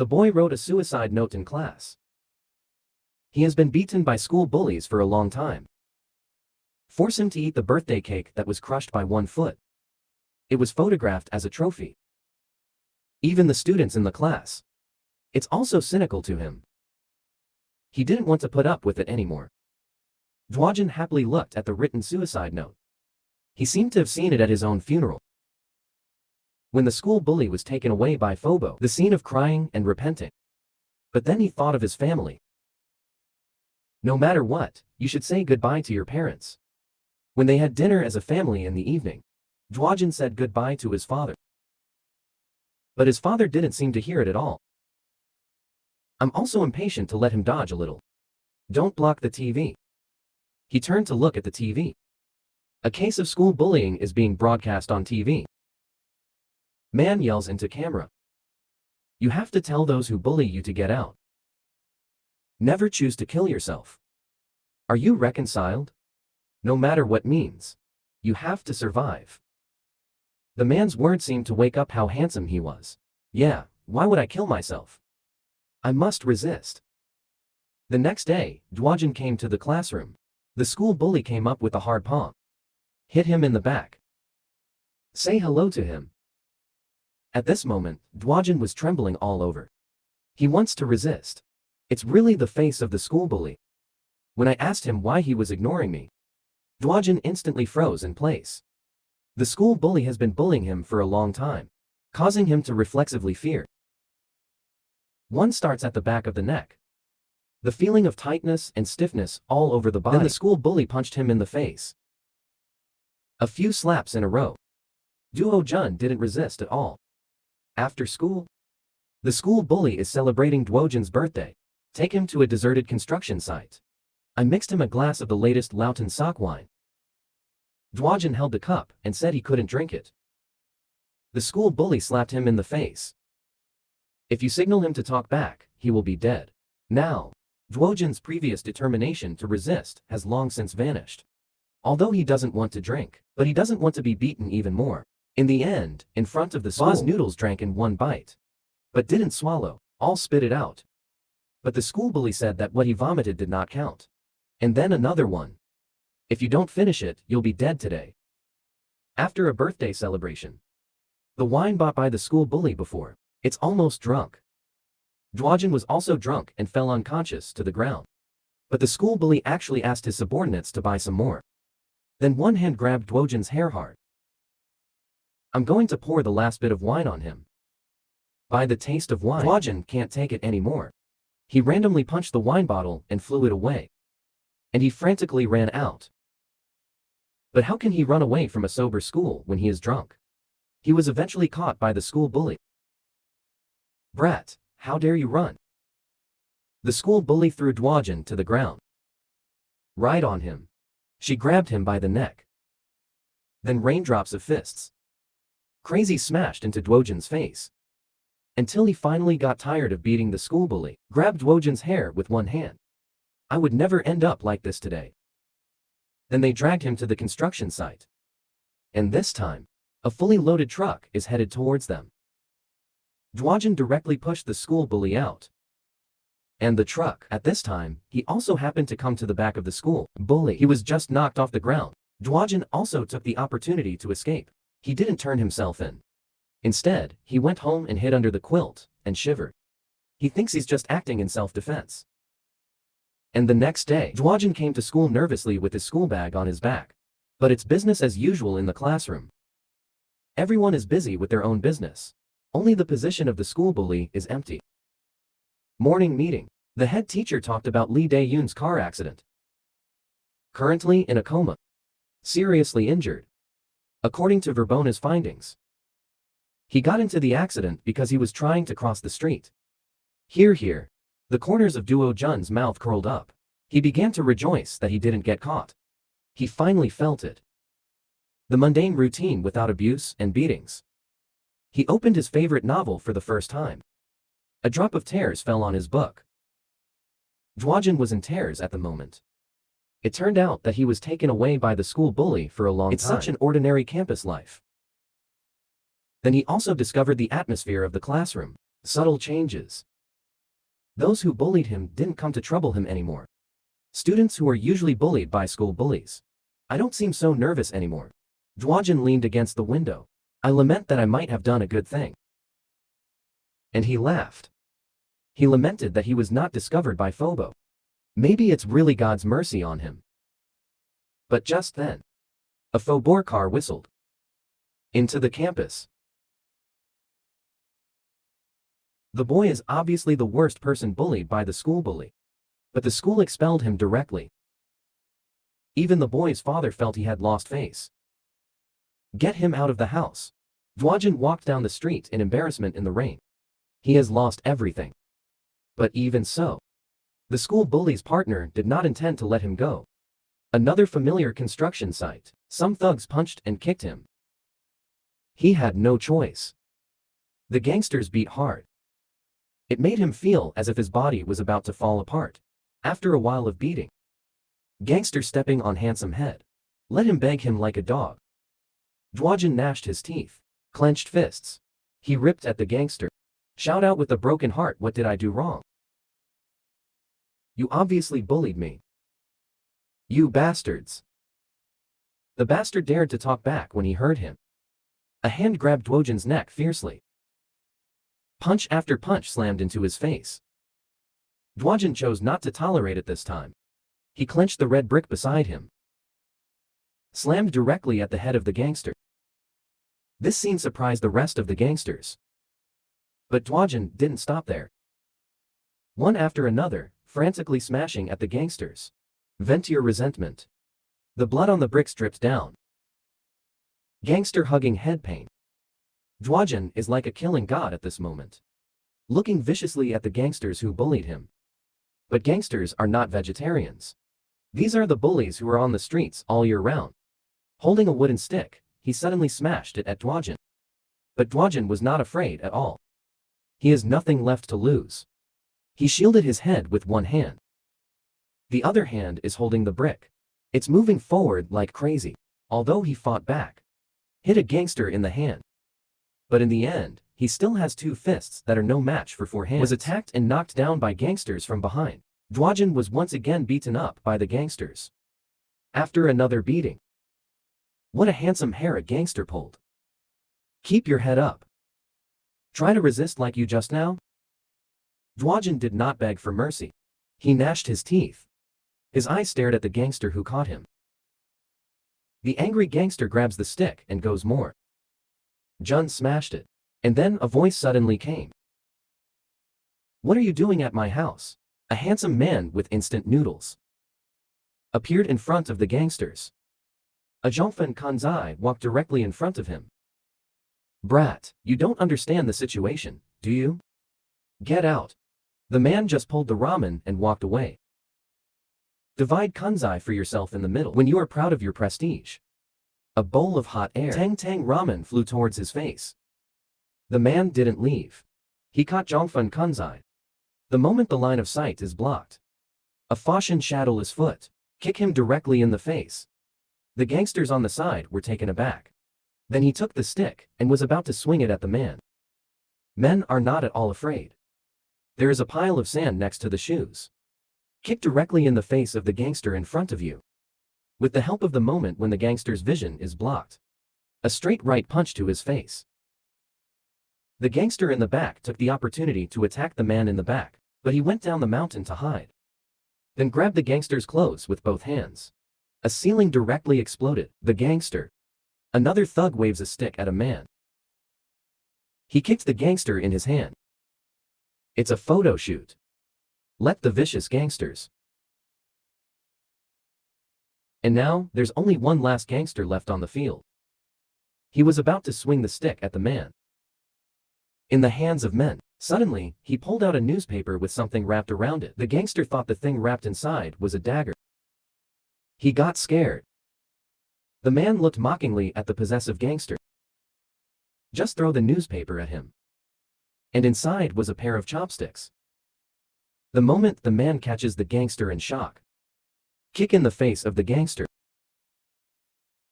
The boy wrote a suicide note in class. He has been beaten by school bullies for a long time. Force him to eat the birthday cake that was crushed by 1 foot. It was photographed as a trophy. Even the students in the class. It's also cynical to him. He didn't want to put up with it anymore. Dwojan happily looked at the written suicide note. He seemed to have seen it at his own funeral. When the school bully was taken away by Phobo, the scene of crying and repenting. But then he thought of his family. No matter what, you should say goodbye to your parents. When they had dinner as a family in the evening, Dwojan said goodbye to his father. But his father didn't seem to hear it at all. I'm also impatient to let him dodge a little. Don't block the TV. He turned to look at the TV. A case of school bullying is being broadcast on TV. Man yells into camera. You have to tell those who bully you to get out. Never choose to kill yourself. Are you reconciled? No matter what means. You have to survive. The man's words seemed to wake up how handsome he was. Yeah, why would I kill myself? I must resist. The next day, Dwojan came to the classroom. The school bully came up with a hard palm. Hit him in the back. Say hello to him. At this moment, Dwojan was trembling all over. He wants to resist. It's really the face of the school bully. When I asked him why he was ignoring me, Dwojan instantly froze in place. The school bully has been bullying him for a long time, causing him to reflexively fear. One starts at the back of the neck. The feeling of tightness and stiffness all over the body. Then the school bully punched him in the face. A few slaps in a row. Dwojan didn't resist at all. After school, the school bully is celebrating Dwojan's birthday. Take him to a deserted construction site. I mixed him a glass of the latest Loughton sock wine. Dwojan held the cup and said he couldn't drink it. The school bully slapped him in the face. If you signal him to talk back, he will be dead. Now, Dwojan's previous determination to resist has long since vanished. Although he doesn't want to drink, but he doesn't want to be beaten even more. In the end, in front of the school, Boz Noodles drank in one bite. But didn't swallow, all spit it out. But the school bully said that what he vomited did not count. And then another one. If you don't finish it, you'll be dead today. After a birthday celebration. The wine bought by the school bully before. It's almost drunk. Dwojan was also drunk and fell unconscious to the ground. But the school bully actually asked his subordinates to buy some more. Then one hand grabbed Dwojan's hair hard. I'm going to pour the last bit of wine on him. By the taste of wine, Dwojan can't take it anymore. He randomly punched the wine bottle and flew it away. And he frantically ran out. But how can he run away from a sober school when he is drunk? He was eventually caught by the school bully. Brat, how dare you run? The school bully threw Dwojan to the ground. Right on him. She grabbed him by the neck. Then raindrops of fists. Crazy smashed into Dwojan's face. Until he finally got tired of beating the school bully, grabbed Dwojan's hair with one hand. I would never end up like this today. Then they dragged him to the construction site. And this time, a fully loaded truck is headed towards them. Dwojan directly pushed the school bully out. And the truck, at this time, he also happened to come to the back of the school bully. He was just knocked off the ground. Dwojan also took the opportunity to escape. He didn't turn himself in. Instead, he went home and hid under the quilt and shivered. He thinks he's just acting in self-defense. And the next day, Dwojan came to school nervously with his school bag on his back. But it's business as usual in the classroom. Everyone is busy with their own business. Only the position of the school bully is empty. Morning meeting. The head teacher talked about Lee Dae-yoon's car accident. Currently in a coma. Seriously injured. According to Verbona's findings. He got into the accident because he was trying to cross the street. Here. The corners of Dwojan's mouth curled up. He began to rejoice that he didn't get caught. He finally felt it. The mundane routine without abuse and beatings. He opened his favorite novel for the first time. A drop of tears fell on his book. Dwojan was in tears at the moment. It turned out that he was taken away by the school bully for a long time. It's such an ordinary campus life. Then he also discovered the atmosphere of the classroom. Subtle changes. Those who bullied him didn't come to trouble him anymore. Students who are usually bullied by school bullies. I don't seem so nervous anymore. Dwajin leaned against the window. I lament that I might have done a good thing. And he laughed. He lamented that he was not discovered by Phobo. Maybe it's really God's mercy on him. But just then, a Phobor car whistled into the campus. The boy is obviously the worst person bullied by the school bully. But the school expelled him directly. Even the boy's father felt he had lost face. Get him out of the house. Dwajin walked down the street in embarrassment in the rain. He has lost everything. But even so, the school bully's partner did not intend to let him go. Another familiar construction site. Some thugs punched and kicked him. He had no choice. The gangsters beat hard. It made him feel as if his body was about to fall apart. After a while of beating, gangster stepping on handsome head, let him beg him like a dog. Dwajin gnashed his teeth, clenched fists. He ripped at the gangster. Shout out with a broken heart, what did I do wrong? You obviously bullied me. You bastards. The bastard dared to talk back when he heard him. A hand grabbed Dwajin's neck fiercely. Punch after punch slammed into his face. Dwajin chose not to tolerate it this time. He clenched the red brick beside him. Slammed directly at the head of the gangster. This scene surprised the rest of the gangsters. But Dwajin didn't stop there. One after another, frantically smashing at the gangsters. Vent your resentment. The blood on the bricks dripped down. Gangster hugging head pain. Dwajin is like a killing god at this moment. Looking viciously at the gangsters who bullied him. But gangsters are not vegetarians. These are the bullies who are on the streets all year round. Holding a wooden stick, he suddenly smashed it at Dwajin. But Dwajin was not afraid at all. He has nothing left to lose. He shielded his head with one hand. The other hand is holding the brick. It's moving forward like crazy. Although he fought back, hit a gangster in the hand. But in the end, he still has two fists that are no match for four hands. Was attacked and knocked down by gangsters from behind. Dwajin was once again beaten up by the gangsters. After another beating. What a handsome hair a gangster pulled. Keep your head up. Try to resist like you just now. Dwajin did not beg for mercy. He gnashed his teeth. His eyes stared at the gangster who caught him. The angry gangster grabs the stick and goes more. Jun smashed it. And then a voice suddenly came. What are you doing at my house? A handsome man with instant noodles appeared in front of the gangsters. A Zhongfen Kanzai walked directly in front of him. Brat, you don't understand the situation, do you? Get out. The man just pulled the ramen and walked away. Divide Kanzai for yourself in the middle when you are proud of your prestige. A bowl of hot air. Tang Tang ramen flew towards his face. The man didn't leave. He caught Zhongfen Kanzai. The moment the line of sight is blocked. A Fashion shadowless foot. Kick him directly in the face. The gangsters on the side were taken aback. Then he took the stick and was about to swing it at the man. Men are not at all afraid. There is a pile of sand next to the shoes. Kick directly in the face of the gangster in front of you. With the help of the moment when the gangster's vision is blocked. A straight right punch to his face. The gangster in the back took the opportunity to attack the man in the back, but he went down the mountain to hide. Then grabbed the gangster's clothes with both hands. A ceiling directly exploded. The gangster. Another thug waves a stick at a man. He kicked the gangster in his hand. It's a photo shoot. Let the vicious gangsters. And now, there's only one last gangster left on the field. He was about to swing the stick at the man. In the hands of men. Suddenly, he pulled out a newspaper with something wrapped around it. The gangster thought the thing wrapped inside was a dagger. He got scared. The man looked mockingly at the possessive gangster. Just throw the newspaper at him. And inside was a pair of chopsticks. The moment the man catches the gangster in shock. Kick in the face of the gangster.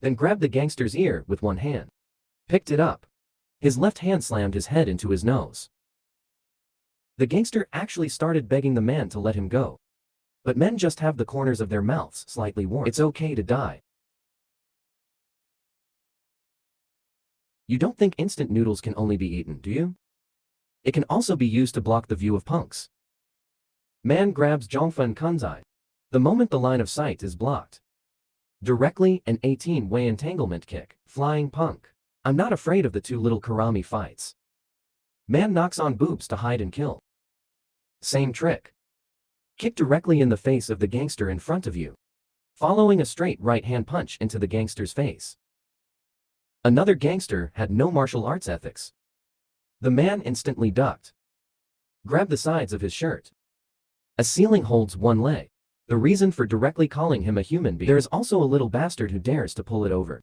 Then grabbed the gangster's ear with one hand. Picked it up. His left hand slammed his head into his nose. The gangster actually started begging the man to let him go. But men just have the corners of their mouths slightly worn. It's okay to die. You don't think instant noodles can only be eaten, do you? It can also be used to block the view of punks. Man grabs Zhongfen Kunzai. The moment the line of sight is blocked. Directly, an 18-way entanglement kick. Flying punk. I'm not afraid of the two little karami fights. Man knocks on boobs to hide and kill. Same trick. Kick directly in the face of the gangster in front of you, following a straight right-hand punch into the gangster's face. Another gangster had no martial arts ethics. The man instantly ducked. Grabbed the sides of his shirt. A ceiling holds one leg. The reason for directly calling him a human being. There is also a little bastard who dares to pull it over.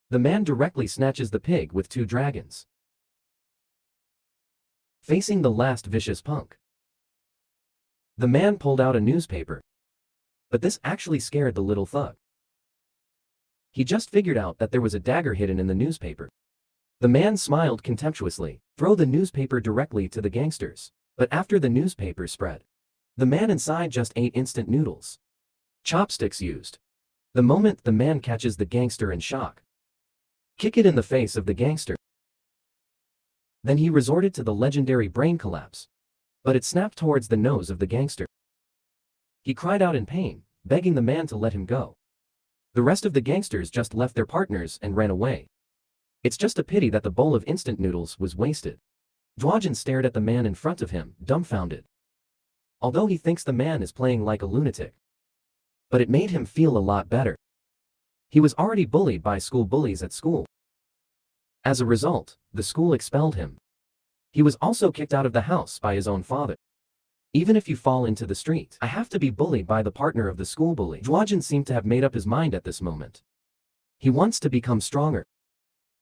The man directly snatches the pig with two dragons. Facing the last vicious punk. The man pulled out a newspaper. But this actually scared the little thug. He just figured out that there was a dagger hidden in the newspaper. The man smiled contemptuously. Throw the newspaper directly to the gangsters. But after the newspaper spread, the man inside just ate instant noodles. Chopsticks used. The moment the man catches the gangster in shock. Kick it in the face of the gangster. Then he resorted to the legendary brain collapse. But it snapped towards the nose of the gangster. He cried out in pain, begging the man to let him go. The rest of the gangsters just left their partners and ran away. It's just a pity that the bowl of instant noodles was wasted. Dwajin stared at the man in front of him, dumbfounded. Although he thinks the man is playing like a lunatic. But it made him feel a lot better. He was already bullied by school bullies at school. As a result, the school expelled him. He was also kicked out of the house by his own father. Even if you fall into the street, I have to be bullied by the partner of the school bully. Dwajin seemed to have made up his mind at this moment. He wants to become stronger.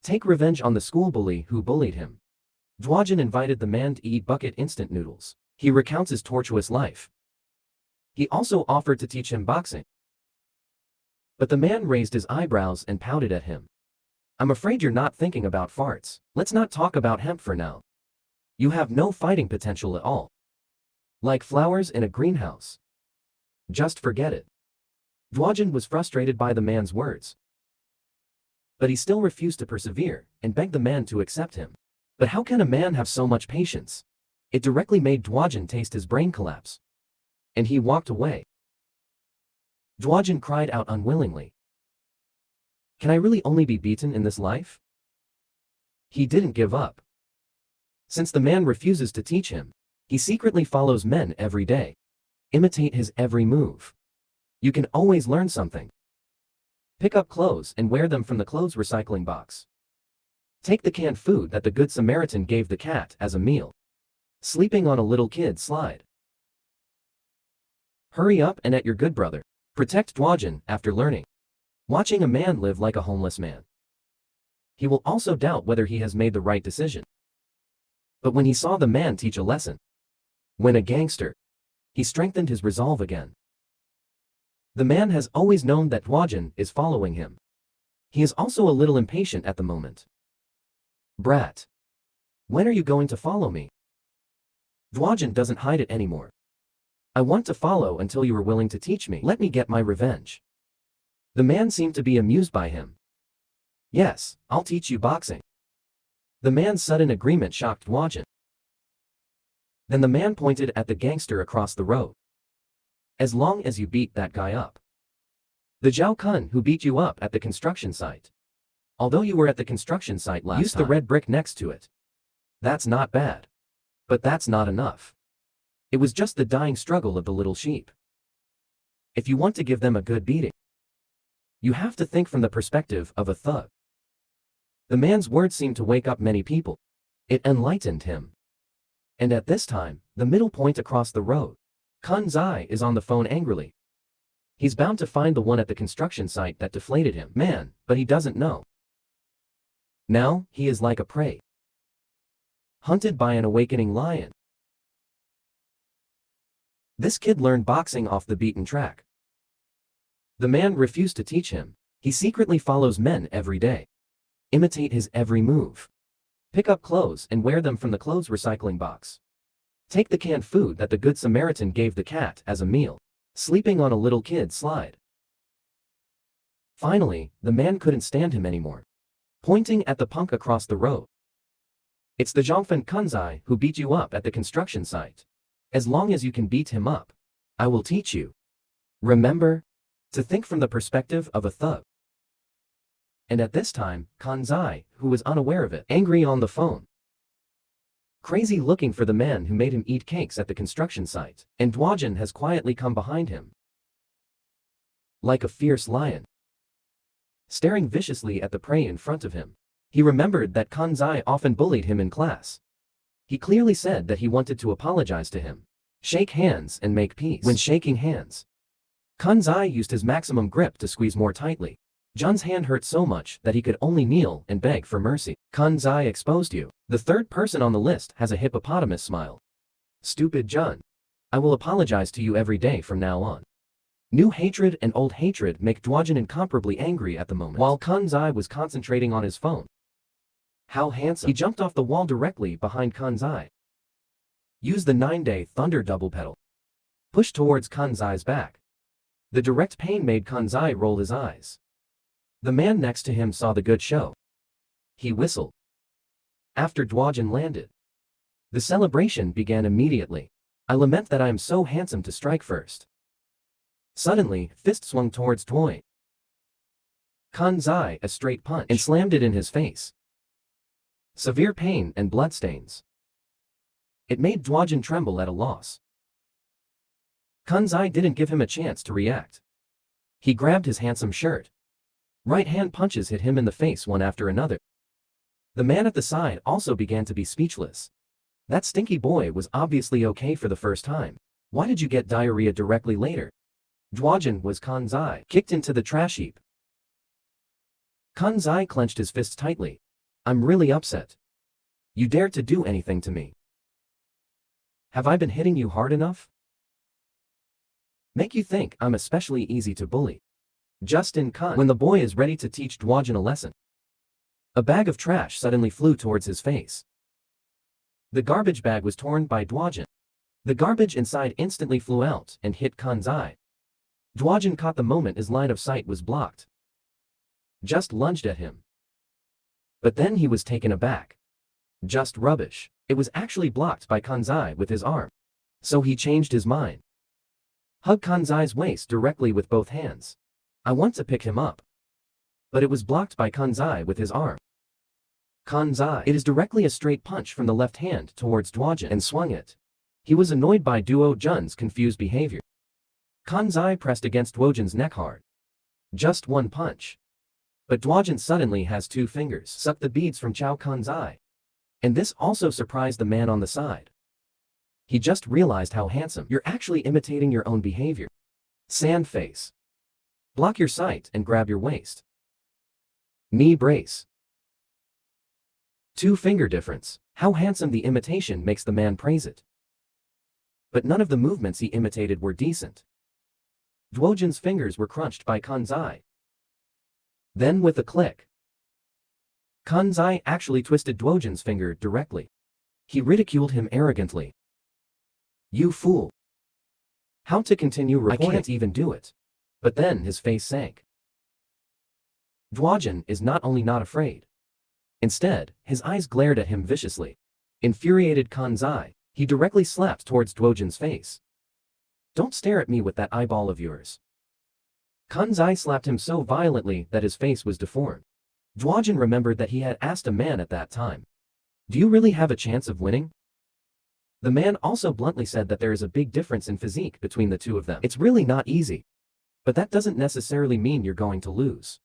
Take revenge on the school bully who bullied him. Dwajin invited the man to eat bucket instant noodles. He recounts his tortuous life. He also offered to teach him boxing. But the man raised his eyebrows and pouted at him. I'm afraid you're not thinking about farts. Let's not talk about hemp for now. You have no fighting potential at all. Like flowers in a greenhouse. Just forget it. Dwajin was frustrated by the man's words. But he still refused to persevere, and begged the man to accept him. But how can a man have so much patience? It directly made Dwajin taste his brain collapse. And he walked away. Dwajin cried out unwillingly. Can I really only be beaten in this life? He didn't give up. Since the man refuses to teach him, he secretly follows men every day. Imitate his every move. You can always learn something. Pick up clothes and wear them from the clothes recycling box. Take the canned food that the Good Samaritan gave the cat as a meal. Sleeping on a little kid's slide. Hurry up and at your good brother. Protect Dwajin after learning. Watching a man live like a homeless man. He will also doubt whether he has made the right decision. But when he saw the man teach a lesson, when a gangster, he strengthened his resolve again. The man has always known that Dwajin is following him. He is also a little impatient at the moment. Brat. When are you going to follow me? Dwajin doesn't hide it anymore. I want to follow until you are willing to teach me. Let me get my revenge. The man seemed to be amused by him. Yes, I'll teach you boxing. The man's sudden agreement shocked Dwajin. Then the man pointed at the gangster across the road. As long as you beat that guy up. The Zhao Kun who beat you up at the construction site. Although you were at the construction site last time. Use the red brick next to it. That's not bad. But that's not enough. It was just the dying struggle of the little sheep. If you want to give them a good beating, you have to think from the perspective of a thug. The man's words seemed to wake up many people. It enlightened him. And at this time, the middle point across the road, Kun Zai is on the phone angrily. He's bound to find the one at the construction site that deflated him. Man, but he doesn't know. Now, he is like a prey. Hunted by an awakening lion. This kid learned boxing off the beaten track. The man refused to teach him. He secretly follows men every day. Imitate his every move. Pick up clothes and wear them from the clothes recycling box. Take the canned food that the Good Samaritan gave the cat as a meal. Sleeping on a little kid's slide. Finally, the man couldn't stand him anymore. Pointing at the punk across the road. It's the Zhongfen Kunzai who beat you up at the construction site. As long as you can beat him up, I will teach you. Remember to think from the perspective of a thug. And at this time, Kanzai, who was unaware of it, angry on the phone. Crazy looking for the man who made him eat cakes at the construction site, and Dwajin has quietly come behind him. Like a fierce lion. Staring viciously at the prey in front of him. He remembered that Kanzai often bullied him in class. He clearly said that he wanted to apologize to him. Shake hands and make peace. When shaking hands, Kanzai used his maximum grip to squeeze more tightly. Jun's hand hurt so much that he could only kneel and beg for mercy. Kanzai exposed you. The third person on the list has a hippopotamus smile. Stupid Jun. I will apologize to you every day from now on. New hatred and old hatred make Dwajin incomparably angry at the moment. While Kanzai was concentrating on his phone. How handsome. He jumped off the wall directly behind Kanzai. Use the 9-day thunder double pedal. Push towards Kanzai's back. The direct pain made Kanzai roll his eyes. The man next to him saw the good show. He whistled. After Dwajin landed, the celebration began immediately. I lament that I am so handsome to strike first. Suddenly, fist swung towards Dwoi. Kanzai a straight punch and slammed it in his face. Severe pain and bloodstains. It made Dwajin tremble at a loss. Kanzai didn't give him a chance to react. He grabbed his handsome shirt. Right hand punches hit him in the face one after another. The man at the side also began to be speechless. That stinky boy was obviously okay for the first time. Why did you get diarrhea directly later? Dwajin was Kanzai, kicked into the trash heap. Kanzai clenched his fists tightly. I'm really upset. You dared to do anything to me. Have I been hitting you hard enough? Make you think I'm especially easy to bully. Just in time, when the boy is ready to teach Dwajin a lesson. A bag of trash suddenly flew towards his face. The garbage bag was torn by Dwajin. The garbage inside instantly flew out and hit Kanzai. Dwajin caught the moment his line of sight was blocked. Just lunged at him. But then he was taken aback. Just rubbish. It was actually blocked by Kanzai with his arm. So he changed his mind. Hugged Kanzai's waist directly with both hands. I want to pick him up. But it was blocked by Kanzai with his arm. Kanzai. It is directly a straight punch from the left hand towards Dwajin and swung it. He was annoyed by Duo Jun's confused behavior. Kanzai pressed against Dwajin's neck hard. Just one punch. But Dwajin suddenly has 2 fingers. Sucked the beads from Chao Kanzai. And this also surprised the man on the side. He just realized how handsome. You're actually imitating your own behavior. Sand face. Block your sight and grab your waist. Knee brace. 2-finger difference. How handsome the imitation makes the man praise it. But none of the movements he imitated were decent. Dwajin's fingers were crunched by Kanzai. Then with a click, Kanzai actually twisted Dwajin's finger directly. He ridiculed him arrogantly. You fool. How to continue reporting? I can't even do it. But then his face sank. Dwajin is not only not afraid. Instead, his eyes glared at him viciously. Infuriated Kanzai, he directly slapped towards Dwajin's face. Don't stare at me with that eyeball of yours. Kanzai slapped him so violently that his face was deformed. Dwajin remembered that he had asked a man at that time. Do you really have a chance of winning? The man also bluntly said that there is a big difference in physique between the two of them. It's really not easy. But that doesn't necessarily mean you're going to lose.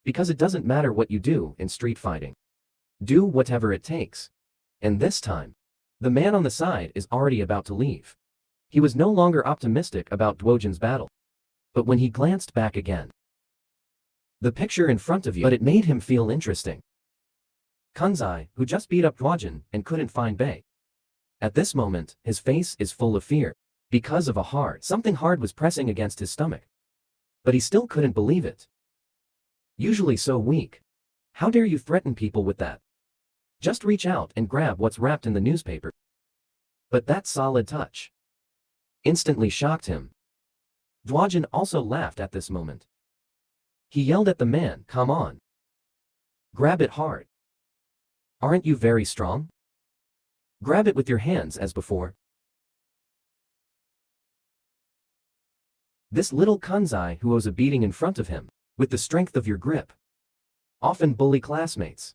Because it doesn't matter what you do in street fighting. Do whatever it takes. And this time, the man on the side is already about to leave. He was no longer optimistic about Dwajin's battle. But when he glanced back again, the picture in front of you, but it made him feel interesting. Kanzai, who just beat up Dwajin and couldn't find Bei. At this moment, his face is full of fear. Because of something hard was pressing against his stomach. But he still couldn't believe it. Usually so weak. How dare you threaten people with that? Just reach out and grab what's wrapped in the newspaper. But that solid touch instantly shocked him. Dwajin also laughed at this moment. He yelled at the man, "Come on. Grab it hard. Aren't you very strong? Grab it with your hands as before." This little Kanzai who owes a beating in front of him, with the strength of your grip. Often bully classmates.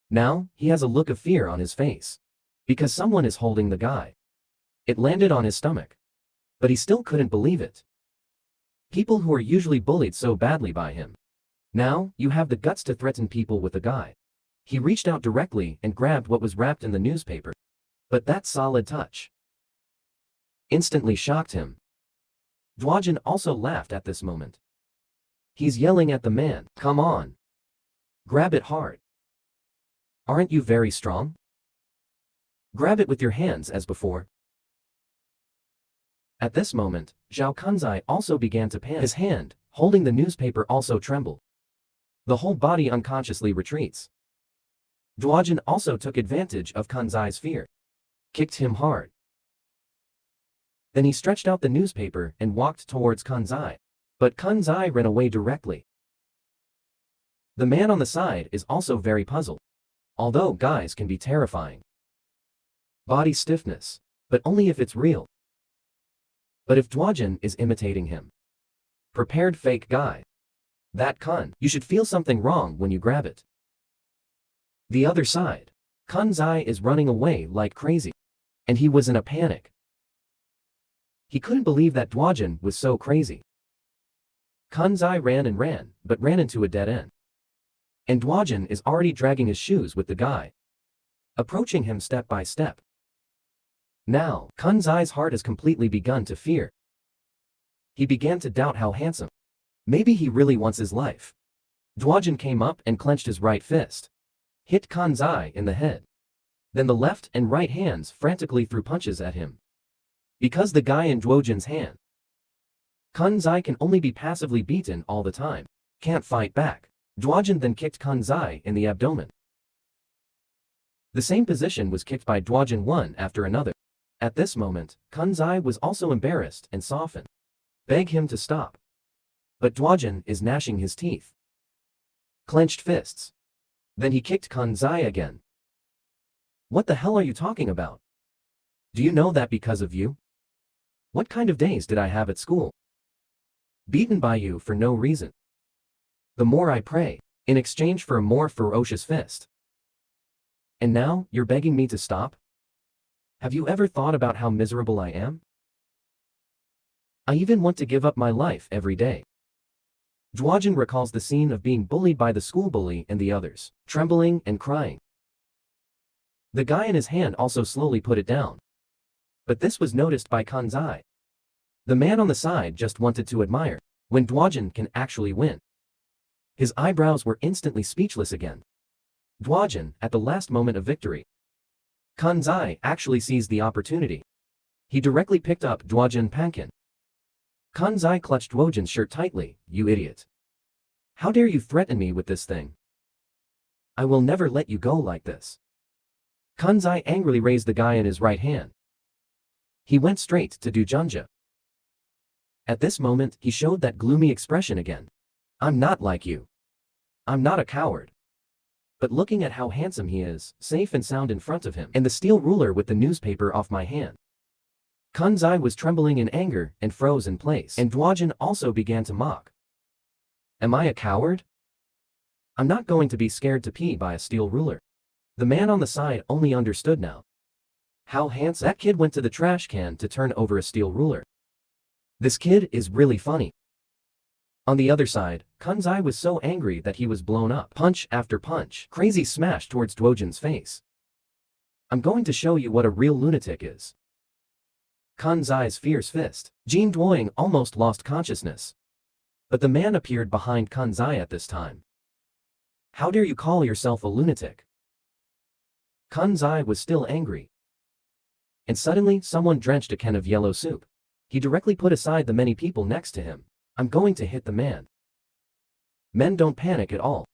Now, he has a look of fear on his face. Because someone is holding the guy. It landed on his stomach. But he still couldn't believe it. People who are usually bullied so badly by him. Now, you have the guts to threaten people with a guy. He reached out directly and grabbed what was wrapped in the newspaper. But that solid touch instantly shocked him. Dwajin also laughed at this moment. He's yelling at the man, "Come on. Grab it hard. Aren't you very strong? Grab it with your hands as before." At this moment, Zhao Kanzai also began to panic. His hand, holding the newspaper, also trembled. The whole body unconsciously retreats. Dwajin also took advantage of Kanzai's fear. Kicked him hard. Then he stretched out the newspaper and walked towards Kanzai. But Kanzai ran away directly. The man on the side is also very puzzled. Although guys can be terrifying. Body stiffness. But only if it's real. But if Dwajin is imitating him. Prepared fake guy. That Kun, you should feel something wrong when you grab it. The other side. Kanzai is running away like crazy. And he was in a panic. He couldn't believe that Dwajin was so crazy. Kanzai ran and ran, but ran into a dead end. And Dwajin is already dragging his shoes with the guy. Approaching him step by step. Now, Kanzai's heart has completely begun to fear. He began to doubt how handsome. Maybe he really wants his life. Dwajin came up and clenched his right fist. Hit Kanzai in the head. Then the left and right hands frantically threw punches at him. Because the guy in Dwajin's hand. Kanzai can only be passively beaten all the time. Can't fight back. Dwajin then kicked Kanzai in the abdomen. The same position was kicked by Dwajin one after another. At this moment, Kanzai was also embarrassed and softened. Beg him to stop. But Dwajin is gnashing his teeth. Clenched fists. Then he kicked Kanzai again. "What the hell are you talking about? Do you know that because of you? What kind of days did I have at school? Beaten by you for no reason. The more I pray, in exchange for a more ferocious fist. And now, you're begging me to stop? Have you ever thought about how miserable I am? I even want to give up my life every day." Dwajin recalls the scene of being bullied by the school bully and the others, trembling and crying. The guy in his hand also slowly put it down. But this was noticed by Kanzai. The man on the side just wanted to admire, when Dwajin can actually win. His eyebrows were instantly speechless again. Dwajin, at the last moment of victory. Kanzai actually seized the opportunity. He directly picked up Dwajin Pankin. Kanzai clutched Dwajin's shirt tightly. "You idiot. How dare you threaten me with this thing? I will never let you go like this." Kanzai angrily raised the guy in his right hand. He went straight to Dujunja. At this moment, he showed that gloomy expression again. "I'm not like you. I'm not a coward." But looking at how handsome he is, safe and sound in front of him, and the steel ruler with the newspaper off my hand. Kanzai was trembling in anger and froze in place, and Dwajin also began to mock. "Am I a coward? I'm not going to be scared to pee by a steel ruler." The man on the side only understood now. How handsome. That kid went to the trash can to turn over a steel ruler. This kid is really funny. On the other side, Kanzai was so angry that he was blown up. Punch after punch, crazy smash towards Dwajin's face. "I'm going to show you what a real lunatic is." Kanzai's fierce fist. Jin Duoying almost lost consciousness. But the man appeared behind Kanzai at this time. "How dare you call yourself a lunatic?" Kanzai was still angry. And suddenly someone drenched a can of yellow soup. He directly put aside the many people next to him. "I'm going to hit the man." Men don't panic at all.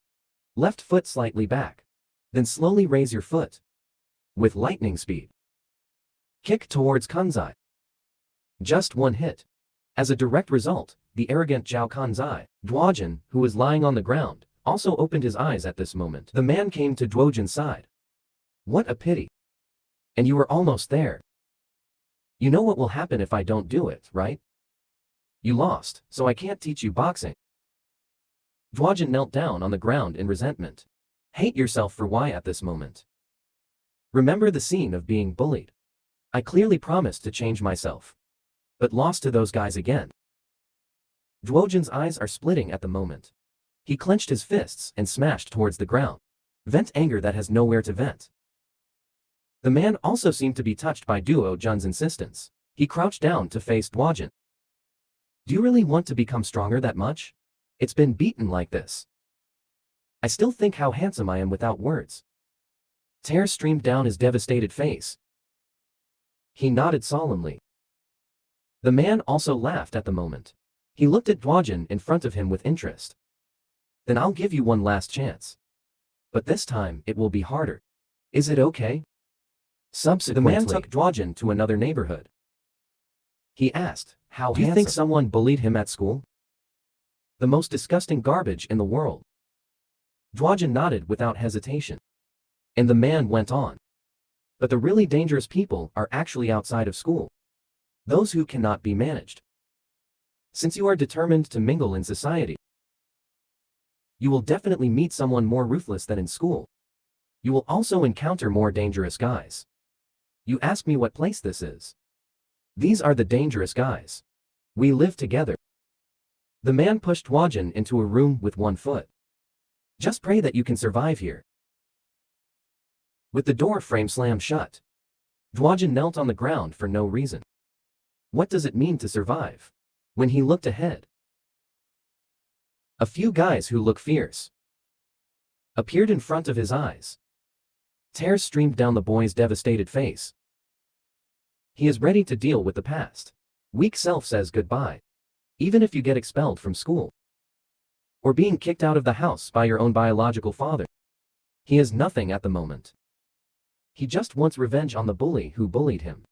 Left foot slightly back. Then slowly raise your foot. With lightning speed. Kick towards Kanzai. Just one hit. As a direct result, the arrogant Zhao Kanzai, Duojin, who was lying on the ground, also opened his eyes at this moment. The man came to Duojin's side. What a pity. And you were almost there. You know what will happen if I don't do it, right? You lost, so I can't teach you boxing. Duojin knelt down on the ground in resentment. Hate yourself for why at this moment. Remember the scene of being bullied. I clearly promised to change myself. But lost to those guys again. Duojin's eyes are splitting at the moment. He clenched his fists and smashed towards the ground. Vent anger that has nowhere to vent. The man also seemed to be touched by Duojin's insistence. He crouched down to face Duojin. Do you really want to become stronger that much? It's been beaten like this. I still think how handsome I am without words. Tears streamed down his devastated face. He nodded solemnly. The man also laughed at the moment. He looked at Duojin in front of him with interest. Then I'll give you one last chance. But this time it will be harder. Is it okay? Subsequently, the man took Duojin to another neighborhood. He asked, how do you think someone bullied him at school? The most disgusting garbage in the world. Duojin nodded without hesitation. And the man went on. But the really dangerous people are actually outside of school. Those who cannot be managed. Since you are determined to mingle in society, you will definitely meet someone more ruthless than in school. You will also encounter more dangerous guys. You ask me what place this is. These are the dangerous guys. We live together. The man pushed Duojin into a room with one foot. Just pray that you can survive here. With the door frame slammed shut, Duojin knelt on the ground for no reason. What does it mean to survive? When he looked ahead, a few guys who look fierce appeared in front of his eyes. Tears streamed down the boy's devastated face. He is ready to deal with the past. Weak self says goodbye. Even if you get expelled from school, or being kicked out of the house by your own biological father, he is nothing at the moment. He just wants revenge on the bully who bullied him.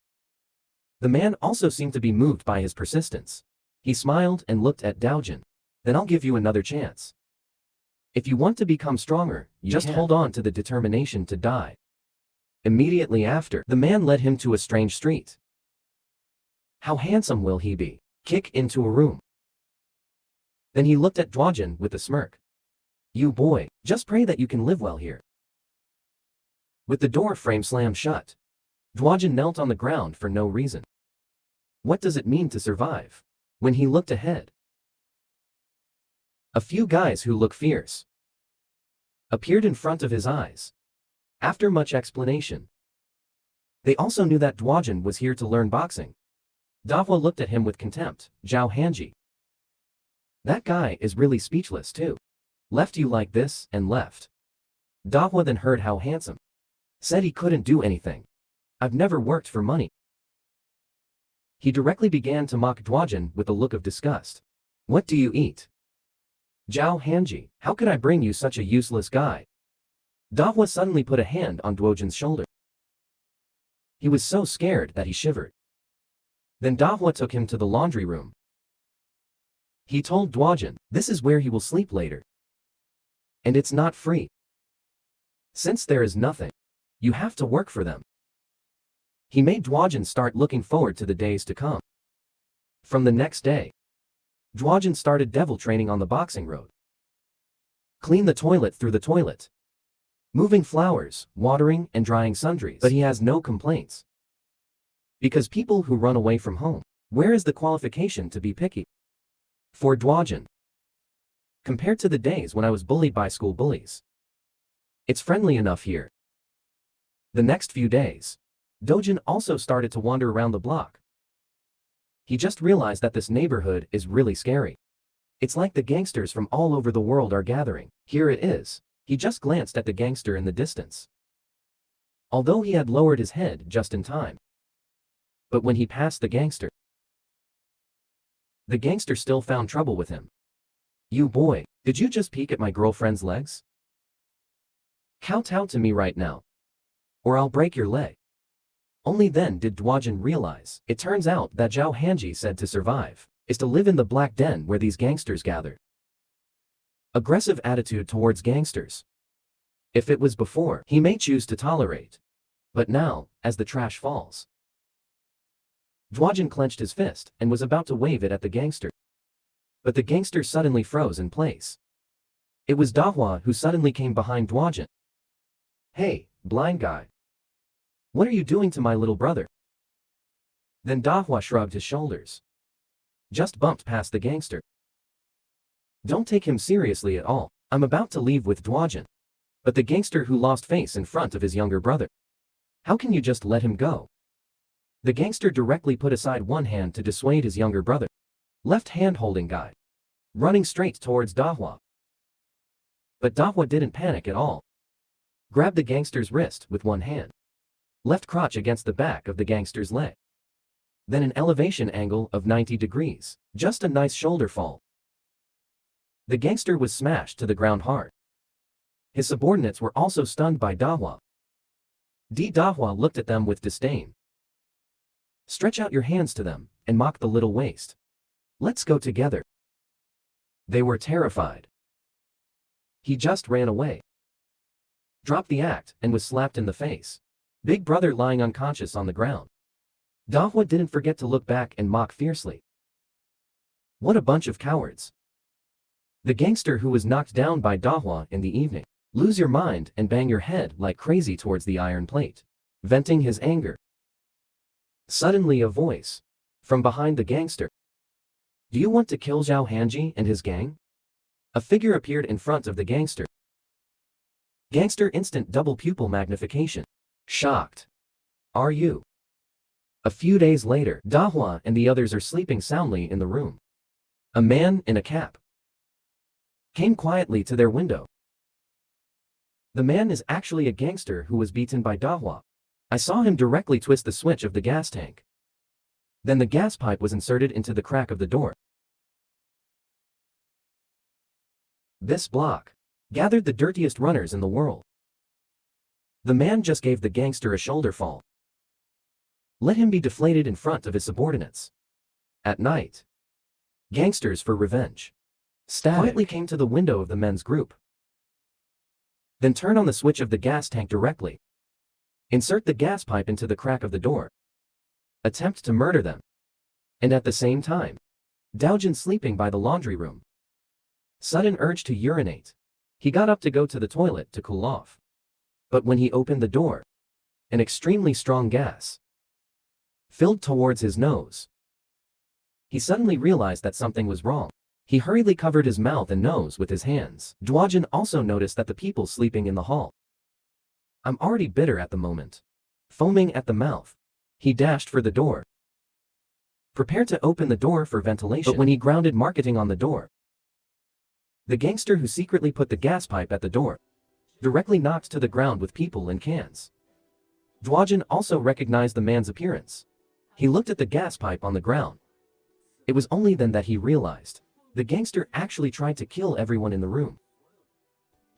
The man also seemed to be moved by his persistence. He smiled and looked at Duojin. Then I'll give you another chance. If you want to become stronger, you just hold on to the determination to die. Immediately after, the man led him to a strange street. How handsome will he be? Kick into a room. Then he looked at Duojin with a smirk. You boy, just pray that you can live well here. With the door frame slammed shut, Duojin knelt on the ground for no reason. What does it mean to survive? When he looked ahead, a few guys who look fierce appeared in front of his eyes. After much explanation, they also knew that Duojin was here to learn boxing. Dahua looked at him with contempt. Zhao Hanji. That guy is really speechless too. Left you like this and left. Dahua then heard how handsome. Said he couldn't do anything. I've never worked for money. He directly began to mock Duojin with a look of disgust. What do you eat? Zhao Hanji, how could I bring you such a useless guy? Dahua suddenly put a hand on Duojin's shoulder. He was so scared that he shivered. Then Dahua took him to the laundry room. He told Duojin, this is where he will sleep later. And it's not free. Since there is nothing, you have to work for them. He made Duojin start looking forward to the days to come. From the next day, Duojin started devil training on the boxing road. Clean the toilet through the toilet. Moving flowers, watering and drying sundries. But he has no complaints. Because people who run away from home, where is the qualification to be picky? For Duojin, compared to the days when I was bullied by school bullies, it's friendly enough here. The next few days, Duojin also started to wander around the block. He just realized that this neighborhood is really scary. It's like the gangsters from all over the world are gathering. Here it is. He just glanced at the gangster in the distance. Although he had lowered his head just in time. But when he passed the gangster still found trouble with him. You boy, did you just peek at my girlfriend's legs? Kowtow to me right now, or I'll break your leg. Only then did Dwajin realize. It turns out that Zhao Hanji said to survive is to live in the black den where these gangsters gather. Aggressive attitude towards gangsters. If it was before, he may choose to tolerate. But now, as the trash falls, Dwajin clenched his fist and was about to wave it at the gangster. But the gangster suddenly froze in place. It was Dahua who suddenly came behind Dwajin. "Hey, blind guy. What are you doing to my little brother?" Then Dahua shrugged his shoulders. Just bumped past the gangster. "Don't take him seriously at all. I'm about to leave with Dwajin." But the gangster who lost face in front of his younger brother. "How can you just let him go?" The gangster directly put aside one hand to dissuade his younger brother. Left hand holding guy. Running straight towards Dahua. But Dahua didn't panic at all. Grabbed the gangster's wrist with one hand. Left crotch against the back of the gangster's leg. Then an elevation angle of 90 degrees. Just a nice shoulder fall. The gangster was smashed to the ground hard. His subordinates were also stunned by Dahua. Dahua looked at them with disdain. "Stretch out your hands to them, and mock the little waste. Let's go together." They were terrified. He just ran away. Dropped the act and was slapped in the face. Big brother lying unconscious on the ground. Dahua didn't forget to look back and mock fiercely. What a bunch of cowards. The gangster who was knocked down by Dahua in the evening. Lose your mind and bang your head like crazy towards the iron plate. Venting his anger. Suddenly a voice. From behind the gangster. "Do you want to kill Zhao Hanji and his gang?" A figure appeared in front of the gangster. Gangster instant double pupil magnification. Shocked. "Are you?" A few days later, Dahua and the others are sleeping soundly in the room. A man in a cap came quietly to their window. The man is actually a gangster who was beaten by Dahua. I saw him directly twist the switch of the gas tank. Then the gas pipe was inserted into the crack of the door. This block gathered the dirtiest runners in the world. The man just gave the gangster a shoulder fall. Let him be deflated in front of his subordinates. At night, gangsters for revenge quietly came to the window of the men's group. Then turn on the switch of the gas tank directly. Insert the gas pipe into the crack of the door. Attempt to murder them. And at the same time, Daojin sleeping by the laundry room. Sudden urge to urinate. He got up to go to the toilet to cool off. But when he opened the door, an extremely strong gas filled towards his nose. He suddenly realized that something was wrong. He hurriedly covered his mouth and nose with his hands. Dwajin also noticed that the people sleeping in the hall. I'm already bitter at the moment. Foaming at the mouth. He dashed for the door. Prepared to open the door for ventilation. But when he grounded marketing on the door, the gangster who secretly put the gas pipe at the door directly knocked to the ground with people and cans. Dwajin also recognized the man's appearance. He looked at the gas pipe on the ground. It was only then that he realized the gangster actually tried to kill everyone in the room.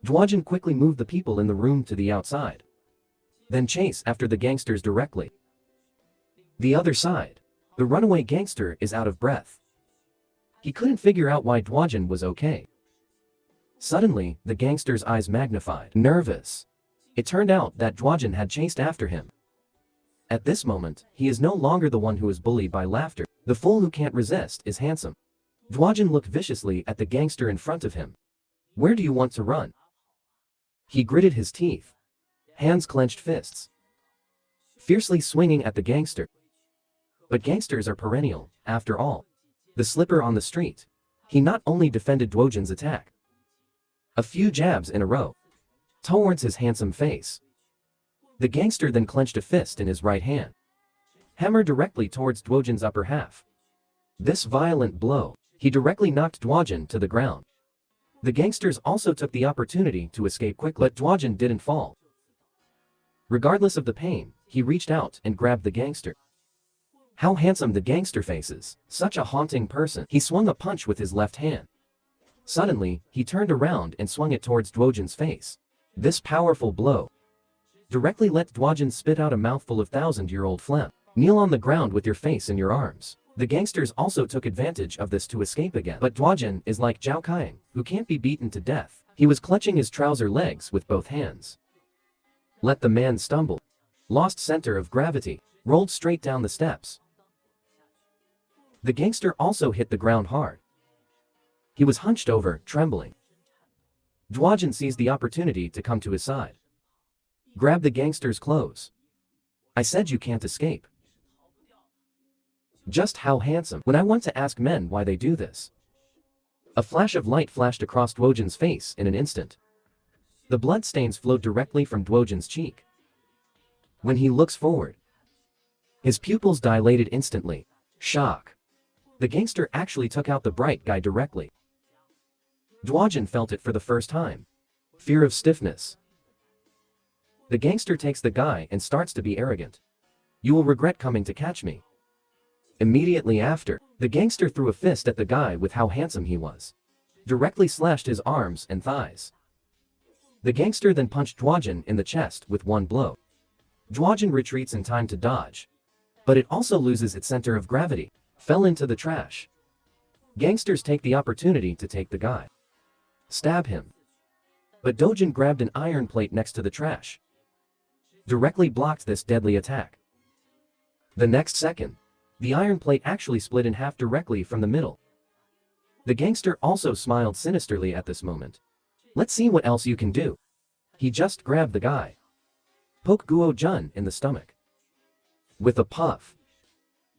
Dwajin quickly moved the people in the room to the outside. Then chase after the gangsters directly. The other side. The runaway gangster is out of breath. He couldn't figure out why Dwajin was okay. Suddenly, the gangster's eyes magnified. Nervous. It turned out that Dwajin had chased after him. At this moment, he is no longer the one who is bullied by laughter. The fool who can't resist is handsome. Dwajin looked viciously at the gangster in front of him. Where do you want to run? He gritted his teeth. Hands clenched fists. Fiercely swinging at the gangster. But gangsters are perennial, after all. The slipper on the street. He not only defended Dwajin's attack. A few jabs in a row. Towards his handsome face. The gangster then clenched a fist in his right hand. Hammer directly towards Dwajin's upper half. This violent blow. He directly knocked Dwajin to the ground. The gangsters also took the opportunity to escape quickly, but Dwajin didn't fall. Regardless of the pain, he reached out and grabbed the gangster. How handsome the gangster faces, such a haunting person. He swung a punch with his left hand. Suddenly, he turned around and swung it towards Dwajin's face. This powerful blow directly let Dwojan spit out a mouthful of 1,000-year-old phlegm. Kneel on the ground with your face in your arms. The gangsters also took advantage of this to escape again. But Dwojan is like Zhao Kaiying, who can't be beaten to death. He was clutching his trouser legs with both hands. Let the man stumble. Lost center of gravity. Rolled straight down the steps. The gangster also hit the ground hard. He was hunched over, trembling. Dwojan seized the opportunity to come to his side. Grab the gangster's clothes. I said you can't escape. Just how handsome. When I want to ask men why they do this. A flash of light flashed across Dwojan's face in an instant. The bloodstains flowed directly from Dwojan's cheek. When he looks forward, his pupils dilated instantly. Shock. The gangster actually took out the bright guy directly. Dwojan felt it for the first time. Fear of stiffness. The gangster takes the guy and starts to be arrogant. You will regret coming to catch me. Immediately after, the gangster threw a fist at the guy with how handsome he was. Directly slashed his arms and thighs. The gangster then punched Dwojan in the chest with one blow. Dwojan retreats in time to dodge. But it also loses its center of gravity. Fell into the trash. Gangsters take the opportunity to take the guy. Stab him. But Dwojan grabbed an iron plate next to the trash. Directly blocked this deadly attack. The next second, the iron plate actually split in half directly from the middle. The gangster also smiled sinisterly at this moment. Let's see what else you can do. He just grabbed the guy. Poke Guo Jun in the stomach. With a puff.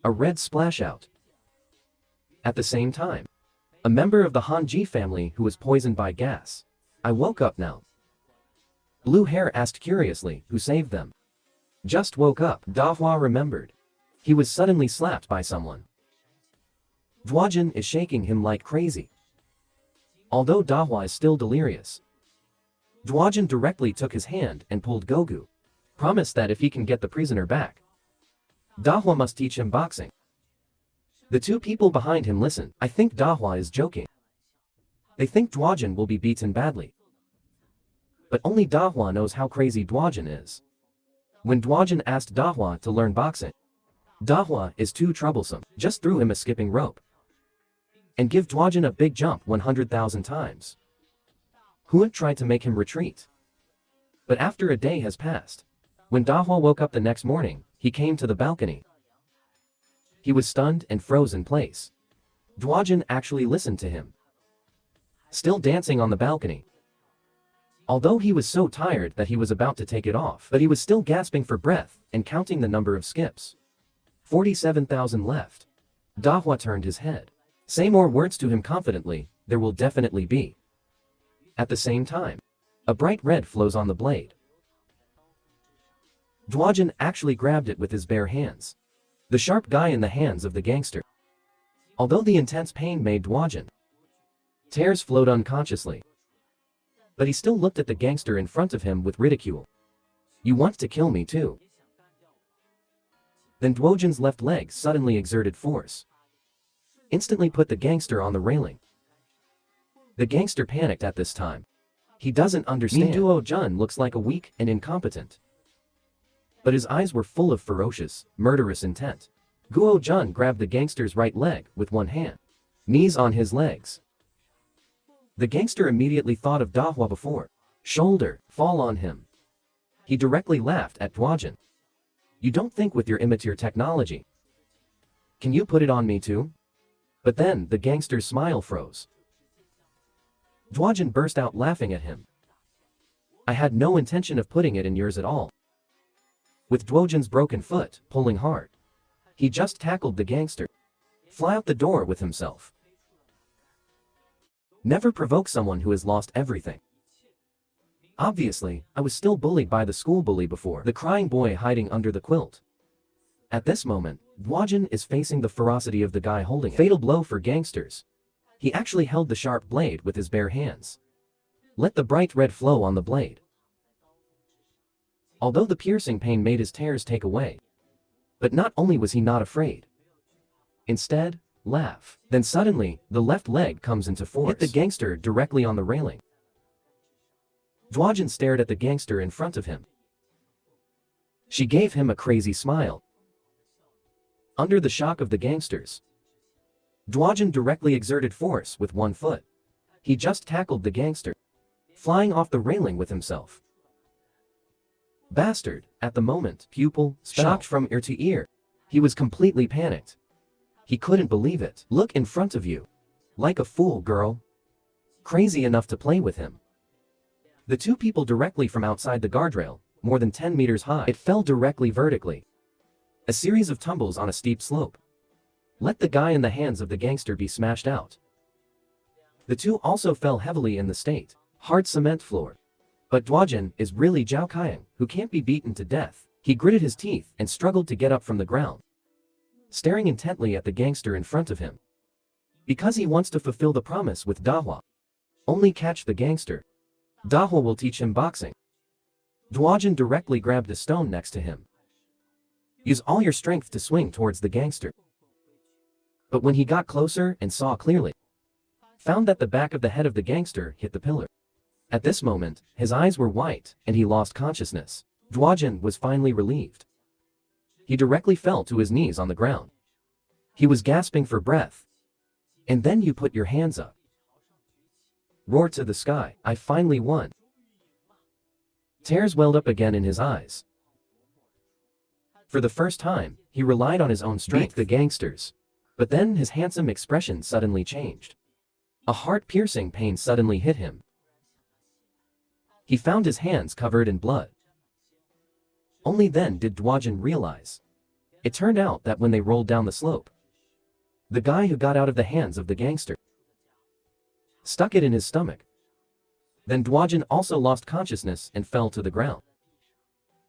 A red splash out. At the same time, a member of the Hanji family who was poisoned by gas. I woke up now. Blue Hair asked curiously, who saved them? Just woke up, Dahua remembered. He was suddenly slapped by someone. Dwojan is shaking him like crazy. Although Dahua is still delirious. Dwojan directly took his hand and pulled Gogu. Promised that if he can get the prisoner back, Dahua must teach him boxing. The two people behind him listen. I think Dahua is joking. They think Dwojan will be beaten badly. But only Dahua knows how crazy Dwojan is. When Dwojan asked Dahua to learn boxing, Dahua is too troublesome. Just threw him a skipping rope. And give Dwojan a big jump 100,000 times. Hua tried to make him retreat. But after a day has passed, when Dahua woke up the next morning, he came to the balcony. He was stunned and froze in place. Dwojan actually listened to him. Still dancing on the balcony. Although he was so tired that he was about to take it off, but he was still gasping for breath and counting the number of skips. 47,000 left. Dahua turned his head. Say more words to him confidently, there will definitely be. At the same time, a bright red flows on the blade. Dwojan actually grabbed it with his bare hands. The sharp guy in the hands of the gangster. Although the intense pain made Dwojan. Tears flowed unconsciously. But he still looked at the gangster in front of him with ridicule. You want to kill me too? Then Dwojan's left leg suddenly exerted force. Instantly put the gangster on the railing. The gangster panicked at this time. He doesn't understand. Guo Jun looks like a weak and incompetent. But his eyes were full of ferocious, murderous intent. Guo Jun grabbed the gangster's right leg with one hand. Knees on his legs. The gangster immediately thought of Dahua before. Shoulder, fall on him. He directly laughed at Dwojan. You don't think with your immature technology. Can you put it on me too? But then the gangster's smile froze. Dwojan burst out laughing at him. I had no intention of putting it in yours at all. With Dwojan's broken foot, pulling hard. He just tackled the gangster. Fly out the door with himself. Never provoke someone who has lost everything. Obviously, I was still bullied by the school bully before. The crying boy hiding under the quilt. At this moment, Dwojan is facing the ferocity of the guy holding it. Fatal blow for gangsters. He actually held the sharp blade with his bare hands. Let the bright red flow on the blade. Although the piercing pain made his tears take away. But not only was he not afraid. Instead, laugh. Then suddenly, the left leg comes into force. Hit the gangster directly on the railing. Dwojan stared at the gangster in front of him. She gave him a crazy smile. Under the shock of the gangsters, Dwajin directly exerted force with one foot. He just tackled the gangster, flying off the railing with himself. Bastard, at the moment, pupil, shocked from ear to ear. He was completely panicked. He couldn't believe it. Look in front of you. Like a fool, girl. Crazy enough to play with him. The two people directly from outside the guardrail, more than 10 meters high. It fell directly vertically. A series of tumbles on a steep slope. Let the guy in the hands of the gangster be smashed out. The two also fell heavily in the state, hard cement floor. But Dwajin is really Zhao Kayang, who can't be beaten to death. He gritted his teeth and struggled to get up from the ground, staring intently at the gangster in front of him. Because he wants to fulfill the promise with Dahua. Only catch the gangster. Dahua will teach him boxing. Dwajin directly grabbed a stone next to him. Use all your strength to swing towards the gangster. But when he got closer and saw clearly, found that the back of the head of the gangster hit the pillar. At this moment, his eyes were white and he lost consciousness. Dwajin was finally relieved. He directly fell to his knees on the ground. He was gasping for breath. And then you put your hands up. Roar to the sky, I finally won. Tears welled up again in his eyes. For the first time, he relied on his own strength. Beat the gangsters. But then his handsome expression suddenly changed. A heart-piercing pain suddenly hit him. He found his hands covered in blood. Only then did Dwajin realize. It turned out that when they rolled down the slope, the guy who got out of the hands of the gangster stuck it in his stomach. Then Dwajin also lost consciousness and fell to the ground.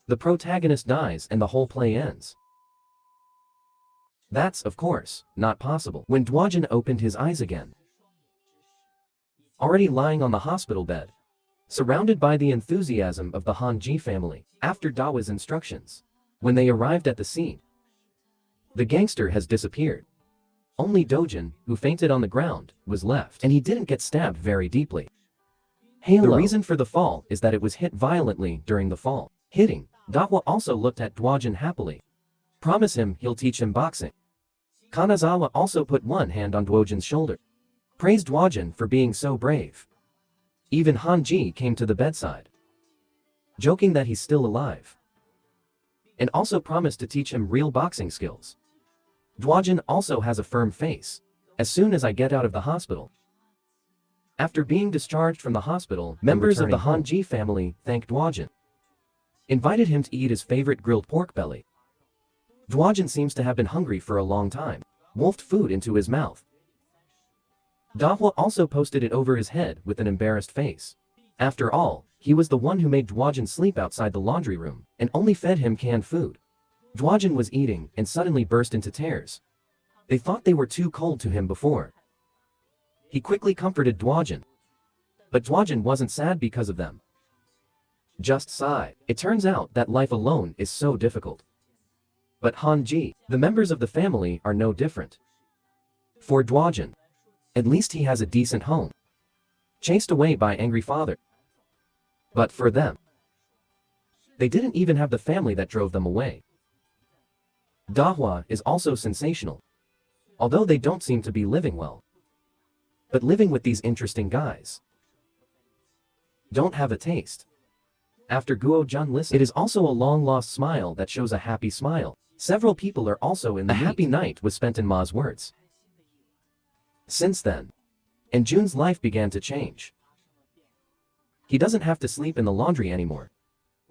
The protagonist dies and the whole play ends. That's, of course, not possible. When Dwajin opened his eyes again, already lying on the hospital bed, surrounded by the enthusiasm of the Hanji family, after Dawa's instructions. When they arrived at the scene, the gangster has disappeared. Only Dojin, who fainted on the ground, was left, and he didn't get stabbed very deeply. The reason for the fall is that it was hit violently during the fall. Hitting, Dawa also looked at Dwajin happily. Promise him he'll teach him boxing. Kanazawa also put one hand on Dwajin's shoulder. Praised Dwajin for being so brave. Even Hanji came to the bedside, joking that he's still alive, and also promised to teach him real boxing skills. Dwajin also has a firm face. As soon as I get out of the hospital. After being discharged from the hospital, members of the Hanji family thanked Dwajin. Invited him to eat his favorite grilled pork belly. Dwajin seems to have been hungry for a long time. Wolfed food into his mouth. Dahua also posted it over his head with an embarrassed face. After all, he was the one who made Dwajin sleep outside the laundry room, and only fed him canned food. Dwajin was eating and suddenly burst into tears. They thought they were too cold to him before. He quickly comforted Dwajin. But Dwajin wasn't sad because of them. Just sighed. It turns out that life alone is so difficult. But Hanji, the members of the family, are no different. For Dwajin, at least he has a decent home. Chased away by angry father. But for them, they didn't even have the family that drove them away. Dahua is also sensational. Although they don't seem to be living well. But living with these interesting guys. Don't have a taste. After Guo Jun listened, it is also a long-lost smile that shows a happy smile. Several people are also in the happy night was spent in Ma's words. Since then, and Jun's life began to change. He doesn't have to sleep in the laundry anymore.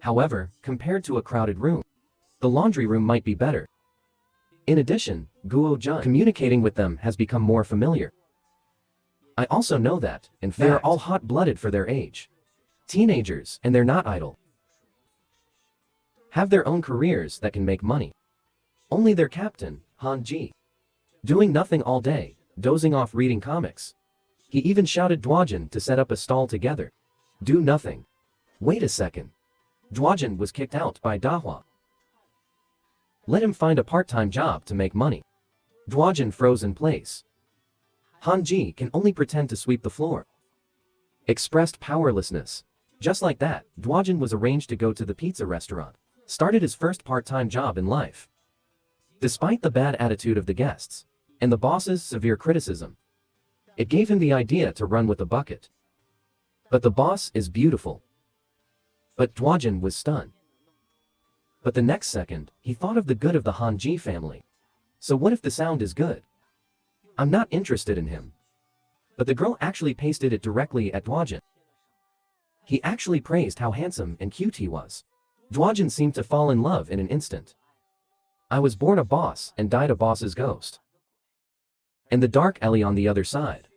However, compared to a crowded room, the laundry room might be better. In addition, Guo Jun communicating with them has become more familiar. I also know that, in fact, they are all hot-blooded for their age. Teenagers, and they're not idle. Have their own careers that can make money. Only their captain, Hanji, doing nothing all day, dozing off reading comics. He even shouted Dwajin to set up a stall together. Do nothing. Wait a second. Dwajin was kicked out by Dahua. Let him find a part-time job to make money. Dwajin froze in place. Hanji can only pretend to sweep the floor. Expressed powerlessness. Just like that, Dwajin was arranged to go to the pizza restaurant. started his first part-time job in life. Despite the bad attitude of the guests and the boss's severe criticism, it gave him the idea to run with a bucket. But the boss is beautiful. But Dwajin was stunned. But the next second, he thought of the good of the Hanji family. So what if the sound is good? I'm not interested in him. But the girl actually pasted it directly at Dwajin. He actually praised how handsome and cute he was. Dwajin seemed to fall in love in an instant. I was born a boss and died a boss's ghost. And the dark alley on the other side.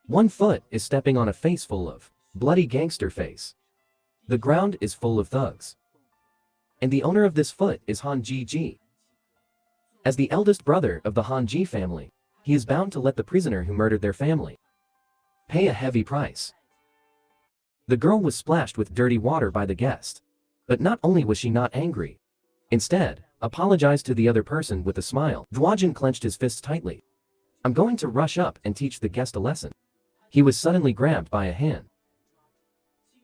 1 foot is stepping on a face full of bloody gangster face. The ground is full of thugs. And the owner of this foot is Hanji Ji. As the eldest brother of the Hanji family, he is bound to let the prisoner who murdered their family pay a heavy price. The girl was splashed with dirty water by the guest. But not only was she not angry, instead, apologized to the other person with a smile. Dwajin clenched his fists tightly. I'm going to rush up and teach the guest a lesson. He was suddenly grabbed by a hand.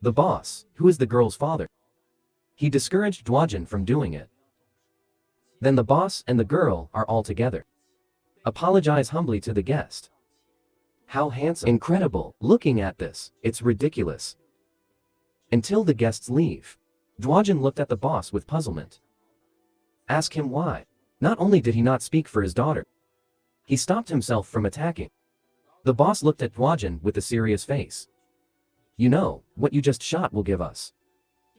The boss, who is the girl's father. He discouraged Dwajin from doing it. Then the boss and the girl are all together. Apologize humbly to the guest. How handsome. Incredible. Looking at this, it's ridiculous. Until the guests leave. Dwajin looked at the boss with puzzlement. Ask him why. Not only did he not speak for his daughter, he stopped himself from attacking. The boss looked at Dwajin with a serious face. You know, what you just shot will give us.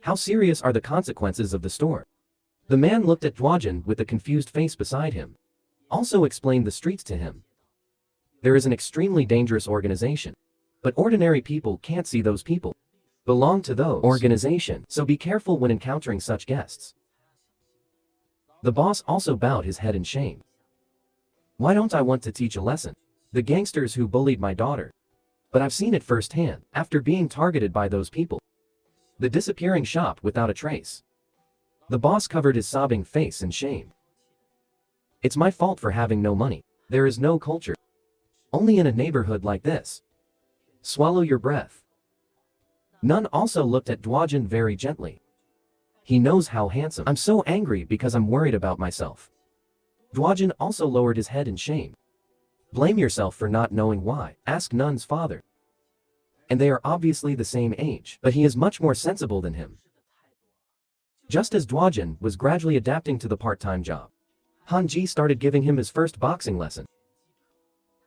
How serious are the consequences of the store? The man looked at Dwajin with a confused face beside him. Also explained the streets to him. There is an extremely dangerous organization. But ordinary people can't see those people. Belong to those organization, so be careful when encountering such guests. The boss also bowed his head in shame. Why don't I want to teach a lesson? The gangsters who bullied my daughter. But I've seen it firsthand, after being targeted by those people. The disappearing shop without a trace. The boss covered his sobbing face in shame. It's my fault for having no money. There is no culture. Only in a neighborhood like this. Swallow your breath. Nun also looked at Dwajin very gently. He knows how handsome. I'm so angry because I'm worried about myself. Dwajin also lowered his head in shame. Blame yourself for not knowing why. Ask Nun's father. And they are obviously the same age, but he is much more sensible than him. Just as Dwajin was gradually adapting to the part-time job, Hanji started giving him his first boxing lesson.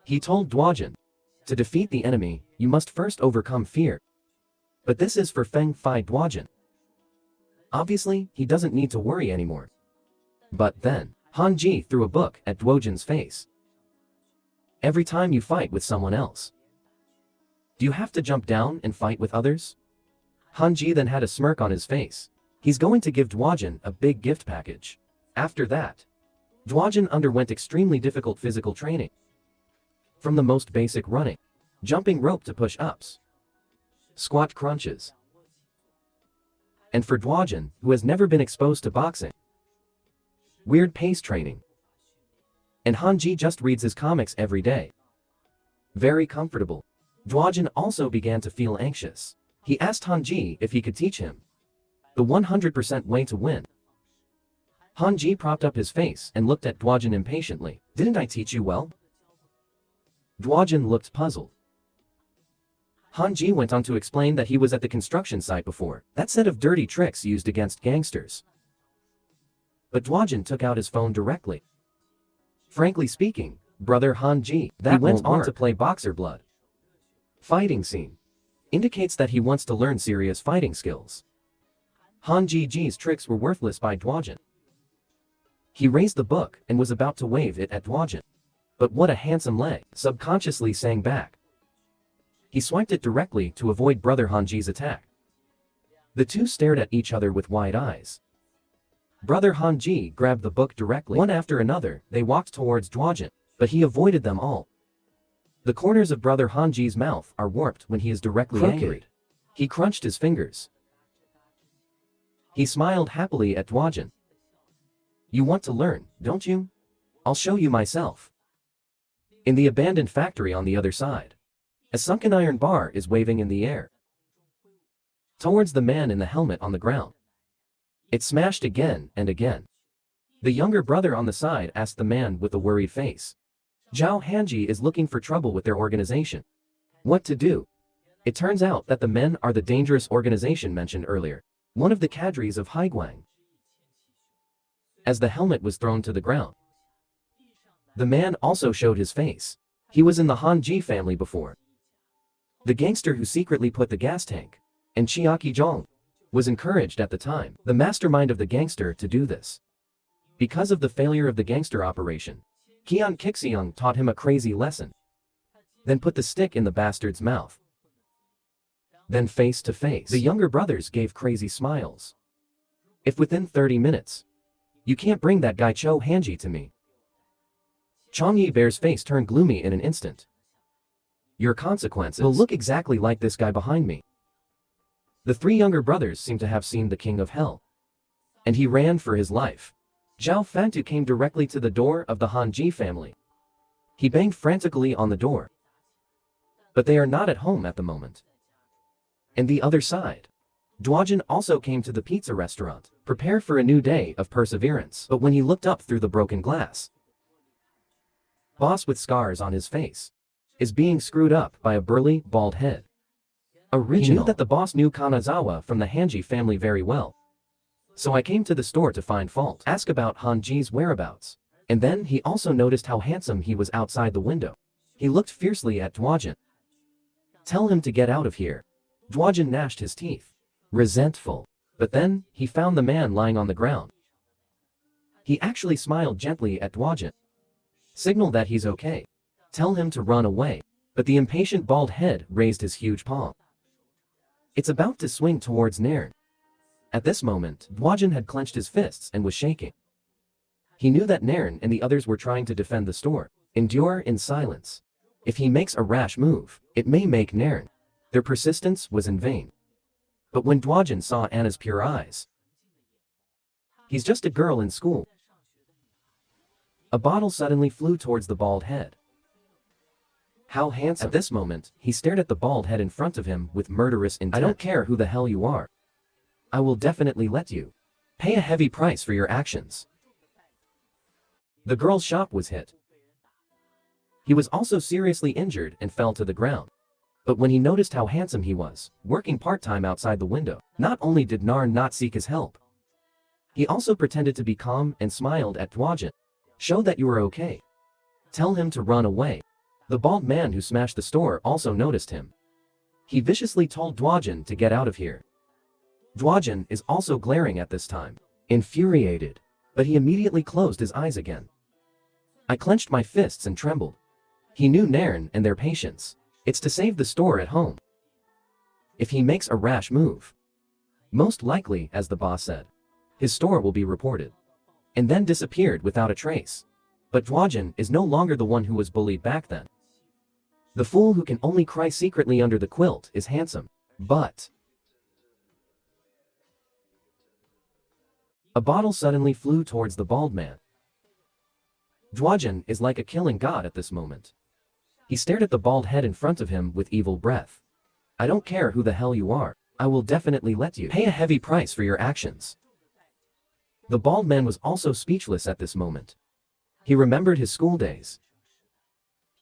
He told Dwajin, to defeat the enemy, you must first overcome fear. But this is for Feng Fai Dwajin. Obviously, he doesn't need to worry anymore. But then, Hanji threw a book at Dwajin's face. Every time you fight with someone else, do you have to jump down and fight with others? Hanji then had a smirk on his face. He's going to give Dwajin a big gift package. After that, Dwajin underwent extremely difficult physical training. From the most basic running, jumping rope to push-ups, squat crunches. And for Dwajin, who has never been exposed to boxing, weird pace training. And Hanji just reads his comics every day. Very comfortable. Dwajin also began to feel anxious. He asked Hanji if he could teach him the 100% way to win. Hanji propped up his face and looked at Dwajin impatiently. Didn't I teach you well? Dwajin looked puzzled. Hanji went on to explain that he was at the construction site before, that set of dirty tricks used against gangsters. But Dwajin took out his phone directly. Frankly speaking, brother Hanji, that went on to play boxer blood. Fighting scene. Indicates that he wants to learn serious fighting skills. Hanji Ji's tricks were worthless by Dwajin. He raised the book and was about to wave it at Dwajin. But what a handsome leg, subconsciously sang back. He swiped it directly to avoid brother Hanji's attack. The two stared at each other with wide eyes. Brother Hanji grabbed the book directly. One after another, they walked towards Dwajin, but he avoided them all. The corners of brother Hanji's mouth are warped when he is directly angry. He crunched his fingers. He smiled happily at Dwajin. You want to learn, don't you? I'll show you myself. In the abandoned factory on the other side, a sunken iron bar is waving in the air towards the man in the helmet on the ground. It smashed again and again. The younger brother on the side asked the man with the worried face. Zhao Hanji is looking for trouble with their organization. What to do? It turns out that the men are the dangerous organization mentioned earlier. One of the cadres of Haiguang. As the helmet was thrown to the ground, the man also showed his face. He was in the Hanji family before. The gangster who secretly put the gas tank, and Chiaki Zhong, was encouraged at the time, the mastermind of the gangster, to do this. Because of the failure of the gangster operation, Qian Kixiang taught him a crazy lesson. Then put the stick in the bastard's mouth. Then face to face, the younger brothers gave crazy smiles. If within 30 minutes, you can't bring that guy Zhao Hanji to me. Changyi Bear's face turned gloomy in an instant. Your consequences will look exactly like this guy behind me. The three younger brothers seemed to have seen the king of hell. And he ran for his life. Zhao Fantu came directly to the door of the Hanji family. He banged frantically on the door. But they are not at home at the moment. And the other side. Duojin also came to the pizza restaurant, prepared for a new day of perseverance. But when he looked up through the broken glass, boss with scars on his face is being screwed up by a burly, bald head. Original. He knew that the boss knew Kanazawa from the Hanji family very well. So I came to the store to find fault, ask about Hanji's whereabouts. And then he also noticed how handsome he was outside the window. He looked fiercely at Duojin. Tell him to get out of here. Duojin gnashed his teeth, resentful. But then, he found the man lying on the ground. He actually smiled gently at Duojin. Signal that he's okay. Tell him to run away. But the impatient bald head raised his huge palm. It's about to swing towards Nairn. At this moment, Duojin had clenched his fists and was shaking. He knew that Nairn and the others were trying to defend the store. Endure in silence. If he makes a rash move, it may make Nairn. Their persistence was in vain. But when Duojin saw Anna's pure eyes, he's just a girl in school. A bottle suddenly flew towards the bald head. How handsome. At this moment, he stared at the bald head in front of him with murderous intent. I don't care who the hell you are. I will definitely let you pay a heavy price for your actions. The girl's shop was hit. He was also seriously injured and fell to the ground. But when he noticed how handsome he was, working part-time outside the window, not only did Narn not seek his help, he also pretended to be calm and smiled at Duojin. Show that you are okay. Tell him to run away. The bald man who smashed the store also noticed him. He viciously told Duojin to get out of here. Duojin is also glaring at this time, infuriated, but he immediately closed his eyes again. I clenched my fists and trembled. He knew Nairn and their patience. It's to save the store at home. If he makes a rash move, most likely, as the boss said, his store will be reported, and then disappeared without a trace. But Duojin is no longer the one who was bullied back then. The fool who can only cry secretly under the quilt is handsome, but... A bottle suddenly flew towards the bald man. Duojin is like a killing god at this moment. He stared at the bald head in front of him with evil breath. I don't care who the hell you are. I will definitely let you pay a heavy price for your actions. The bald man was also speechless at this moment. He remembered his school days.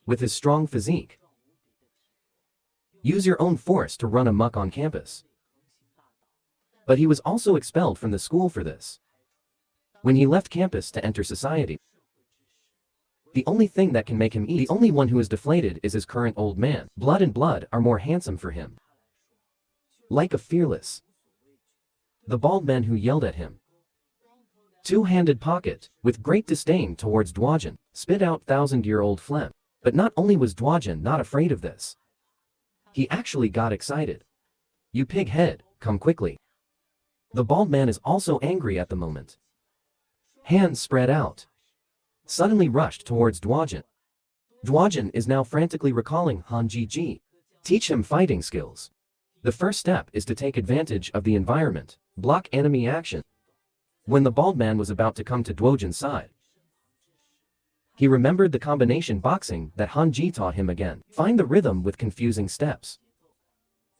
With his strong physique. Use your own force to run amok on campus. But he was also expelled from the school for this. When he left campus to enter society, the only thing that can make him eat, the only one who is deflated is his current old man. Blood and blood are more handsome for him. Like a fearless. The bald man who yelled at him. Two-handed pocket, with great disdain towards Duojin, spit out thousand-year-old phlegm. But not only was Duojin not afraid of this, he actually got excited. You pig head, come quickly. The bald man is also angry at the moment. Hands spread out. Suddenly rushed towards Duojin. Duojin is now frantically recalling Hanji Ji. Teach him fighting skills. The first step is to take advantage of the environment, block enemy action. When the bald man was about to come to Duojin's side, he remembered the combination boxing that Hanji taught him again. Find the rhythm with confusing steps.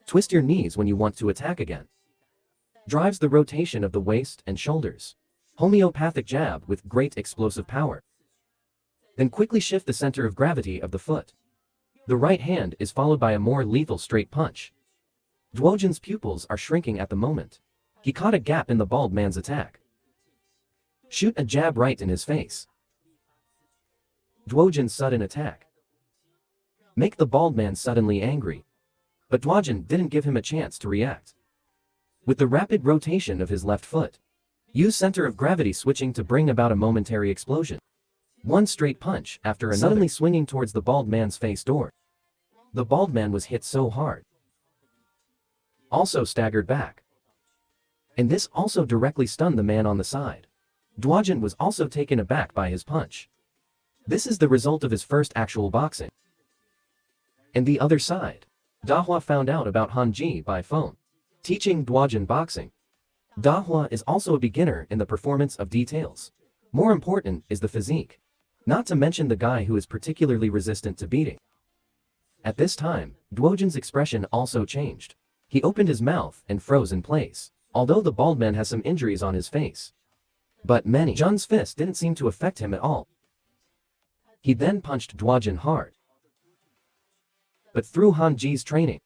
Twist your knees when you want to attack again. Drives the rotation of the waist and shoulders. Homeopathic jab with great explosive power. Then quickly shift the center of gravity of the foot. The right hand is followed by a more lethal straight punch. Dwojin's pupils are shrinking at the moment. He caught a gap in the bald man's attack. Shoot a jab right in his face. Dwojin's sudden attack. Make the bald man suddenly angry. But Dwojin didn't give him a chance to react. With the rapid rotation of his left foot, use center of gravity switching to bring about a momentary explosion. One straight punch after another, suddenly swinging towards the bald man's face door. The bald man was hit so hard. Also staggered back. And this also directly stunned the man on the side. Dwojin was also taken aback by his punch. This is the result of his first actual boxing. And the other side. Dahua found out about Hanji by phone, teaching Dwojin boxing. Dahua is also a beginner in the performance of details. More important is the physique. Not to mention the guy who is particularly resistant to beating. At this time, Dwojin's expression also changed. He opened his mouth and froze in place, although the bald man has some injuries on his face. But Jun's fist didn't seem to affect him at all. He then punched Dwojin hard. But through Hanji's training,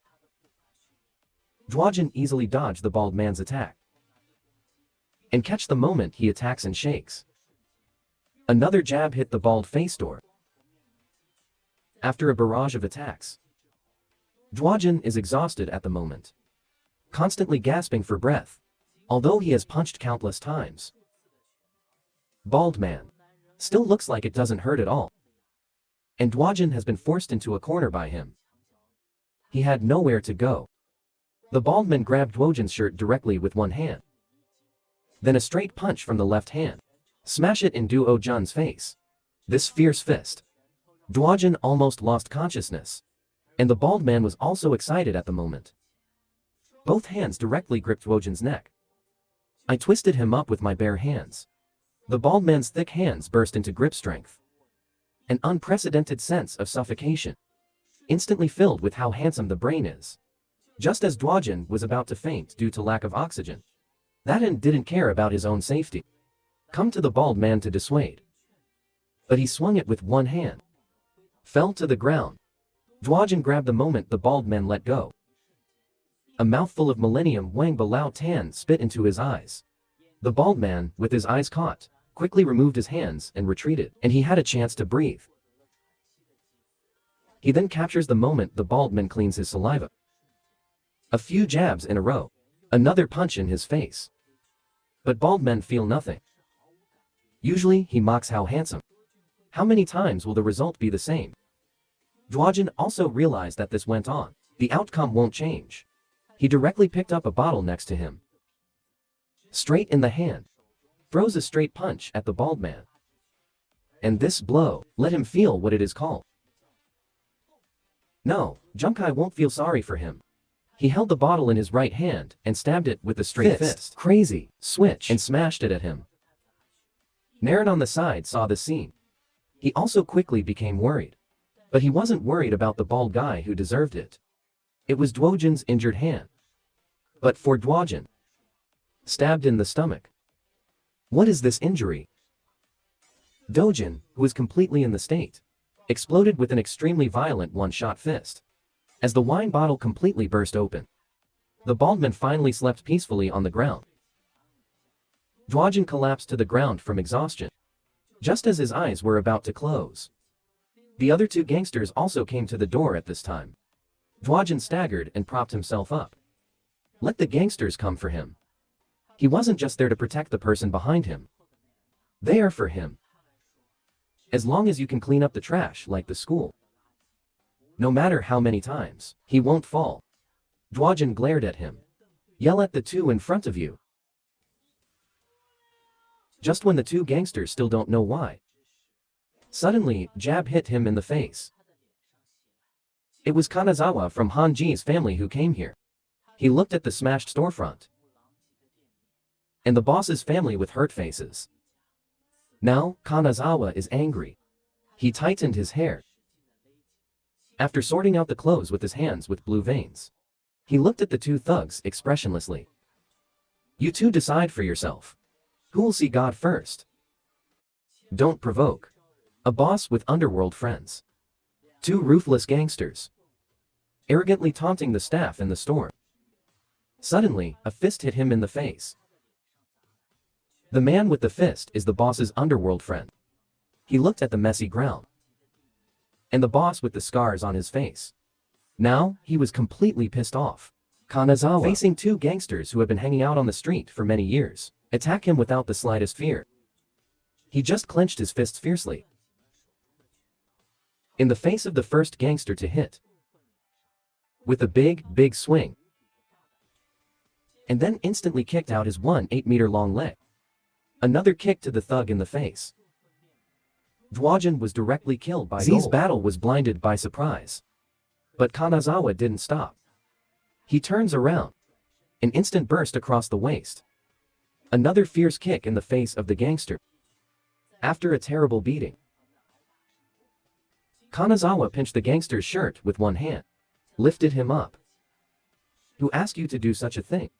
Dwojin easily dodged the bald man's attack. And catch the moment he attacks and shakes. Another jab hit the bald face door. After a barrage of attacks, Dwojin is exhausted at the moment, constantly gasping for breath, although he has punched countless times. Bald man still looks like it doesn't hurt at all. And Dwojin has been forced into a corner by him. He had nowhere to go. The bald man grabbed Dwojin's shirt directly with one hand. Then a straight punch from the left hand. Smash it in Dwojin's face. This fierce fist. Dwojin almost lost consciousness. And the bald man was also excited at the moment. Both hands directly gripped Dwojin's neck. I twisted him up with my bare hands. The bald man's thick hands burst into grip strength. An unprecedented sense of suffocation, instantly filled with how handsome the brain is. Just as Dwojin was about to faint due to lack of oxygen, that end didn't care about his own safety. Come to the bald man to dissuade. But he swung it with one hand. Fell to the ground. Dwojin grabbed the moment the bald man let go. A mouthful of Millennium Wang Balao Tan spit into his eyes. The bald man, with his eyes caught, quickly removed his hands and retreated, and he had a chance to breathe. He then captures the moment the bald man cleans his saliva. A few jabs in a row. Another punch in his face. But bald men feel nothing. Usually he mocks how handsome. How many times will the result be the same? Dwojin also realized that this went on. The outcome won't change. He directly picked up a bottle next to him. Straight in the hand. Throws a straight punch at the bald man. And this blow, let him feel what it is called. No, Junkai won't feel sorry for him. He held the bottle in his right hand and stabbed it with a straight fist. Crazy, switch, and smashed it at him. Naren on the side saw the scene. He also quickly became worried. But he wasn't worried about the bald guy who deserved it. It was Dwojin's injured hand. But for Dwojin, stabbed in the stomach. What is this injury? Dojin, who was completely in the state, exploded with an extremely violent one-shot fist. As the wine bottle completely burst open, the bald man finally slept peacefully on the ground. Dwojin collapsed to the ground from exhaustion, just as his eyes were about to close. The other two gangsters also came to the door at this time. Dwojin staggered and propped himself up. Let the gangsters come for him. He wasn't just there to protect the person behind him. They are for him. As long as you can clean up the trash like the school. No matter how many times, he won't fall. Dwojin glared at him. Yell at the two in front of you. Just when the two gangsters still don't know why. Suddenly, jab hit him in the face. It was Kanazawa from Hanji's family who came here. He looked at the smashed storefront. And the boss's family with hurt faces. Now, Kanazawa is angry. He tightened his hair. After sorting out the clothes with his hands with blue veins, he looked at the two thugs expressionlessly. You two decide for yourself. Who'll see God first? Don't provoke. A boss with underworld friends. Two ruthless gangsters. Arrogantly taunting the staff in the store. Suddenly, a fist hit him in the face. The man with the fist is the boss's underworld friend. He looked at the messy ground. And the boss with the scars on his face. Now, he was completely pissed off. Kanazawa, facing two gangsters who had been hanging out on the street for many years, attack him without the slightest fear. He just clenched his fists fiercely in the face of the first gangster to hit, with a big swing, and then instantly kicked out his 8-meter-long leg. Another kick to the thug in the face. Dwajin was directly killed by Z's battle was blinded by surprise. But Kanazawa didn't stop. He turns around. An instant burst across the waist. Another fierce kick in the face of the gangster. After a terrible beating, Kanazawa pinched the gangster's shirt with one hand. Lifted him up. Who asked you to do such a thing?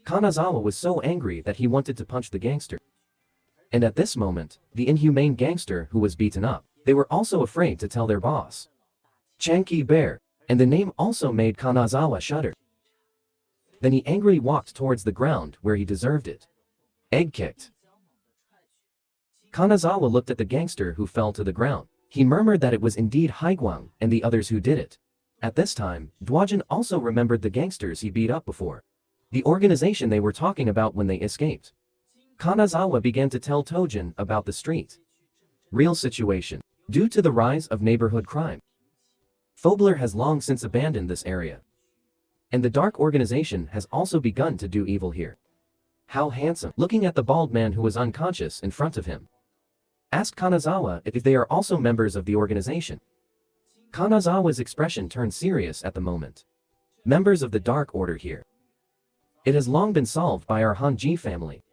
Kanazawa was so angry that he wanted to punch the gangster. And at this moment, the inhumane gangster who was beaten up, they were also afraid to tell their boss. Chanky Bear, and the name also made Kanazawa shudder. Then he angrily walked towards the ground where he deserved it. Egg kicked. Kanazawa looked at the gangster who fell to the ground. He murmured that it was indeed Haiguang and the others who did it. At this time, Dwajin also remembered the gangsters he beat up before. The organization they were talking about when they escaped. Kanazawa began to tell Tojin about the street. Real situation. Due to the rise of neighborhood crime, Phobler has long since abandoned this area. And the dark organization has also begun to do evil here. How handsome, looking at the bald man who was unconscious in front of him. Asked Kanazawa if they are also members of the organization. Kanazawa's expression turned serious at the moment. Members of the Dark Order here. It has long been solved by our Hanji family.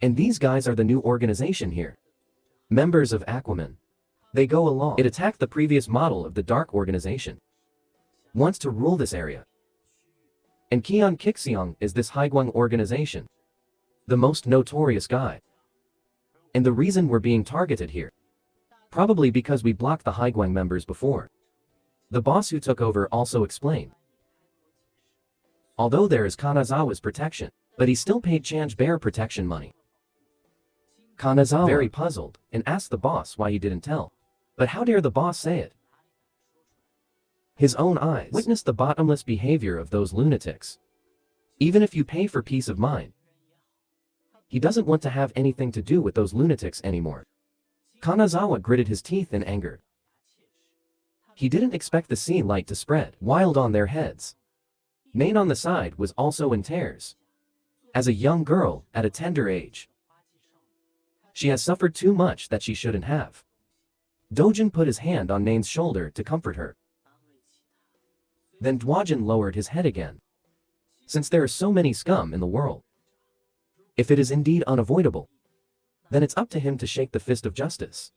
And these guys are the new organization here. Members of Aquaman. They go along. It attacked the previous model of the Dark Organization. Wants to rule this area. And Kion Kixiong is this Haiguang organization. The most notorious guy. And the reason we're being targeted here. Probably because we blocked the Haiguang members before. The boss who took over also explained. Although there is Kanazawa's protection, but he still paid Change Bear protection money. Kanazawa, very puzzled, and asked the boss why he didn't tell. But how dare the boss say it? His own eyes witnessed the bottomless behavior of those lunatics. Even if you pay for peace of mind, he doesn't want to have anything to do with those lunatics anymore. Kanazawa gritted his teeth in anger. He didn't expect the sea light to spread wild on their heads. Mane on the side was also in tears. As a young girl, at a tender age, she has suffered too much that she shouldn't have. Dojin put his hand on Nane's shoulder to comfort her. Then Dwajin lowered his head again. Since there are so many scum in the world, if it is indeed unavoidable, then it's up to him to shake the fist of justice.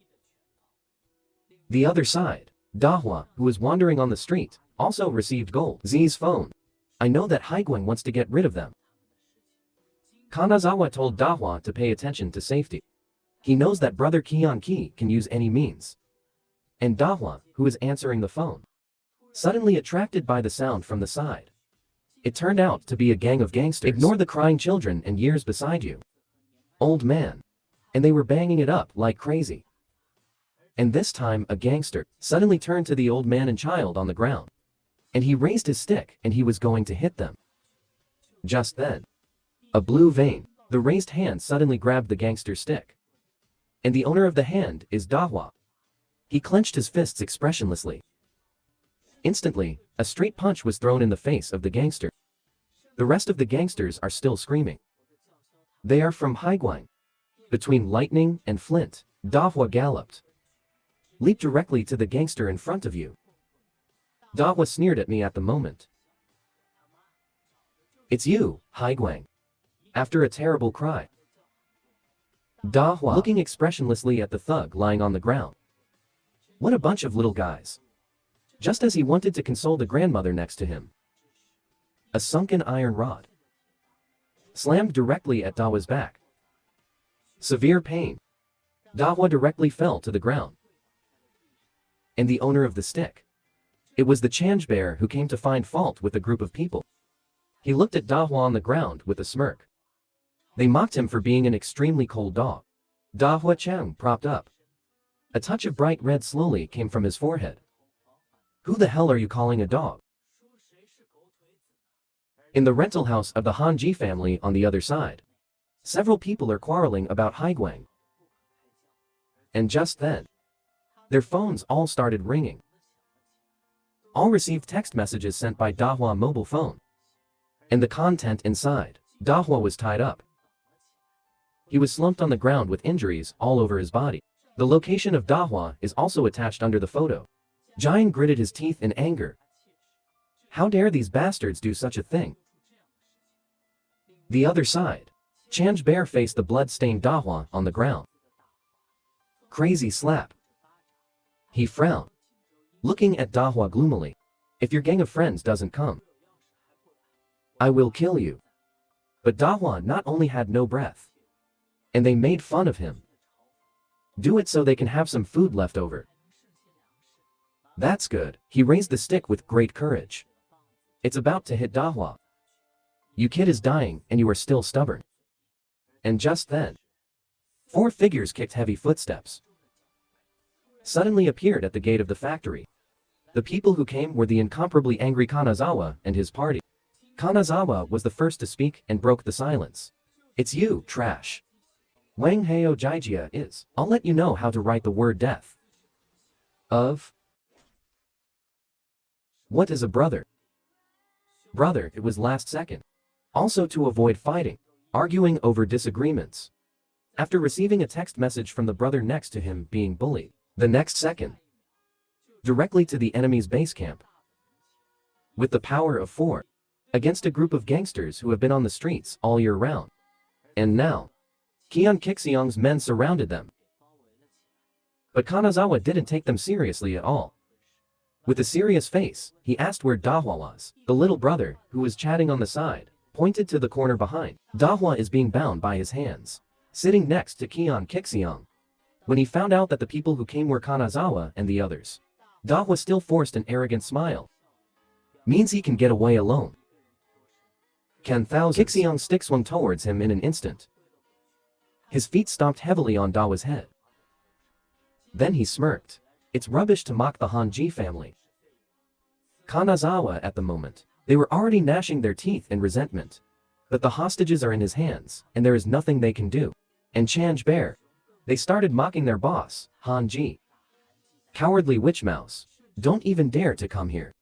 The other side, Dahua, who was wandering on the street, also received Gold Z's phone. I know that Haiguang wants to get rid of them. Kanazawa told Dahua to pay attention to safety. He knows that brother Kion Ki can use any means. And Dahua, who is answering the phone, suddenly attracted by the sound from the side. It turned out to be a gang of gangsters. Ignore the crying children and years beside you, old man. And they were banging it up like crazy. And this time a gangster suddenly turned to the old man and child on the ground. And he raised his stick and he was going to hit them. Just then, a blue vein, the raised hand suddenly grabbed the gangster's stick. And the owner of the hand is Dahua. He clenched his fists expressionlessly. Instantly, a straight punch was thrown in the face of the gangster. The rest of the gangsters are still screaming. They are from Haiguang. Between lightning and flint, Dahua galloped. Leaped directly to the gangster in front of you. Dahua sneered at me at the moment. It's you, Haiguang. After a terrible cry. Dahua, looking expressionlessly at the thug lying on the ground. What a bunch of little guys. Just as he wanted to console the grandmother next to him. A sunken iron rod. slammed directly at Dahwa's back. Severe pain. Dahwa directly fell to the ground. And the owner of the stick. It was the Change Bear who came to find fault with a group of people. He looked at Dahwa on the ground with a smirk. They mocked him for being an extremely cold dog. Dahwa Chang propped up. A touch of bright red slowly came from his forehead. Who the hell are you calling a dog? In the rental house of the Hanji family on the other side, several people are quarreling about Haiguang. And just then, their phones all started ringing. All received text messages sent by Dahua mobile phone. And the content inside, Dahua was tied up. He was slumped on the ground with injuries all over his body. The location of Dahua is also attached under the photo. Jian gritted his teeth in anger. How dare these bastards do such a thing? The other side, Change Bear faced the blood-stained Dahua on the ground. Crazy slap. He frowned, looking at Dahua gloomily. If your gang of friends doesn't come, I will kill you. But Dahua not only had no breath, and they made fun of him. Do it so they can have some food left over. That's good. He raised the stick with great courage. It's about to hit Dahua. You kid is dying and you are still stubborn. And just then, 4 figures kicked heavy footsteps. Suddenly appeared at the gate of the factory. The people who came were the incomparably angry Kanazawa and his party. Kanazawa was the first to speak and broke the silence. It's you, trash. Wang Heo Jaijia is. I'll let you know how to write the word death. Of. What is a brother? Brother, it was last second. Also to avoid fighting, arguing over disagreements. After receiving a text message from the brother next to him being bullied, the next second, directly to the enemy's base camp. With the power of 4, against a group of gangsters who have been on the streets all year round. And now, Kion Kixiong's men surrounded them. But Kanazawa didn't take them seriously at all. With a serious face, he asked where Dahua was. The little brother, who was chatting on the side, pointed to the corner behind. Dahua is being bound by his hands, sitting next to Kion Kixiong. When he found out that the people who came were Kanazawa and the others, Dahua still forced an arrogant smile. Means he can get away alone. Kixiong's stick swung towards him in an instant. His feet stomped heavily on Dawa's head. Then he smirked. It's rubbish to mock the Hanji family. Kanazawa at the moment. They were already gnashing their teeth in resentment. But the hostages are in his hands, and there is nothing they can do. And Change Bear. They started mocking their boss, Hanji. Cowardly witch mouse. Don't even dare to come here.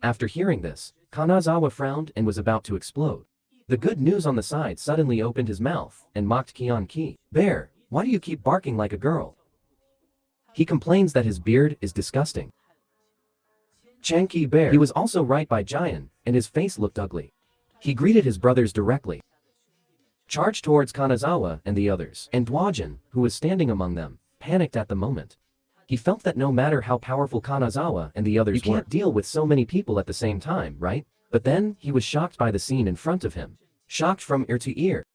After hearing this, Kanazawa frowned and was about to explode. The good news on the side suddenly opened his mouth and mocked Kion Ki. Bear, why do you keep barking like a girl? He complains that his beard is disgusting. Chanki Bear. He was also right by Jian, and his face looked ugly. He greeted his brothers directly. Charged towards Kanazawa and the others. And Duojin, who was standing among them, panicked at the moment. He felt that no matter how powerful Kanazawa and the others were, you can't deal with so many people at the same time, right? But then, he was shocked by the scene in front of him. Shocked from ear to ear.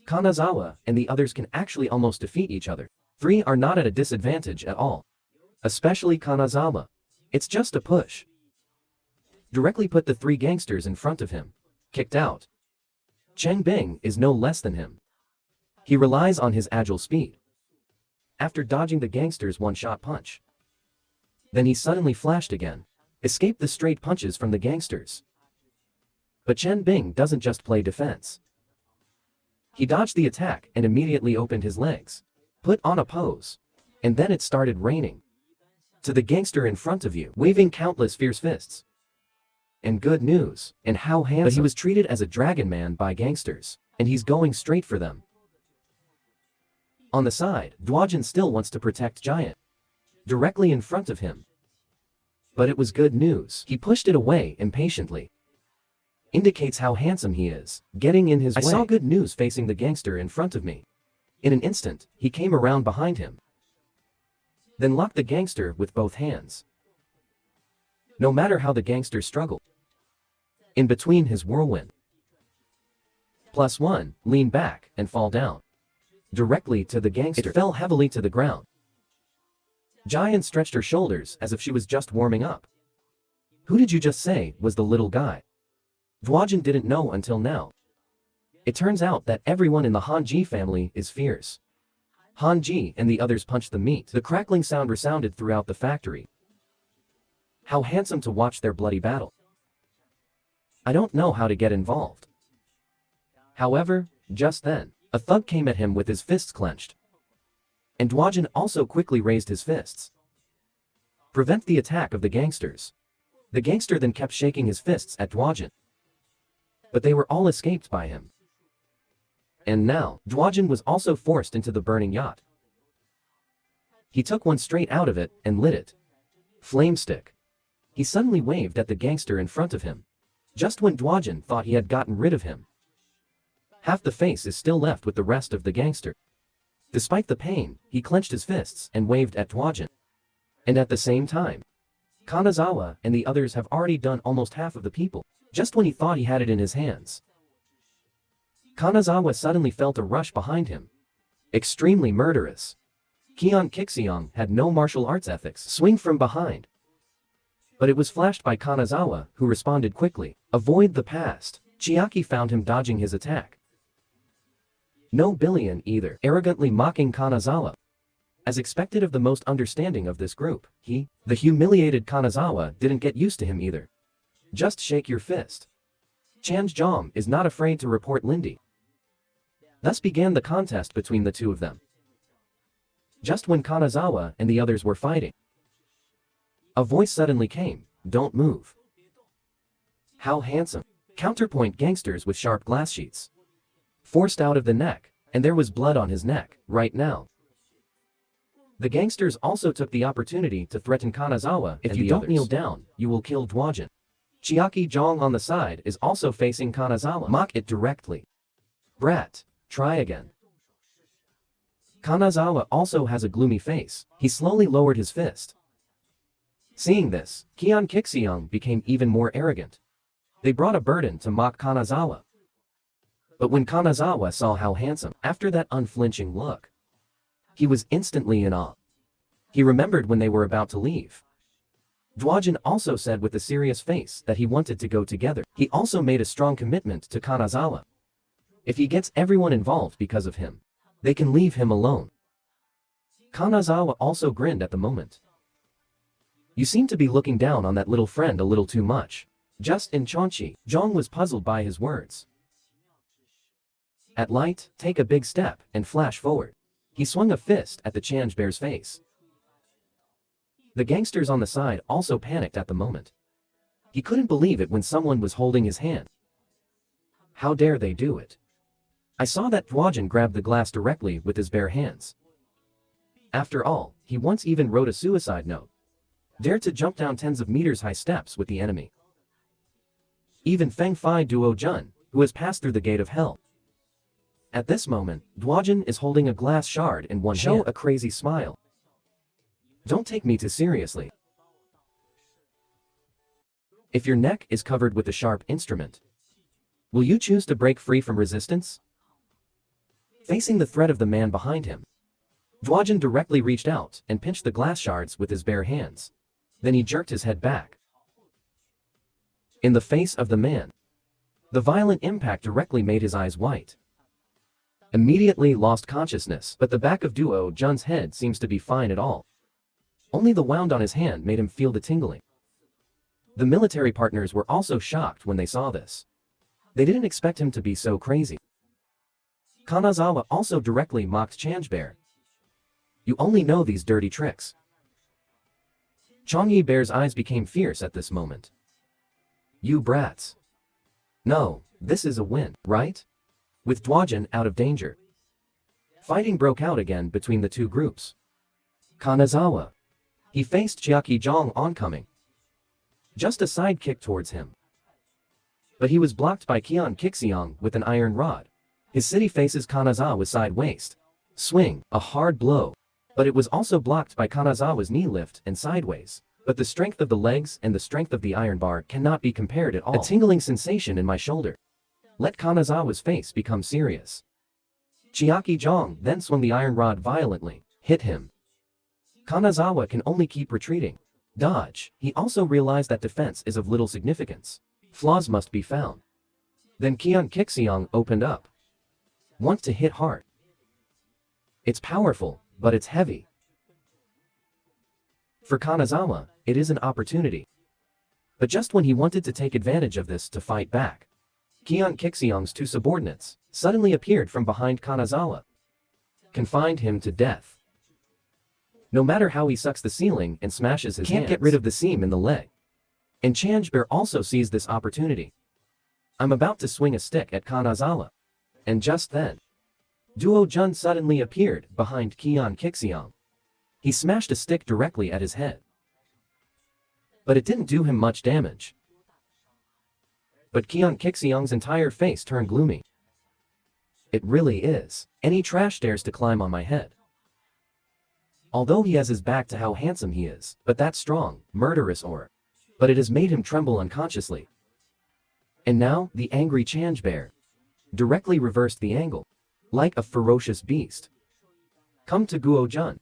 Kanazawa and the others can actually almost defeat each other. 3 are not at a disadvantage at all. Especially Kanazawa. It's just a push. Directly put the 3 gangsters in front of him. Kicked out. Cheng Bing is no less than him. He relies on his agile speed. After dodging the gangster's one-shot punch. Then he suddenly flashed again. Escaped the straight punches from the gangsters. But Chen Bing doesn't just play defense. He dodged the attack and immediately opened his legs. Put on a pose. And then it started raining. To the gangster in front of you, waving countless fierce fists. And good news, and how handsome. But he was treated as a dragon man by gangsters, and he's going straight for them. On the side, Duojin still wants to protect Giant. Directly in front of him. But it was good news. He pushed it away impatiently. Indicates how handsome he is, getting in his way. I saw good news facing the gangster in front of me. In an instant, he came around behind him. Then locked the gangster with both hands. No matter how the gangster struggled. In between his whirlwind. +1, lean back and fall down. Directly to the gangster. It fell heavily to the ground. Jian stretched her shoulders as if she was just warming up. Who did you just say was the little guy? Duojin didn't know until now. It turns out that everyone in the Hanji family is fierce. Hanji and the others punched the meat. The crackling sound resounded throughout the factory. How handsome to watch their bloody battle. I don't know how to get involved. However, just then, a thug came at him with his fists clenched. And Duojin also quickly raised his fists. Prevent the attack of the gangsters. The gangster then kept shaking his fists at Duojin. But they were all escaped by him. And now, Duojin was also forced into the burning yacht. He took one straight out of it and lit it. Flame stick. He suddenly waved at the gangster in front of him. Just when Duojin thought he had gotten rid of him. Half the face is still left with the rest of the gangster. Despite the pain, he clenched his fists and waved at Duojin. And at the same time, Kanazawa and the others have already done almost half of the people, just when he thought he had it in his hands. Kanazawa suddenly felt a rush behind him. Extremely murderous. Kion Kixiong had no martial arts ethics. Swing from behind. But it was flashed by Kanazawa, who responded quickly. Avoid the past. Chiaki found him dodging his attack. No billion either, arrogantly mocking Kanazawa. As expected of the most understanding of this group, the humiliated Kanazawa didn't get used to him either. Just shake your fist. Chanjong is not afraid to report Lindy. Thus began the contest between the two of them. Just when Kanazawa and the others were fighting, a voice suddenly came, don't move. How handsome. Counterpoint gangsters with sharp glass sheets. Forced out of the neck, and there was blood on his neck, right now. The gangsters also took the opportunity to threaten Kanazawa. If you don't kneel down, you will kill Duojin. Chiaki Zhong on the side is also facing Kanazawa. Mock it directly. Brat, try again. Kanazawa also has a gloomy face. He slowly lowered his fist. Seeing this, Kion Kixiong became even more arrogant. They brought a burden to mock Kanazawa. But when Kanazawa saw how handsome, after that unflinching look, he was instantly in awe. He remembered when they were about to leave. Duojin also said with a serious face that he wanted to go together. He also made a strong commitment to Kanazawa. If he gets everyone involved because of him, they can leave him alone. Kanazawa also grinned at the moment. You seem to be looking down on that little friend a little too much. Just in Chonchi, Zhong was puzzled by his words. At light, take a big step and flash forward. He swung a fist at the Change Bear's face. The gangsters on the side also panicked at the moment. He couldn't believe it when someone was holding his hand. How dare they do it? I saw that Duojin grabbed the glass directly with his bare hands. After all, he once even wrote a suicide note. Dared to jump down tens of meters high steps with the enemy. Even Feng Fai Duo Jun, who has passed through the gate of hell. At this moment, Duojin is holding a glass shard in one hand. Show a crazy smile. Don't take me too seriously. If your neck is covered with a sharp instrument, will you choose to break free from resistance? Facing the threat of the man behind him, Duojin directly reached out and pinched the glass shards with his bare hands. Then he jerked his head back. In the face of the man, the violent impact directly made his eyes white. Immediately lost consciousness, but the back of Duo Jun's head seems to be fine at all. Only the wound on his hand made him feel the tingling. The military partners were also shocked when they saw this. They didn't expect him to be so crazy. Kanazawa also directly mocked Changebear. You only know these dirty tricks. Changyi Bear's eyes became fierce at this moment. You brats. No, this is a win, right? With Duojin out of danger, fighting broke out again between the two groups. Kanazawa. He faced Chiaki Zhong oncoming. Just a side kick towards him. But he was blocked by Kion Kixiong with an iron rod. His city faces Kanazawa's side waist. Swing, a hard blow. But it was also blocked by Kanazawa's knee lift and sideways. But the strength of the legs and the strength of the iron bar cannot be compared at all. A tingling sensation in my shoulder. let Kanazawa's face become serious. Chiaki Jong then swung the iron rod violently, hit him. Kanazawa can only keep retreating. Dodge. He also realized that defense is of little significance. Flaws must be found. Then Kion Kixeong opened up. Want to hit hard. It's powerful, but it's heavy. For Kanazawa, it is an opportunity. But just when he wanted to take advantage of this to fight back, Kion Kixeong's two subordinates suddenly appeared from behind Kanazawa. Confined him to death. No matter how he sucks the ceiling and smashes his hands, can't get rid of the seam in the leg. And Changebear also sees this opportunity. I'm about to swing a stick at Kanazawa. And just then, Duo Jun suddenly appeared behind Kion Kixeong. He smashed a stick directly at his head. But it didn't do him much damage. But Kion Kixeong's entire face turned gloomy. It really is. Any trash dares to climb on my head. Although he has his back to how handsome he is, but that strong, murderous aura. But it has made him tremble unconsciously. And now, the angry Changebear directly reversed the angle. Like a ferocious beast. Come to Guo Jun.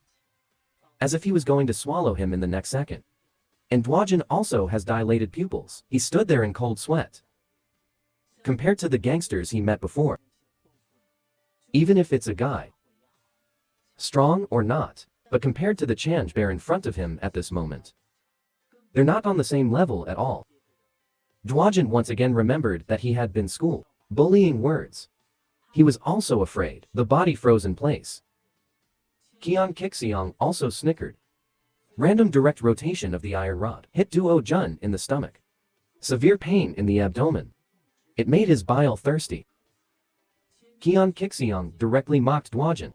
As if he was going to swallow him in the next second. And Duojin also has dilated pupils. He stood there in cold sweat. Compared to the gangsters he met before. Even if it's a guy. Strong or not, but compared to the Changebear in front of him at this moment. They're not on the same level at all. Duojin once again remembered that he had been schooled. Bullying words. He was also afraid. The body froze in place. Kion Kixeong also snickered. Random direct rotation of the iron rod hit Duo Jun in the stomach. Severe pain in the abdomen. It made his bile thirsty. Kion Kixeong directly mocked Duojin.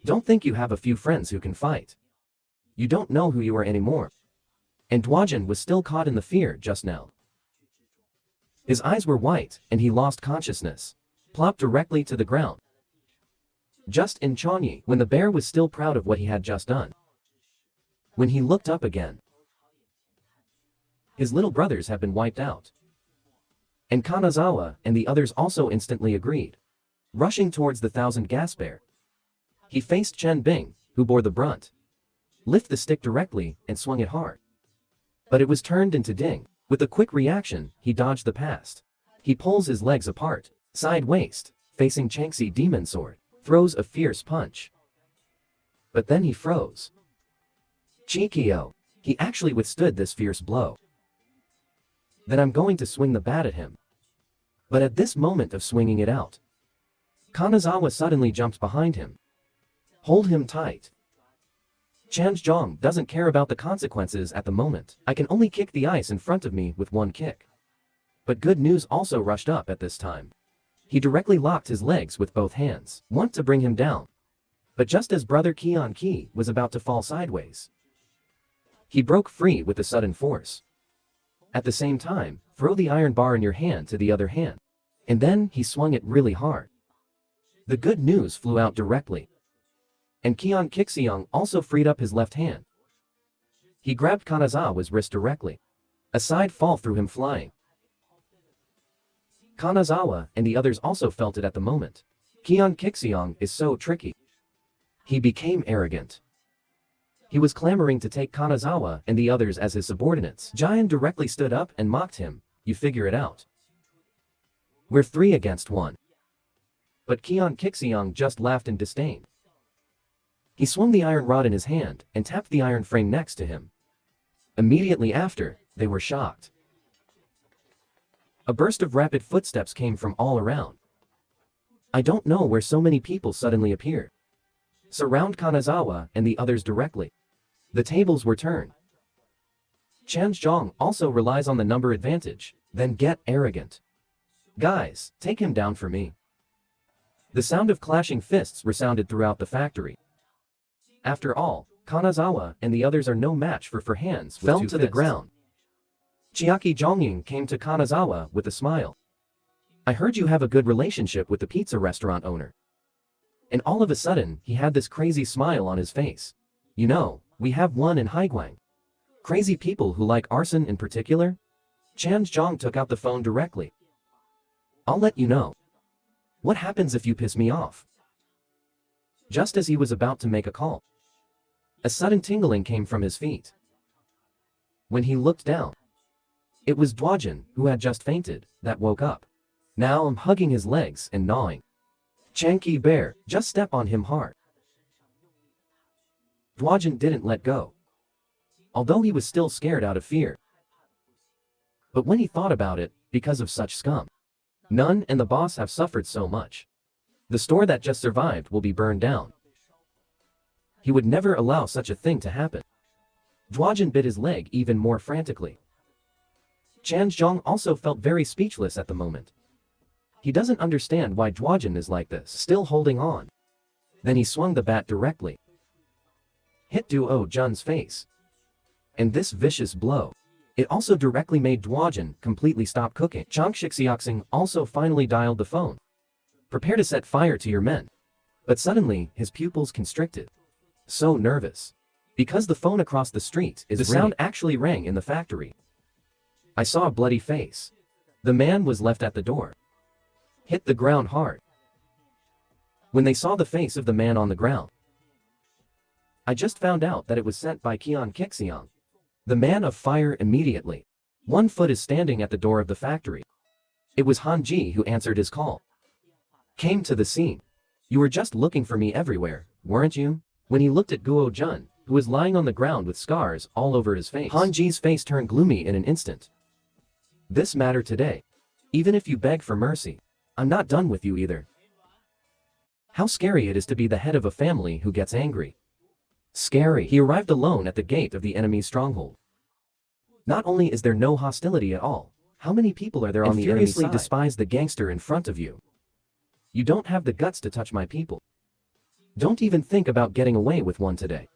Don't think you have a few friends who can fight. You don't know who you are anymore. And Duojin was still caught in the fear just now. His eyes were white, and he lost consciousness. Plopped directly to the ground. Just in Changyi, when the bear was still proud of what he had just done. When he looked up again, his little brothers have been wiped out. And Kanazawa and the others also instantly agreed. Rushing towards the 1,000 gas bear. He faced Chen Bing, who bore the brunt. Lift the stick directly and swung it hard. But it was turned into Ding. With a quick reaction, he dodged the past. He pulls his legs apart. Side waist, facing Changxi Demon Sword, throws a fierce punch. But then he froze. Chikyo. He actually withstood this fierce blow. Then I'm going to swing the bat at him. But at this moment of swinging it out, Kanazawa suddenly jumps behind him. Hold him tight. Changeong doesn't care about the consequences at the moment. I can only kick the ice in front of me with one kick. But good news also rushed up at this time. He directly locked his legs with both hands, want to bring him down. But just as brother Kion Ki was about to fall sideways, he broke free with a sudden force. At the same time, throw the iron bar in your hand to the other hand. And then he swung it really hard. The good news flew out directly. And Kion Kixeong also freed up his left hand. He grabbed Kanazawa's wrist directly. A side fall threw him flying. Kanazawa and the others also felt it at the moment. Kion Kixeong is so tricky. He became arrogant. He was clamoring to take Kanazawa and the others as his subordinates. Jian directly stood up and mocked him. You figure it out. We're 3 against 1. But Kion Kixeong just laughed in disdain. He swung the iron rod in his hand and tapped the iron frame next to him. Immediately after, they were shocked. A burst of rapid footsteps came from all around. I don't know where so many people suddenly appeared. Surround Kanazawa and the others directly. The tables were turned. Changeong also relies on the number advantage, then get arrogant. Guys, take him down for me. The sound of clashing fists resounded throughout the factory. After all, Kanazawa and the others are no match for hands with 2 fists. Fell to the ground. Chiaki Jongying came to Kanazawa with a smile. I heard you have a good relationship with the pizza restaurant owner. And all of a sudden, he had this crazy smile on his face. You know, we have one in Haiguang. Crazy people who like arson in particular? Changeong took out the phone directly. I'll let you know. What happens if you piss me off? Just as he was about to make a call, a sudden tingling came from his feet. When he looked down, it was Dwajin, who had just fainted, that woke up. Now I'm hugging his legs and gnawing. Chanky bear, just step on him hard. Dwajin didn't let go, although he was still scared out of fear. But when he thought about it, because of such scum, Nun and the boss have suffered so much. The store that just survived will be burned down. He would never allow such a thing to happen. Dwajin bit his leg even more frantically. Chanzhong also felt very speechless at the moment. He doesn't understand why Dwajin is like this, still holding on. Then he swung the bat directly, hit Duo Jun's face. And this vicious blow, it also directly made Dwajin completely stop cooking. Chang Shixiaxing also finally dialed the phone. Prepare to set fire to your men. But suddenly, his pupils constricted. So nervous. Because the phone across the street is ringing. The sound actually rang in the factory. I saw a bloody face. The man was left at the door. Hit the ground hard. When they saw the face of the man on the ground, I just found out that it was sent by Qian Kixiang, the man of fire. Immediately, 1 foot is standing at the door of the factory. It was Han Ji who answered his call. Came to the scene. You were just looking for me everywhere, weren't you? When he looked at Guo Jun, who was lying on the ground with scars all over his face, Han Ji's face turned gloomy in an instant. This matter today. Even if you beg for mercy, I'm not done with you either. How scary it is to be the head of a family who gets angry. Scary. He arrived alone at the gate of the enemy's stronghold. Not only is there no hostility at all, how many people are there on the enemy side? Despise the gangster in front of you. You don't have the guts to touch my people. Don't even think about getting away with one today.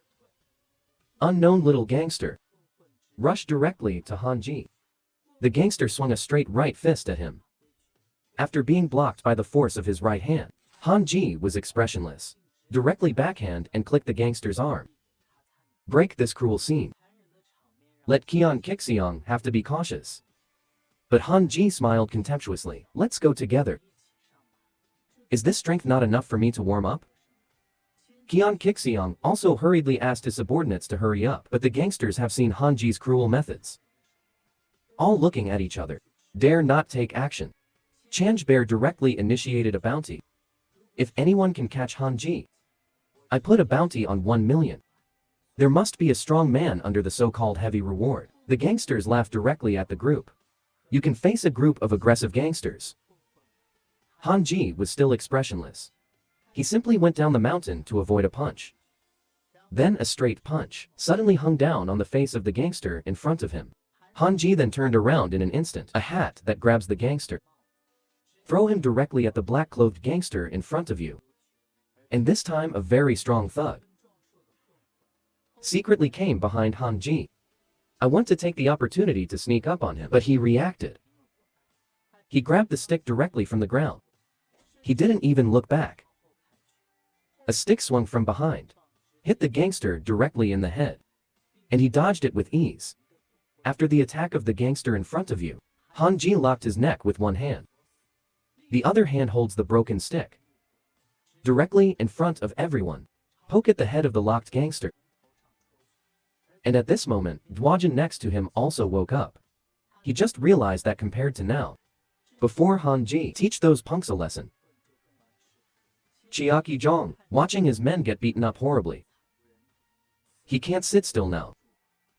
Unknown little gangster. Rushed directly to Han Ji. The gangster swung a straight right fist at him. After being blocked by the force of his right hand, Han Ji was expressionless. Directly backhand and clicked the gangster's arm. Break this cruel scene. Let Qian Kixiang have to be cautious. But Han Ji smiled contemptuously. Let's go together. Is this strength not enough for me to warm up? Qian Kixiang also hurriedly asked his subordinates to hurry up, but the gangsters have seen Han Ji's cruel methods. All looking at each other, dare not take action. Changebear directly initiated a bounty. If anyone can catch Han Ji, I put a bounty on 1 million. There must be a strong man under the so-called heavy reward. The gangsters laughed directly at the group. You can face a group of aggressive gangsters. Han Ji was still expressionless. He simply went down the mountain to avoid a punch. Then a straight punch suddenly hung down on the face of the gangster in front of him. Han Ji then turned around in an instant, a hat that grabs the gangster. Throw him directly at the black-clothed gangster in front of you. And this time a very strong thug secretly came behind Han Ji. I want to take the opportunity to sneak up on him, but he reacted. He grabbed the stick directly from the ground. He didn't even look back. A stick swung from behind, hit the gangster directly in the head, and he dodged it with ease. After the attack of the gangster in front of you, Han Ji locked his neck with one hand. The other hand holds the broken stick. Directly in front of everyone, poke at the head of the locked gangster. And at this moment, Dwajin next to him also woke up. He just realized that compared to now, before Han Ji, teach those punks a lesson. Chiaki Zhong, watching his men get beaten up horribly. He can't sit still now.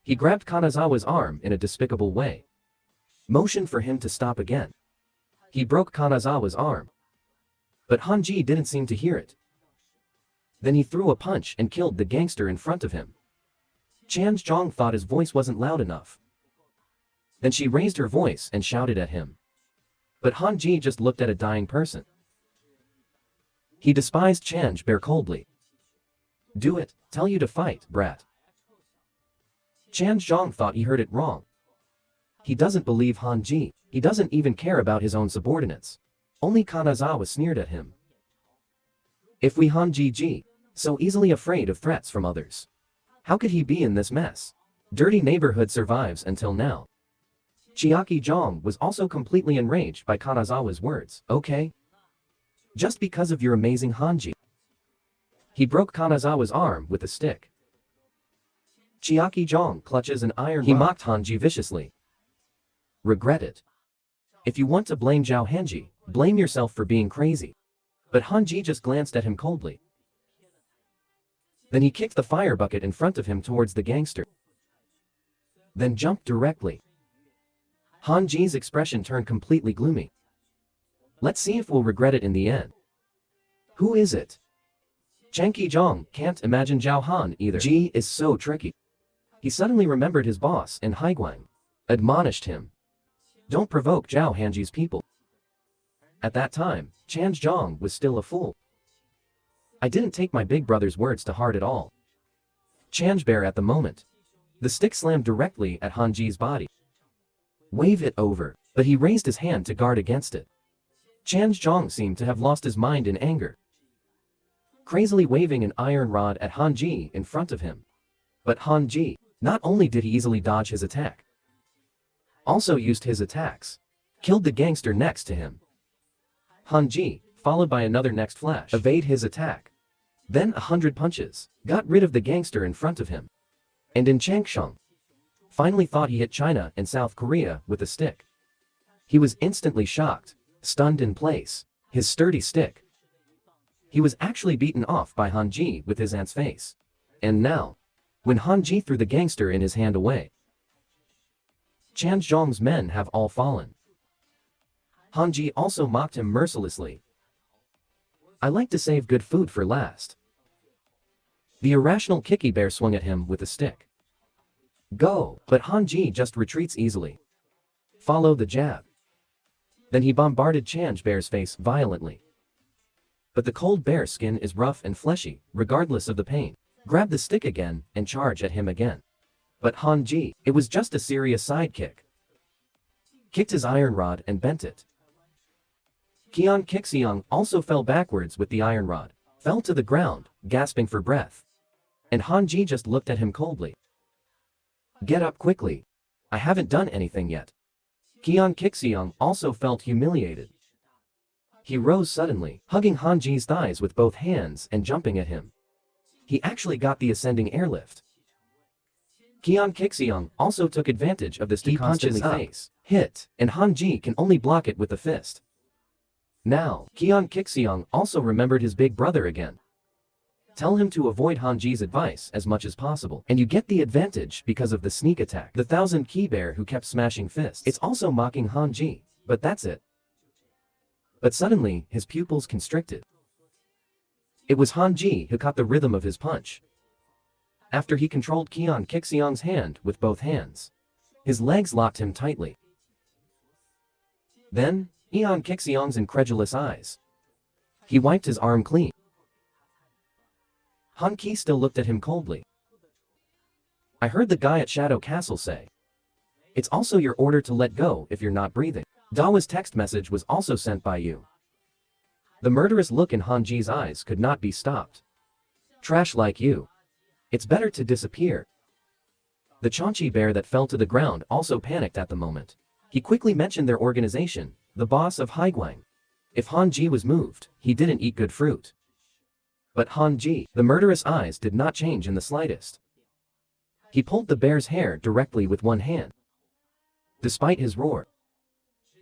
He grabbed Kanazawa's arm in a despicable way. Motioned for him to stop again. He broke Kanazawa's arm. But Han Ji didn't seem to hear it. Then he threw a punch and killed the gangster in front of him. Chanzhong thought his voice wasn't loud enough. Then she raised her voice and shouted at him. But Han Ji just looked at a dying person. He despised Changebear coldly. Do it, tell you to fight, brat. Chanzhong thought he heard it wrong. He doesn't believe Han Ji. He doesn't even care about his own subordinates. Only Kanazawa sneered at him. If we Han Ji, so easily afraid of threats from others, how could he be in this mess? Dirty neighborhood survives until now. Chiaki Zhong was also completely enraged by Kanazawa's words. Okay? Just because of your amazing Hanji. He broke Kanazawa's arm with a stick. Chiaki Zhong clutches an iron rod. He mocked Hanji viciously. Regret it. If you want to blame Zhao Hanji, blame yourself for being crazy. But Hanji just glanced at him coldly. Then he kicked the fire bucket in front of him towards the gangster. Then jumped directly. Hanji's expression turned completely gloomy. Let's see if we'll regret it in the end. Who is it? Changqi Zhong can't imagine Zhao Han either. Ji is so tricky. He suddenly remembered his boss and Haiguang admonished him. Don't provoke Zhao Hanji's people. At that time, Chan Zhong was still a fool. I didn't take my big brother's words to heart at all. Change Bear at the moment. The stick slammed directly at Hanji's body. Wave it over, but he raised his hand to guard against it. Chan Zhong seemed to have lost his mind in anger, crazily waving an iron rod at Hanji in front of him. But Hanji, not only did he easily dodge his attack, also used his attacks, killed the gangster next to him. Hanji, followed by another next flash, evade his attack. Then 100 punches, got rid of the gangster in front of him. And in Changshan, finally thought he hit China and South Korea with a stick. He was instantly shocked, stunned in place, his sturdy stick. He was actually beaten off by Hanji with his aunt's face. And now, when Hanji threw the gangster in his hand away, Chan Zhong's men have all fallen. Hanji also mocked him mercilessly. I like to save good food for last. The irrational Kiki Bear swung at him with a stick. Go, but Hanji just retreats easily. Follow the jab. Then he bombarded Change Bear's face violently. But the cold bear skin is rough and fleshy, regardless of the pain. Grab the stick again and charge at him again. But Hanji, it was just a serious sidekick. Kicked his iron rod and bent it. Qian Kixiang also fell backwards with the iron rod, fell to the ground, gasping for breath. And Hanji just looked at him coldly. Get up quickly. I haven't done anything yet. Qian Kixiang also felt humiliated. He rose suddenly, hugging Hanji's thighs with both hands and jumping at him. He actually got the ascending airlift. Qian Kixiang also took advantage of this to constantly face, hit, and Hanji can only block it with a fist. Now, Qian Kixiang also remembered his big brother again. Tell him to avoid Hanji's advice as much as possible, and you get the advantage because of the sneak attack. The 1000 Key Bear who kept smashing fists. It's also mocking Hanji, but that's it. But suddenly, his pupils constricted. It was Hanji who caught the rhythm of his punch. After he controlled Qian Kixiang's hand with both hands, his legs locked him tightly. Then, Qian Kixiang's incredulous eyes. He wiped his arm clean. Han Qi still looked at him coldly. I heard the guy at Shadow Castle say. It's also your order to let go if you're not breathing. Dawa's text message was also sent by you. The murderous look in Hanji's eyes could not be stopped. Trash like you. It's better to disappear. The Chanchi bear that fell to the ground also panicked at the moment. He quickly mentioned their organization, the boss of Haiguang. If Hanji was moved, he didn't eat good fruit. But Hanji, the murderous eyes did not change in the slightest. He pulled the bear's hair directly with one hand. Despite his roar,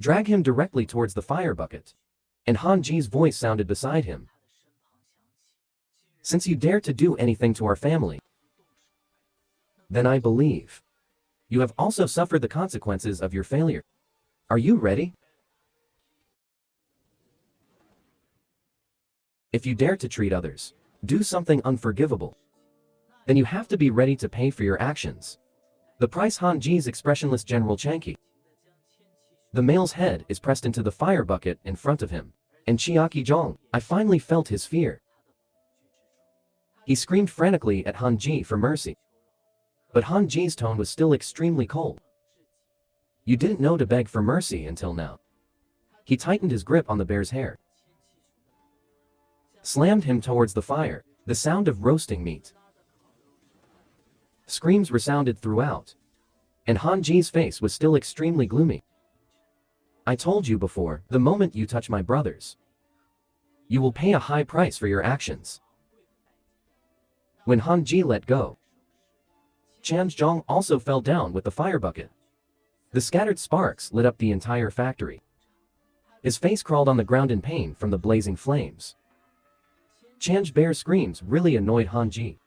drag him directly towards the fire bucket. And Hanji's voice sounded beside him. Since you dare to do anything to our family, then I believe you have also suffered the consequences of your failure. Are you ready? If you dare to treat others, do something unforgivable, then you have to be ready to pay for your actions. The price. Hanji's expressionless General Chanqi. The male's head is pressed into the fire bucket in front of him. And Chiaki Zhong, I finally felt his fear. He screamed frantically at Hanji for mercy. But Hanji's tone was still extremely cold. You didn't know to beg for mercy until now. He tightened his grip on the bear's hair. Slammed him towards the fire, the sound of roasting meat. Screams resounded throughout. And Hanji's face was still extremely gloomy. I told you before, the moment you touch my brothers, you will pay a high price for your actions. When Hanji let go, Chanzhong also fell down with the fire bucket. The scattered sparks lit up the entire factory. His face crawled on the ground in pain from the blazing flames. Chan's bare screams really annoyed Hanji.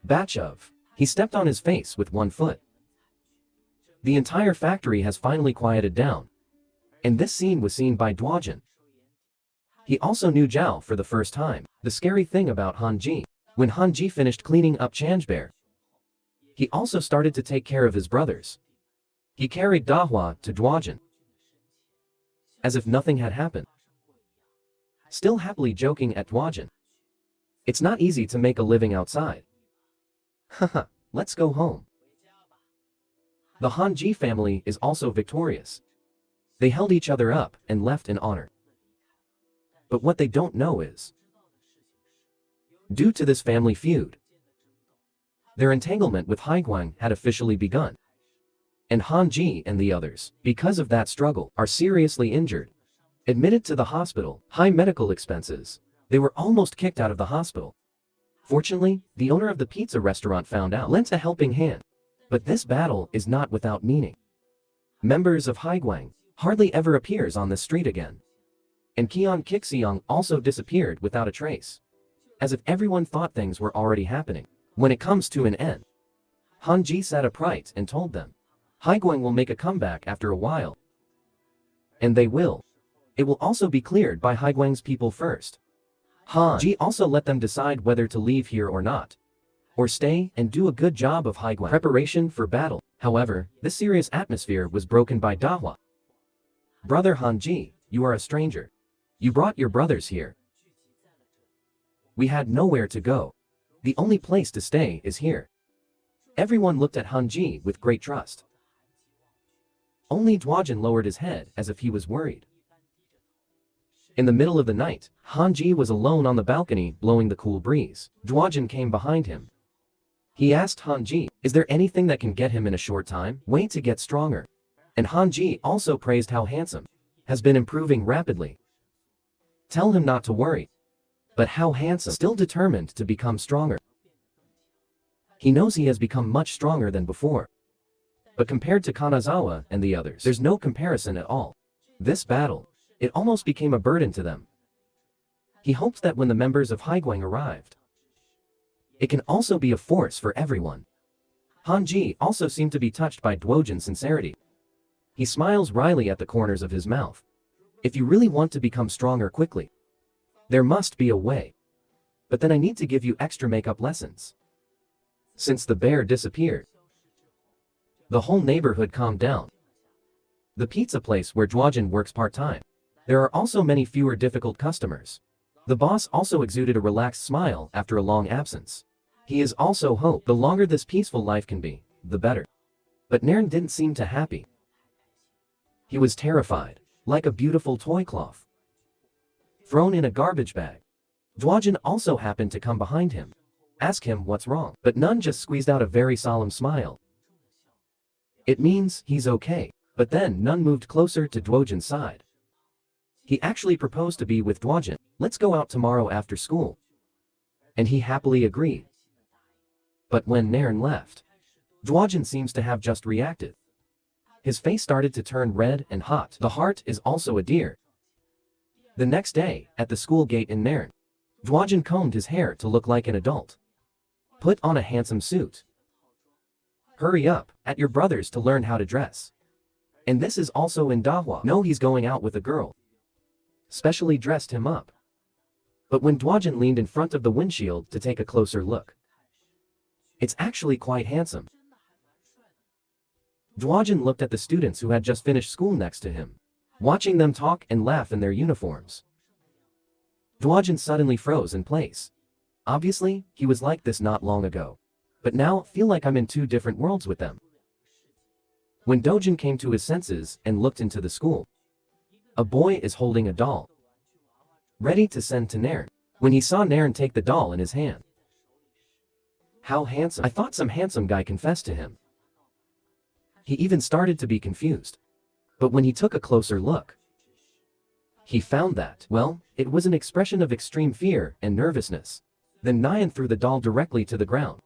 Batch of. He stepped on his face with one foot. The entire factory has finally quieted down. And this scene was seen by Duojin. He also knew Zhao for the first time. The scary thing about Hanji, when Hanji finished cleaning up Chan's bear, he also started to take care of his brothers. He carried Dahua to Duojin, as if nothing had happened. Still happily joking at Duojin. It's not easy to make a living outside. Haha, let's go home. The Hanji family is also victorious. They held each other up and left in honor. But what they don't know is, due to this family feud, their entanglement with Haiguang had officially begun. And Hanji and the others, because of that struggle, are seriously injured. Admitted to the hospital, high medical expenses. They were almost kicked out of the hospital. Fortunately, the owner of the pizza restaurant found out, lent a helping hand. But this battle is not without meaning. Members of Haiguang hardly ever appears on the street again. And Qian Qixiang also disappeared without a trace. As if everyone thought things were already happening. When it comes to an end, Hanji sat upright and told them, Haiguang will make a comeback after a while. And they will. It will also be cleared by Haiguang's people first. Hanji also let them decide whether to leave here or not. Or stay and do a good job of Haiguang preparation for battle. However, this serious atmosphere was broken by Dahua. Brother Hanji, you are a stranger. You brought your brothers here. We had nowhere to go. The only place to stay is here. Everyone looked at Hanji with great trust. Only Duojin lowered his head as if he was worried. In the middle of the night, Hanji was alone on the balcony blowing the cool breeze. Duojin came behind him. He asked Hanji, is there anything that can get him in a short time? Way to get stronger. And Hanji also praised how handsome has been improving rapidly. Tell him not to worry. But how handsome, still determined to become stronger. He knows he has become much stronger than before. But compared to Kanazawa and the others, there's no comparison at all. This battle, it almost became a burden to them. He hoped that when the members of Haiguang arrived, it can also be a force for everyone. Hanji also seemed to be touched by Duojin's sincerity. He smiles wryly at the corners of his mouth. If you really want to become stronger quickly, there must be a way. But then I need to give you extra makeup lessons. Since the bear disappeared, the whole neighborhood calmed down. The pizza place where Duojin works part-time, there are also many fewer difficult customers. The boss also exuded a relaxed smile after a long absence. He is also hope the longer this peaceful life can be, the better. But Nairn didn't seem too happy. He was terrified, like a beautiful toy cloth thrown in a garbage bag. Duojin also happened to come behind him, ask him what's wrong, but Nun just squeezed out a very solemn smile. It means he's okay. But then Nun moved closer to Duojin's side. He actually proposed to be with Duojin. Let's go out tomorrow after school. And he happily agreed. But when Nairn left, Duojin seems to have just reacted. His face started to turn red and hot. The heart is also a deer. The next day, at the school gate in Nairn, Duojin combed his hair to look like an adult. Put on a handsome suit. Hurry up, at your brother's to learn how to dress. And this is also in Dahua. No, he's going out with a girl. Specially dressed him up. But when Duojin leaned in front of the windshield to take a closer look, it's actually quite handsome. Duojin looked at the students who had just finished school next to him, watching them talk and laugh in their uniforms. Duojin suddenly froze in place. Obviously, he was like this not long ago. But now, feel like I'm in two different worlds with them. When Dojin came to his senses and looked into the school, a boy is holding a doll, ready to send to Nairn. When he saw Nairn take the doll in his hand, how handsome. I thought some handsome guy confessed to him. He even started to be confused. But when he took a closer look, he found that, well, it was an expression of extreme fear and nervousness. Then Nyan threw the doll directly to the ground.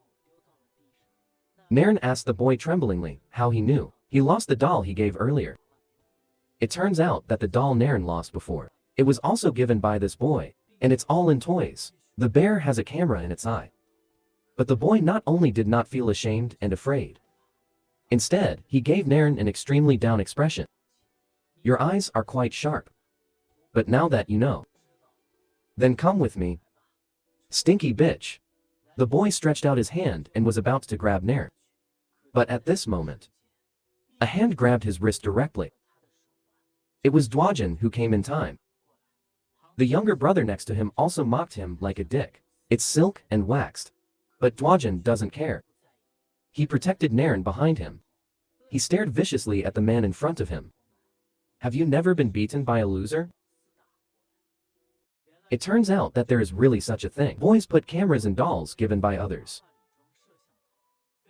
Nairn asked the boy tremblingly how he knew. He lost the doll he gave earlier. It turns out that the doll Nairn lost before, it was also given by this boy, and it's all in toys. The bear has a camera in its eye. But the boy not only did not feel ashamed and afraid. Instead, he gave Nairn an extremely down expression. Your eyes are quite sharp. But now that you know, then come with me. Stinky bitch. The boy stretched out his hand and was about to grab Nairn. But at this moment, a hand grabbed his wrist directly. It was Dwajin who came in time. The younger brother next to him also mocked him like a dick. It's silk and waxed. But Dwajin doesn't care. He protected Nairn behind him. He stared viciously at the man in front of him. Have you never been beaten by a loser? It turns out that there is really such a thing. Boys put cameras in dolls given by others.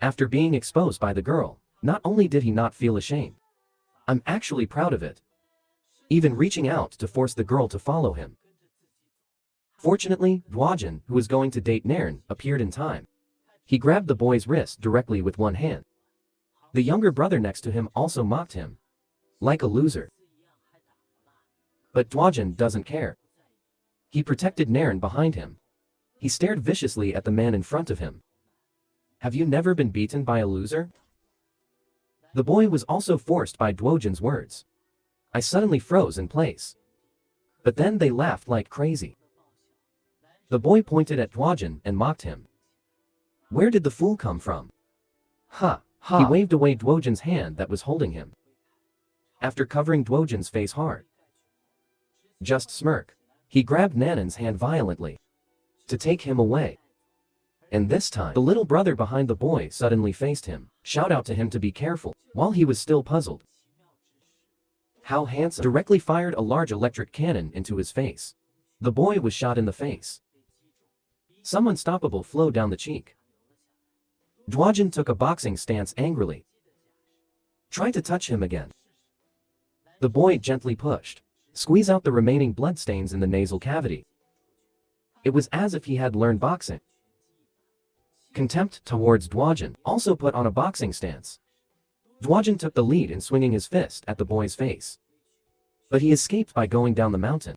After being exposed by the girl, not only did he not feel ashamed, I'm actually proud of it. Even reaching out to force the girl to follow him. Fortunately, Dwajin, who was going to date Nairn, appeared in time. He grabbed the boy's wrist directly with one hand. The younger brother next to him also mocked him. Like a loser. But Dwajin doesn't care. He protected Nairn behind him. He stared viciously at the man in front of him. Have you never been beaten by a loser? The boy was also forced by Dwojin's words. I suddenly froze in place. But then they laughed like crazy. The boy pointed at Dwajin and mocked him. Where did the fool come from? Ha, ha. He waved away Dwojin's hand that was holding him. After covering Dwojin's face hard. Just smirk. He grabbed Nanan's hand violently. To take him away. And this time, the little brother behind the boy suddenly faced him. Shout out to him to be careful, while he was still puzzled. How handsome. Directly fired a large electric cannon into his face. The boy was shot in the face. Some unstoppable flow down the cheek. Dwajin took a boxing stance angrily. Try to touch him again. The boy gently pushed. Squeeze out the remaining bloodstains in the nasal cavity. It was as if he had learned boxing. Contempt towards Dwajin also put on a boxing stance. Dwajin took the lead in swinging his fist at the boy's face. But he escaped by going down the mountain.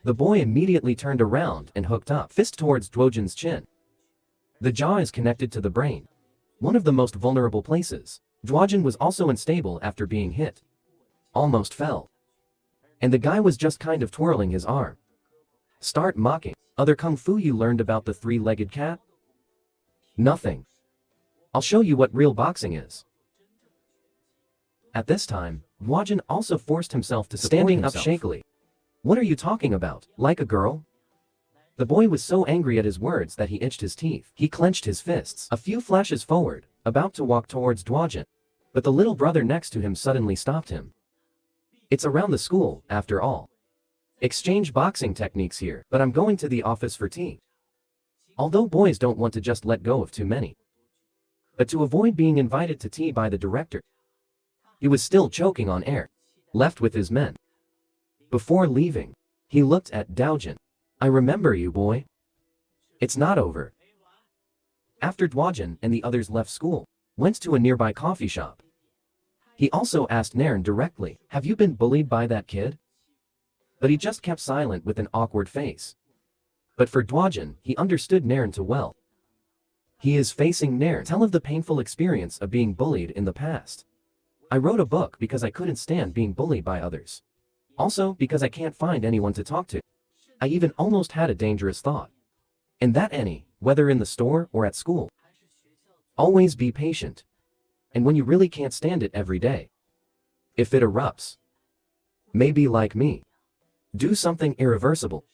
The boy immediately turned around and hooked up fist towards Dwojin's chin. The jaw is connected to the brain. One of the most vulnerable places. Dwajin was also unstable after being hit. Almost fell. And the guy was just kind of twirling his arm. Start mocking. Other kung fu you learned about the three-legged cat? Nothing. I'll show you what real boxing is. At this time, Dwajin also forced himself to standing up shakily. What are you talking about? Like a girl? The boy was so angry at his words that he itched his teeth. He clenched his fists. A few flashes forward, about to walk towards Dwajin. But the little brother next to him suddenly stopped him. It's around the school, after all. Exchange boxing techniques here, but I'm going to the office for tea. Although boys don't want to just let go of too many. But to avoid being invited to tea by the director. He was still choking on air. Left with his men. Before leaving, he looked at Dwajin. I remember you, boy. It's not over. After Dwajin and the others left school, went to a nearby coffee shop. He also asked Nairn directly, have you been bullied by that kid? But he just kept silent with an awkward face. But for Dwajin, he understood Nairn too well. He is facing Nairn. Tell of the painful experience of being bullied in the past. I wrote a book because I couldn't stand being bullied by others. Also because I can't find anyone to talk to. I even almost had a dangerous thought. And that whether in the store or at school. Always be patient. And when you really can't stand it every day. If it erupts. Maybe like me. Do something irreversible.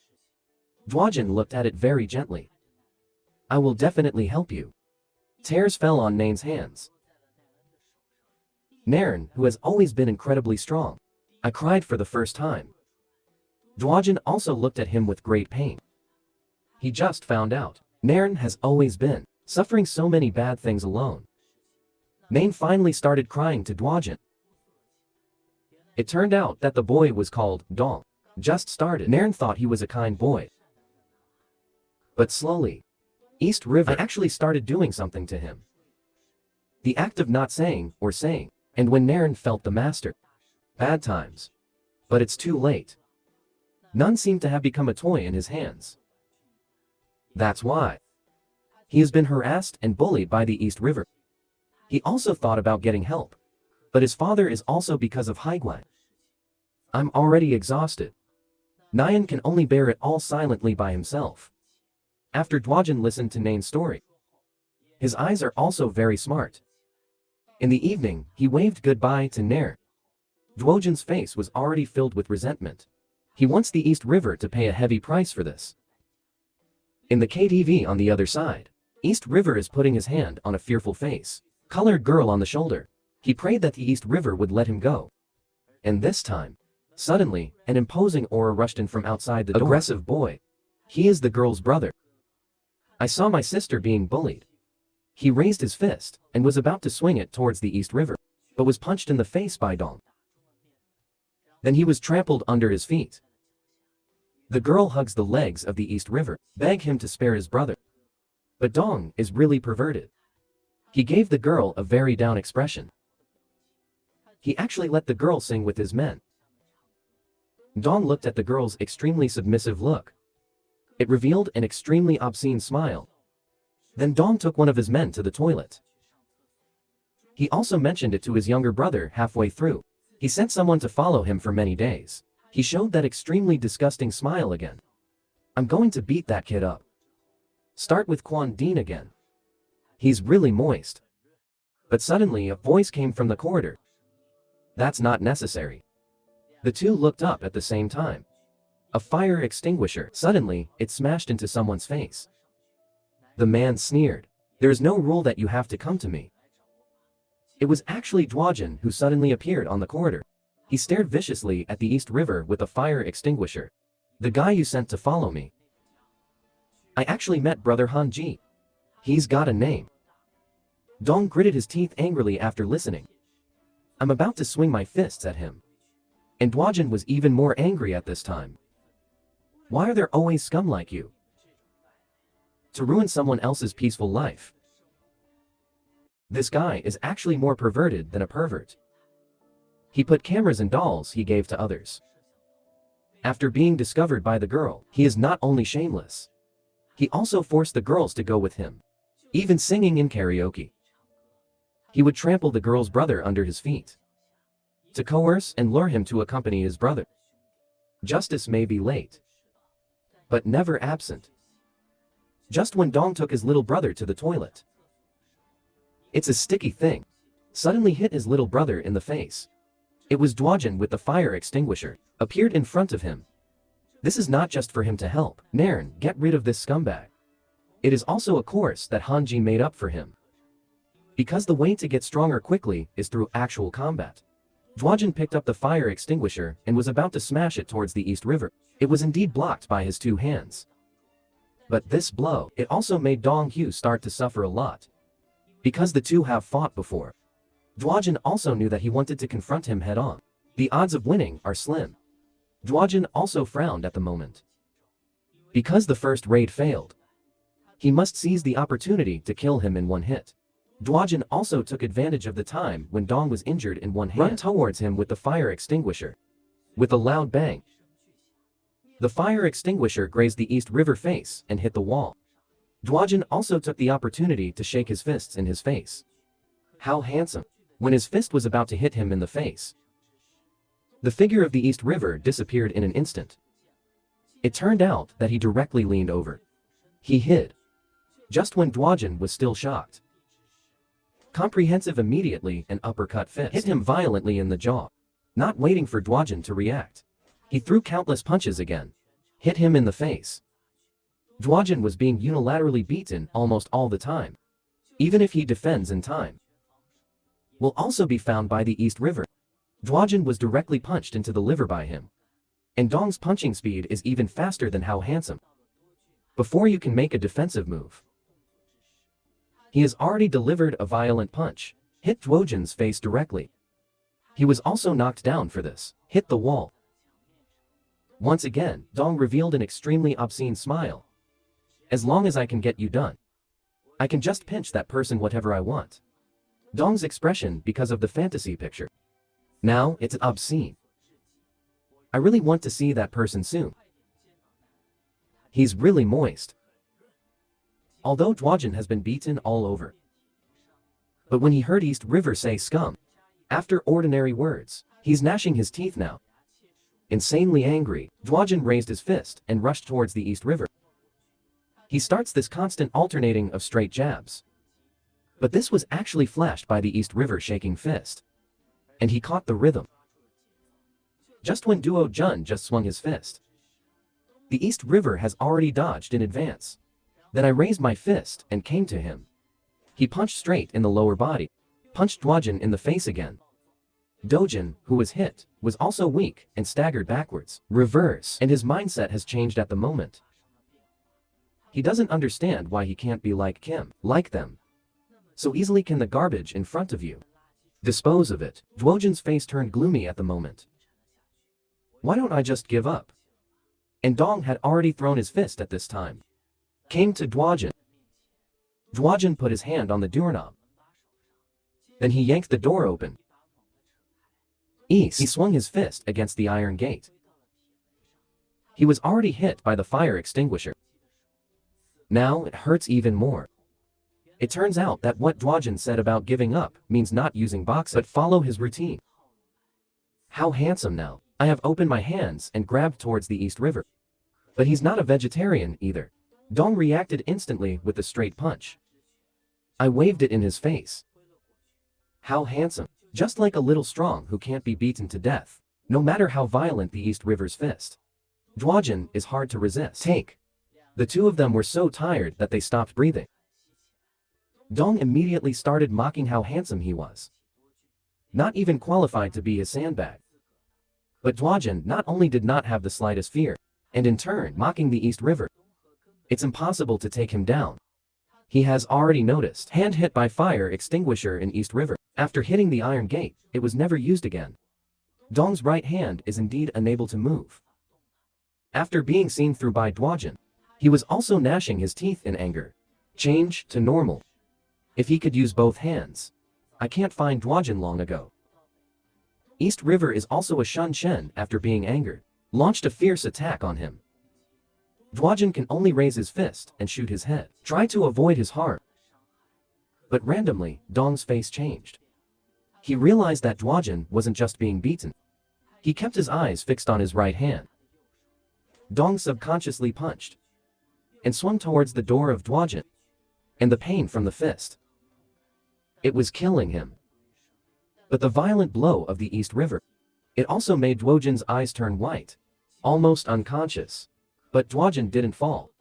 Dwajin looked at it very gently. I will definitely help you. Tears fell on Nairn's hands. Nairn, who has always been incredibly strong. I cried for the first time. Dwajin also looked at him with great pain. He just found out. Nairn has always been suffering so many bad things alone. Nain finally started crying to Dwajin. It turned out that the boy was called Dong. Just started. Nairn thought he was a kind boy. But slowly, East River actually started doing something to him. The act of not saying or saying, and when Nairn felt the master. Bad times. But it's too late. None seemed to have become a toy in his hands. That's why. He has been harassed and bullied by the East River. He also thought about getting help. But his father is also because of Haiguang. I'm already exhausted. Nyan can only bear it all silently by himself. After Dwajin listened to Nain's story. His eyes are also very smart. In the evening, he waved goodbye to Nairn. Dwajin's face was already filled with resentment. He wants the East River to pay a heavy price for this. In the KTV on the other side, East River is putting his hand on a fearful face. Colored girl on the shoulder. He prayed that the East River would let him go. And this time, suddenly, an imposing aura rushed in from outside the door. Aggressive boy. He is the girl's brother. I saw my sister being bullied. He raised his fist, and was about to swing it towards the East River, but was punched in the face by Dong. Then he was trampled under his feet. The girl hugs the legs of the East River, beg him to spare his brother. But Dong is really perverted. He gave the girl a very down expression. He actually let the girl sing with his men. Dong looked at the girl's extremely submissive look. It revealed an extremely obscene smile. Then Dong took one of his men to the toilet. He also mentioned it to his younger brother halfway through. He sent someone to follow him for many days. He showed that extremely disgusting smile again. I'm going to beat that kid up. Start with Quan Dean again. He's really moist. But suddenly a voice came from the corridor. That's not necessary. The two looked up at the same time. A fire extinguisher. Suddenly, it smashed into someone's face. The man sneered. There's no rule that you have to come to me. It was actually Dwajin who suddenly appeared on the corridor. He stared viciously at the East River with a fire extinguisher. The guy you sent to follow me. I actually met Brother Han Ji. He's got a name. Dong gritted his teeth angrily after listening. I'm about to swing my fists at him. And Dwajin was even more angry at this time. Why are there always scum like you? To ruin someone else's peaceful life. This guy is actually more perverted than a pervert. He put cameras in dolls he gave to others. After being discovered by the girl, he is not only shameless. He also forced the girls to go with him. Even singing in karaoke. He would trample the girl's brother under his feet. To coerce and lure him to accompany his brother. Justice may be late. But never absent. Just when Dong took his little brother to the toilet. It's a sticky thing. Suddenly hit his little brother in the face. It was Dwajin with the fire extinguisher, appeared in front of him. This is not just for him to help Nairn get rid of this scumbag. It is also a course that Hanji made up for him. Because the way to get stronger quickly is through actual combat. Dwajin picked up the fire extinguisher and was about to smash it towards the East River. It was indeed blocked by his two hands. But this blow, it also made Dong Hu start to suffer a lot. Because the two have fought before. Dwajin also knew that he wanted to confront him head-on. The odds of winning are slim. Dwajin also frowned at the moment. Because the first raid failed. He must seize the opportunity to kill him in one hit. Dwajin also took advantage of the time when Dong was injured in one hand. Run towards him with the fire extinguisher. With a loud bang. The fire extinguisher grazed the East River face and hit the wall. Dwajin also took the opportunity to shake his fists in his face. How handsome. When his fist was about to hit him in the face. The figure of the East River disappeared in an instant. It turned out that he directly leaned over. He hid. Just when Dwajin was still shocked. Comprehensive immediately an uppercut fist hit him violently in the jaw. Not waiting for Dwajin to react. He threw countless punches again. Hit him in the face. Dwajin was being unilaterally beaten almost all the time. Even if he defends in time. Will also be found by the East River. Dwajin was directly punched into the liver by him. And Dong's punching speed is even faster than how handsome. Before you can make a defensive move. He has already delivered a violent punch. hit Dwojin's face directly. He was also knocked down for this, hit the wall. Once again, Dong revealed an extremely obscene smile. As long as I can get you done, I can just pinch that person whatever I want. Dong's expression because of the fantasy picture. Now, it's obscene. I really want to see that person soon. He's really moist. Although Dwojin has been beaten all over. But when he heard East River say scum, after ordinary words, he's gnashing his teeth now. Insanely angry, Dwojin raised his fist and rushed towards the East River. He starts this constant alternating of straight jabs. But this was actually flashed by the East River shaking fist. And he caught the rhythm. Just when Duo Jun just swung his fist, the East River has already dodged in advance. Then I raised my fist and came to him. He punched straight in the lower body, punched Dwojin in the face again. Dojin, who was hit, was also weak and staggered backwards. Reverse, and his mindset has changed at the moment. He doesn't understand why he can't be like Kim, like them. So easily can the garbage in front of you dispose of it. Dwojin's face turned gloomy at the moment. Why don't I just give up? And Dong had already thrown his fist at this time. Came to Dwojin. Dwojin put his hand on the doorknob. Then he yanked the door open. East. He swung his fist against the iron gate. He was already hit by the fire extinguisher. Now it hurts even more. It turns out that what Dwojin said about giving up means not using boxing, but follow his routine. How handsome now. I have opened my hands and grabbed towards the East River. But he's not a vegetarian either. Dong reacted instantly with the straight punch. I waved it in his face. How handsome. Just like a little strong who can't be beaten to death, no matter how violent the East River's fist. Dwojin is hard to resist. Take. The two of them were so tired that they stopped breathing. Dong immediately started mocking how handsome he was. Not even qualified to be his sandbag. But Dwojin not only did not have the slightest fear, and in turn mocking the East River. It's impossible to take him down. He has already noticed. Hand hit by fire extinguisher in East River. After hitting the iron gate, it was never used again. Dong's right hand is indeed unable to move. After being seen through by Dwojin, he was also gnashing his teeth in anger. Change to normal. If he could use both hands. I can't find Dwojin long ago. East River is also a Shun Shen after being angered. Launched a fierce attack on him. Dwojin can only raise his fist and shoot his head. Try to avoid his harm. But randomly, Dong's face changed. He realized that Dwojin wasn't just being beaten. He kept his eyes fixed on his right hand. Dong subconsciously punched and swung towards the door of Dwojin. And the pain from the fist. It was killing him. But the violent blow of the East River. It also made Dwojin's eyes turn white. Almost unconscious. But Dwojin didn't fall.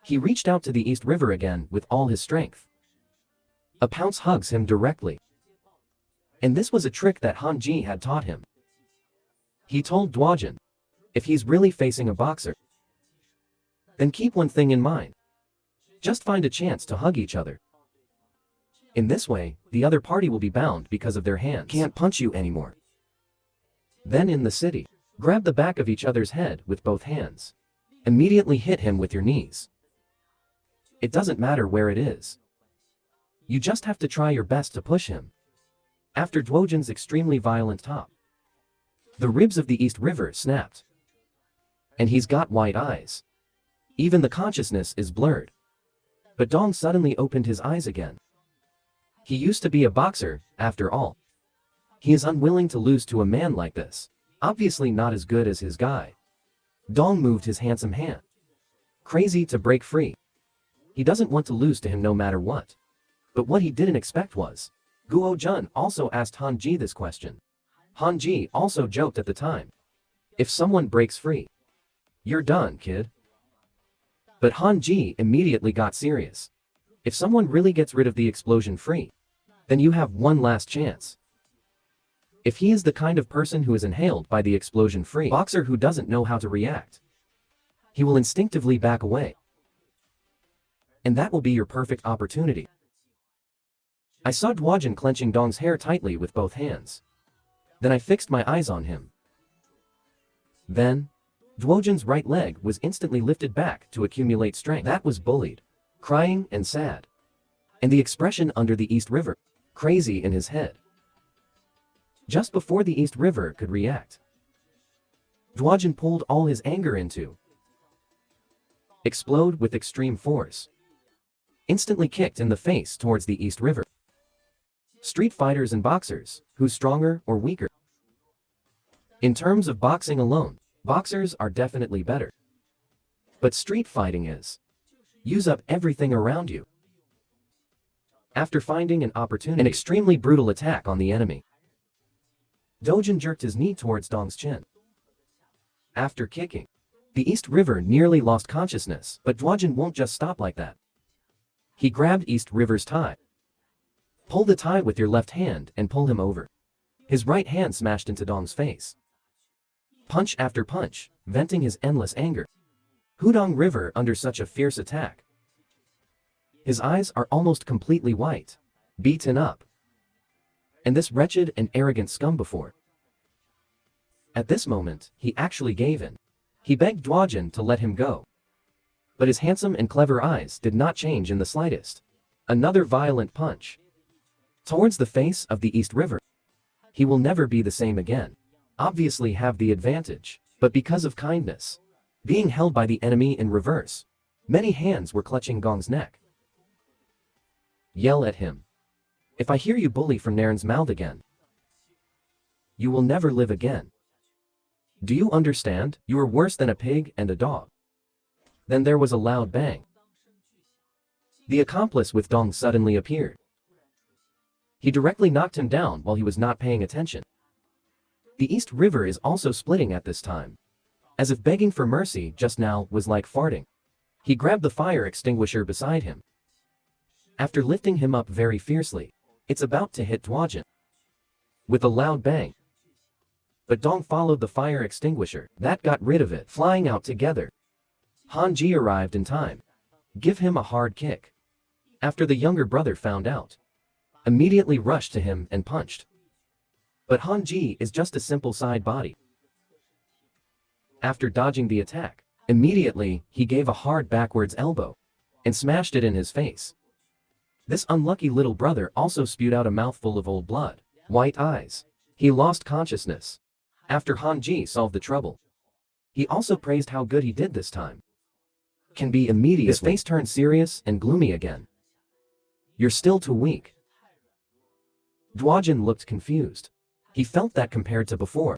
He reached out to the East River again with all his strength. A pounce hugs him directly. And this was a trick that Hanji had taught him. He told Dwojin, if he's really facing a boxer, then keep one thing in mind. Just find a chance to hug each other. In this way, the other party will be bound because of their hands. Can't punch you anymore. Then in the city, grab the back of each other's head with both hands. Immediately hit him with your knees. It doesn't matter where it is. You just have to try your best to push him. After Dwojin's extremely violent top, the ribs of the East River snapped. And he's got white eyes. Even the consciousness is blurred. But Dong suddenly opened his eyes again. He used to be a boxer, after all. He is unwilling to lose to a man like this. Obviously not as good as his guy. Dong moved his handsome hand. Crazy to break free. He doesn't want to lose to him no matter what. But what he didn't expect was, Guo Jun also asked Hanji this question. Hanji also joked at the time. If someone breaks free, you're done, kid. But Hanji immediately got serious. If someone really gets rid of the explosion free, then you have one last chance. If he is the kind of person who is inhaled by the explosion free boxer who doesn't know how to react, he will instinctively back away. And that will be your perfect opportunity. I saw Dwojin clenching Dong's hair tightly with both hands. Then I fixed my eyes on him. Then, Dwojin's right leg was instantly lifted back to accumulate strength. That was bullied, crying and sad. And the expression under the East River, crazy in his head. Just before the East River could react, Dwojin pulled all his anger into explode with extreme force. Instantly kicked in the face towards the East River. Street fighters and boxers, who's stronger or weaker? In terms of boxing alone, boxers are definitely better. But street fighting is use up everything around you. After finding an opportunity, an extremely brutal attack on the enemy, Dojin jerked his knee towards Dong's chin. After kicking, the East River nearly lost consciousness, but Dwojin won't just stop like that. He grabbed East River's tie. Pull the tie with your left hand and pull him over. His right hand smashed into Dong's face. Punch after punch, venting his endless anger. Hudong River under such a fierce attack. His eyes are almost completely white, beaten up. And this wretched and arrogant scum before. At this moment, he actually gave in. He begged Dwojin to let him go. But his handsome and clever eyes did not change in the slightest. Another violent punch towards the face of the East River. He will never be the same again. Obviously have the advantage, but because of kindness, being held by the enemy in reverse, many hands were clutching Gong's neck. Yell at him. If I hear you bully from Naren's mouth again, you will never live again. Do you understand? You are worse than a pig and a dog. Then there was a loud bang. The accomplice with Dong suddenly appeared. He directly knocked him down while he was not paying attention. The East River is also splitting at this time. As if begging for mercy just now was like farting. He grabbed the fire extinguisher beside him. After lifting him up very fiercely, it's about to hit Dwojin with a loud bang. But Dong followed the fire extinguisher. That got rid of it, flying out together. Hanji arrived in time. Give him a hard kick. After the younger brother found out, immediately rushed to him and punched. But Hanji is just a simple side body. After dodging the attack, immediately he gave a hard backwards elbow and smashed it in his face. This unlucky little brother also spewed out a mouthful of old blood, white eyes. He lost consciousness after Hanji solved the trouble. He also praised how good he did this time. Can be immediately. His face turned serious and gloomy again. You're still too weak. Dwojin looked confused. He felt that compared to before,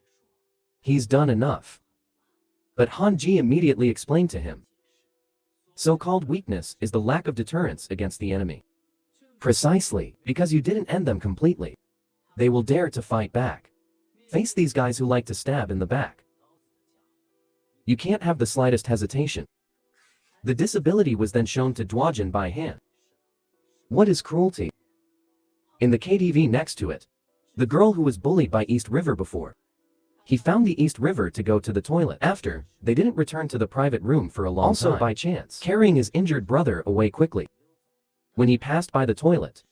he's done enough. But Hanji immediately explained to him. So-called weakness is the lack of deterrence against the enemy. Precisely, because you didn't end them completely. They will dare to fight back. Face these guys who like to stab in the back. You can't have the slightest hesitation. The disability was then shown to Dwojin by hand. What is cruelty? In the KTV next to it, the girl who was bullied by East River before. He found the East River to go to the toilet. After, they didn't return to the private room for a long time. Also by chance, carrying his injured brother away quickly. When he passed by the toilet.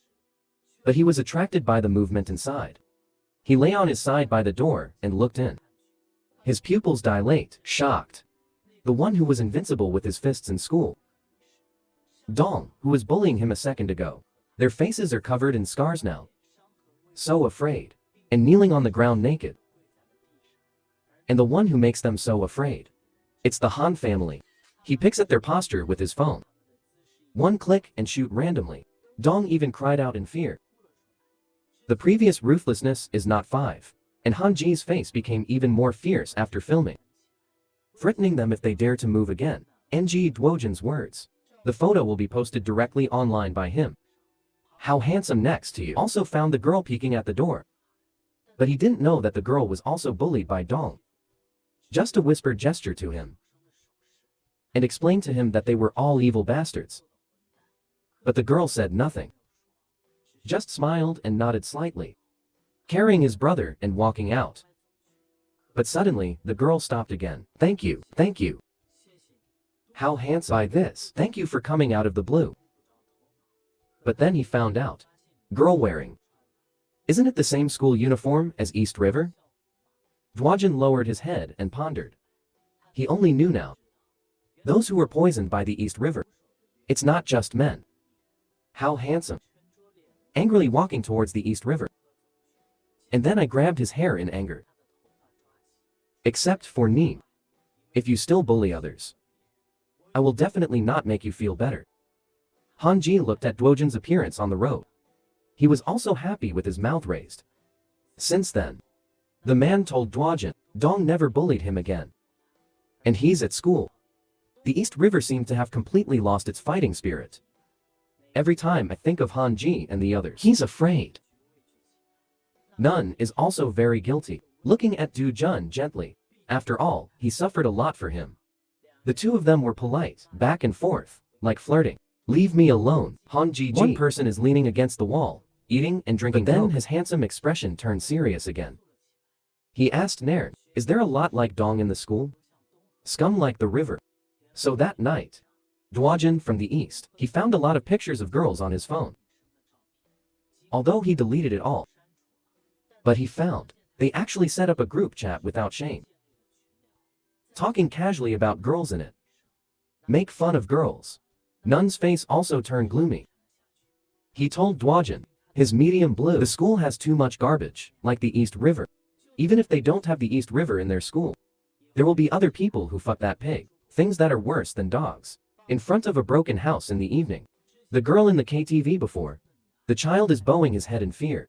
But he was attracted by the movement inside. He lay on his side by the door and looked in. His pupils dilate, shocked. The one who was invincible with his fists in school. Dong, who was bullying him a second ago. Their faces are covered in scars now. So afraid. And kneeling on the ground naked. And the one who makes them so afraid. It's the Han family. He picks at their posture with his phone. One click and shoot randomly. Dong even cried out in fear. The previous ruthlessness is not 5. And Hanji's face became even more fierce after filming. Threatening them if they dare to move again. NG Dwojin's words. The photo will be posted directly online by him. How handsome next to you. Also found the girl peeking at the door. But he didn't know that the girl was also bullied by Dong. Just a whispered gesture to him. And explained to him that they were all evil bastards. But the girl said nothing. Just smiled and nodded slightly. Carrying his brother and walking out. But suddenly, the girl stopped again. Thank you, thank you. How handsome. By this, thank you for coming out of the blue. But then he found out. Girl wearing. Isn't it the same school uniform as East River? Dwajin lowered his head and pondered. He only knew now. Those who were poisoned by the East River. It's not just men. How handsome. Angrily walking towards the East River. And then I grabbed his hair in anger. Except for Neem. If you still bully others, I will definitely not make you feel better. Hanji looked at Dwojin's appearance on the road. He was also happy with his mouth raised. Since then, the man told Dwajin, Dong never bullied him again. And he's at school. The East River seemed to have completely lost its fighting spirit. Every time I think of Hanji and the others, he's afraid. Nun is also very guilty, looking at Du Jun gently. After all, he suffered a lot for him. The two of them were polite, back and forth, like flirting. Leave me alone, Hanji. One person is leaning against the wall, eating and drinking. But then his handsome expression turned serious again. He asked Nairn, is there a lot like Dong in the school? Scum like the river. So that night, Dwajin from the east, he found a lot of pictures of girls on his phone. Although he deleted it all. But he found, they actually set up a group chat without shame. Talking casually about girls in it. Make fun of girls. Nun's face also turned gloomy. He told Dwajin, his medium blue, the school has too much garbage, like the East River. Even if they don't have the East River in their school, there will be other people who fuck that pig, things that are worse than dogs. In front of a broken house in the evening. The girl in the KTV before. The child is bowing his head in fear.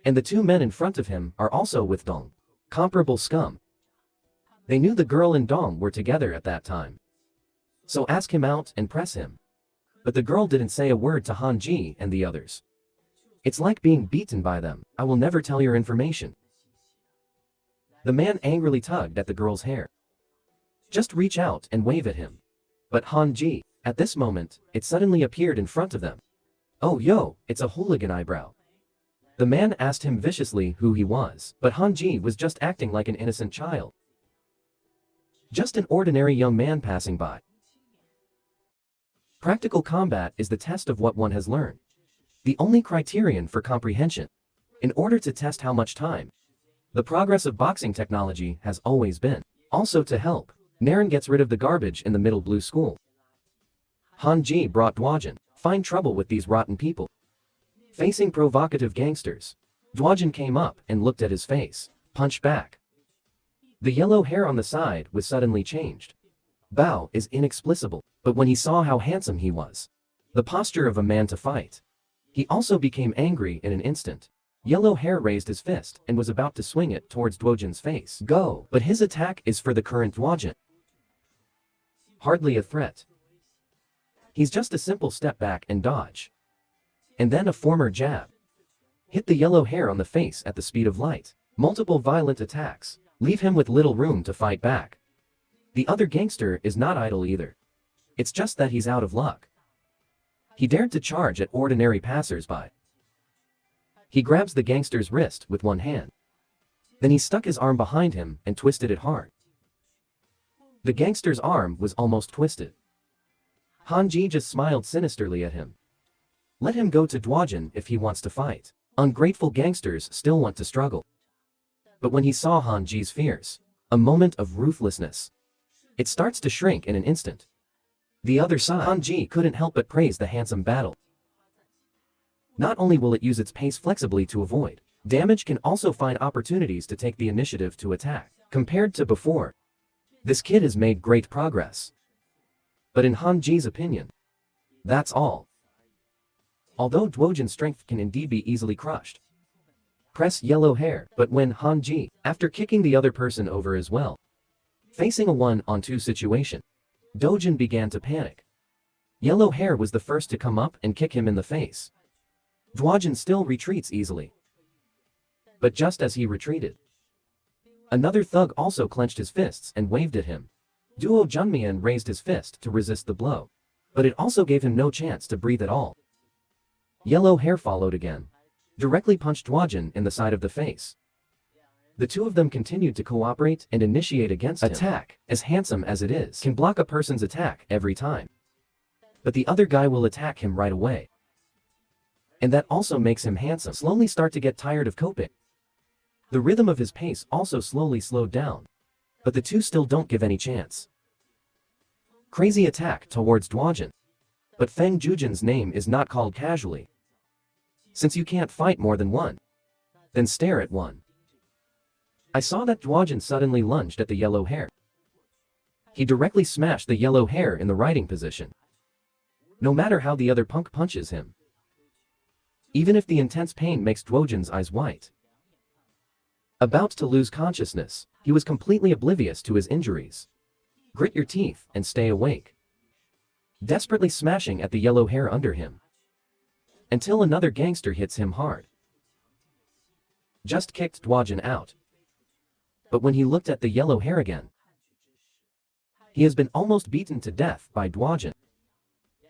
And the two men in front of him are also with Dong. Comparable scum. They knew the girl and Dong were together at that time. So ask him out and press him. But the girl didn't say a word to Hanji and the others. It's like being beaten by them. I will never tell your information. The man angrily tugged at the girl's hair. Just reach out and wave at him. But Hanji, at this moment, it suddenly appeared in front of them. Oh yo, it's a hooligan eyebrow. The man asked him viciously who he was, but Hanji was just acting like an innocent child. Just an ordinary young man passing by. Practical combat is the test of what one has learned. The only criterion for comprehension. In order to test how much time. The progress of boxing technology has always been. Also to help, Nairn gets rid of the garbage in the middle blue school. Hanji brought Dwajin, find trouble with these rotten people. Facing provocative gangsters. Dwajin came up and looked at his face, punched back. The yellow hair on the side was suddenly changed. Bao is inexplicable, but when he saw how handsome he was, the posture of a man to fight, he also became angry in an instant. Yellow hair raised his fist and was about to swing it towards Dwajin's face. Go! But his attack is for the current Dwajin. Hardly a threat. He's just a simple step back and dodge. And then a former jab. Hit the yellow hair on the face at the speed of light. Multiple violent attacks. Leave him with little room to fight back. The other gangster is not idle either. It's just that he's out of luck. He dared to charge at ordinary passers-by. He grabs the gangster's wrist with one hand. Then he stuck his arm behind him and twisted it hard. The gangster's arm was almost twisted. Hanji just smiled sinisterly at him. Let him go to Dwajin if he wants to fight. Ungrateful gangsters still want to struggle. But when he saw Hanji's fears, a moment of ruthlessness, it starts to shrink in an instant. The other side, Hanji couldn't help but praise the handsome battle. Not only will it use its pace flexibly to avoid damage, can also find opportunities to take the initiative to attack. Compared to before, this kid has made great progress. But in Hanji's opinion, that's all. Although Dwojin's strength can indeed be easily crushed. Press yellow hair, but when Hanji, after kicking the other person over as well, facing a 1-on-2 situation, Dojin began to panic. Yellow hair was the first to come up and kick him in the face. Dwajin still retreats easily. But just as he retreated, another thug also clenched his fists and waved at him. Duo Junmian raised his fist to resist the blow, but it also gave him no chance to breathe at all. Yellow hair followed again. Directly punched Dwajin in the side of the face. The two of them continued to cooperate and initiate against him. Attack, as handsome as it is, can block a person's attack every time. But the other guy will attack him right away. And that also makes him handsome. Slowly start to get tired of coping. The rhythm of his pace also slowly slowed down. But the two still don't give any chance. Crazy attack towards Dwajin. But Feng Jujin's name is not called casually. Since you can't fight more than one, then stare at one. I saw that Dwajin suddenly lunged at the yellow hair. He directly smashed the yellow hair in the riding position. No matter how the other punk punches him. Even if the intense pain makes Dwajin's eyes white. About to lose consciousness, he was completely oblivious to his injuries. Grit your teeth and stay awake. Desperately smashing at the yellow hair under him. Until another gangster hits him hard. Just kicked Dwajin out. But when he looked at the yellow hair again, he has been almost beaten to death by Dwajin.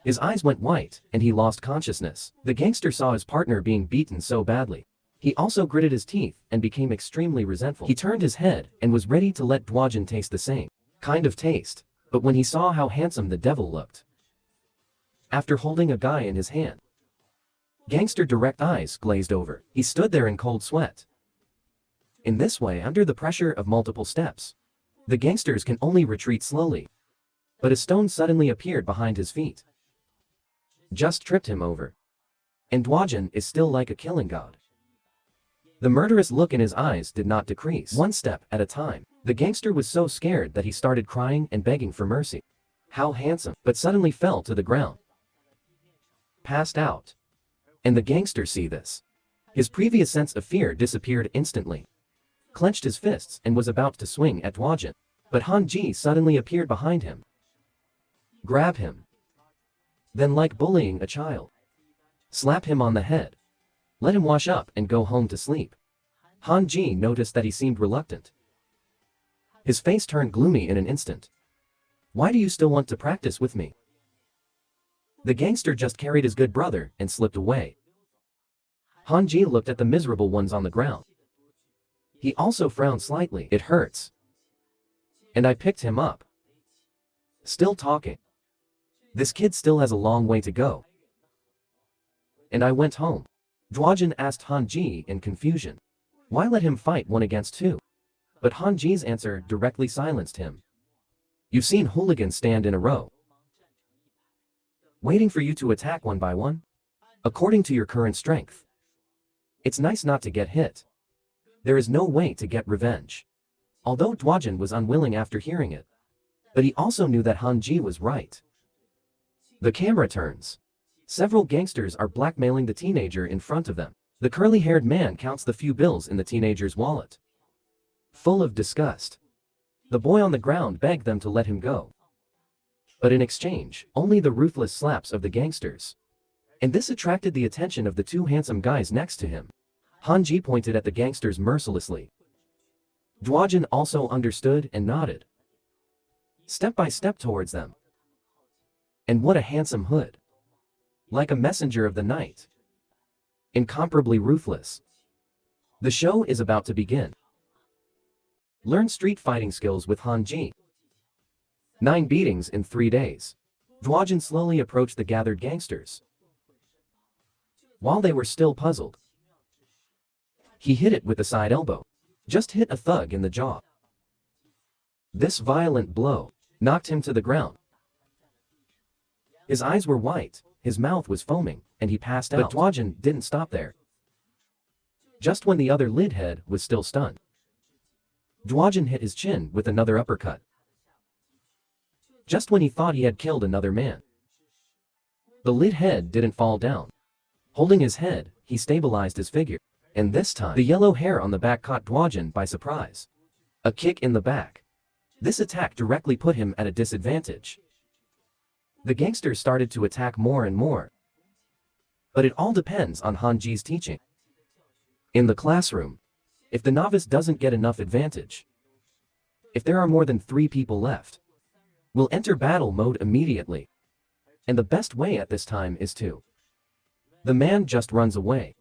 His eyes went white, and he lost consciousness. The gangster saw his partner being beaten so badly. He also gritted his teeth and became extremely resentful. He turned his head and was ready to let Dwajin taste the same kind of taste, but when he saw how handsome the devil looked, after holding a guy in his hand, gangster direct eyes glazed over. He stood there in cold sweat. In this way, under the pressure of multiple steps, the gangsters can only retreat slowly. But a stone suddenly appeared behind his feet. Just tripped him over. And Dwajin is still like a killing god. The murderous look in his eyes did not decrease. One step at a time. The gangster was so scared that he started crying and begging for mercy. How handsome, but suddenly fell to the ground. Passed out. And the gangster see this. His previous sense of fear disappeared instantly. Clenched his fists and was about to swing at Dwajin. But Hanji suddenly appeared behind him. Grab him. Then, like bullying a child, slap him on the head. Let him wash up and go home to sleep. Hanji noticed that he seemed reluctant. His face turned gloomy in an instant. Why do you still want to practice with me? The gangster just carried his good brother and slipped away. Hanji looked at the miserable ones on the ground. He also frowned slightly. It hurts. And I picked him up. Still talking. This kid still has a long way to go. And I went home. Dwajin asked Hanji in confusion. Why let him fight one against two? But Hanji's answer directly silenced him. You've seen hooligans stand in a row, waiting for you to attack one by one? According to your current strength. It's nice not to get hit. There is no way to get revenge. Although Dwajin was unwilling after hearing it. But he also knew that Hanji was right. The camera turns. Several gangsters are blackmailing the teenager in front of them. The curly-haired man counts the few bills in the teenager's wallet. Full of disgust. The boy on the ground begged them to let him go. But in exchange, only the ruthless slaps of the gangsters. And this attracted the attention of the two handsome guys next to him. Hanji pointed at the gangsters mercilessly. Dwajin also understood and nodded. Step by step towards them. And what a handsome hood. Like a messenger of the night. Incomparably ruthless. The show is about to begin. Learn street fighting skills with Hanji. 9 beatings in 3 days. Dwajin slowly approached the gathered gangsters. While they were still puzzled, he hit it with a side elbow. Just hit a thug in the jaw. This violent blow knocked him to the ground. His eyes were white, his mouth was foaming, and he passed out. But Dwajin didn't stop there. Just when the other lid head was still stunned, Dwajin hit his chin with another uppercut. Just when he thought he had killed another man, the lid head didn't fall down. Holding his head, he stabilized his figure. And this time, the yellow hair on the back caught Dwajin by surprise. A kick in the back. This attack directly put him at a disadvantage. The gangsters started to attack more and more. But it all depends on Hanji's teaching. In the classroom, if the novice doesn't get enough advantage, if there are more than 3 people left, we'll enter battle mode immediately. And the best way at this time is to. The man just runs away.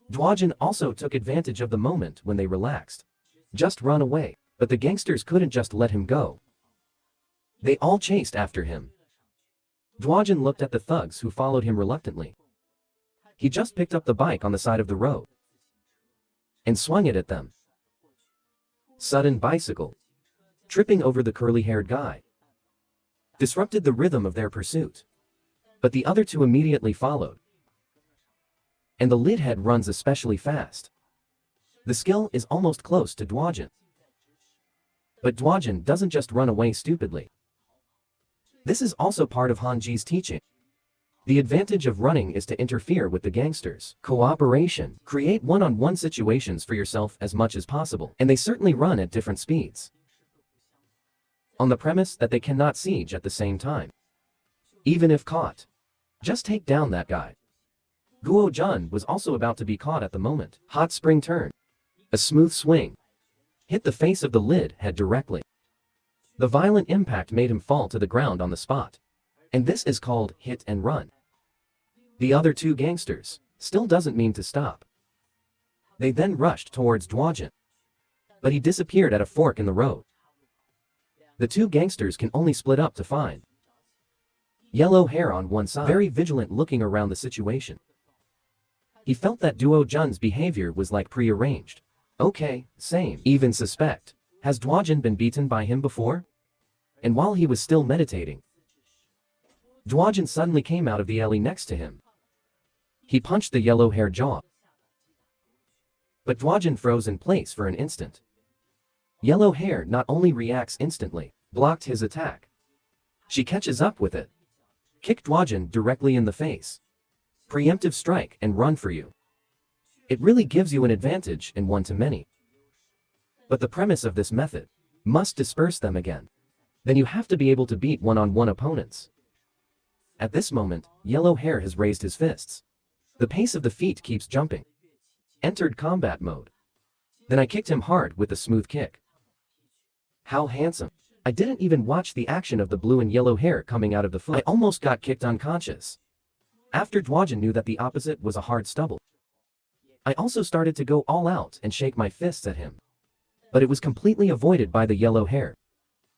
Dwajin also took advantage of the moment when they relaxed. Just run away. But the gangsters couldn't just let him go. They all chased after him. Dwajin looked at the thugs who followed him reluctantly. He just picked up the bike on the side of the road and swung it at them. Sudden bicycle, tripping over the curly-haired guy, disrupted the rhythm of their pursuit. But the other two immediately followed. And the lead head runs especially fast. The skill is almost close to Dwajin. But Dwajin doesn't just run away stupidly. This is also part of Hanji's teaching. The advantage of running is to interfere with the gangsters. Cooperation. Create one-on-one situations for yourself as much as possible. And they certainly run at different speeds, on the premise that they cannot siege at the same time. Even if caught, just take down that guy. Guo Jun was also about to be caught at the moment. Hot spring turn. A smooth swing. Hit the face of the lead head directly. The violent impact made him fall to the ground on the spot. And this is called hit and run. The other two gangsters still doesn't mean to stop. They then rushed towards Dwajin. But he disappeared at a fork in the road. The two gangsters can only split up to find yellow hair on one side, very vigilant looking around the situation. He felt that Duo Jun's behavior was like prearranged. Okay, same. Even suspect. Has Dwajin been beaten by him before? And while he was still meditating, Dwajin suddenly came out of the alley next to him. He punched the yellow-haired jaw. But Dwajin froze in place for an instant. Yellow hair not only reacts instantly, blocked his attack. She catches up with it. Kick Dwajin directly in the face. Preemptive strike and run for you. It really gives you an advantage in one-to-many. But the premise of this method must disperse them again. Then you have to be able to beat one-on-one opponents. At this moment, yellow hair has raised his fists. The pace of the feet keeps jumping. Entered combat mode. Then I kicked him hard with a smooth kick. How handsome. I didn't even watch the action of the blue and yellow hair coming out of the foot. I almost got kicked unconscious. After Dwajin knew that the opposite was a hard stubble, I also started to go all out and shake my fists at him. But it was completely avoided by the yellow hair.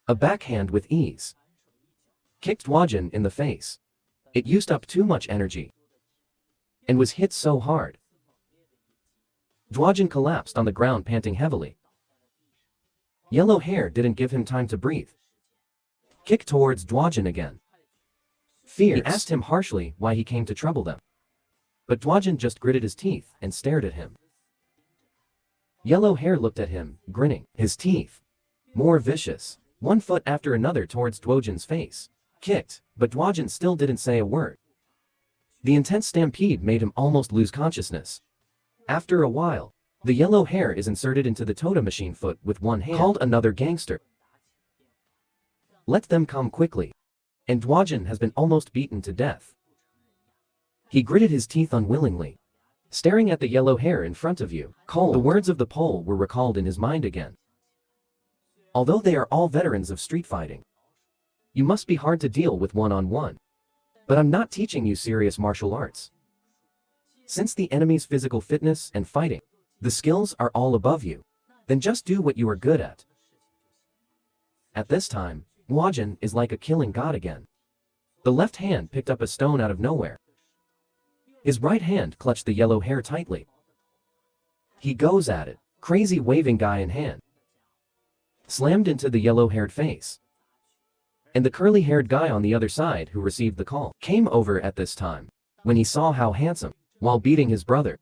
A backhand with ease. Kicked Dwajin in the face. It used up too much energy and was hit so hard. Dwajin collapsed on the ground panting heavily. Yellow hair didn't give him time to breathe. Kick towards Dwajin again. Fierce. He asked him harshly why he came to trouble them. But Dwajin just gritted his teeth and stared at him. Yellow hair looked at him, grinning. His teeth, more vicious, one foot after another towards Dwajin's face. Kicked, but Dwajin still didn't say a word. The intense stampede made him almost lose consciousness. After a while, the yellow hair is inserted into the totem machine foot with one hand. Called another gangster. Let them come quickly. And Dwajin has been almost beaten to death. He gritted his teeth unwillingly, staring at the yellow hair in front of you. Cold. The words of the pole were recalled in his mind again. Although they are all veterans of street fighting, you must be hard to deal with one-on-one. But I'm not teaching you serious martial arts. Since the enemy's physical fitness and fighting, the skills are all above you, then just do what you are good at. At this time, Dwajin is like a killing god again. The left hand picked up a stone out of nowhere. His right hand clutched the yellow hair tightly. He goes at it, crazy waving guy in hand. Slammed into the yellow-haired face. And the curly-haired guy on the other side who received the call came over at this time, when he saw how handsome, while beating his brother.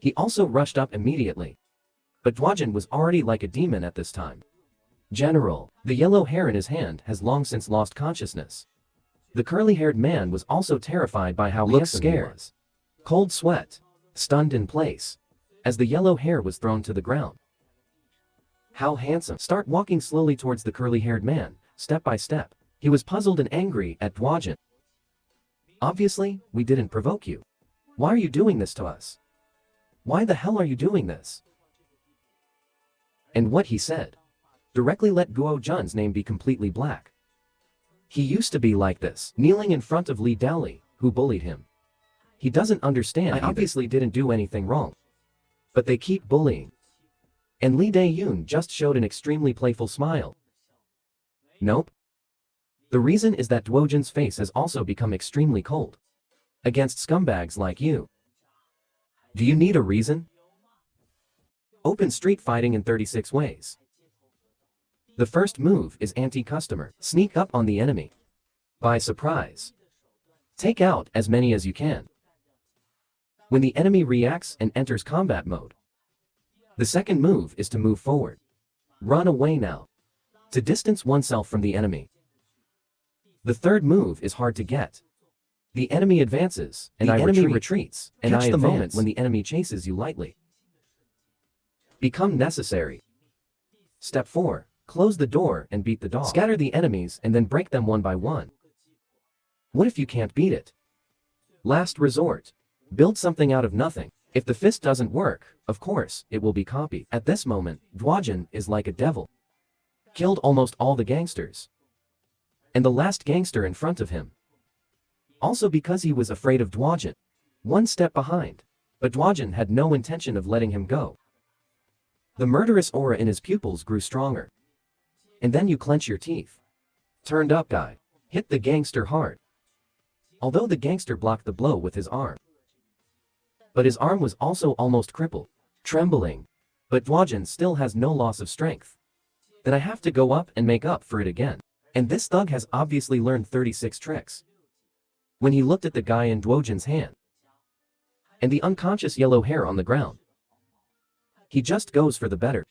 He also rushed up immediately. But Dwajin was already like a demon at this time. General, the yellow hair in his hand has long since lost consciousness. The curly-haired man was also terrified by how handsome he was. Cold sweat, stunned in place, as the yellow hair was thrown to the ground. How handsome. Start walking slowly towards the curly-haired man, step by step. He was puzzled and angry at Dwajin. Obviously, we didn't provoke you. Why are you doing this to us? Why the hell are you doing this? And what he said directly let Guo Jun's name be completely black. He used to be like this, kneeling in front of Li Daoli, who bullied him. He doesn't understand. I obviously didn't do anything wrong. But they keep bullying. And Li Daeyun just showed an extremely playful smile. Nope. The reason is that Dwojin's face has also become extremely cold. against scumbags like you. Do you need a reason? Open street fighting in 36 ways. The first move is anti-customer. Sneak up on the enemy. By surprise. Take out as many as you can. When the enemy reacts and enters combat mode. The second move is to move forward. Run away now. To distance oneself from the enemy. The third move is hard to get. The enemy advances, and the enemy retreats, and catch the moment when the enemy chases you lightly. Become necessary. Step 4. Close the door and beat the dog. Scatter the enemies and then break them one by one. What if you can't beat it? Last resort. Build something out of nothing. If the fist doesn't work, of course, it will be copied. At this moment, Dwajin is like a devil. Killed almost all the gangsters. And the last gangster in front of him. Also because he was afraid of Dwajin. One step behind. But Dwajin had no intention of letting him go. The murderous aura in his pupils grew stronger. And then you clench your teeth. Turned up guy. Hit the gangster hard. Although the gangster blocked the blow with his arm. But his arm was also almost crippled. Trembling. But Dwajin still has no loss of strength. Then I have to go up and make up for it again. And this thug has obviously learned 36 tricks. When he looked at the guy in Dwajin's hand. And the unconscious yellow hair on the ground. He just goes for the better.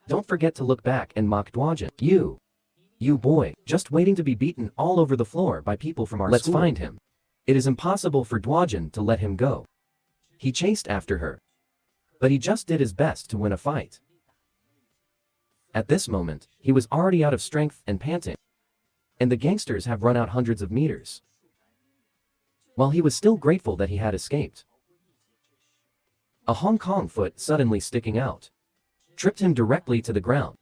Don't forget to look back and mock Dwajin. You boy, just waiting to be beaten all over the floor by people from our school. Let's find him. It is impossible for Dwajin to let him go. He chased after her. But he just did his best to win a fight. At this moment, he was already out of strength and panting. And the gangsters have run out hundreds of meters. While he was still grateful that he had escaped. A Hong Kong foot suddenly sticking out. Tripped him directly to the ground.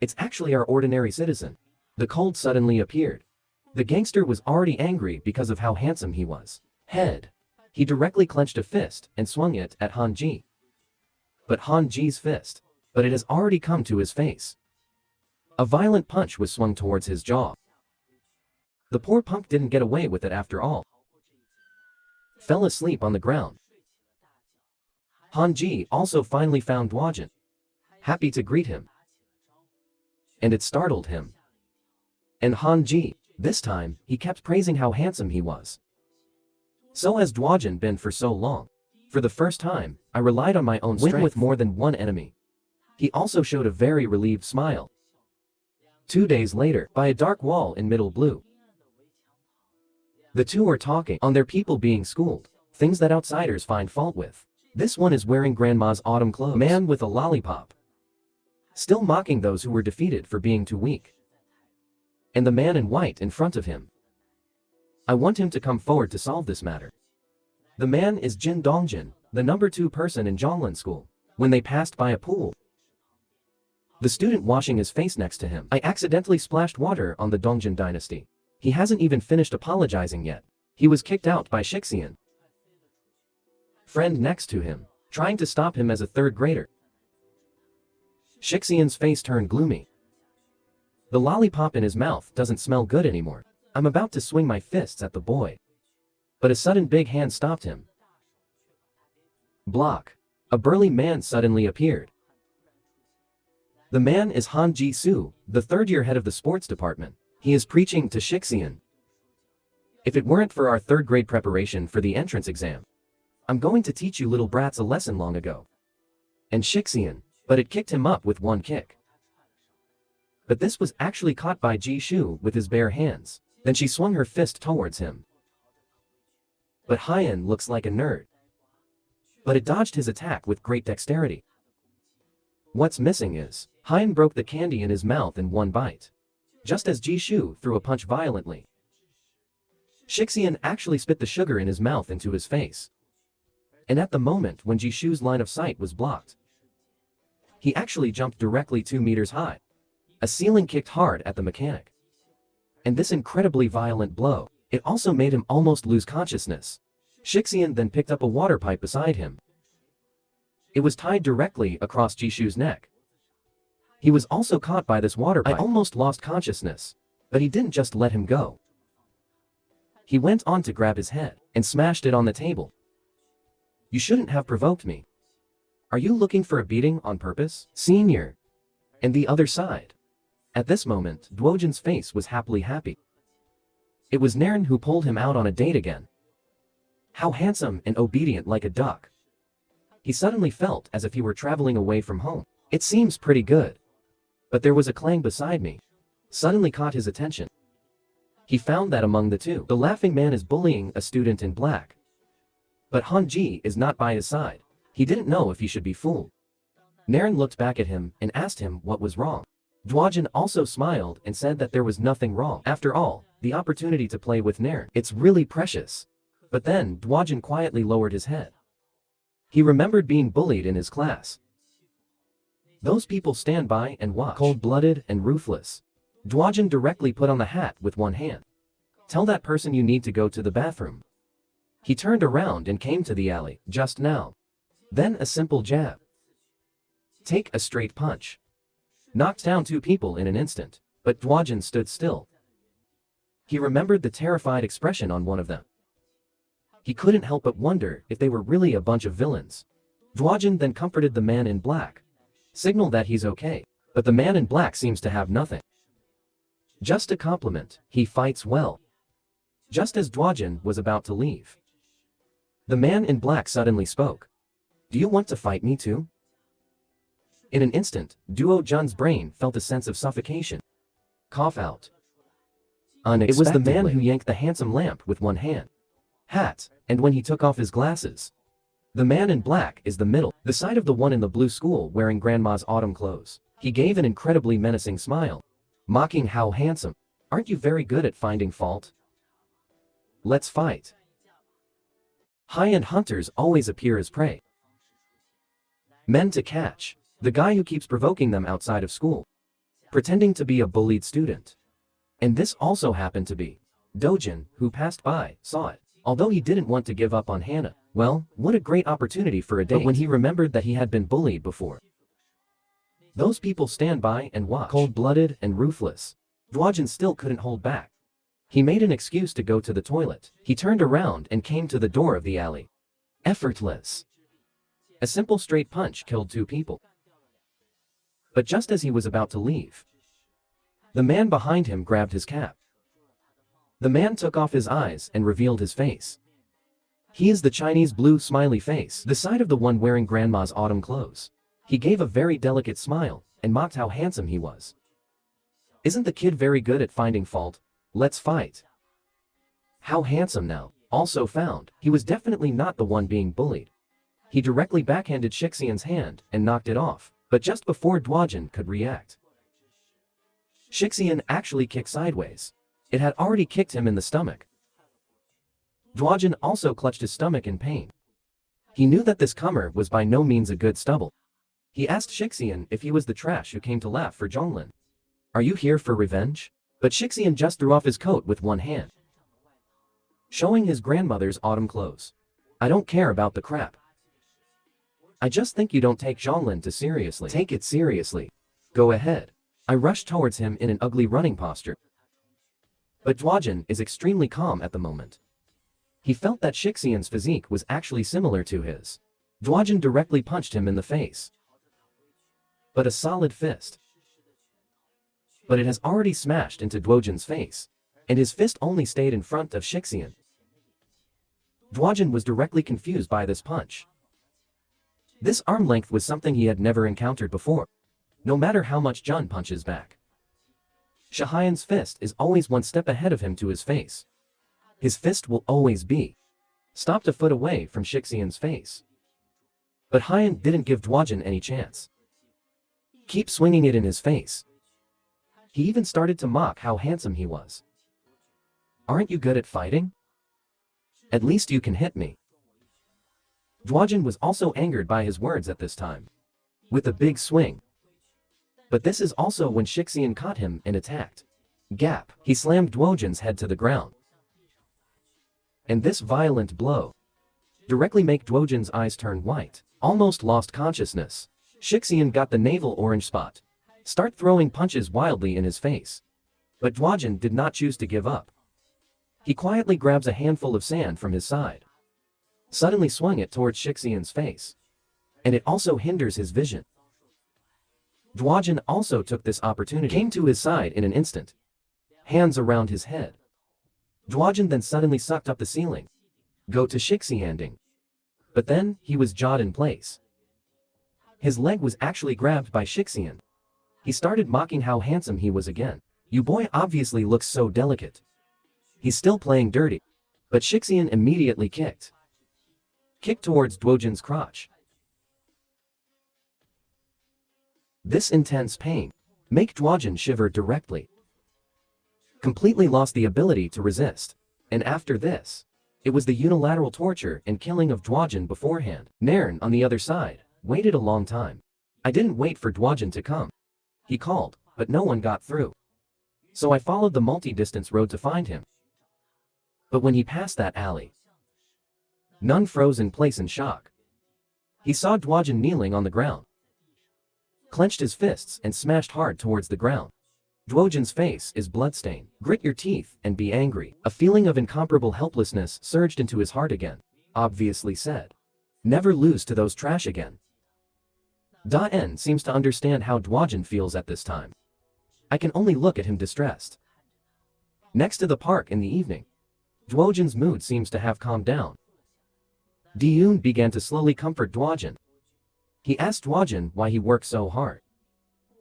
It's actually our ordinary citizen. The cold suddenly appeared. The gangster was already angry because of how handsome he was. Head. He directly clenched a fist and swung it at Han Ji. But Han Ji's fist. But it has already come to his face. A violent punch was swung towards his jaw. The poor punk didn't get away with it after all. Fell asleep on the ground. Han Ji also finally found Dwajin. Happy to greet him. And it startled him. And Han Ji, this time, he kept praising how handsome he was. So has Dwajin been for so long. For the first time, I relied on my own strength. Win with more than one enemy. He also showed a very relieved smile. 2 days later, by a dark wall in middle blue. The two are talking on their people being schooled, things that outsiders find fault with. This one is wearing grandma's autumn clothes. Man with a lollipop. Still mocking those who were defeated for being too weak. And the man in white in front of him. I want him to come forward to solve this matter. The man is Jin Dongjin, the number 2 person in Zhonglan school. When they passed by a pool. The student washing his face next to him. I accidentally splashed water on the Dongjin dynasty. He hasn't even finished apologizing yet. He was kicked out by Shixian. Friend next to him, trying to stop him as a 3rd grader. Shixian's face turned gloomy. The lollipop in his mouth doesn't smell good anymore. I'm about to swing my fists at the boy. But a sudden big hand stopped him. Block. A burly man suddenly appeared. The man is Han Ji-soo, the 3rd-year head of the sports department. He is preaching to Shixian. If it weren't for our 3rd grade preparation for the entrance exam, I'm going to teach you little brats a lesson long ago. And Shixian, but it kicked him up with one kick. But this was actually caught by Ji-shu with his bare hands. Then she swung her fist towards him. But Hyan looks like a nerd. But it dodged his attack with great dexterity. What's missing is, Hyan broke the candy in his mouth in one bite. Just as Ji-shu threw a punch violently. Shixian actually spit the sugar in his mouth into his face. And at the moment when Ji-shu's line of sight was blocked, he actually jumped directly 2 meters high. A ceiling kicked hard at the mechanic. And this incredibly violent blow, it also made him almost lose consciousness. Shixian then picked up a water pipe beside him. It was tied directly across Ji-shu's neck. He was also caught by this water pipe. I almost lost consciousness, but he didn't just let him go. He went on to grab his head and smashed it on the table. You shouldn't have provoked me. Are you looking for a beating on purpose, senior? And the other side. At this moment, Dwojin's face was happily happy. It was Naren who pulled him out on a date again. How handsome and obedient like a duck. He suddenly felt as if he were traveling away from home. It seems pretty good. But there was a clang beside me. Suddenly caught his attention. He found that among the two, the laughing man is bullying a student in black. But Hanji is not by his side. He didn't know if he should be fooled. Naren looked back at him and asked him what was wrong. Dwojin also smiled and said that there was nothing wrong. After all, the opportunity to play with Naren, it's really precious. But then Dwojin quietly lowered his head. He remembered being bullied in his class. Those people stand by and watch, cold-blooded and ruthless. Dwojin directly put on the hat with one hand. Tell that person you need to go to the bathroom. He turned around and came to the alley, just now. Then a simple jab. Take a straight punch. Knocked down two people in an instant, but Dwojin stood still. He remembered the terrified expression on one of them. He couldn't help but wonder if they were really a bunch of villains. Dwojin then comforted the man in black. Signaled that he's okay, but the man in black seems to have nothing. Just a compliment, he fights well. Just as Dwojin was about to leave, the man in black suddenly spoke. Do you want to fight me too? In an instant, Duo Jun's brain felt a sense of suffocation. Cough out. Unexpectedly, it was the man who yanked the handsome lamp with one hand. Hat, and when he took off his glasses. The man in black is the middle, the side of the one in the blue school wearing grandma's autumn clothes. He gave an incredibly menacing smile. Mocking how handsome. Aren't you very good at finding fault? Let's fight. High-end hunters always appear as prey. Men to catch. The guy who keeps provoking them outside of school. Pretending to be a bullied student. And this also happened to be Dojin, who passed by, saw it. Although he didn't want to give up on Hannah. Well, what a great opportunity for a date. But when he remembered that he had been bullied before. Those people stand by and watch. Cold-blooded and ruthless. Dwojin still couldn't hold back. He made an excuse to go to the toilet. He turned around and came to the door of the alley. Effortless. A simple straight punch killed two people. But just as he was about to leave, the man behind him grabbed his cap. The man took off his eyes and revealed his face. He is the Chinese blue smiley face, the side of the one wearing grandma's autumn clothes. He gave a very delicate smile and mocked how handsome he was. Isn't the kid very good at finding fault? Let's fight. How handsome now. Also found, he was definitely not the one being bullied. He directly backhanded Shixian's hand and knocked it off, but just before Dwojin could react, Shixian actually kicked sideways. It had already kicked him in the stomach. Dwojin also clutched his stomach in pain. He knew that this comer was by no means a good stubble. He asked Shixian if he was the trash who came to laugh for Zhonglin. Are you here for revenge? But Shixian just threw off his coat with one hand, showing his grandmother's autumn clothes. I don't care about the crap. I just think you don't take Zhonglin too seriously. Take it seriously. Go ahead. I rushed towards him in an ugly running posture. But Dwojin is extremely calm at the moment. He felt that Shixian's physique was actually similar to his. Dwojin directly punched him in the face. But a solid fist. But it has already smashed into Dwojin's face, and his fist only stayed in front of Shixian. Dwojin was directly confused by this punch. This arm length was something he had never encountered before, no matter how much Jun punches back. Shixian's fist is always one step ahead of him to his face. His fist will always be stopped a foot away from Shixian's face. But Hyan didn't give Dwojin any chance. Keep swinging it in his face. He even started to mock how handsome he was. Aren't you good at fighting? At least you can hit me. Dwojin was also angered by his words at this time. With a big swing. But this is also when Shixian caught him and attacked. Gap. He slammed Dwojin's head to the ground. And this violent blow directly made Dwojin's eyes turn white. Almost lost consciousness. Shixian got the navel orange spot. Start throwing punches wildly in his face. But Dwojin did not choose to give up. He quietly grabs a handful of sand from his side, suddenly swung it towards Shixian's face. And it also hinders his vision. Dwajin also took this opportunity, came to his side in an instant, hands around his head. Dwajin then suddenly sucked up the ceiling, go to Shixianding. But then, he was jawed in place. His leg was actually grabbed by Shixian. He started mocking how handsome he was again. "You boy obviously looks so delicate." He's still playing dirty. But Shixian immediately kicked towards Dwojin's crotch. This intense pain made Dwojin shiver directly. Completely lost the ability to resist. And after this, it was the unilateral torture and killing of Dwojin beforehand. Nairn, on the other side, waited a long time. I didn't wait for Dwojin to come. He called, but no one got through. So I followed the multi-distance road to find him. But when he passed that alley, Nun froze in place in shock. He saw Dwojin kneeling on the ground, clenched his fists and smashed hard towards the ground. Dwojin's face is bloodstained. Grit your teeth and be angry. A feeling of incomparable helplessness surged into his heart again. Obviously said, never lose to those trash again. Da-en seems to understand how Dwojin feels at this time. I can only look at him distressed. Next to the park in the evening, Dwojin's mood seems to have calmed down. Diyun began to slowly comfort Dwojin. He asked Dwojin why he worked so hard.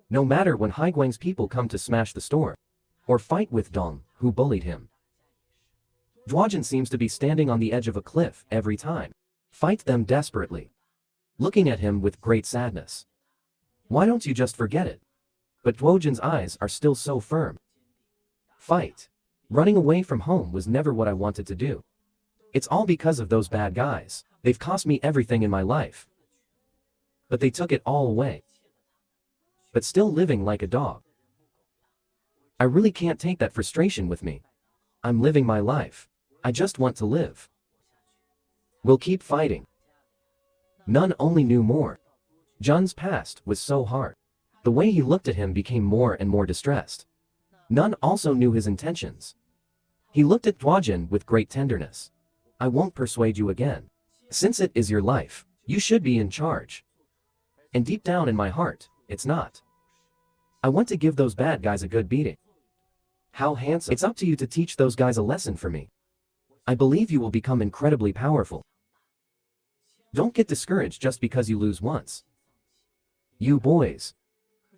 No matter when Haiguang's people come to smash the store, or fight with Dong, who bullied him. Dwojin seems to be standing on the edge of a cliff every time. Fight them desperately. Looking at him with great sadness. Why don't you just forget it? But Dwojin's eyes are still so firm. Fight. Running away from home was never what I wanted to do. It's all because of those bad guys. They've cost me everything in my life. But they took it all away. But still living like a dog. I really can't take that frustration with me. I'm living my life. I just want to live. We'll keep fighting. None only knew more. Jun's past was so hard. The way he looked at him became more and more distressed. None also knew his intentions. He looked at Dwojin with great tenderness. I won't persuade you again. Since it is your life, you should be in charge. And deep down in my heart, it's not. I want to give those bad guys a good beating. How handsome. It's up to you to teach those guys a lesson for me. I believe you will become incredibly powerful. Don't get discouraged just because you lose once. You boys.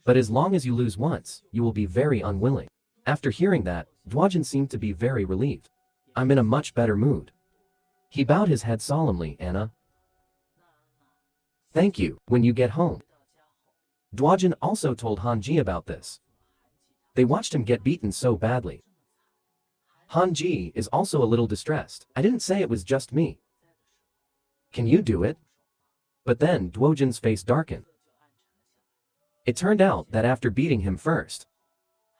But as long as you lose once, you will be very unwilling. After hearing that, Dwojin seemed to be very relieved. I'm in a much better mood. He bowed his head solemnly, Anna. Thank you, when you get home. Dwojin also told Hanji about this. They watched him get beaten so badly. Hanji is also a little distressed. I didn't say it was just me. Can you do it? But then Dwojin's face darkened. It turned out that after beating him first,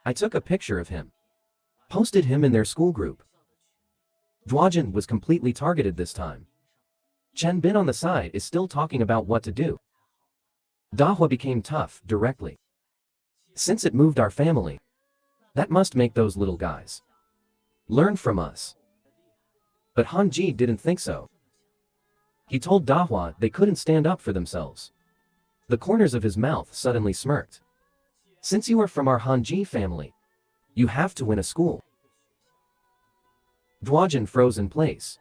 I took a picture of him, posted him in their school group. Dwojin was completely targeted this time. Chen Bin on the side is still talking about what to do. Dahua became tough directly. Since it moved our family, that must make those little guys learn from us. But Hanji didn't think so. He told Dahua they couldn't stand up for themselves. The corners of his mouth suddenly smirked. Since you are from our Hanji family, you have to win a school. Dwojin froze in place.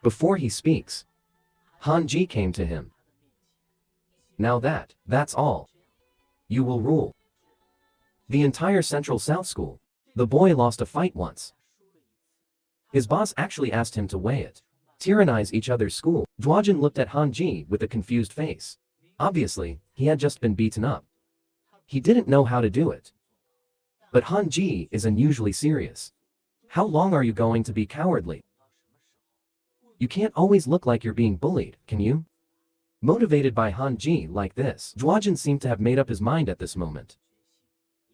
Before he speaks, Hanji came to him. Now that's all. You will rule the entire Central South School. The boy lost a fight once. His boss actually asked him to weigh it. Tyrannize each other's school. Dwojin looked at Hanji with a confused face. Obviously, he had just been beaten up. He didn't know how to do it. But Hanji is unusually serious. How long are you going to be cowardly? You can't always look like you're being bullied, can you? Motivated by Hanji like this, Dwojin seemed to have made up his mind at this moment.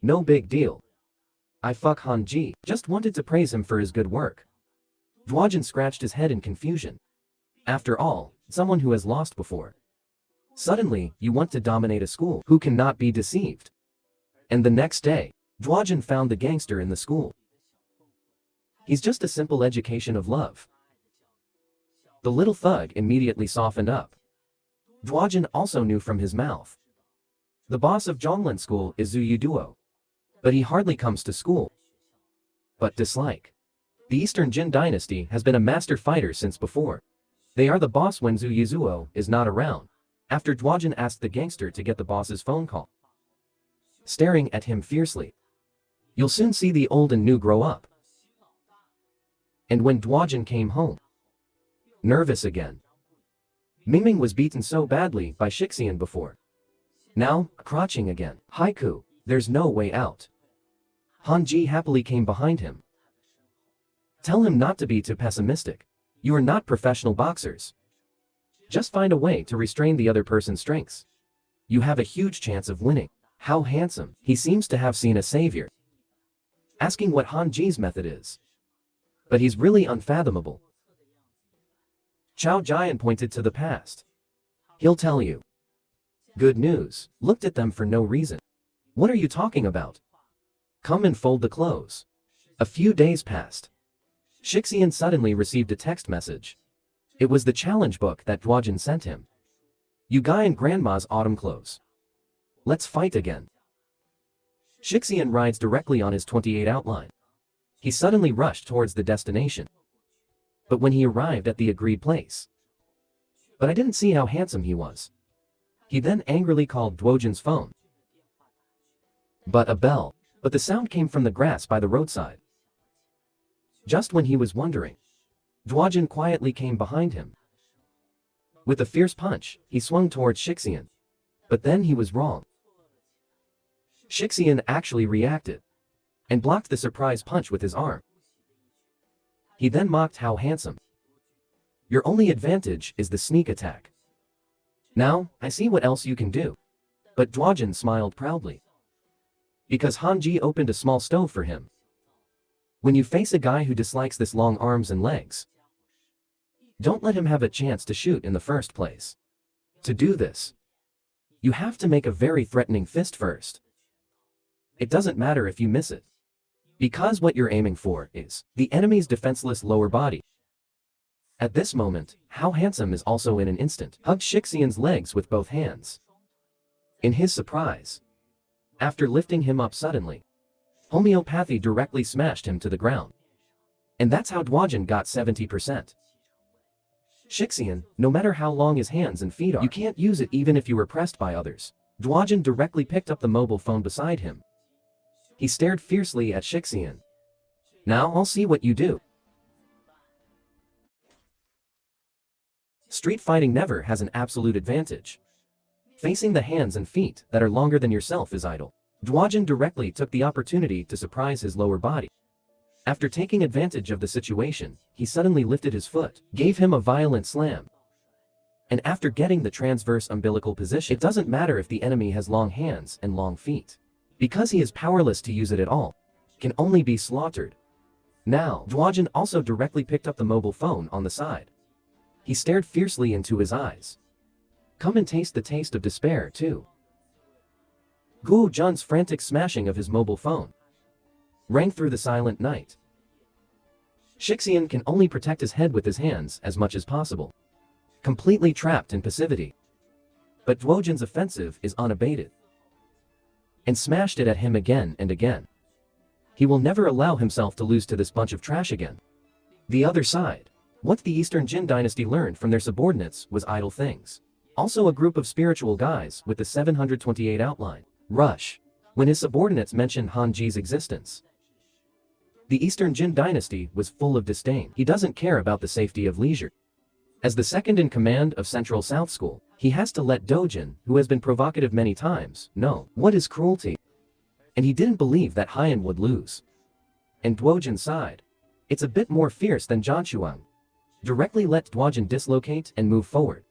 No big deal. I fuck Hanji, just wanted to praise him for his good work. Dwojin scratched his head in confusion. After all, someone who has lost before. Suddenly, you want to dominate a school. Who cannot be deceived? And the next day, Dwojin found the gangster in the school. He's just a simple education of love. The little thug immediately softened up. Duojin also knew from his mouth. The boss of Zhonglan school is Zhu Yuduo. But he hardly comes to school. But dislike. The Eastern Jin dynasty has been a master fighter since before. They are the boss when Zhu Yuduo is not around. After Duojin asked the gangster to get the boss's phone call. Staring at him fiercely. You'll soon see the old and new grow up. And when Duojin came home. Nervous again. Mingming was beaten so badly by Shixian before. Now, crouching again. Haiku, there's no way out. Hanji happily came behind him. Tell him not to be too pessimistic. You are not professional boxers. Just find a way to restrain the other person's strengths. You have a huge chance of winning. How handsome. He seems to have seen a savior. Asking what Hanji's method is. But he's really unfathomable. Chao Jian pointed to the past. He'll tell you. Good news. Looked at them for no reason. What are you talking about? Come and fold the clothes. A few days passed. Shixian suddenly received a text message. It was the challenge book that Duojin sent him. You guy in grandma's autumn clothes. Let's fight again. Shixian rides directly on his 28 outline. He suddenly rushed towards the destination. But when he arrived at the agreed place. But I didn't see how handsome he was. He then angrily called Duojin's phone. But the sound came from the grass by the roadside. Just when he was wondering, Duojin quietly came behind him. With a fierce punch, he swung towards Shixian. But then he was wrong. Shixian actually reacted and blocked the surprise punch with his arm. He then mocked how handsome. Your only advantage is the sneak attack. Now, I see what else you can do. But Duojin smiled proudly. Because Hanji opened a small stove for him. When you face a guy who dislikes this long arms and legs, don't let him have a chance to shoot in the first place. To do this, you have to make a very threatening fist first. It doesn't matter if you miss it. Because what you're aiming for is the enemy's defenseless lower body. At this moment, How Handsome is also in an instant hugged Shixian's legs with both hands. In his surprise, after lifting him up suddenly, homeopathy directly smashed him to the ground. And that's how Duojin got 70%. Shixian, no matter how long his hands and feet are, you can't use it even if you were pressed by others. Duojin directly picked up the mobile phone beside him. He stared fiercely at Shixian. Now I'll see what you do. Street fighting never has an absolute advantage. Facing the hands and feet that are longer than yourself is idle. Duojin directly took the opportunity to surprise his lower body. After taking advantage of the situation, he suddenly lifted his foot, gave him a violent slam. And after getting the transverse umbilical position, it doesn't matter if the enemy has long hands and long feet. Because he is powerless to use it at all, can only be slaughtered. Now, Duojin also directly picked up the mobile phone on the side. He stared fiercely into his eyes. Come and taste the taste of despair, too. Guo Jun's frantic smashing of his mobile phone rang through the silent night. Shixian can only protect his head with his hands as much as possible, completely trapped in passivity. But Duojin's offensive is unabated, and smashed it at him again and again. He will never allow himself to lose to this bunch of trash again. The other side. What the Eastern Jin dynasty learned from their subordinates was idle things. Also a group of spiritual guys with the 728 outline. Rush. When his subordinates mentioned Hanji's existence, the Eastern Jin dynasty was full of disdain. He doesn't care about the safety of leisure. As the second in command of Central South School, he has to let Dojin, who has been provocative many times, know what is cruelty. And he didn't believe that Haiyan would lose. And Duojin sighed. It's a bit more fierce than Jianshuang. Directly let Duojin dislocate and move forward.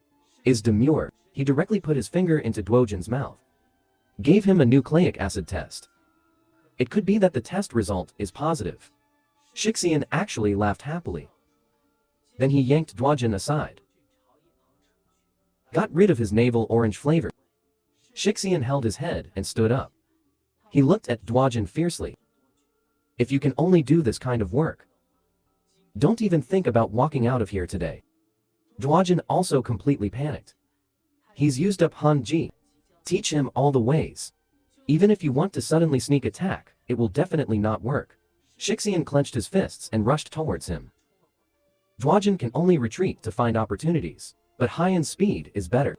Is demure. He directly put his finger into Duojin's mouth. Gave him a nucleic acid test. It could be that the test result is positive. Shixian actually laughed happily. Then he yanked Duojin aside. Got rid of his navel orange flavor. Shixian held his head and stood up. He looked at Duojin fiercely. If you can only do this kind of work, Don't even think about walking out of here today. Dwajin also completely panicked. He's used up Han Ji. Teach him all the ways. Even if you want to suddenly sneak attack, it will definitely not work. Shixian clenched his fists and rushed towards him. Dwajin can only retreat to find opportunities, but high-end speed is better.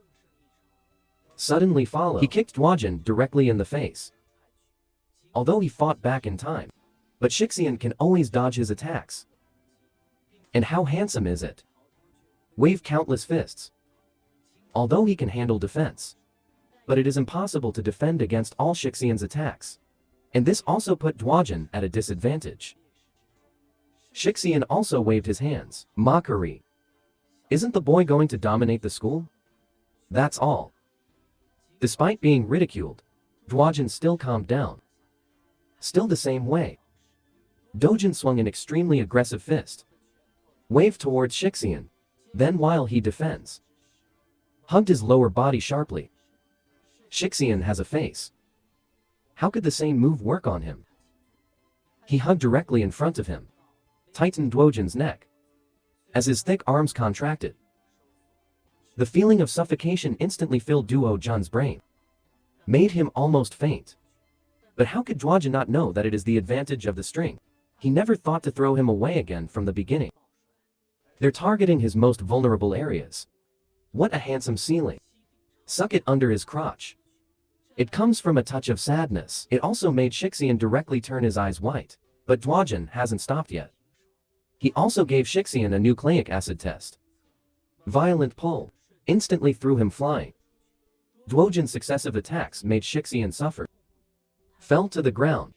Suddenly follow. He kicked Dwajin directly in the face. Although he fought back in time, but Shixian can always dodge his attacks. And how handsome is it? Wave countless fists. Although he can handle defense, but it is impossible to defend against all Shixian's attacks. And this also put Dwajin at a disadvantage. Shixian also waved his hands. Mockery. Isn't the boy going to dominate the school? That's all. Despite being ridiculed, Dwajin still calmed down. Still the same way. Dojin swung an extremely aggressive fist. Waved towards Shixian. Then while he defends, hugged his lower body sharply. Shixian has a face. How could the same move work on him? He hugged directly in front of him, tightened Dwajin's neck, as his thick arms contracted. The feeling of suffocation instantly filled Duo Jun's brain, made him almost faint. But how could Dwajin not know that it is the advantage of the string? He never thought to throw him away again from the beginning. They're targeting his most vulnerable areas. What a handsome ceiling. Suck it under his crotch. It comes from a touch of sadness. It also made Shixian directly turn his eyes white. But Dwajin hasn't stopped yet. He also gave Shixian a nucleic acid test. Violent pull instantly threw him flying. Dwajin's successive attacks made Shixian suffer. Fell to the ground.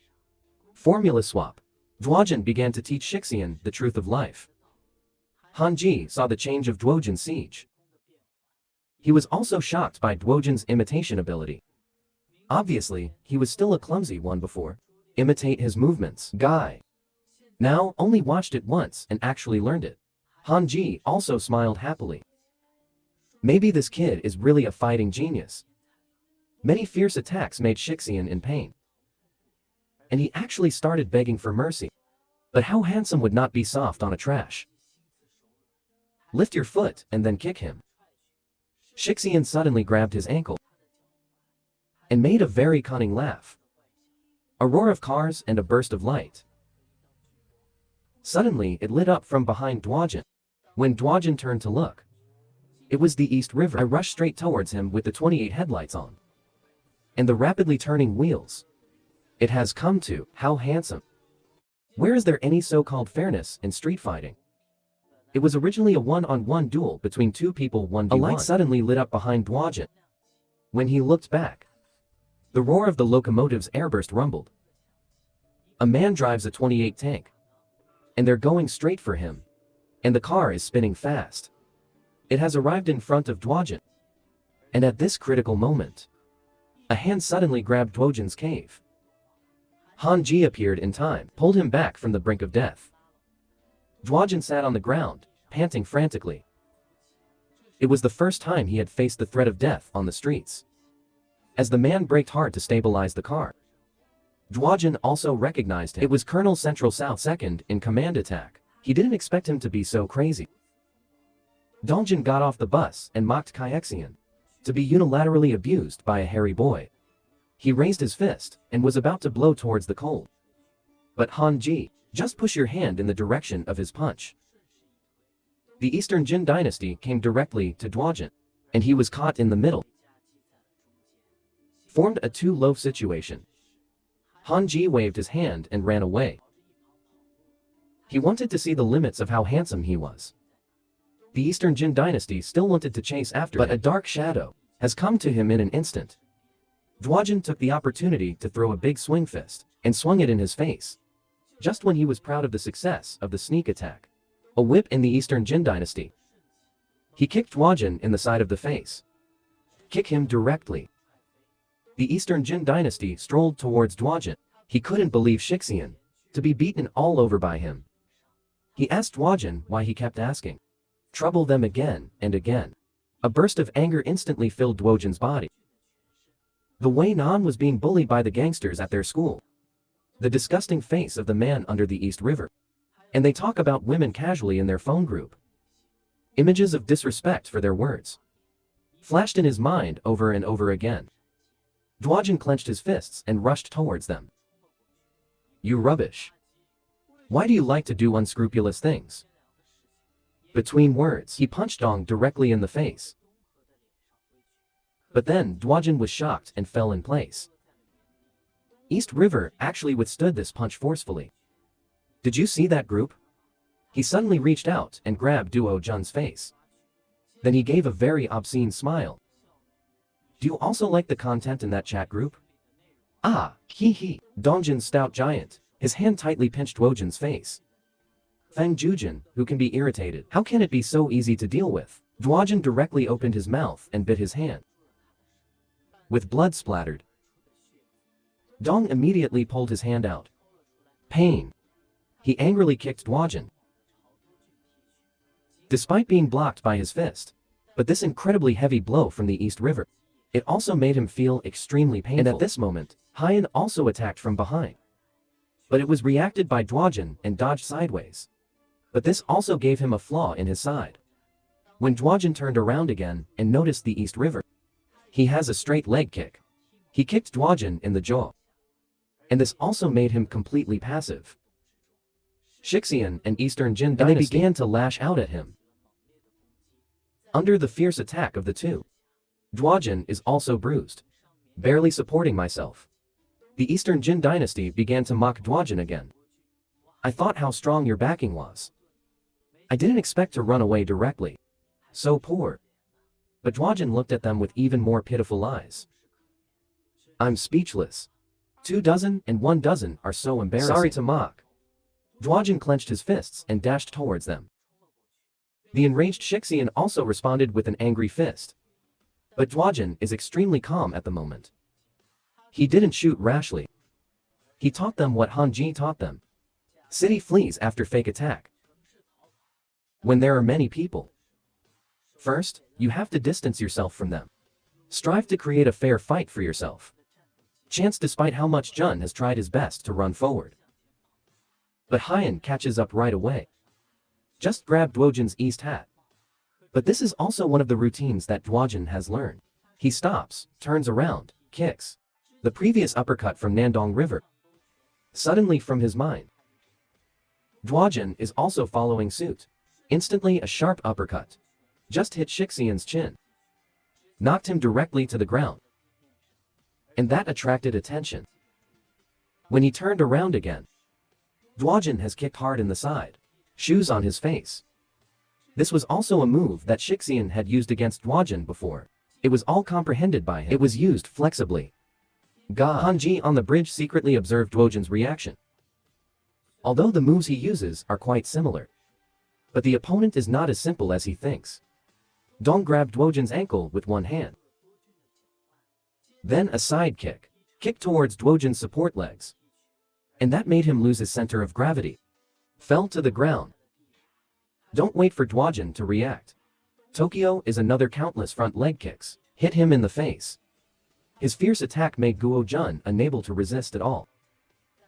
Formula swap. Dwajin began to teach Shixian the truth of life. Han Ji saw the change of Dwajin's siege. He was also shocked by Dwajin's imitation ability. Obviously, he was still a clumsy one before. Imitate his movements. Guy. Now, only watched it once and actually learned it. Han Ji also smiled happily. Maybe this kid is really a fighting genius. Many fierce attacks made Shixian in pain. And he actually started begging for mercy. But how handsome would not be soft on a trash? Lift your foot and then kick him. Shixian suddenly grabbed his ankle and made a very cunning laugh. A roar of cars and a burst of light. Suddenly it lit up from behind Dwajin. When Dwajin turned to look, it was the East River. I rushed straight towards him with the 28 headlights on and the rapidly turning wheels. It has come to, how handsome. Where is there any so-called fairness in street fighting? It was originally a one-on-one duel between two people 1v1. A light suddenly lit up behind Dwajin. When he looked back, the roar of the locomotive's airburst rumbled. A man drives a 28 tank. And they're going straight for him. And the car is spinning fast. It has arrived in front of Dwajin. And at this critical moment, a hand suddenly grabbed Dwajin's cave. Han Ji appeared in time, pulled him back from the brink of death. Dwajin sat on the ground, panting frantically. It was the first time he had faced the threat of death on the streets. As the man braked hard to stabilize the car, Dwajin also recognized him. It was Colonel Central South 2nd in command attack. He didn't expect him to be so crazy. Dwajin got off the bus and mocked Kaixian to be unilaterally abused by a hairy boy. He raised his fist and was about to blow towards the cold. But Han Ji, just push your hand in the direction of his punch. The Eastern Jin dynasty came directly to Dwajin, and he was caught in the middle. Formed a two-loaf situation. Han Ji waved his hand and ran away. He wanted to see the limits of how handsome he was. The Eastern Jin dynasty still wanted to chase after him, but a dark shadow has come to him in an instant. Dwajin took the opportunity to throw a big swing fist, and swung it in his face. Just when he was proud of the success of the sneak attack. A whip in the Eastern Jin dynasty. He kicked Dwajin in the side of the face. Kick him directly. The Eastern Jin dynasty strolled towards Dwajin. He couldn't believe Shixian to be beaten all over by him. He asked Dwajin why he kept asking. Trouble them again and again. A burst of anger instantly filled Dwajin's body. The way Nan was being bullied by the gangsters at their school. The disgusting face of the man under the East River. And they talk about women casually in their phone group. Images of disrespect for their words flashed in his mind over and over again. Dwajin clenched his fists and rushed towards them. You rubbish. Why do you like to do unscrupulous things? Between words, he punched Dong directly in the face. But then Dwajin was shocked and fell in place. East River actually withstood this punch forcefully. Did you see that group? He suddenly reached out and grabbed Duo Jun's face. Then he gave a very obscene smile. Do you also like the content in that chat group? Ah, hee hee. Dongjin's stout giant, his hand tightly pinched Dwojin's face. Fang Jujin, who can be irritated. How can it be so easy to deal with? Dwajin directly opened his mouth and bit his hand. With blood splattered. Dong immediately pulled his hand out. Pain. He angrily kicked Dwajin. Despite being blocked by his fist, but this incredibly heavy blow from the East River, it also made him feel extremely painful. And at this moment, Hyen also attacked from behind. But it was reacted by Dwajin and dodged sideways. But this also gave him a flaw in his side. When Dwajin turned around again and noticed the East River, he has a straight leg kick. He kicked Dwajin in the jaw. And this also made him completely passive. Shixian and Eastern Jin Dynasty, and they began to lash out at him. Under the fierce attack of the two, Dwajin is also bruised. Barely supporting myself. The Eastern Jin Dynasty began to mock Dwajin again. I thought how strong your backing was. I didn't expect to run away directly. So poor. But Dwajin looked at them with even more pitiful eyes. I'm speechless. 24 and 12 are so embarrassing. Sorry to mock. Dwajin clenched his fists and dashed towards them. The enraged Shixian also responded with an angry fist. But Dwajin is extremely calm at the moment. He didn't shoot rashly. He taught them what Hanji taught them. City flees after fake attack. When there are many people, first, you have to distance yourself from them. Strive to create a fair fight for yourself. Chance despite how much Jun has tried his best to run forward. But Hyen catches up right away. Just grab Dwojin's east hat. But this is also one of the routines that Dwajin has learned. He stops, turns around, kicks. The previous uppercut from Nandong River. Suddenly from his mind. Dwajin is also following suit. Instantly a sharp uppercut. Just hit Shixian's chin. Knocked him directly to the ground. And that attracted attention. When he turned around again, Dwajin has kicked hard in the side. Shoes on his face. This was also a move that Shixian had used against Dwajin before. It was all comprehended by him. It was used flexibly. Hanji on the bridge secretly observed Dwojin's reaction. Although the moves he uses are quite similar. But the opponent is not as simple as he thinks. Dong grabbed Dwojin's ankle with one hand. Then a side kick. Kick towards Dwojin's support legs. And that made him lose his center of gravity. Fell to the ground. Don't wait for Dwajin to react. Tokyo is another countless front leg kicks. Hit him in the face. His fierce attack made Guo Jun unable to resist at all.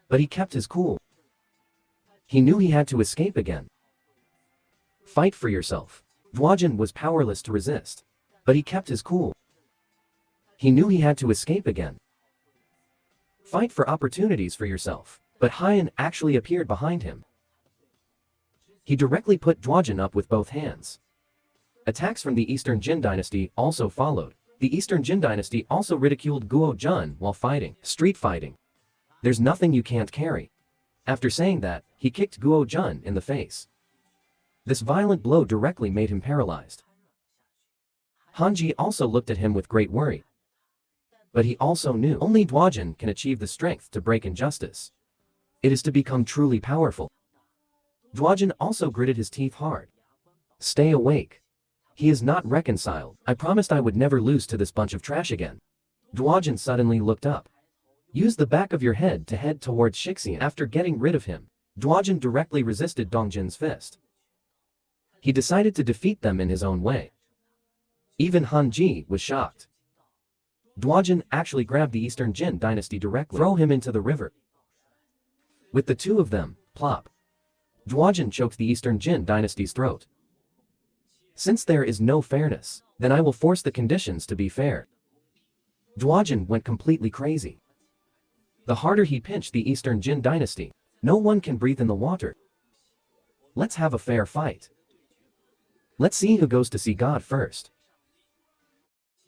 But he kept his cool. He knew he had to escape again. Fight for yourself. Dwajin was powerless to resist. But he kept his cool. He knew he had to escape again. Fight for opportunities for yourself. But Hyen actually appeared behind him. He directly put Dwajin up with both hands. Attacks from the Eastern Jin Dynasty also followed. The Eastern Jin Dynasty also ridiculed Guo Jun while fighting. Street fighting. There's nothing you can't carry. After saying that, he kicked Guo Jun in the face. This violent blow directly made him paralyzed. Hanji also looked at him with great worry. But he also knew only Dwajin can achieve the strength to break injustice. It is to become truly powerful. Dwajin also gritted his teeth hard. Stay awake. He is not reconciled. I promised I would never lose to this bunch of trash again. Dwajin suddenly looked up. Use the back of your head to head towards Shixian. After getting rid of him, Dwajin directly resisted Dongjin's fist. He decided to defeat them in his own way. Even Hanji was shocked. Dwajin actually grabbed the Eastern Jin Dynasty directly. Throw him into the river. With the two of them, plop. Duojin choked the Eastern Jin dynasty's throat. Since there is no fairness, then I will force the conditions to be fair. Duojin went completely crazy. The harder he pinched the Eastern Jin dynasty, no one can breathe in the water. Let's have a fair fight. Let's see who goes to see God first.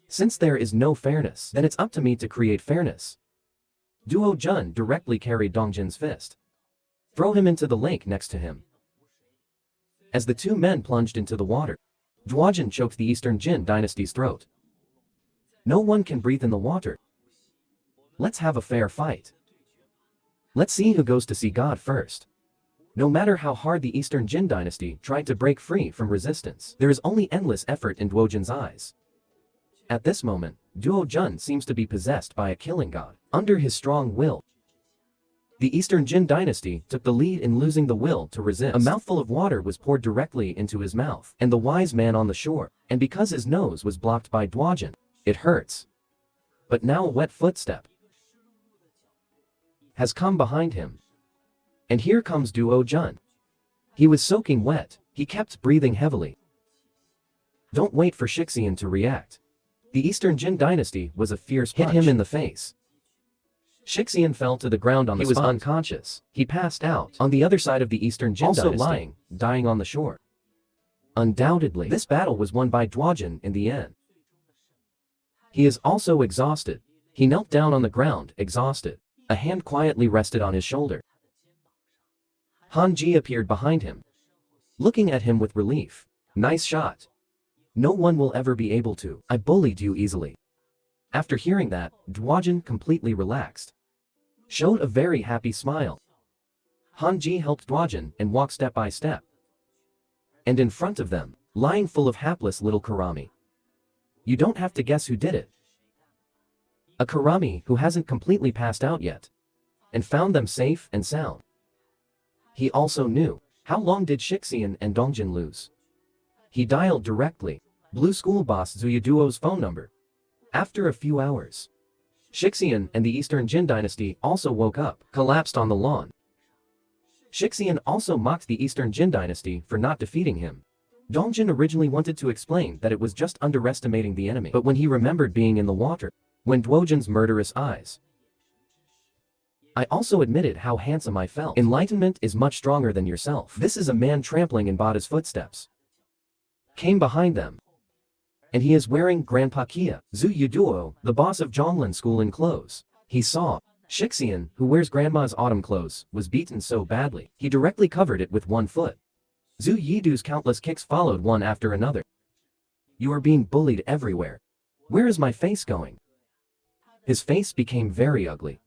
Since there is no fairness, then it's up to me to create fairness. Duo Jun directly carried Dongjin's fist. Throw him into the lake next to him. As the two men plunged into the water, Duojin choked the Eastern Jin dynasty's throat. No one can breathe in the water. Let's have a fair fight. Let's see who goes to see God first. No matter how hard the Eastern Jin dynasty tried to break free from resistance, there is only endless effort in Duojin's eyes. At this moment, Duo Jun seems to be possessed by a killing god. Under his strong will, the Eastern Jin dynasty took the lead in losing the will to resist. A mouthful of water was poured directly into his mouth, and the wise man on the shore, and because his nose was blocked by Duojin, it hurts. But now a wet footstep has come behind him. And here comes Duo Jun. He was soaking wet, he kept breathing heavily. Don't wait for Shixian to react. The Eastern Jin dynasty was a fierce punch. Hit him in the face. Shixian fell to the ground on the spot. He was unconscious. He passed out. On the other side of the Eastern Jin dynasty, also lying, dying on the shore. Undoubtedly, this battle was won by Duojin in the end. He is also exhausted. He knelt down on the ground, exhausted. A hand quietly rested on his shoulder. Han Ji appeared behind him, looking at him with relief. Nice shot. No one will ever be able to. I bullied you easily. After hearing that, Duojin completely relaxed. Showed a very happy smile. Han Ji helped Duojin and walked step by step. And in front of them, lying full of hapless little Karami. You don't have to guess who did it. A Karami who hasn't completely passed out yet. And found them safe and sound. He also knew, how long did Shixian and Dongjin lose? He dialed directly, Blue School Boss Zuyuduo's phone number. After a few hours, Shixian and the Eastern Jin dynasty also woke up, collapsed on the lawn. Shixian also mocked the Eastern Jin dynasty for not defeating him. Dongjin originally wanted to explain that it was just underestimating the enemy, but when he remembered being in the water, when Duojin's murderous eyes, I also admitted how handsome I felt. Enlightenment is much stronger than yourself. This is a man trampling in Bada's footsteps. Came behind them. And he is wearing Grandpa Kia, Zhu Yuduo, the boss of Zhonglan School in clothes. He saw Shixian, who wears grandma's autumn clothes, was beaten so badly, he directly covered it with one foot. Zhu Yidu's countless kicks followed one after another. You are being bullied everywhere. Where is my face going? His face became very ugly.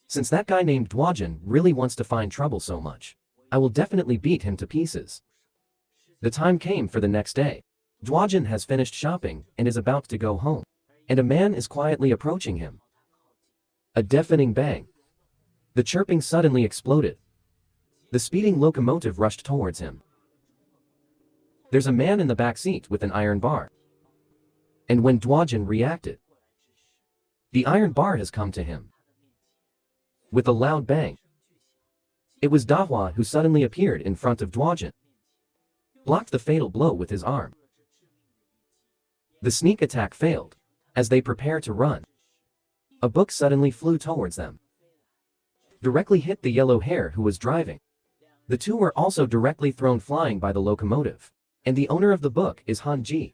Since that guy named Duojin really wants to find trouble so much, I will definitely beat him to pieces. The time came for the next day. Duojin has finished shopping and is about to go home. And a man is quietly approaching him. A deafening bang. The chirping suddenly exploded. The speeding locomotive rushed towards him. There's a man in the back seat with an iron bar. And when Duojin reacted, the iron bar has come to him. With a loud bang. It was Dahua who suddenly appeared in front of Duojin. Blocked the fatal blow with his arm. The sneak attack failed. As they prepare to run, a book suddenly flew towards them. Directly hit the yellow hair who was driving. The two were also directly thrown flying by the locomotive. And the owner of the book is Han Ji.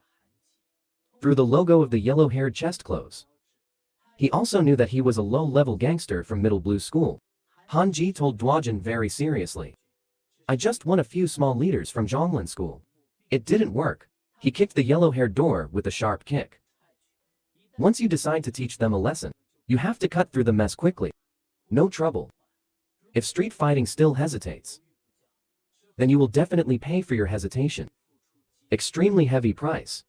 Through the logo of the yellow-haired chest clothes. He also knew that he was a low-level gangster from Middle Blue School. Han Ji told Duojin very seriously. I just won a few small leaders from Zhonglan School. It didn't work. He kicked the yellow-haired door with a sharp kick. Once you decide to teach them a lesson, you have to cut through the mess quickly. No trouble. If street fighting still hesitates, then you will definitely pay for your hesitation. Extremely heavy price.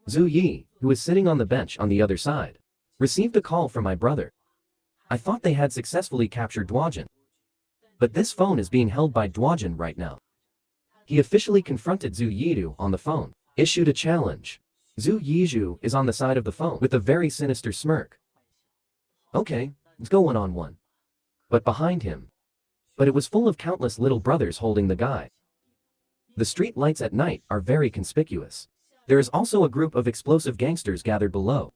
Zhu Yi, who is sitting on the bench on the other side, received a call from my brother. I thought they had successfully captured Duojin. But this phone is being held by Duojin right now. He officially confronted Zhu Yidu on the phone, issued a challenge. Zhu Yizhu is on the side of the phone with a very sinister smirk. Okay, let's go one-on-one. But behind him, but it was full of countless little brothers holding the guy. The street lights at night are very conspicuous. There is also a group of explosive gangsters gathered below.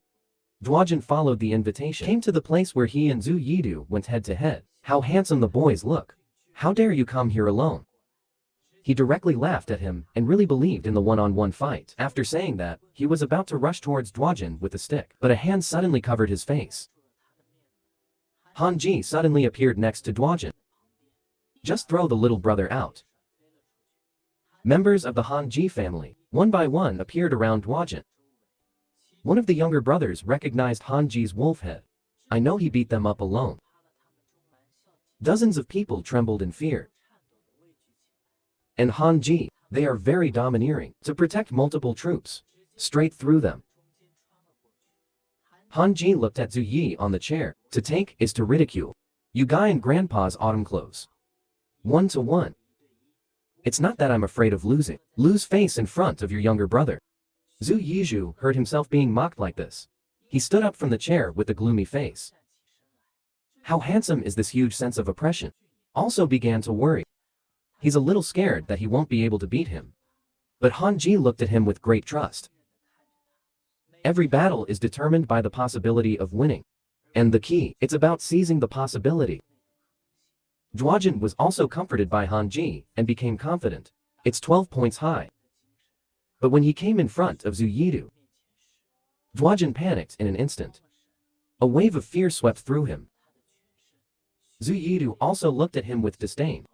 Duojin followed the invitation, came to the place where he and Zhu Yidu went head to head. How handsome the boys look. How dare you come here alone? He directly laughed at him and really believed in the one-on-one fight. After saying that, he was about to rush towards Duojin with a stick, but a hand suddenly covered his face. Han Ji suddenly appeared next to Duojin. Just throw the little brother out. Members of the Han Ji family, one by one, appeared around Duojin. One of the younger brothers recognized Han Ji's wolf head. I know he beat them up alone. Dozens of people trembled in fear. And Han Ji, they are very domineering, to protect multiple troops. Straight through them. Han Ji looked at Zhu Yi on the chair. To take is to ridicule. You guy in grandpa's autumn clothes. 1-to-1. It's not that I'm afraid of losing. Lose face in front of your younger brother. Zhu Yizhu heard himself being mocked like this. He stood up from the chair with a gloomy face. How handsome is this huge sense of oppression? Also began to worry. He's a little scared that he won't be able to beat him. But Han Ji looked at him with great trust. Every battle is determined by the possibility of winning. And the key, it's about seizing the possibility. Duojin was also comforted by Han Ji and became confident. It's 12 points high. But when he came in front of Zhu Yidu, Duojin panicked in an instant. A wave of fear swept through him. Zhu Yidu also looked at him with disdain.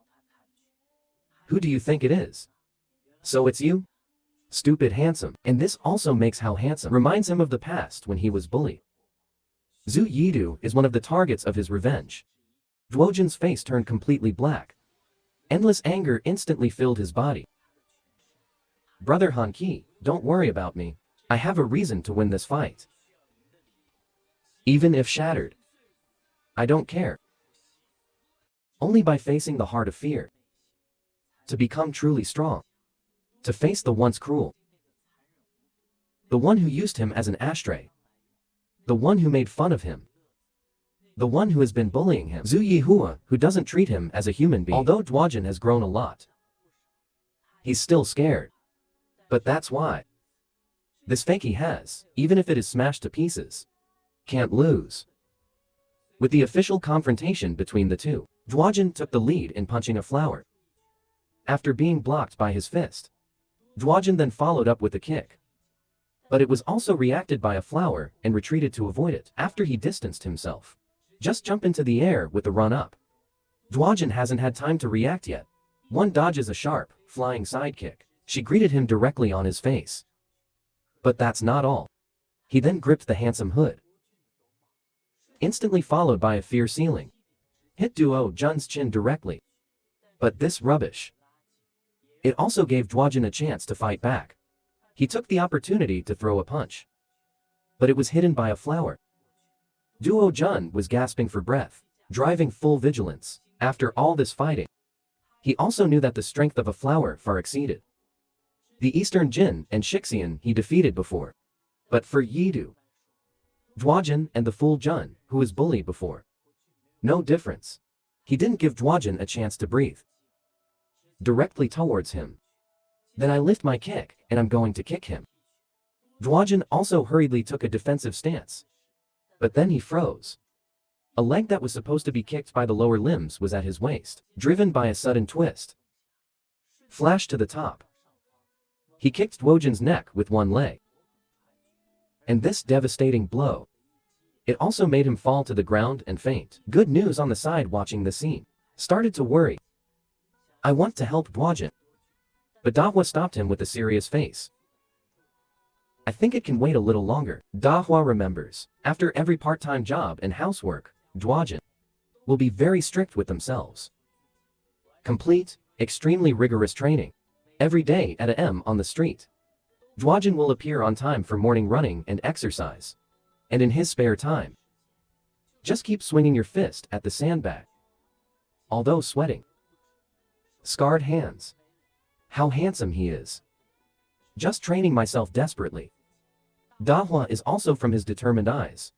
Who do you think it is? So it's you? Stupid handsome. And this also makes how handsome reminds him of the past when he was bullied. Zhu Yidu is one of the targets of his revenge. Duojin's face turned completely black. Endless anger instantly filled his body. Brother Han Ki, don't worry about me. I have a reason to win this fight. Even if shattered. I don't care. Only by facing the heart of fear. To become truly strong. To face the once cruel. The one who used him as an ashtray. The one who made fun of him. The one who has been bullying him. Zhu Yihua, who doesn't treat him as a human being. Although Duojin has grown a lot. He's still scared. But that's why. This fake he has, even if it is smashed to pieces, can't lose. With the official confrontation between the two, Duojin took the lead in punching a flower. After being blocked by his fist, Duojin then followed up with a kick. But it was also reacted by a flower and retreated to avoid it. After he distanced himself, just jump into the air with the run-up. Duojin hasn't had time to react yet. One dodges a sharp, flying sidekick. She greeted him directly on his face. But that's not all. He then gripped the handsome hood. Instantly followed by a fierce ceiling. Hit Duo Jun's chin directly. But this rubbish. It also gave Duojin a chance to fight back. He took the opportunity to throw a punch. But it was hidden by a flower. Duo Jun was gasping for breath, driving full vigilance. After all this fighting, he also knew that the strength of a flower far exceeded the Eastern Jin and Shixian he defeated before. But for Yidu, Duojin and the fool Jun, who was bullied before, no difference. He didn't give Duojin a chance to breathe. Directly towards him. Then I lift my kick, and I'm going to kick him. Duojin also hurriedly took a defensive stance. But then he froze. A leg that was supposed to be kicked by the lower limbs was at his waist, driven by a sudden twist. Flash to the top. He kicked Duojin's neck with one leg. And this devastating blow. It also made him fall to the ground and faint. Good news on the side watching the scene. Started to worry. I want to help Duojin. But Dahua stopped him with a serious face. I think it can wait a little longer. Dahua remembers, after every part-time job and housework, Duojin will be very strict with themselves. Complete, extremely rigorous training. Every day at a.m. on the street. Duojin will appear on time for morning running and exercise. And in his spare time, just keep swinging your fist at the sandbag. Although sweating. Scarred hands. How handsome he is. Just training myself desperately. Dahua is also from his determined eyes.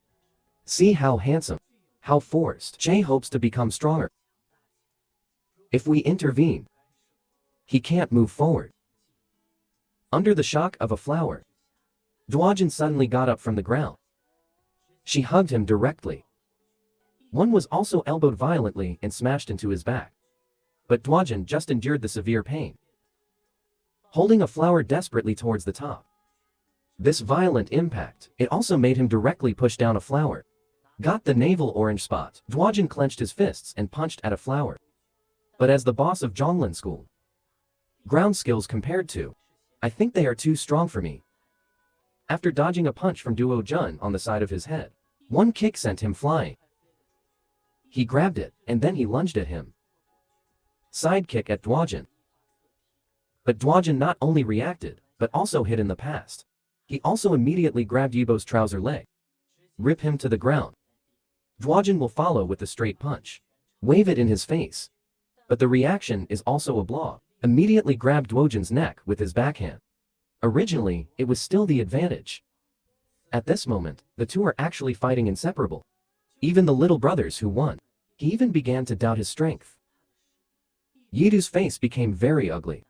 See how handsome. How forced. Che hopes to become stronger. If we intervene, he can't move forward. Under the shock of a flower, Dwajin suddenly got up from the ground. She hugged him directly. One was also elbowed violently and smashed into his back. But Dwajin just endured the severe pain, holding a flower desperately towards the top. This violent impact, it also made him directly push down a flower. Got the navel orange spot. Dwajin clenched his fists and punched at a flower. But as the boss of Zhonglan School, ground skills compared to, I think they are too strong for me. After dodging a punch from Duo Jun on the side of his head, one kick sent him flying. He grabbed it, and then he lunged at him. Sidekick at Dwajin. But Dwajin not only reacted, but also hit in the past. He also immediately grabbed Yibo's trouser leg. Rip him to the ground. Dwajin will follow with a straight punch. Wave it in his face. But the reaction is also a blow. Immediately grabbed Dwojin's neck with his backhand. Originally, it was still the advantage. At this moment, the two are actually fighting inseparable. Even the little brothers who won. He even began to doubt his strength. Yidu's face became very ugly.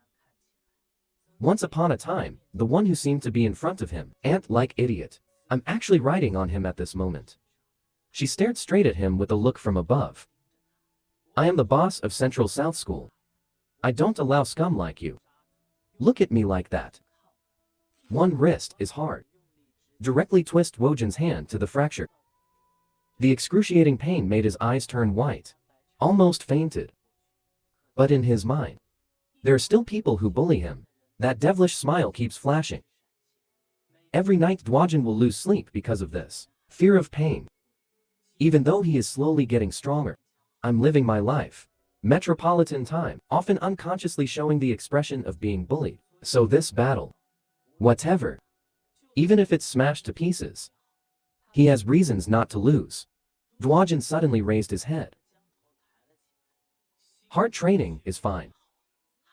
Once upon a time, the one who seemed to be in front of him, ant-like idiot. I'm actually riding on him at this moment. She stared straight at him with a look from above. I am the boss of Central South School. I don't allow scum like you. Look at me like that. One wrist is hard. Directly twist Wojin's hand to the fracture. The excruciating pain made his eyes turn white. Almost fainted. But in his mind, there are still people who bully him. That devilish smile keeps flashing. Every night Dwajin will lose sleep because of this fear of pain. Even though he is slowly getting stronger. I'm living my life. Metropolitan time, often unconsciously showing the expression of being bullied. So this battle, whatever, even if it's smashed to pieces, he has reasons not to lose. Dwajin suddenly raised his head. Hard training is fine.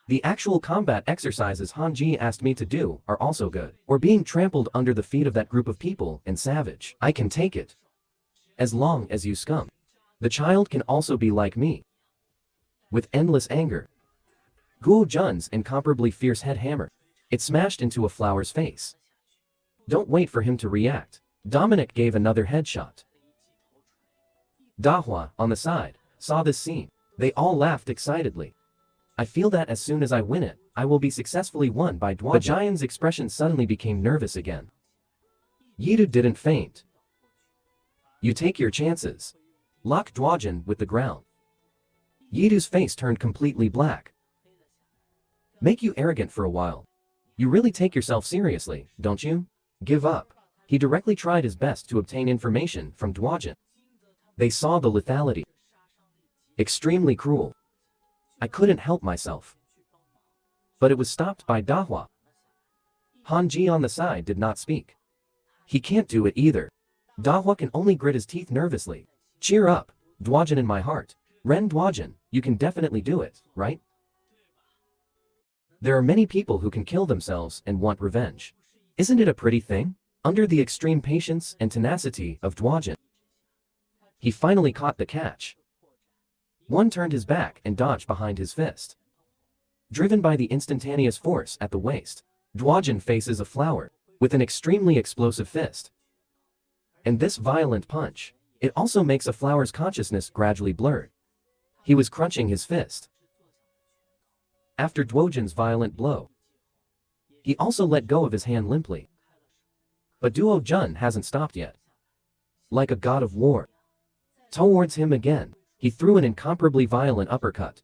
The actual combat exercises Hanji asked me to do are also good. Or being trampled under the feet of that group of people and savage. I can take it. As long as you scum. The child can also be like me. With endless anger. Guo Jun's incomparably fierce head hammer. It smashed into a flower's face. Don't wait for him to react. Dominic gave another headshot. Dahua, on the side, saw this scene. They all laughed excitedly. I feel that as soon as I win it, I will be successfully won by Dwajin. But Jian's expression suddenly became nervous again. Yidu didn't faint. You take your chances. Lock Dwajin with the ground. Yidu's face turned completely black. Make you arrogant for a while. You really take yourself seriously, don't you? Give up. He directly tried his best to obtain information from Dwajin. They saw the lethality. Extremely cruel. I couldn't help myself. But it was stopped by Dahua. Hanji on the side did not speak. He can't do it either. Dahua can only grit his teeth nervously. Cheer up, Dwajin in my heart. Ren Dwajin, you can definitely do it, right? There are many people who can kill themselves and want revenge. Isn't it a pretty thing? Under the extreme patience and tenacity of Dwajin, he finally caught the catch. One turned his back and dodged behind his fist. Driven by the instantaneous force at the waist, Dwajin faces a flower with an extremely explosive fist. And this violent punch, it also makes a flower's consciousness gradually blurred. He was crunching his fist. After Dwojin's violent blow, he also let go of his hand limply. But Duo Jun hasn't stopped yet. Like a god of war. Towards him again, he threw an incomparably violent uppercut.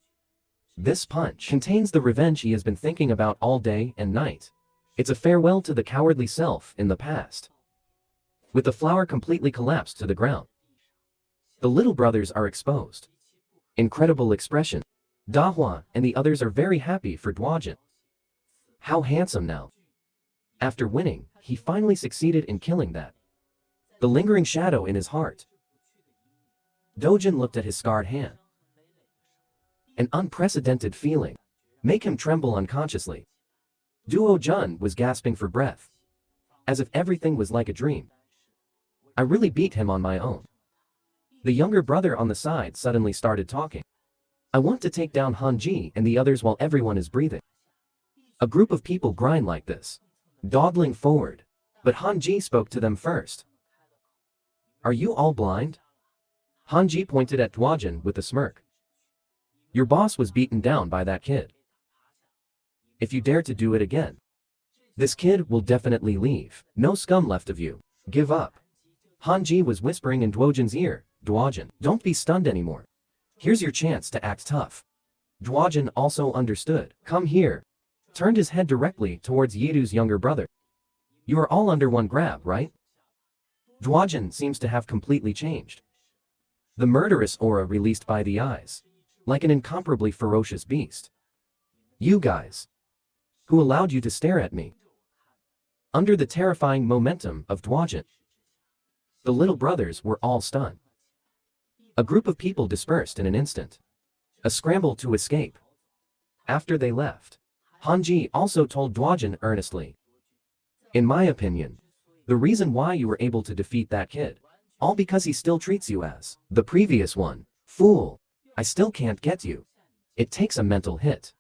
This punch contains the revenge he has been thinking about all day and night. It's a farewell to the cowardly self in the past. With the flower completely collapsed to the ground, the little brothers are exposed. Incredible expression. Dahua and the others are very happy for Dwajin. How handsome now. After winning, he finally succeeded in killing that. The lingering shadow in his heart. Dojin looked at his scarred hand. An unprecedented feeling. Make him tremble unconsciously. Duo Jun was gasping for breath. As if everything was like a dream. I really beat him on my own. The younger brother on the side suddenly started talking. I want to take down Hanji and the others while everyone is breathing. A group of people grind like this, dawdling forward. But Hanji spoke to them first. Are you all blind? Hanji pointed at Dwajin with a smirk. Your boss was beaten down by that kid. If you dare to do it again, this kid will definitely leave. No scum left of you. Give up. Hanji was whispering in Dwajin's ear. Dwajin, don't be stunned anymore. Here's your chance to act tough. Dwajin also understood. Come here. Turned his head directly towards Yidu's younger brother. You are all under one grab, right? Dwajin seems to have completely changed. The murderous aura released by the eyes, like an incomparably ferocious beast. You guys. Who allowed you to stare at me? Under the terrifying momentum of Dwajin, the little brothers were all stunned. A group of people dispersed in an instant. A scramble to escape. After they left, Hanji also told Dwajin earnestly. In my opinion, the reason why you were able to defeat that kid, all because he still treats you as the previous one. Fool, I still can't get you. It takes a mental hit.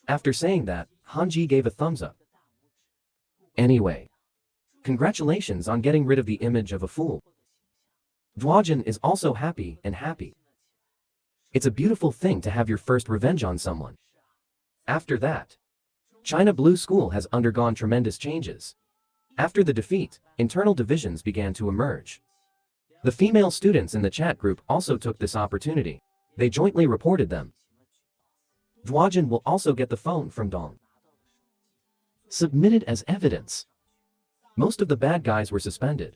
After saying that, Hanji gave a thumbs up. Anyway, congratulations on getting rid of the image of a fool. Dwajin is also happy and happy. It's a beautiful thing to have your first revenge on someone. After that, China Blue School has undergone tremendous changes. After the defeat, internal divisions began to emerge. The female students in the chat group also took this opportunity. They jointly reported them. Dwajin will also get the phone from Dong. Submitted as evidence. Most of the bad guys were suspended.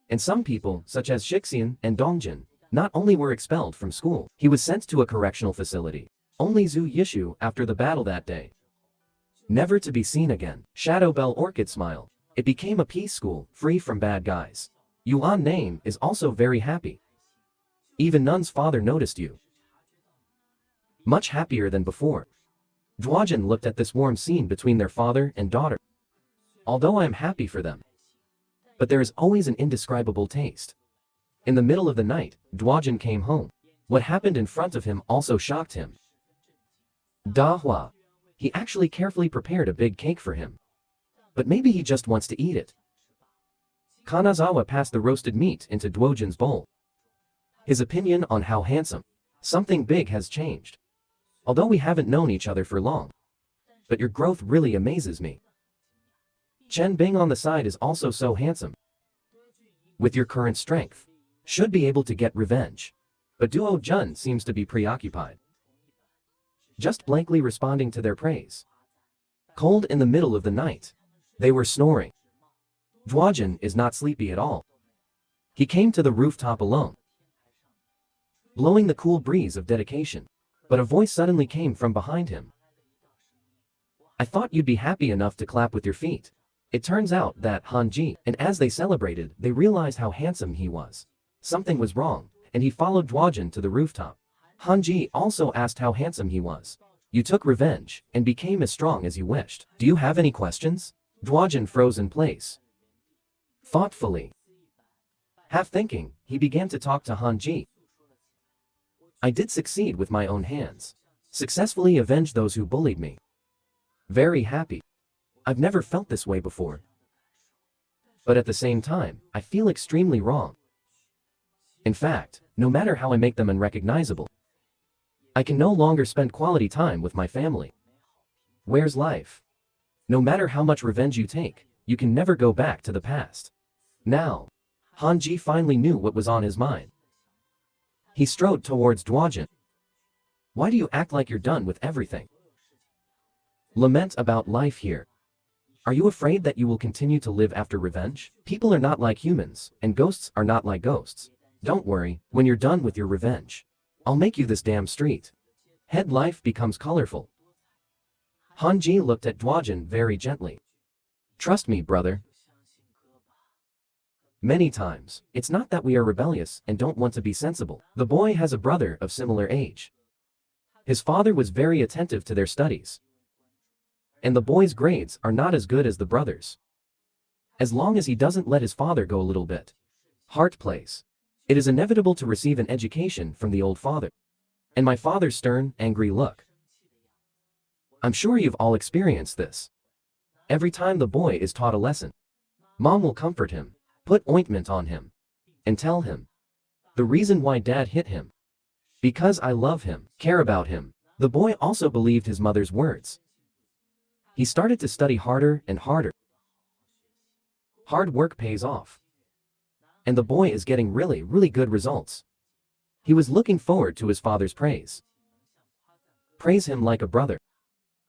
And some people, such as Shixian and Dongjin, not only were expelled from school, he was sent to a correctional facility. Only Zhu Yishu after the battle that day. Never to be seen again. Shadow Bell Orchid smiled. It became a peace school, free from bad guys. Yuan Name is also very happy. Even Nun's father noticed you. Much happier than before. Dwajin looked at this warm scene between their father and daughter. Although I am happy for them, but there is always an indescribable taste. In the middle of the night, Dwajin came home. What happened in front of him also shocked him. Dahua. He actually carefully prepared a big cake for him. But maybe he just wants to eat it. Kanazawa passed the roasted meat into Dwajin's bowl. His opinion on how handsome. Something big has changed. Although we haven't known each other for long. But your growth really amazes me. Chen Bing on the side is also so handsome. With your current strength, should be able to get revenge. But Duo Jun seems to be preoccupied. Just blankly responding to their praise. Cold in the middle of the night. They were snoring. Dwajin is not sleepy at all. He came to the rooftop alone, blowing the cool breeze of dedication. But a voice suddenly came from behind him. I thought you'd be happy enough to clap with your feet. It turns out that Hanji, and as they celebrated, they realized how handsome he was. Something was wrong, and he followed Dwajin to the rooftop. Hanji also asked how handsome he was. You took revenge, and became as strong as you wished. Do you have any questions? Dwajin froze in place. Thoughtfully, half thinking, he began to talk to Hanji. I did succeed with my own hands. Successfully avenged those who bullied me. Very happy. I've never felt this way before. But at the same time, I feel extremely wrong. In fact, no matter how I make them unrecognizable, I can no longer spend quality time with my family. Where's life? No matter how much revenge you take, you can never go back to the past. Now, Hanji finally knew what was on his mind. He strode towards Dwajin. Why do you act like you're done with everything? Lament about life here. Are you afraid that you will continue to live after revenge? People are not like humans, and ghosts are not like ghosts. Don't worry, when you're done with your revenge, I'll make you this damn street. Head life becomes colorful. Hanji looked at Dwajin very gently. Trust me, brother. Many times, it's not that we are rebellious and don't want to be sensible. The boy has a brother of similar age. His father was very attentive to their studies. And the boy's grades are not as good as the brother's. As long as he doesn't let his father go a little bit. Heart plays. It is inevitable to receive an education from the old father. and my father's stern, angry look. I'm sure you've all experienced this. Every time the boy is taught a lesson, mom will comfort him, put ointment on him, and tell him the reason why dad hit him. Because I love him, care about him. The boy also believed his mother's words. He started to study harder and harder. Hard work pays off. And the boy is getting really good results. He was looking forward to his father's praise. Praise him like a brother.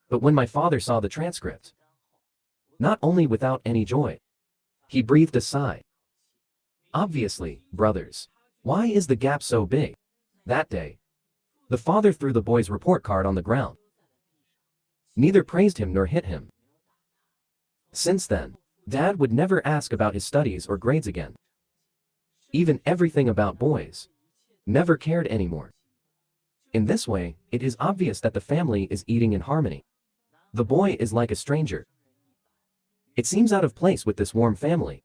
But when my father saw the transcript, not only without any joy, he breathed a sigh. Obviously, brothers, why is the gap so big? That day, the father threw the boy's report card on the ground. Neither praised him nor hit him. Since then, dad would never ask about his studies or grades again. Even everything about boys. Never cared anymore. In this way, it is obvious that the family is eating in harmony. The boy is like a stranger. It seems out of place with this warm family.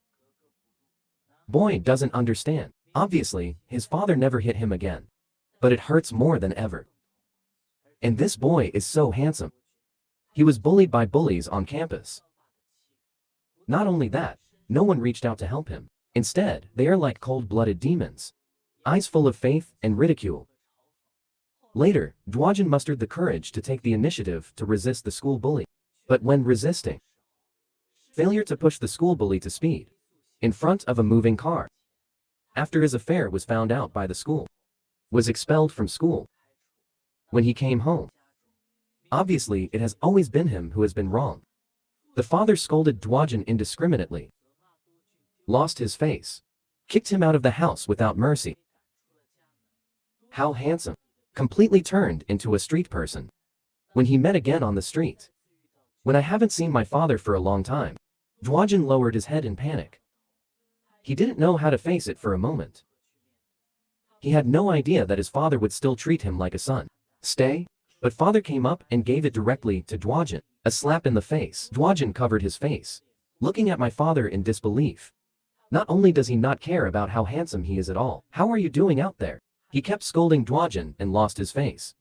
Boy doesn't understand. Obviously, his father never hit him again. But it hurts more than ever. And this boy is so handsome. He was bullied by bullies on campus. Not only that, no one reached out to help him. Instead, they are like cold-blooded demons. Eyes full of faith and ridicule. Later, Dwajin mustered the courage to take the initiative to resist the school bully. But when resisting, failure to push the school bully to speed in front of a moving car. After his affair was found out by the school, was expelled from school. When he came home, obviously it has always been him who has been wrong. The father scolded Dwajin indiscriminately, lost his face, kicked him out of the house without mercy. How handsome. Completely turned into a street person. When he met again on the street. When I haven't seen my father for a long time. Dwajin lowered his head in panic. He didn't know how to face it for a moment. He had no idea that his father would still treat him like a son. Stay? But father came up and gave it directly to Dwajin. A slap in the face. Dwajin covered his face, looking at my father in disbelief. Not only does he not care about how handsome he is at all. How are you doing out there? He kept scolding Dwajin and lost his face.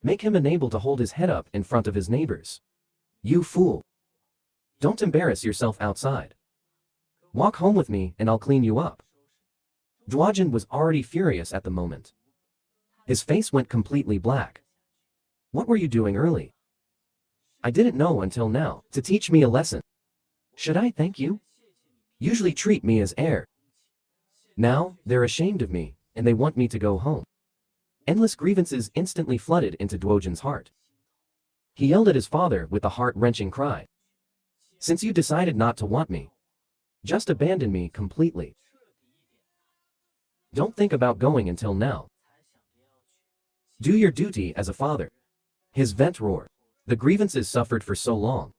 Make him unable to hold his head up in front of his neighbors. You fool. Don't embarrass yourself outside. Walk home with me and I'll clean you up. Dwajin was already furious at the moment. His face went completely black. What were you doing early? I didn't know until now. To teach me a lesson. Should I thank you? Usually treat me as heir. Now, they're ashamed of me, and they want me to go home. Endless grievances instantly flooded into Dwajin's heart. He yelled at his father with a heart-wrenching cry. Since you decided not to want me, just abandon me completely. Don't think about going until now. Do your duty as a father. His vent roared. The grievances suffered for so long.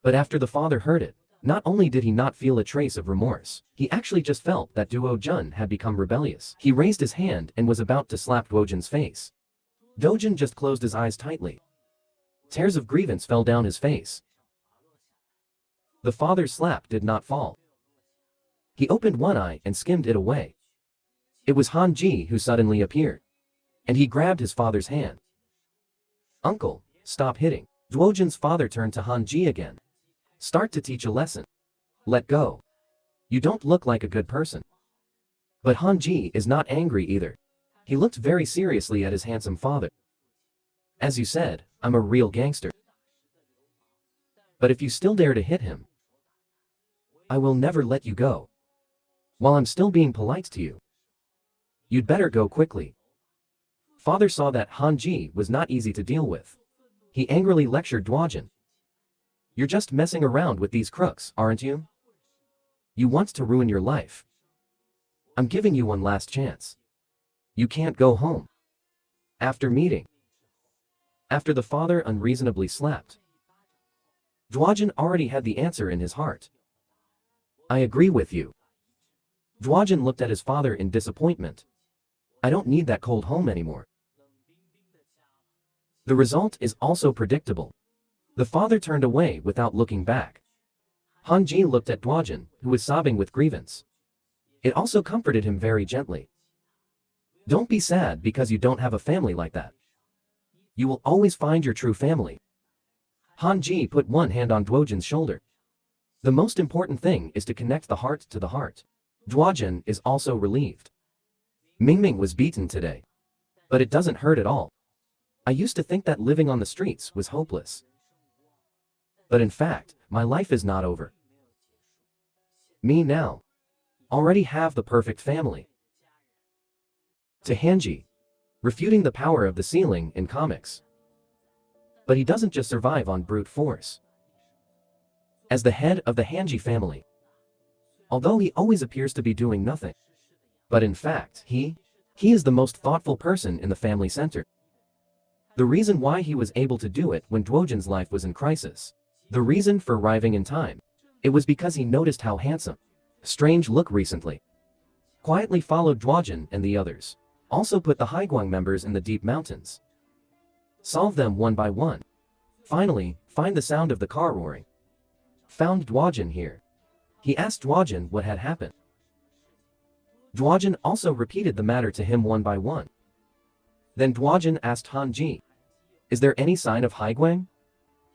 But after the father heard it, not only did he not feel a trace of remorse, he actually just felt that Dwajin had become rebellious. He raised his hand and was about to slap Dwajin's face. Dwajin just closed his eyes tightly. Tears of grievance fell down his face. The father's slap did not fall. He opened one eye and skimmed it away. It was Hanji who suddenly appeared. And he grabbed his father's hand. Uncle, stop hitting. Dwajin's father turned to Hanji again. Start to teach a lesson. Let go. You don't look like a good person. But Hanji is not angry either. He looked very seriously at his handsome father. As you said, I'm a real gangster. But if you still dare to hit him, I will never let you go. While I'm still being polite to you, you'd better go quickly. Father saw that Hanji was not easy to deal with. He angrily lectured Dwajin. You're just messing around with these crooks, aren't you? You want to ruin your life. I'm giving you one last chance. You can't go home. After meeting. After the father unreasonably slapped. Dwajin already had the answer in his heart. I agree with you. Dwajin looked at his father in disappointment. I don't need that cold home anymore. The result is also predictable. The father turned away without looking back. Hanji looked at Dwajin, who was sobbing with grievance. It also comforted him very gently. Don't be sad because you don't have a family like that. You will always find your true family. Hanji put one hand on Duojin's shoulder. The most important thing is to connect the heart to the heart. Duojin is also relieved. Mingming was beaten today. But it doesn't hurt at all. I used to think that living on the streets was hopeless. But in fact, my life is not over. Me now. Already have the perfect family. To Hanji. Refuting the power of the ceiling in comics. But he doesn't just survive on brute force. As the head of the Hanji family. Although he always appears to be doing nothing. But in fact, he is the most thoughtful person in the family center. The reason why he was able to do it when Duojin's life was in crisis. The reason for arriving in time. It was because he noticed how handsome. Strange look recently. Quietly followed Duojin and the others. Also put the Haiguang members in the deep mountains. Solve them one by one. Finally, find the sound of the car roaring. Found Duojin here. He asked Duojin what had happened. Duojin also repeated the matter to him one by one. Then Duojin asked Hanji, "Is there any sign of Haiguang?"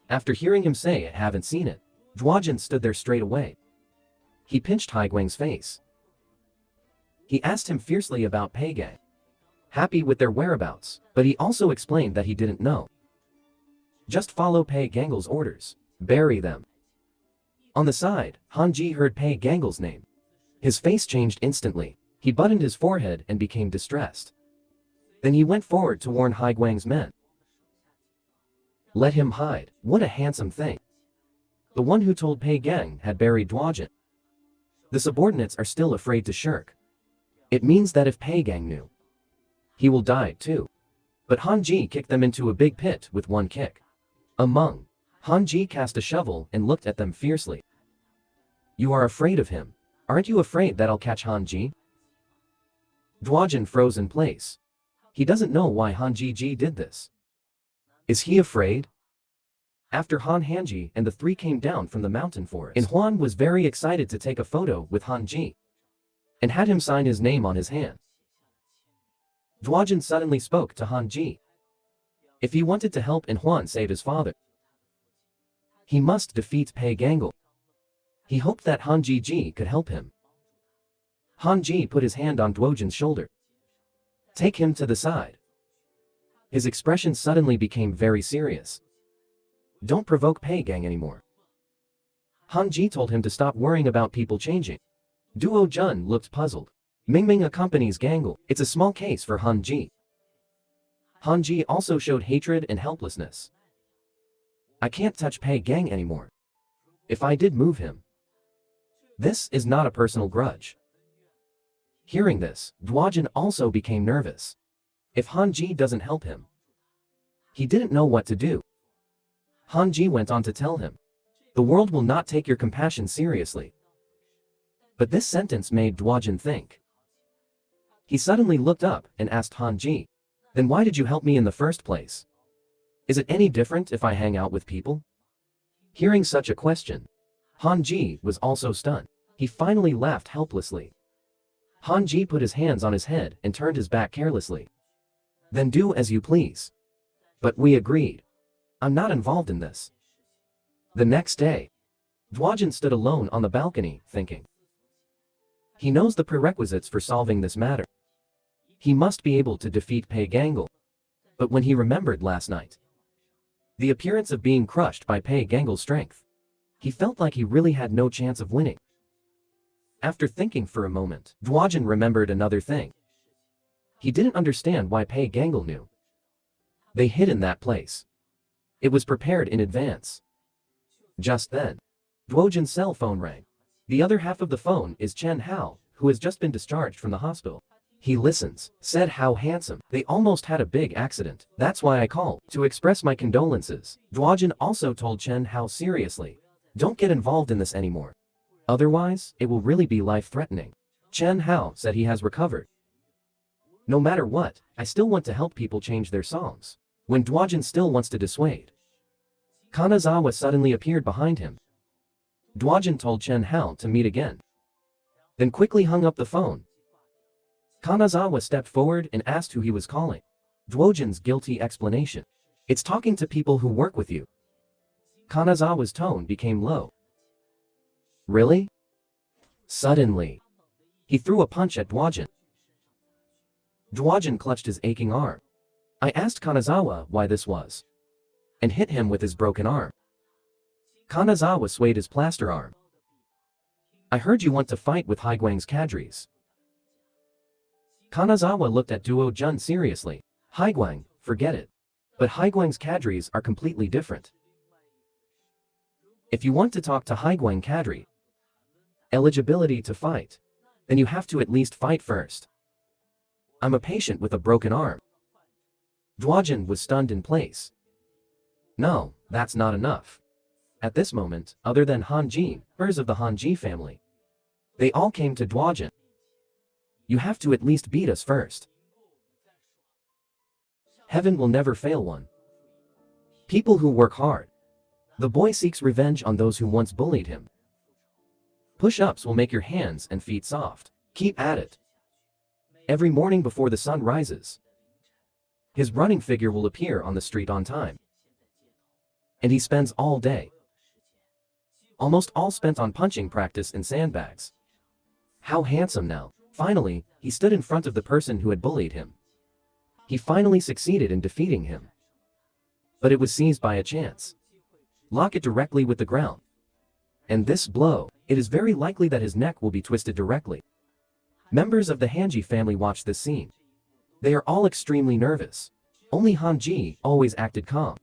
After hearing him say I haven't seen it, Duojin stood there straight away. He pinched Haiguang's face. He asked him fiercely about Peigang. Happy with their whereabouts, but he also explained that he didn't know. Just follow Pei Gangle's orders. Bury them. On the side, Hanji heard Pei Gangle's name. His face changed instantly. He buttoned his forehead and became distressed. Then he went forward to warn Haiguang's men. Let him hide. What a handsome thing. The one who told Pei Gang had buried Duojin. The subordinates are still afraid to shirk. It means that if Pei Gang knew, he will die too. But Hanji kicked them into a big pit with one kick. Hanji cast a shovel and looked at them fiercely. You are afraid of him. Aren't you afraid that I'll catch Hanji? Duojin froze in place. He doesn't know why Hanji did this. Is he afraid? After Hanji and the three came down from the mountain forest, and Huan was very excited to take a photo with Hanji and had him sign his name on his hand. Duojin suddenly spoke to Hanji. If he wanted to help Huan save his father, he must defeat Pei Gangle. He hoped that Hanji could help him. Hanji put his hand on Duojin's shoulder. Take him to the side. His expression suddenly became very serious. Don't provoke Pei Gang anymore. Hanji told him to stop worrying about people changing. Duo Jun looked puzzled. Mingming accompanies Gangle. It's a small case for Hanji. Hanji also showed hatred and helplessness. I can't touch Pei Gang anymore. If I did move him. This is not a personal grudge. Hearing this, Duojin also became nervous. If Hanji doesn't help him, he didn't know what to do. Hanji went on to tell him, the world will not take your compassion seriously. But this sentence made Duojin think. He suddenly looked up and asked Hanji, then why did you help me in the first place? Is it any different if I hang out with people? Hearing such a question, Hanji was also stunned. He finally laughed helplessly. Hanji put his hands on his head and turned his back carelessly. Then do as you please. But we agreed. I'm not involved in this. The next day, Duojin stood alone on the balcony, thinking. He knows the prerequisites for solving this matter. He must be able to defeat Pei Gangle. But when he remembered last night, the appearance of being crushed by Pei Gangle's strength, he felt like he really had no chance of winning. After thinking for a moment, Duojin remembered another thing. He didn't understand why Pei Gangle knew. They hid in that place. It was prepared in advance. Just then, Duojin's cell phone rang. The other half of the phone is Chen Hao, who has just been discharged from the hospital. He listens, said how handsome. They almost had a big accident. That's why I called, to express my condolences. Duojin also told Chen Hao seriously, don't get involved in this anymore. Otherwise, it will really be life-threatening. Chen Hao said he has recovered. No matter what, I still want to help people change their songs. When Duojin still wants to dissuade, Kanazawa suddenly appeared behind him. Duojin told Chen Hao to meet again. Then quickly hung up the phone. Kanazawa stepped forward and asked who he was calling. Dwojin's guilty explanation. It's talking to people who work with you. Kanazawa's tone became low. Really? Suddenly, he threw a punch at Dwojin. Dwojin clutched his aching arm. I asked Kanazawa why this was, and hit him with his broken arm. Kanazawa swayed his plaster arm. I heard you want to fight with Haiguang's cadres. Kanazawa looked at Duo Jun seriously. Haiguang, forget it. But Haiguang's cadres are completely different. If you want to talk to Haiguang cadre eligibility to fight, then you have to at least fight first. I'm a patient with a broken arm. Dwojin was stunned in place. No, that's not enough. At this moment, other than Hanji, members of the Hanji family, they all came to Dwojin. You have to at least beat us first. Heaven will never fail one. People who work hard. The boy seeks revenge on those who once bullied him. Push-ups will make your hands and feet soft. Keep at it. Every morning before the sun rises, his running figure will appear on the street on time. And he spends all day, almost all spent on punching practice in sandbags. How handsome now. Finally, he stood in front of the person who had bullied him. He finally succeeded in defeating him. But it was seized by a chance. Lock it directly with the ground. And this blow, it is very likely that his neck will be twisted directly. Members of the Hanji family watched this scene. They are all extremely nervous. Only Hanji always acted calm.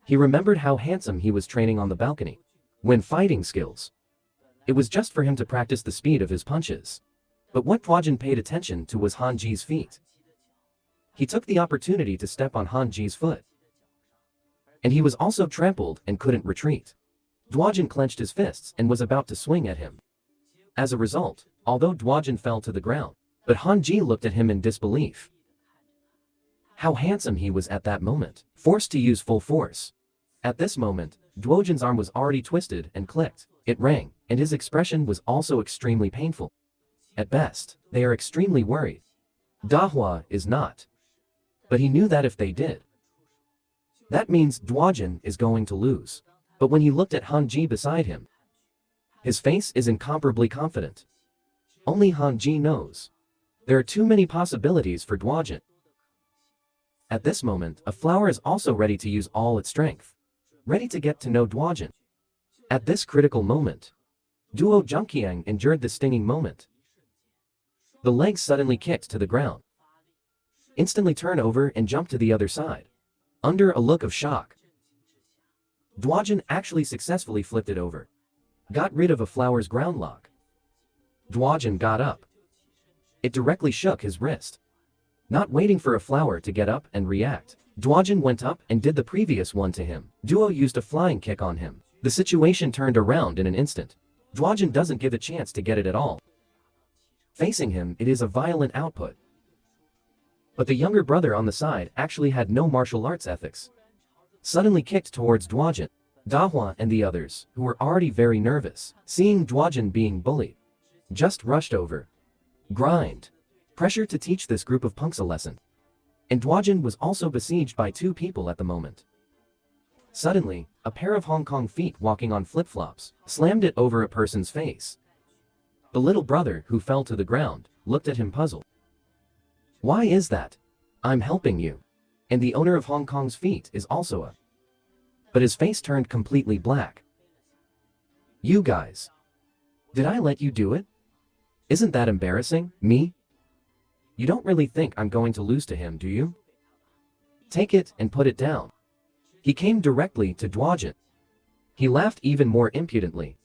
He remembered how handsome he was training on the balcony. When fighting skills, it was just for him to practice the speed of his punches. But what Dwojin paid attention to was Hanji's feet. He took the opportunity to step on Hanji's foot. And he was also trampled and couldn't retreat. Dwojin clenched his fists and was about to swing at him. As a result, although Dwojin fell to the ground, but Hanji looked at him in disbelief. How handsome he was at that moment, forced to use full force. At this moment, Dwojin's arm was already twisted and clicked. It rang, and his expression was also extremely painful. At best, they are extremely worried. Dahua is not. But he knew that if they did, that means Dwojin is going to lose. But when he looked at Hanji beside him, his face is incomparably confident. Only Hanji knows. There are too many possibilities for Dwojin. At this moment, a flower is also ready to use all its strength. Ready to get to know Dwojin. At this critical moment, Duo Junqiang endured the stinging moment. The legs suddenly kicked to the ground. Instantly turn over and jump to the other side. Under a look of shock, Dwojin actually successfully flipped it over. Got rid of a flower's ground lock. Dwojin got up. It directly shook his wrist. Not waiting for a flower to get up and react, Dwojin went up and did the previous one to him. Duo used a flying kick on him. The situation turned around in an instant. Dwojin doesn't give a chance to get it at all. Facing him, it is a violent output. But the younger brother on the side actually had no martial arts ethics. Suddenly kicked towards Dwojin. Dahua and the others, who were already very nervous, seeing Dwojin being bullied, just rushed over. Grind. Pressure to teach this group of punks a lesson. And Dwojin was also besieged by two people at the moment. Suddenly, a pair of Hong Kong feet walking on flip-flops slammed it over a person's face. The little brother, who fell to the ground, looked at him puzzled. Why is that? I'm helping you. And the owner of Hong Kong's feet is also a... But his face turned completely black. You guys. Did I let you do it? Isn't that embarrassing, me? You don't really think I'm going to lose to him, do you? Take it and put it down. He came directly to Dwojin. He laughed even more impudently.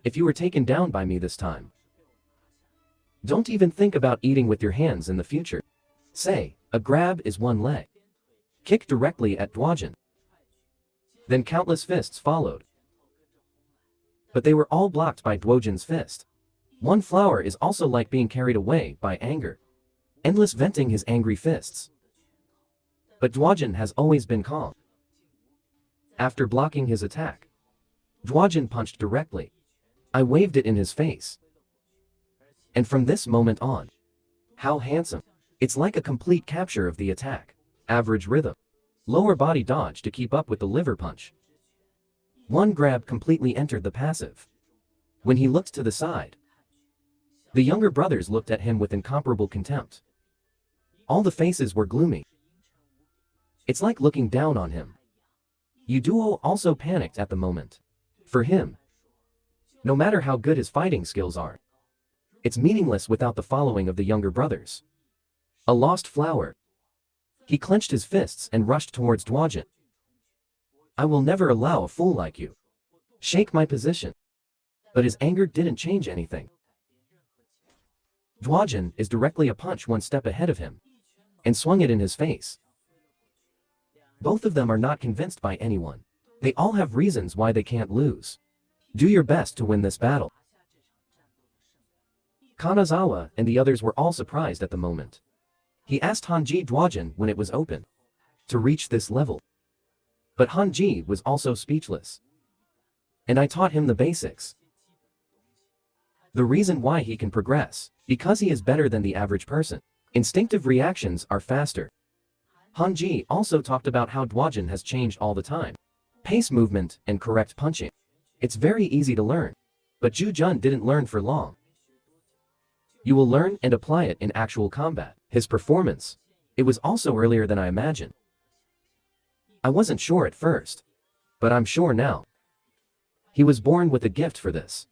If you were taken down by me this time, don't even think about eating with your hands in the future. Say, a grab is one leg. Kick directly at Dwojin. Then countless fists followed. But they were all blocked by Dwojin's fist. One flower is also like being carried away by anger. Endless venting his angry fists. But Dwojin has always been calm. After blocking his attack, Dwojin punched directly. I waved it in his face. And from this moment on, how handsome. It's like a complete capture of the attack. Average rhythm. Lower body dodge to keep up with the liver punch. One grab completely entered the passive. When he looked to the side, the younger brothers looked at him with incomparable contempt. All the faces were gloomy. It's like looking down on him. Yu Duo also panicked at the moment. For him, no matter how good his fighting skills are, it's meaningless without the following of the younger brothers. A lost flower. He clenched his fists and rushed towards Duojin. I will never allow a fool like you. Shake my position. But his anger didn't change anything. Duojin is directly a punch one step ahead of him, and swung it in his face. Both of them are not convinced by anyone. They all have reasons why they can't lose. Do your best to win this battle. Kanazawa and the others were all surprised at the moment. He asked Hanji Duojin when it was open to reach this level. But Hanji was also speechless. And I taught him the basics. The reason why he can progress, because he is better than the average person. Instinctive reactions are faster. Hanji also talked about how Duojin has changed all the time. Pace movement and correct punching. It's very easy to learn. But Ju Jun didn't learn for long. You will learn and apply it in actual combat. His performance. It was also earlier than I imagined. I wasn't sure at first. But I'm sure now. He was born with a gift for this.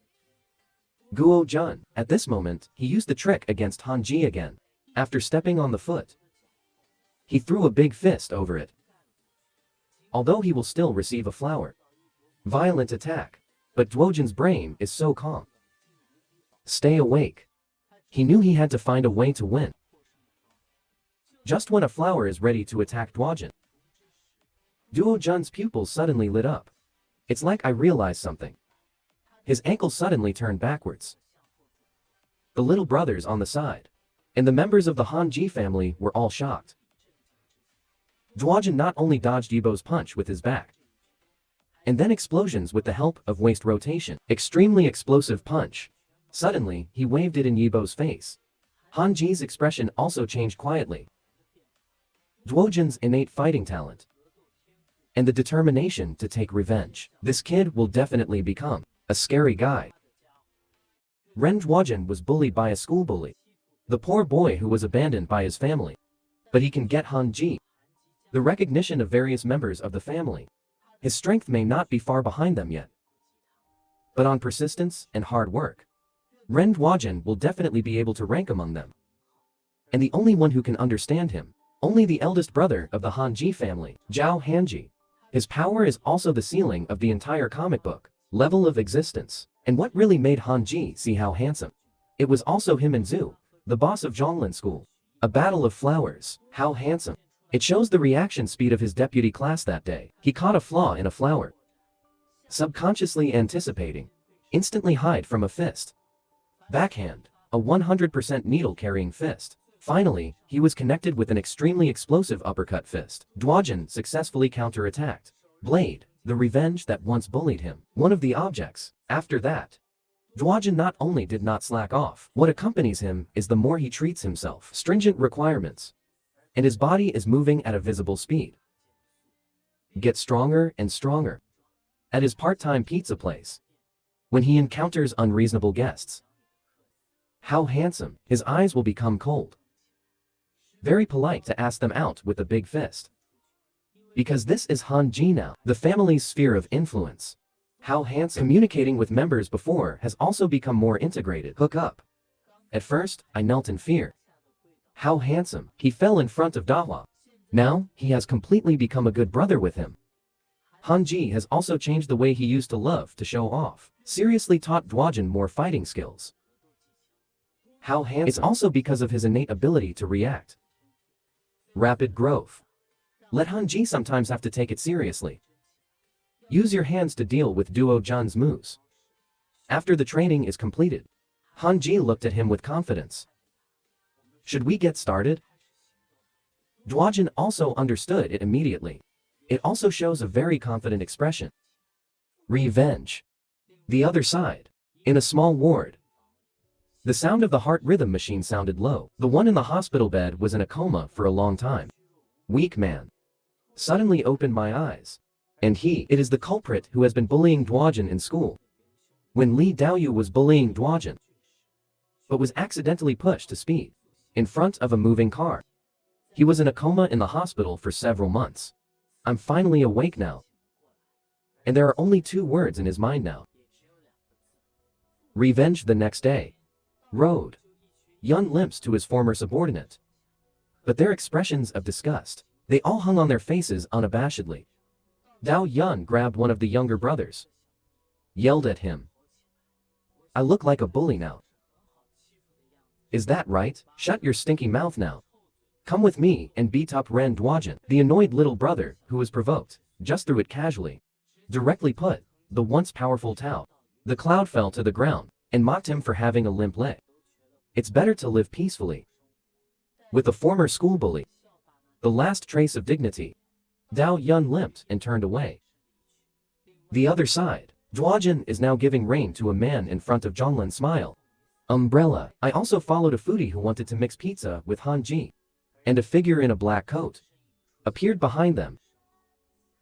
Guo Jun, at this moment, he used the trick against Hanji again. After stepping on the foot, he threw a big fist over it. Although he will still receive a flower. Violent attack. But Duojin's brain is so calm. Stay awake. He knew he had to find a way to win. Just when a flower is ready to attack Duojin, Duo Jun's pupils suddenly lit up. It's like I realized something. His ankle suddenly turned backwards. The little brothers on the side, and the members of the Hanji family were all shocked. Duojin not only dodged Yibo's punch with his back, and then explosions with the help of waist rotation. Extremely explosive punch. Suddenly, he waved it in Yibo's face. Hanji's expression also changed quietly. Duojin's innate fighting talent and the determination to take revenge. This kid will definitely become a scary guy. Ren Duojin was bullied by a school bully. The poor boy who was abandoned by his family. But he can get Hanji. The recognition of various members of the family. His strength may not be far behind them yet. But on persistence and hard work, Ren Duojin will definitely be able to rank among them. And the only one who can understand him, only the eldest brother of the Hanji family, Zhao Hanji. His power is also the ceiling of the entire comic book, level of existence. And what really made Hanji see how handsome? It was also him and Zhu, the boss of Zhonglin School. A battle of flowers, how handsome. It shows the reaction speed of his deputy class that day. He caught a flaw in a flower. Subconsciously anticipating. Instantly hide from a fist. Backhand, a 100% needle-carrying fist. Finally, he was connected with an extremely explosive uppercut fist. Duojin successfully counterattacked. Blade, the revenge that once bullied him. One of the objects. After that, Duojin not only did not slack off, what accompanies him is the more he treats himself. Stringent requirements. And his body is moving at a visible speed. Get stronger and stronger. At his part-time pizza place. When he encounters unreasonable guests. How handsome. His eyes will become cold. Very polite to ask them out with a big fist. Because this is Hanji now, the family's sphere of influence. How handsome. Communicating with members before has also become more integrated. Hook up. At first, I knelt in fear. How handsome. He fell in front of Dahua. Now, he has completely become a good brother with him. Hanji has also changed the way he used to love to show off. Seriously taught Duojin more fighting skills. How handsome. It's also because of his innate ability to react. Rapid growth. Let Hanji sometimes have to take it seriously. Use your hands to deal with Duo Jun's moves. After the training is completed, Hanji looked at him with confidence. Should we get started? Duojin also understood it immediately. It also shows a very confident expression. Revenge. The other side. In a small ward. The sound of the heart rhythm machine sounded low. The one in the hospital bed was in a coma for a long time. Weak man. Suddenly opened my eyes. And it is the culprit who has been bullying Dwajin in school. When Li Daoyu was bullying Dwajin, but was accidentally pushed to speed in front of a moving car. He was in a coma in the hospital for several months. I'm finally awake now. And there are only 2 words in his mind now. Revenge. The next day. Road. Yun limps to his former subordinate. But their expressions of disgust, they all hung on their faces unabashedly. Dao Yun grabbed one of the younger brothers. Yelled at him. I look like a bully now. Is that right? Shut your stinky mouth now. Come with me and beat up Ren Dwajin. The annoyed little brother, who was provoked, just threw it casually. Directly put, the once powerful Tao. The cloud fell to the ground, and mocked him for having a limp leg. It's better to live peacefully. With the former school bully, the last trace of dignity, Dao Yun limped and turned away. The other side, Dwajin is now giving rein to a man in front of Zhonglan. Smile. Umbrella. I also followed a foodie who wanted to mix pizza with Hanji. And a figure in a black coat appeared behind them.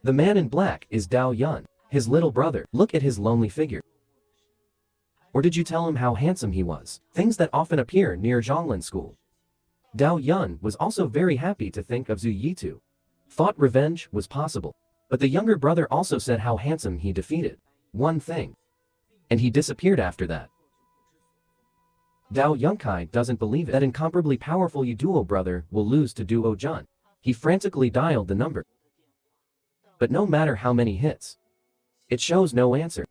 The man in black is Dao Yun, his little brother. Look at his lonely figure. Or did you tell him how handsome he was? Things that often appear near Zhonglan School. Dao Yun was also very happy to think of Zhu Yitu. Thought revenge was possible. But the younger brother also said how handsome he defeated one thing. And he disappeared after that. Dao Yunkai doesn't believe it. That incomparably powerful Duo brother will lose to Duo Jun. He frantically dialed the number. But no matter how many hits, it shows no answer.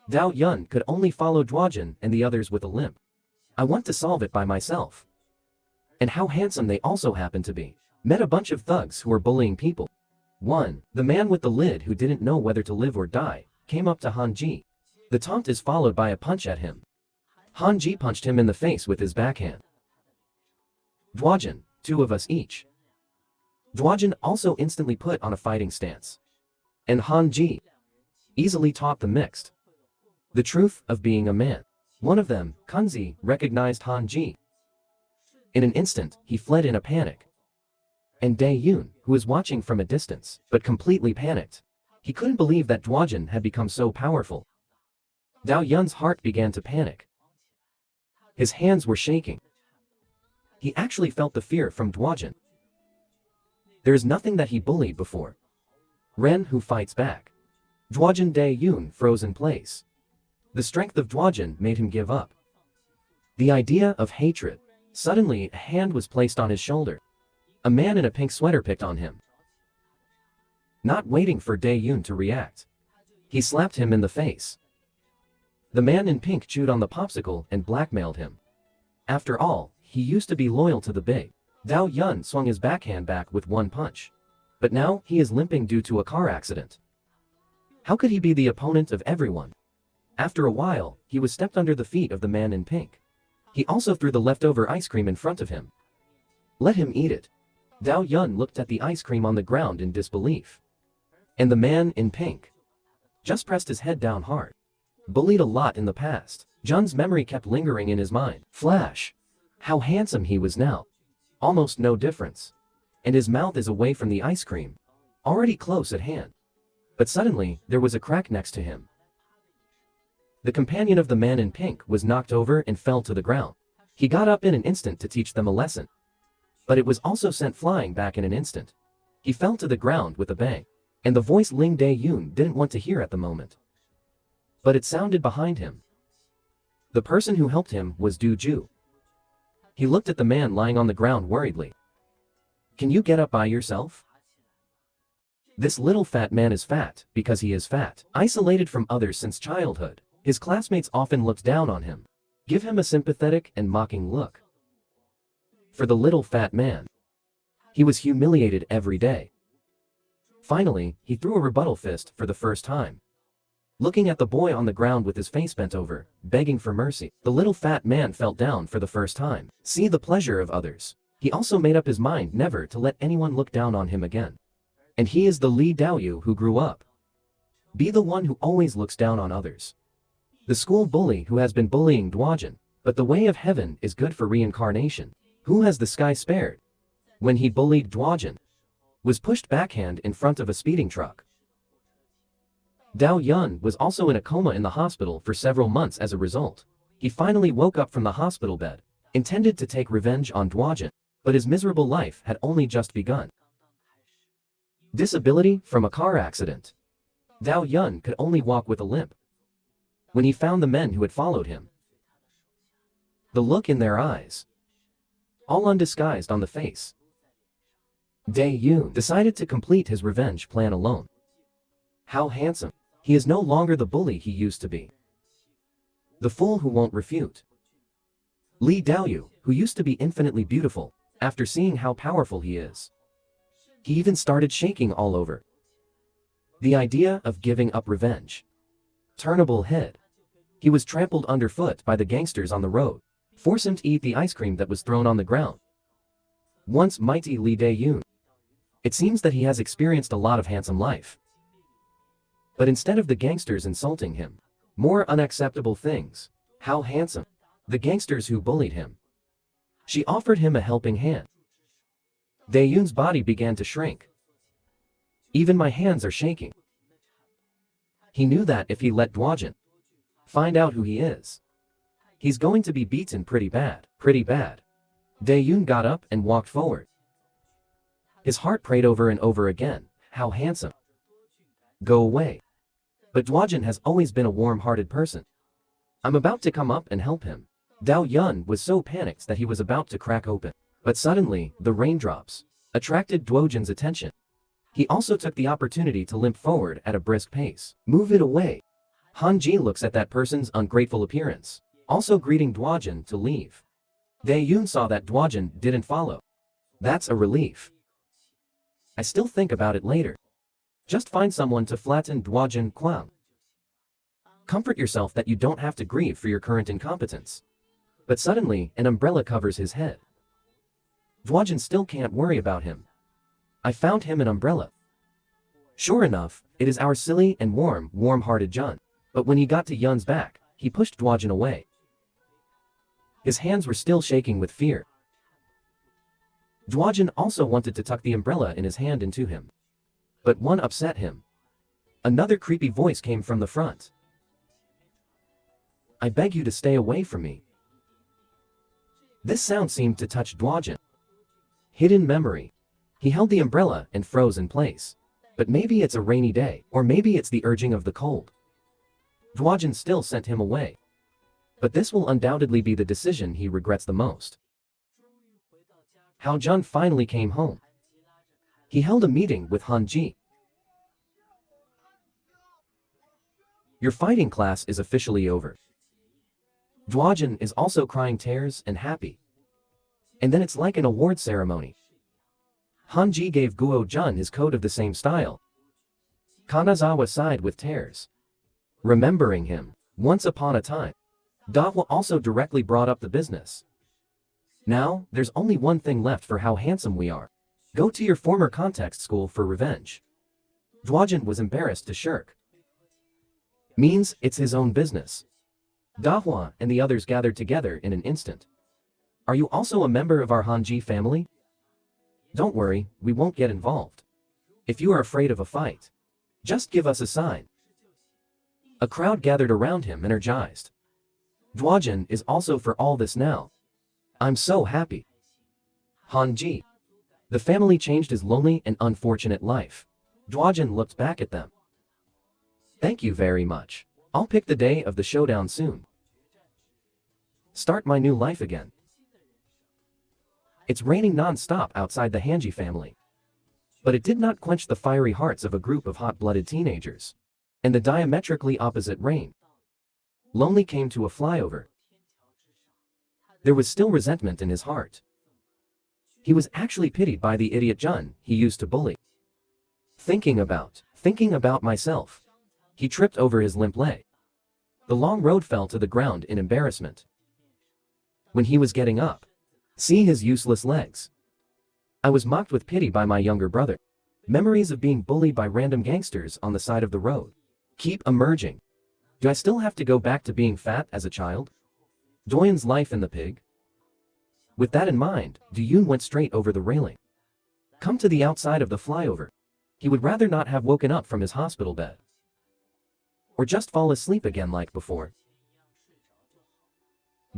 Dao Yun could only follow Dwajin and the others with a limp. I want to solve it by myself. And how handsome they also happen to be. Met a bunch of thugs who were bullying people. 1. The man with the lid who didn't know whether to live or die, came up to Hanji. The taunt is followed by a punch at him. Hanji punched him in the face with his backhand. Dwajin, 2 of us each. Dwajin also instantly put on a fighting stance. And Hanji easily taught the mixed. The truth of being a man. One of them, Kunzi, recognized Hanji. In an instant, he fled in a panic. And Dae-yoon, who was watching from a distance, but completely panicked. He couldn't believe that Dwajin had become so powerful. Dao Yun's heart began to panic. His hands were shaking. He actually felt the fear from Dwajin. There is nothing that he bullied before. Ren who fights back. Dwajin Dae-yoon froze in place. The strength of Dwajin made him give up. The idea of hatred. Suddenly, a hand was placed on his shoulder. A man in a pink sweater picked on him. Not waiting for Dae-yoon to react, he slapped him in the face. The man in pink chewed on the popsicle and blackmailed him. After all, he used to be loyal to the big. Dao Yun swung his backhand back with one punch. But now, he is limping due to a car accident. How could he be the opponent of everyone? After a while, he was stepped under the feet of the man in pink. He also threw the leftover ice cream in front of him. Let him eat it. Dao Yun looked at the ice cream on the ground in disbelief. And the man in pink just pressed his head down hard. Bullied a lot in the past, Jun's memory kept lingering in his mind. Flash. How handsome he was now. Almost no difference. And his mouth is away from the ice cream. Already close at hand. But suddenly, there was a crack next to him. The companion of the man in pink was knocked over and fell to the ground. He got up in an instant to teach them a lesson. But it was also sent flying back in an instant. He fell to the ground with a bang. And the voice Ling Dae-yoon didn't want to hear at the moment. But it sounded behind him. The person who helped him was Du Ju. He looked at the man lying on the ground worriedly. Can you get up by yourself? This little fat man is fat because he is fat. Isolated from others since childhood, his classmates often looked down on him. Give him a sympathetic and mocking look. For the little fat man, he was humiliated every day. Finally, he threw a rebuttal fist for the first time. Looking at the boy on the ground with his face bent over, begging for mercy, the little fat man felt down for the first time. See the pleasure of others. He also made up his mind never to let anyone look down on him again. And he is the Li Daoyu who grew up. Be the one who always looks down on others. The school bully who has been bullying Dwajin. But the way of heaven is good for reincarnation. Who has the sky spared? When he bullied Duojin, was pushed backhand in front of a speeding truck. Dao Yun was also in a coma in the hospital for several months as a result. He finally woke up from the hospital bed, intended to take revenge on Duojin, but his miserable life had only just begun. Disability from a car accident. Dao Yun could only walk with a limp. When he found the men who had followed him, the look in their eyes, all undisguised on the face, Dae Yoon decided to complete his revenge plan alone. How handsome. He is no longer the bully he used to be. The fool who won't refute. Lee Daoyu, who used to be infinitely beautiful, after seeing how powerful he is, he even started shaking all over. The idea of giving up revenge. Turnable head. He was trampled underfoot by the gangsters on the road, forced him to eat the ice cream that was thrown on the ground. Once mighty Lee Dae-yoon. It seems that he has experienced a lot of handsome life. But instead of the gangsters insulting him, more unacceptable things. How handsome. The gangsters who bullied him. She offered him a helping hand. Dae-yoon's body began to shrink. Even my hands are shaking. He knew that if he let Duojin find out who he is, he's going to be beaten pretty bad, pretty bad. Dae-yoon got up and walked forward. His heart prayed over and over again, how handsome. Go away. But Duojin has always been a warm-hearted person. I'm about to come up and help him. Dao Yun was so panicked that he was about to crack open. But suddenly, the raindrops attracted Duojin's attention. He also took the opportunity to limp forward at a brisk pace. Move it away. Han-ji looks at that person's ungrateful appearance, also greeting Duojin to leave. Dae-yoon saw that Duojin didn't follow. That's a relief. I still think about it later. Just find someone to flatten Duojin Kwang. Comfort yourself that you don't have to grieve for your current incompetence. But suddenly, an umbrella covers his head. Duojin still can't worry about him. I found him an umbrella. Sure enough, it is our silly and warm-hearted Jun. But when he got to Yun's back, he pushed Duojin away. His hands were still shaking with fear. Duojin also wanted to tuck the umbrella in his hand into him. But one upset him. Another creepy voice came from the front. I beg you to stay away from me. This sound seemed to touch Duojin. Hidden memory. He held the umbrella and froze in place. But maybe it's a rainy day, or maybe it's the urging of the cold. Duojin still sent him away. But this will undoubtedly be the decision he regrets the most. How Jun finally came home. He held a meeting with Han-ji. Your fighting class is officially over. Duojin is also crying tears and happy. And then it's like an award ceremony. Han-ji gave Guo-jun his coat of the same style. Kanazawa sighed with tears. Remembering him, once upon a time. Dahua also directly brought up the business. Now, there's only one thing left for how handsome we are. Go to your former context school for revenge. Duojin was embarrassed to shirk. Means it's his own business. Dahua and the others gathered together in an instant. Are you also a member of our Han-ji family? Don't worry, we won't get involved. If you are afraid of a fight, just give us a sign. A crowd gathered around him, energized. Duojin is also for all this now. I'm so happy. Han-ji. The family changed his lonely and unfortunate life. Duojin looked back at them. Thank you very much. I'll pick the day of the showdown soon. Start my new life again. It's raining non-stop outside the Hanji family. But it did not quench the fiery hearts of a group of hot-blooded teenagers. And the diametrically opposite rain. Lonely came to a flyover. There was still resentment in his heart. He was actually pitied by the idiot Jun he used to bully. Thinking about myself. He tripped over his limp leg. The long road fell to the ground in embarrassment. When he was getting up, see his useless legs. I was mocked with pity by my younger brother. Memories of being bullied by random gangsters on the side of the road keep emerging. Do I still have to go back to being fat as a child? Doyen's life in the pig? With that in mind, Doyun went straight over the railing. Come to the outside of the flyover. He would rather not have woken up from his hospital bed. Or just fall asleep again like before.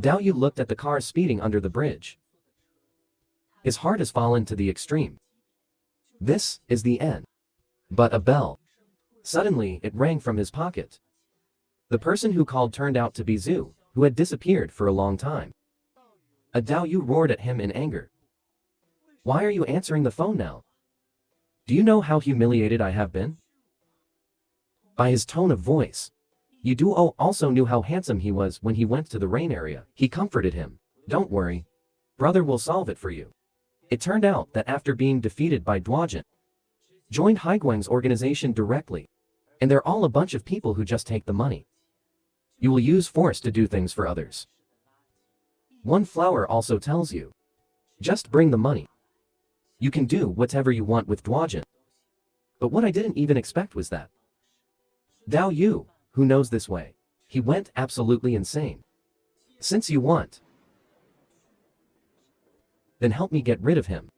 Dao Yu looked at the car speeding under the bridge. His heart has fallen to the extreme. This is the end. But a bell. Suddenly, it rang from his pocket. The person who called turned out to be Zhu, who had disappeared for a long time. A Dao Yu roared at him in anger. Why are you answering the phone now? Do you know how humiliated I have been? By his tone of voice. Yu Duo also knew how handsome he was when he went to the rain area. He comforted him. Don't worry. Brother will solve it for you. It turned out that after being defeated by Duojin, joined Haiguang's organization directly. And they're all a bunch of people who just take the money. You will use force to do things for others. One flower also tells you. Just bring the money. You can do whatever you want with Duojin. But what I didn't even expect was that Dao Yu, who knows this way, he went absolutely insane. Since you want, then help me get rid of him.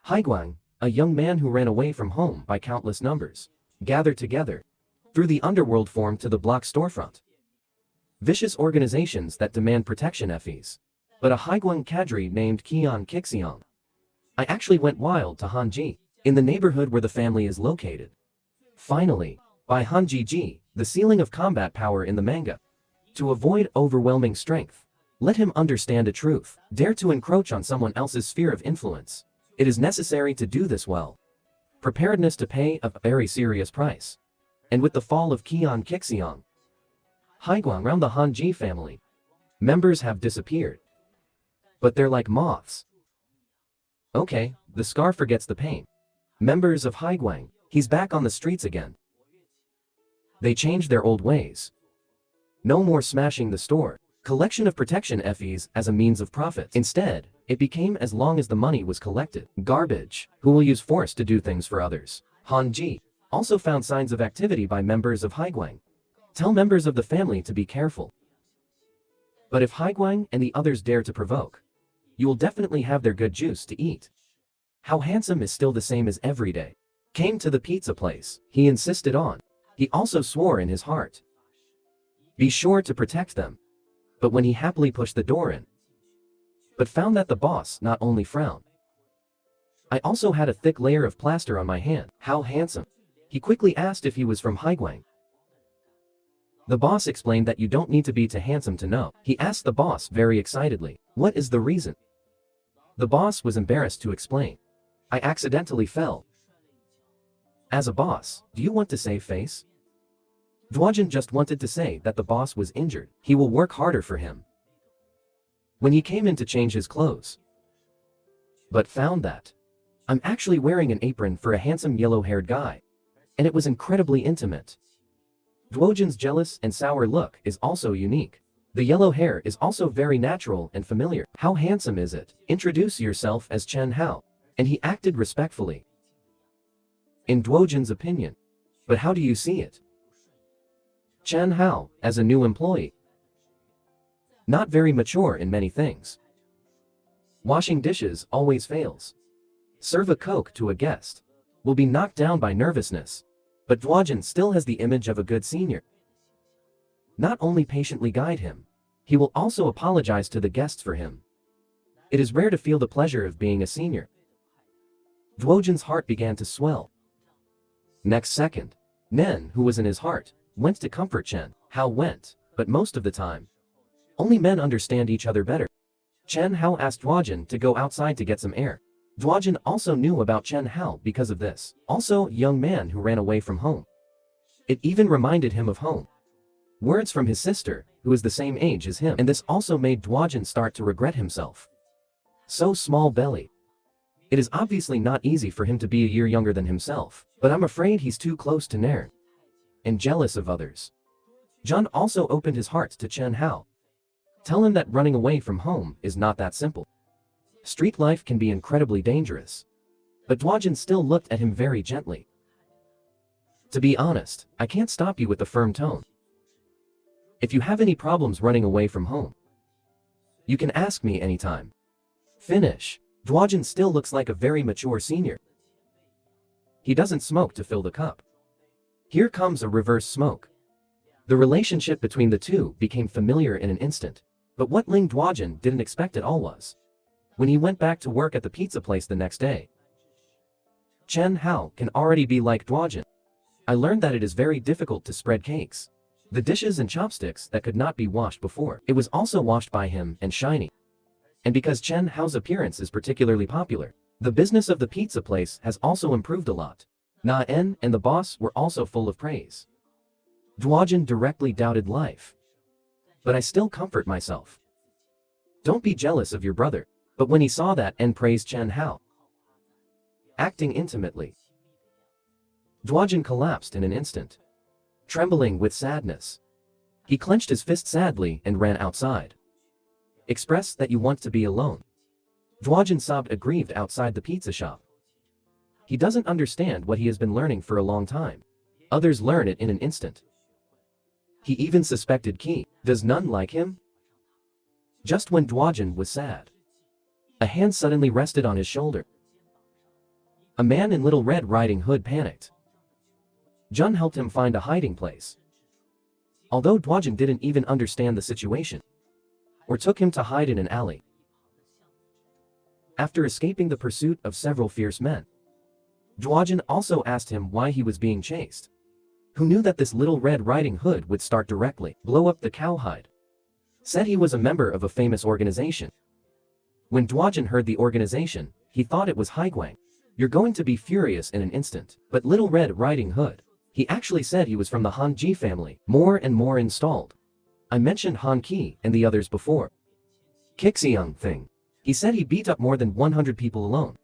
Haiguang, a young man who ran away from home by countless numbers, gathered together, through the underworld form to the block storefront. Vicious organizations that demand protection fees. But a Haiguang cadre named Qian Kixiang. I actually went wild to Hanji, in the neighborhood where the family is located. Finally, by Hanji, the ceiling of combat power in the manga. To avoid overwhelming strength, let him understand a truth. Dare to encroach on someone else's sphere of influence. It is necessary to do this well. Preparedness to pay a very serious price. And with the fall of Qian Kixiang, Haiguang around the Hanji family, members have disappeared. But they're like moths. Okay, the scar forgets the pain. Members of Haiguang, he's back on the streets again. They changed their old ways. No more smashing the store. Collection of protection fees as a means of profit. Instead, it became as long as the money was collected. Garbage, who will use force to do things for others. Hanji also found signs of activity by members of Haiguang. Tell members of the family to be careful. But if Haiguang and the others dare to provoke, you will definitely have their good juice to eat. How handsome is still the same as every day. Came to the pizza place, he insisted on. He also swore in his heart. Be sure to protect them. But when he happily pushed the door in, but found that the boss not only frowned. I also had a thick layer of plaster on my hand. How handsome. He quickly asked if he was from Haiguang. The boss explained that you don't need to be too handsome to know. He asked the boss very excitedly, what is the reason? The boss was embarrassed to explain. I accidentally fell. As a boss, do you want to save face? Duojin just wanted to say that the boss was injured. He will work harder for him. When he came in to change his clothes, but found that I'm actually wearing an apron for a handsome yellow-haired guy. And it was incredibly intimate. Duojin's jealous and sour look is also unique. The yellow hair is also very natural and familiar. How handsome is it? Introduce yourself as Chen Hao. And he acted respectfully. In Duojin's opinion. But how do you see it? Chen Hao, as a new employee. Not very mature in many things. Washing dishes always fails. Serve a Coke to a guest. Will be knocked down by nervousness. But Duojin still has the image of a good senior. Not only patiently guide him, he will also apologize to the guests for him. It is rare to feel the pleasure of being a senior. Duojin's heart began to swell. Next second, Nen, who was in his heart, went to comfort Chen Hao went, but most of the time, only men understand each other better. Chen Hao asked Duojin to go outside to get some air. Duojin also knew about Chen Hao because of this. Also, young man who ran away from home. It even reminded him of home. Words from his sister, who is the same age as him, and this also made Duojin start to regret himself. So small belly. It is obviously not easy for him to be a year younger than himself, but I'm afraid he's too close to Nairn. And jealous of others. John also opened his heart to Chen Hao. Tell him that running away from home is not that simple. Street life can be incredibly dangerous. But Duojin still looked at him very gently. To be honest, I can't stop you with the firm tone. If you have any problems running away from home, you can ask me anytime. Finish. Dwajin still looks like a very mature senior. He doesn't smoke to fill the cup. Here comes a reverse smoke. The relationship between the two became familiar in an instant. But what Ling Dwajin didn't expect at all was, when he went back to work at the pizza place the next day, Chen Hao can already be like Dwajin. I learned that it is very difficult to spread cakes. The dishes and chopsticks that could not be washed before, it was also washed by him and shiny. And because Chen Hao's appearance is particularly popular, the business of the pizza place has also improved a lot. Na En and the boss were also full of praise. Dwajin directly doubted life. But I still comfort myself. Don't be jealous of your brother. But when he saw that and praised Chen Hao, acting intimately, Dwajin collapsed in an instant, trembling with sadness. He clenched his fist sadly and ran outside. Express that you want to be alone. Dwajin sobbed aggrieved outside the pizza shop. He doesn't understand what he has been learning for a long time. Others learn it in an instant. He even suspected Qi. Does none like him? Just when Dwajin was sad, a hand suddenly rested on his shoulder. A man in Little Red Riding Hood panicked. Jun helped him find a hiding place. Although Dwajin didn't even understand the situation, or took him to hide in an alley. After escaping the pursuit of several fierce men, Dwajin also asked him why he was being chased. Who knew that this Little Red Riding Hood would start directly, blow up the cowhide? Said he was a member of a famous organization. When Dwajin heard the organization, he thought it was Haiguang. You're going to be furious in an instant. But Little Red Riding Hood, he actually said he was from the Han Ji family. More and more installed. I mentioned Han Qi and the others before. Kixiang thing. He said he beat up more than 100 people alone.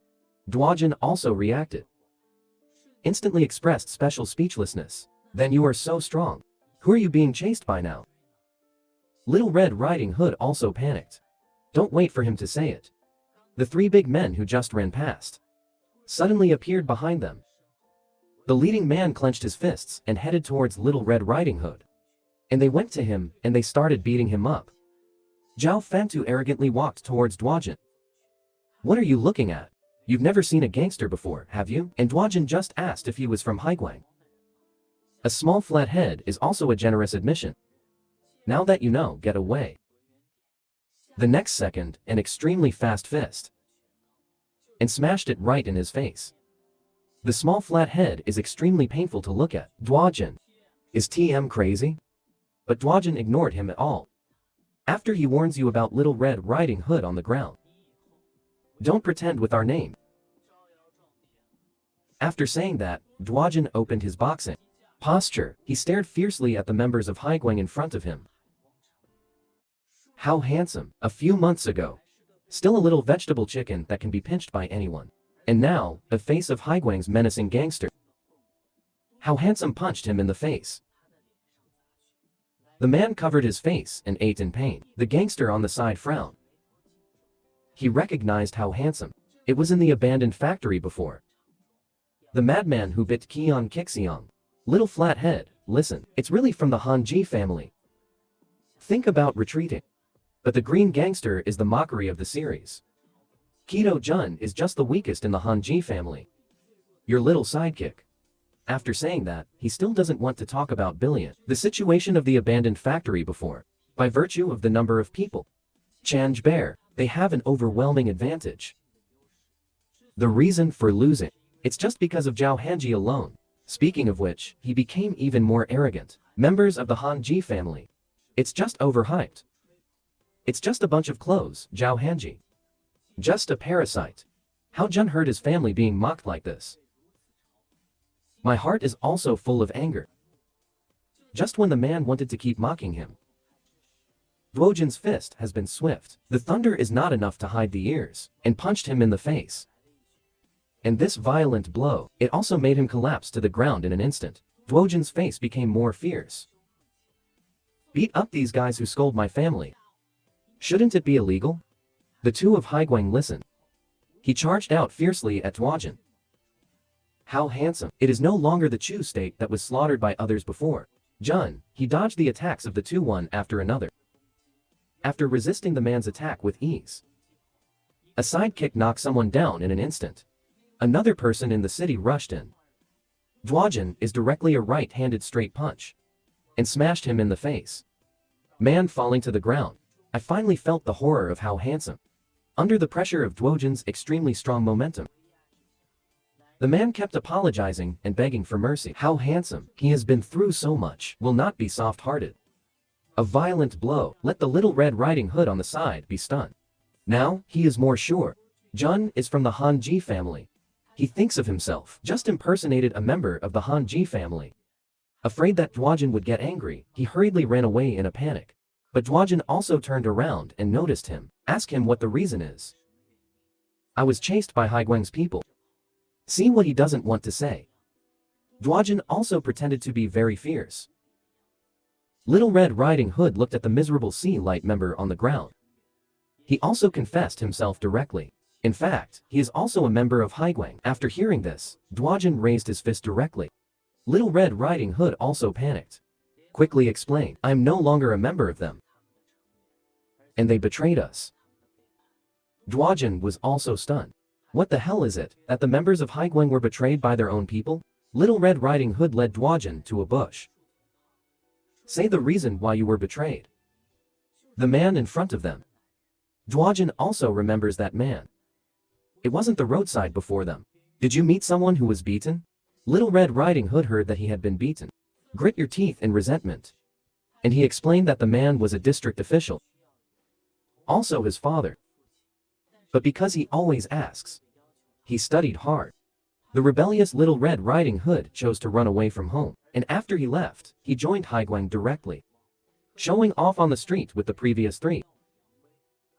Dwajin also reacted. Instantly expressed special speechlessness. Then you are so strong. Who are you being chased by now? Little Red Riding Hood also panicked. Don't wait for him to say it. The three big men who just ran past suddenly appeared behind them. The leading man clenched his fists and headed towards Little Red Riding Hood. And they went to him and they started beating him up. Zhao Fantu arrogantly walked towards Dwajin. What are you looking at? You've never seen a gangster before, have you? And Dwajin just asked if he was from Haiguang. A small flat head is also a generous admission. Now that you know, get away. The next second, an extremely fast fist. And smashed it right in his face. The small flat head is extremely painful to look at. Dwajin. Is TM crazy? But Dwajin ignored him at all. After he warns you about Little Red Riding Hood on the ground. Don't pretend with our name. After saying that, Dwajin opened his boxing posture. He stared fiercely at the members of Haiguang in front of him. How handsome. A few months ago. Still a little vegetable chicken that can be pinched by anyone. And now, the face of Haiguang's menacing gangster. How handsome punched him in the face. The man covered his face and ate in pain. The gangster on the side frowned. He recognized how handsome. It was in the abandoned factory before. The madman who bit Kion Kixiang. Little flat head, listen, it's really from the Han Ji family. Think about retreating. But the green gangster is the mockery of the series. Kido Jun is just the weakest in the Han Ji family. Your little sidekick. After saying that, he still doesn't want to talk about Billion. The situation of the abandoned factory before. By virtue of the number of people. Change Bear, they have an overwhelming advantage. The reason for losing. It's just because of Zhao Hanji alone. Speaking of which, he became even more arrogant. Members of the Han Ji family. It's just overhyped. It's just a bunch of clothes, Zhao Hanji. Just a parasite. How Jun heard his family being mocked like this. My heart is also full of anger. Just when the man wanted to keep mocking him. Dwojin's fist has been swift. The thunder is not enough to hide the ears, and punched him in the face. And this violent blow, it also made him collapse to the ground in an instant. Dwojin's face became more fierce. Beat up these guys who scold my family. Shouldn't it be illegal? The two of Haiguang listened. He charged out fiercely at Dwojin. How handsome. It is no longer the Chu state that was slaughtered by others before. Jun, he dodged the attacks of the two one after another. After resisting the man's attack with ease, a sidekick knocked someone down in an instant. Another person in the city rushed in. Dwajin is directly a right-handed straight punch and smashed him in the face. Man falling to the ground. I finally felt the horror of how handsome. Under the pressure of Dwajin's extremely strong momentum, the man kept apologizing and begging for mercy. How handsome. He has been through so much. Will not be soft-hearted. A violent blow. Let the Little Red Riding Hood on the side be stunned. Now, he is more sure. Jun is from the Hanji family. He thinks of himself. Just impersonated a member of the Hanji family. Afraid that Dwajin would get angry, he hurriedly ran away in a panic. But Dwajin also turned around and noticed him. Ask him what the reason is. I was chased by Haiguang's people. See what he doesn't want to say. Dwajin also pretended to be very fierce. Little Red Riding Hood looked at the miserable Sea Light member on the ground. He also confessed himself directly. In fact, he is also a member of Haiguang. After hearing this, Dwajin raised his fist directly. Little Red Riding Hood also panicked. Quickly explained, I am no longer a member of them. And they betrayed us. Dwajin was also stunned. What the hell is it, that the members of Haiguang were betrayed by their own people? Little Red Riding Hood led Dwajin to a bush. Say the reason why you were betrayed. The man in front of them. Dwajin also remembers that man. It wasn't the roadside before them. Did you meet someone who was beaten? Little Red Riding Hood heard that he had been beaten. Grit your teeth in resentment. And he explained that the man was a district official. Also his father. But because he always asks, he studied hard. The rebellious Little Red Riding Hood chose to run away from home. And after he left, he joined Haiguang directly, showing off on the street with the previous three.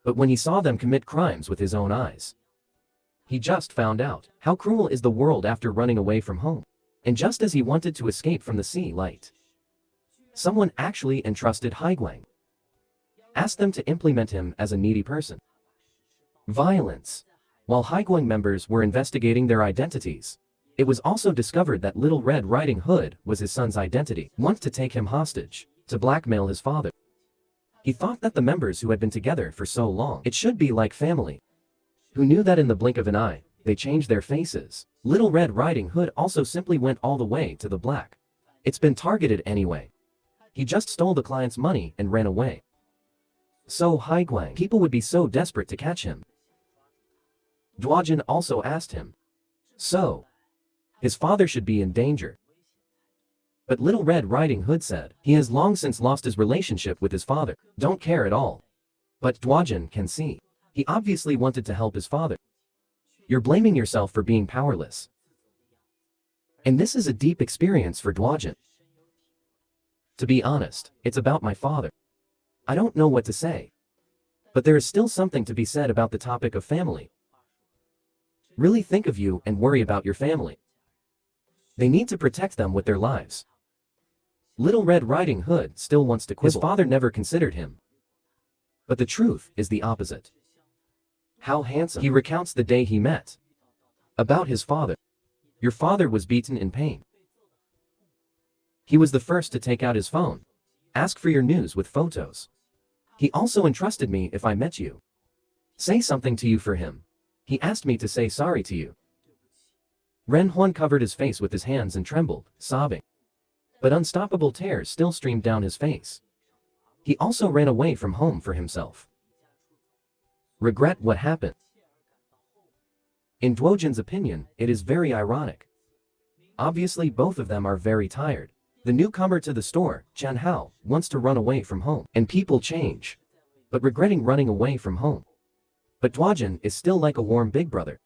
But when he saw them commit crimes with his own eyes, he just found out how cruel is the world after running away from home. And just as he wanted to escape from the Sea Light, someone actually entrusted Haiguang, asked them to implement him as a needy person. Violence. While Haiguang members were investigating their identities, it was also discovered that Little Red Riding Hood was his son's identity. Wants to take him hostage, to blackmail his father. He thought that the members who had been together for so long, it should be like family. Who knew that in the blink of an eye, they changed their faces. Little Red Riding Hood also simply went all the way to the black. It's been targeted anyway. He just stole the client's money and ran away. So Haiguang, people would be so desperate to catch him. Dwajin also asked him. So, his father should be in danger. But Little Red Riding Hood said, he has long since lost his relationship with his father. Don't care at all. But Dwajin can see. He obviously wanted to help his father. You're blaming yourself for being powerless. And this is a deep experience for Dwajin. To be honest, it's about my father. I don't know what to say. But there is still something to be said about the topic of family. Really think of you and worry about your family. They need to protect them with their lives. Little Red Riding Hood still wants to quibble. His father never considered him. But the truth is the opposite. How handsome. He recounts the day he met. About his father. Your father was beaten in pain. He was the first to take out his phone. Ask for your news with photos. He also entrusted me if I met you. Say something to you for him. He asked me to say sorry to you. Ren Huan covered his face with his hands and trembled, sobbing. But unstoppable tears still streamed down his face. He also ran away from home for himself. Regret what happened. In Dwajin's opinion, it is very ironic. Obviously both of them are very tired. The newcomer to the store, Chan Hao, wants to run away from home. And people change. But regretting running away from home. But Dwajin is still like a warm big brother.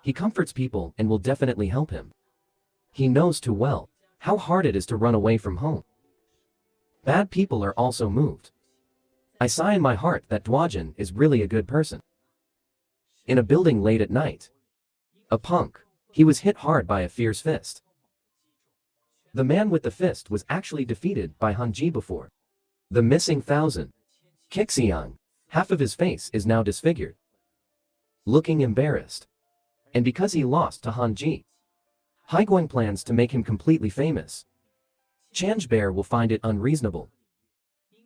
He comforts people and will definitely help him. He knows too well how hard it is to run away from home. Bad people are also moved. I sigh in my heart that Dwajin is really a good person. In a building late at night. A punk. He was hit hard by a fierce fist. The man with the fist was actually defeated by Hanji before. The missing 1,000. Kixiang. Half of his face is now disfigured. Looking embarrassed. And because he lost to Hanji, Haiguang plans to make him completely famous. Change Bear will find it unreasonable.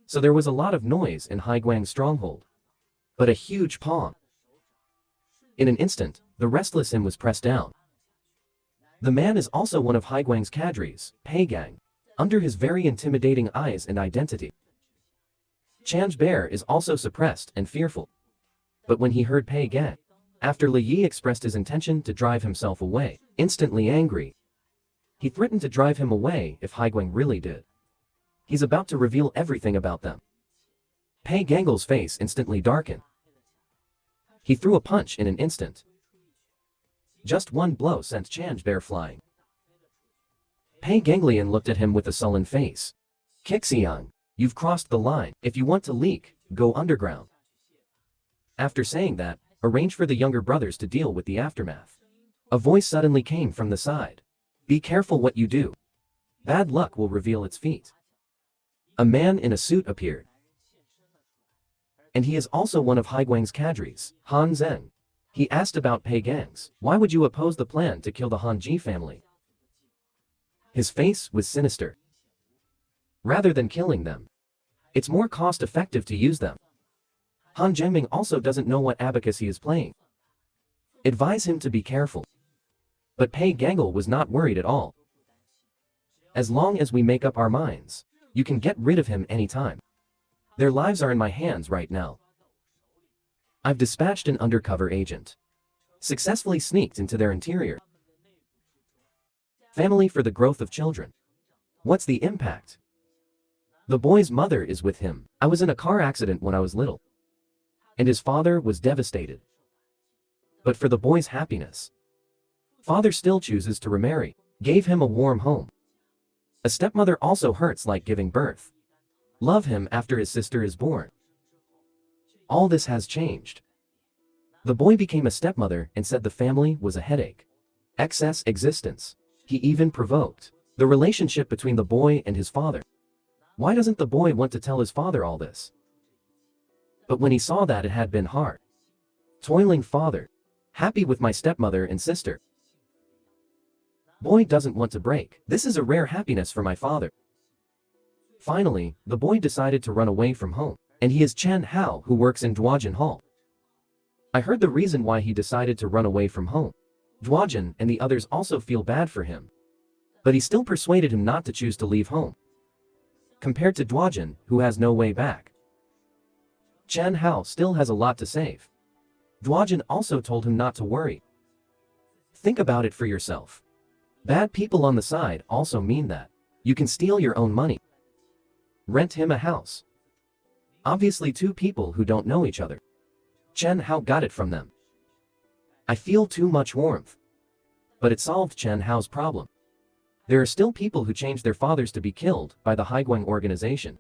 So there was a lot of noise in Haiguang's stronghold. But a huge palm. In an instant, the restless him was pressed down. The man is also one of Haiguang's cadres, Pei Gang, under his very intimidating eyes and identity. Change Bear is also suppressed and fearful. But when he heard Pei Gang, after Li Yi expressed his intention to drive himself away, instantly angry, he threatened to drive him away if Haiguang really did. He's about to reveal everything about them. Pei Gangle's face instantly darkened. He threw a punch in an instant. Just one blow sent Change Bear flying. Pei Ganglian looked at him with a sullen face. Kixiang, you've crossed the line. If you want to leak, go underground. After saying that, arrange for the younger brothers to deal with the aftermath. A voice suddenly came from the side. Be careful what you do. Bad luck will reveal its feet. A man in a suit appeared. And he is also one of Haiguang's cadres, Han Zheng. He asked about Pei Gang's. Why would you oppose the plan to kill the Han Ji family? His face was sinister. Rather than killing them, it's more cost-effective to use them. Han Zhengming also doesn't know what abacus he is playing. Advise him to be careful. But Pei Gangle was not worried at all. As long as we make up our minds, you can get rid of him anytime. Their lives are in my hands right now. I've dispatched an undercover agent. Successfully sneaked into their interior. Family for the growth of children. What's the impact? The boy's mother is with him. I was in a car accident when I was little. And his father was devastated. But for the boy's happiness, father still chooses to remarry. Gave him a warm home. A stepmother also hurts like giving birth. Love him after his sister is born. All this has changed. The boy became a stepmother and said the family was a headache. Excess existence. He even provoked the relationship between the boy and his father. Why doesn't the boy want to tell his father all this? But when he saw that it had been hard. Toiling father. Happy with my stepmother and sister. Boy doesn't want to break. This is a rare happiness for my father. Finally, the boy decided to run away from home. And he is Chen Hao who works in Duojin Hall. I heard the reason why he decided to run away from home. Duojin and the others also feel bad for him. But he still persuaded him not to choose to leave home. Compared to Duojin, who has no way back, Chen Hao still has a lot to save. Duojin also told him not to worry. Think about it for yourself. Bad people on the side also mean that you can steal your own money. Rent him a house. Obviously two people who don't know each other. Chen Hao got it from them. I feel too much warmth. But it solved Chen Hao's problem. There are still people who change their fathers to be killed by the Haiguang organization.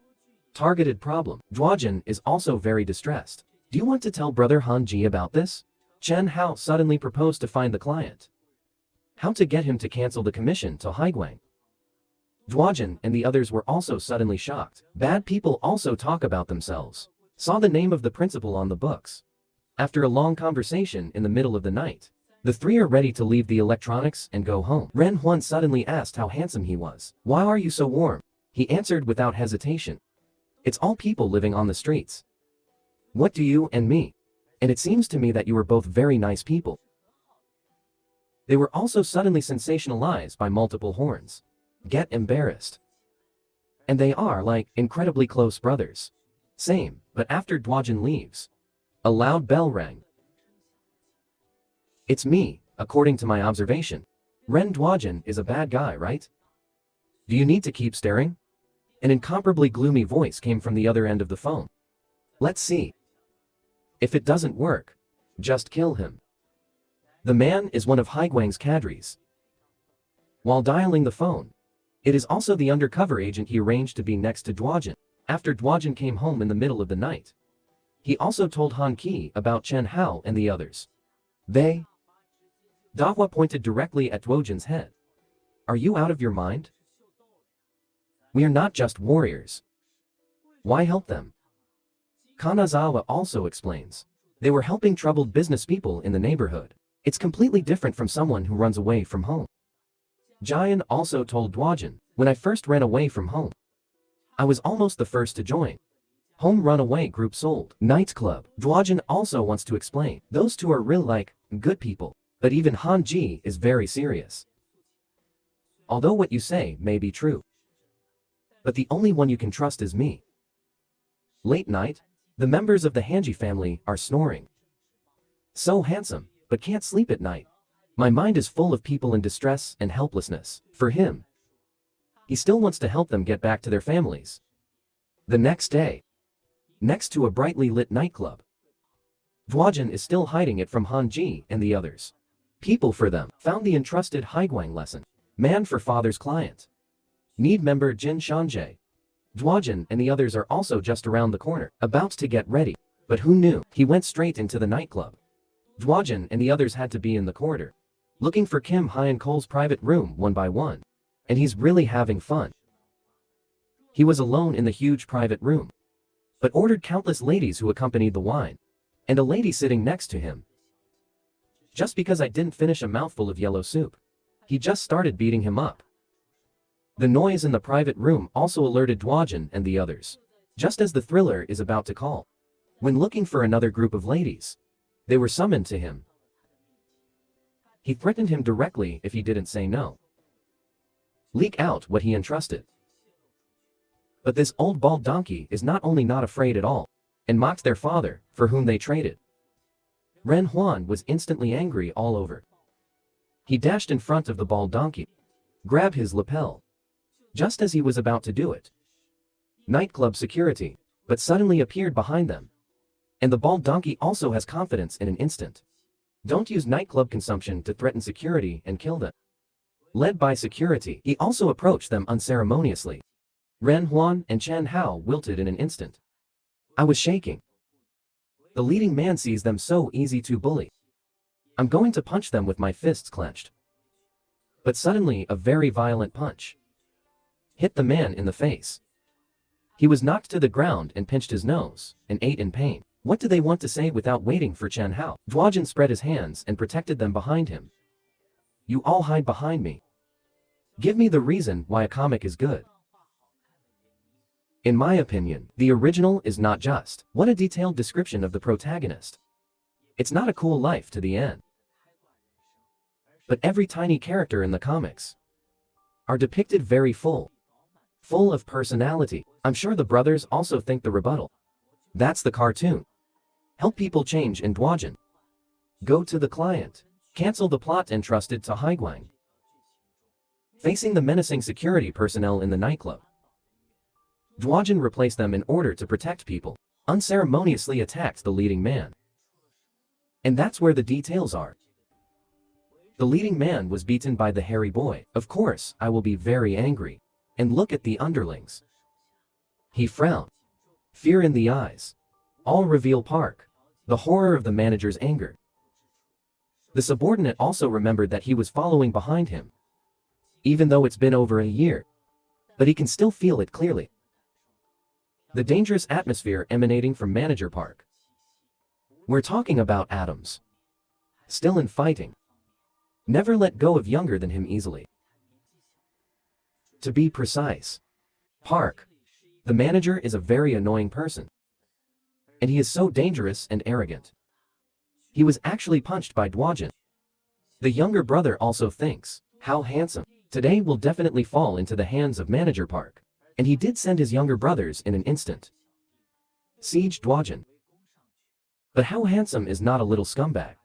Targeted problem. Duojin is also very distressed. Do you want to tell brother Han Ji about this? Chen Hao suddenly proposed to find the client. How to get him to cancel the commission to Haiguang. Duojin and the others were also suddenly shocked. Bad people also talk about themselves. Saw the name of the principal on the books. After a long conversation in the middle of the night, the three are ready to leave the electronics and go home. Ren Huan suddenly asked how handsome he was. Why are you so warm? He answered without hesitation. It's all people living on the streets. What do you and me? And it seems to me that you are both very nice people. They were also suddenly sensationalized by multiple horns. Get embarrassed. And they are like incredibly close brothers. Same, but after Duojin leaves, a loud bell rang. It's me, according to my observation. Ren Duojin is a bad guy, right? Do you need to keep staring? An incomparably gloomy voice came from the other end of the phone. Let's see. If it doesn't work, just kill him. The man is one of Haiguang's cadres. While dialing the phone, it is also the undercover agent he arranged to be next to Duojin. After Duojin came home in the middle of the night, he also told Han Qi about Chen Hao and the others. They? Dahua pointed directly at Duojin's head. Are you out of your mind? We are not just warriors. Why help them? Kanazawa also explains. They were helping troubled business people in the neighborhood. It's completely different from someone who runs away from home. Jian also told Duojin, When I first ran away from home, I was almost the first to join. Home runaway group sold. Nightclub. Dwajin also wants to explain. Those two are real like, good people. But even Han-ji is very serious. Although what you say may be true. But the only one you can trust is me. Late night, the members of the Hanji family are snoring. So handsome, but can't sleep at night. My mind is full of people in distress and helplessness. For him, he still wants to help them get back to their families. The next day, next to a brightly lit nightclub, Dwajin is still hiding it from Han-ji and the others. People for them found the entrusted Haiguang lesson. Man for father's client. Need member Jin Shanjae. Dwajin and the others are also just around the corner, about to get ready. But who knew? He went straight into the nightclub. Dwajin and the others had to be in the corridor, looking for Kim Hyun-Kole's private room one by one. And he's really having fun. He was alone in the huge private room, but ordered countless ladies who accompanied the wine, and a lady sitting next to him. Just because I didn't finish a mouthful of yellow soup, he just started beating him up. The noise in the private room also alerted Dwajin and the others, just as the thriller is about to call. When looking for another group of ladies, they were summoned to him. He threatened him directly if he didn't say no. Leak out what he entrusted. But this old bald donkey is not only not afraid at all, and mocked their father, for whom they traded. Ren Huan was instantly angry all over. He dashed in front of the bald donkey, grabbed his lapel. Just as he was about to do it, nightclub security, but suddenly appeared behind them. And the bald donkey also has confidence in an instant. Don't use nightclub consumption to threaten security and kill them. Led by security, he also approached them unceremoniously. Ren Huan and Chan Hao wilted in an instant. I was shaking. The leading man sees them so easy to bully. I'm going to punch them with my fists clenched. But suddenly a very violent punch hit the man in the face. He was knocked to the ground and pinched his nose, and ate in pain. What do they want to say without waiting for Chan Hao? Dwajin spread his hands and protected them behind him. You all hide behind me. Give me the reason why a comic is good. In my opinion, the original is not just. What a detailed description of the protagonist. It's not a cool life to the end. But every tiny character in the comics are depicted very full of personality. I'm sure the brothers also think the rebuttal. That's the cartoon. Help people change in Dwajin. Go to the client. Cancel the plot entrusted to Haiguang. Facing the menacing security personnel in the nightclub, Dwajin replaced them in order to protect people, unceremoniously attacked the leading man. And that's where the details are. The leading man was beaten by the hairy boy. Of course, I will be very angry. And look at the underlings. He frowned. Fear in the eyes. All reveal Park. The horror of the manager's anger. The subordinate also remembered that he was following behind him. Even though it's been over a year. But he can still feel it clearly. The dangerous atmosphere emanating from Manager Park. We're talking about atoms. Still in fighting. Never let go of younger than him easily. To be precise, Park, the manager, is a very annoying person. And he is so dangerous and arrogant. He was actually punched by Dwajin. The younger brother also thinks, how handsome. Today will definitely fall into the hands of Manager Park. And he did send his younger brothers in an instant. Siege Dwajin. But how handsome is not a little scumbag?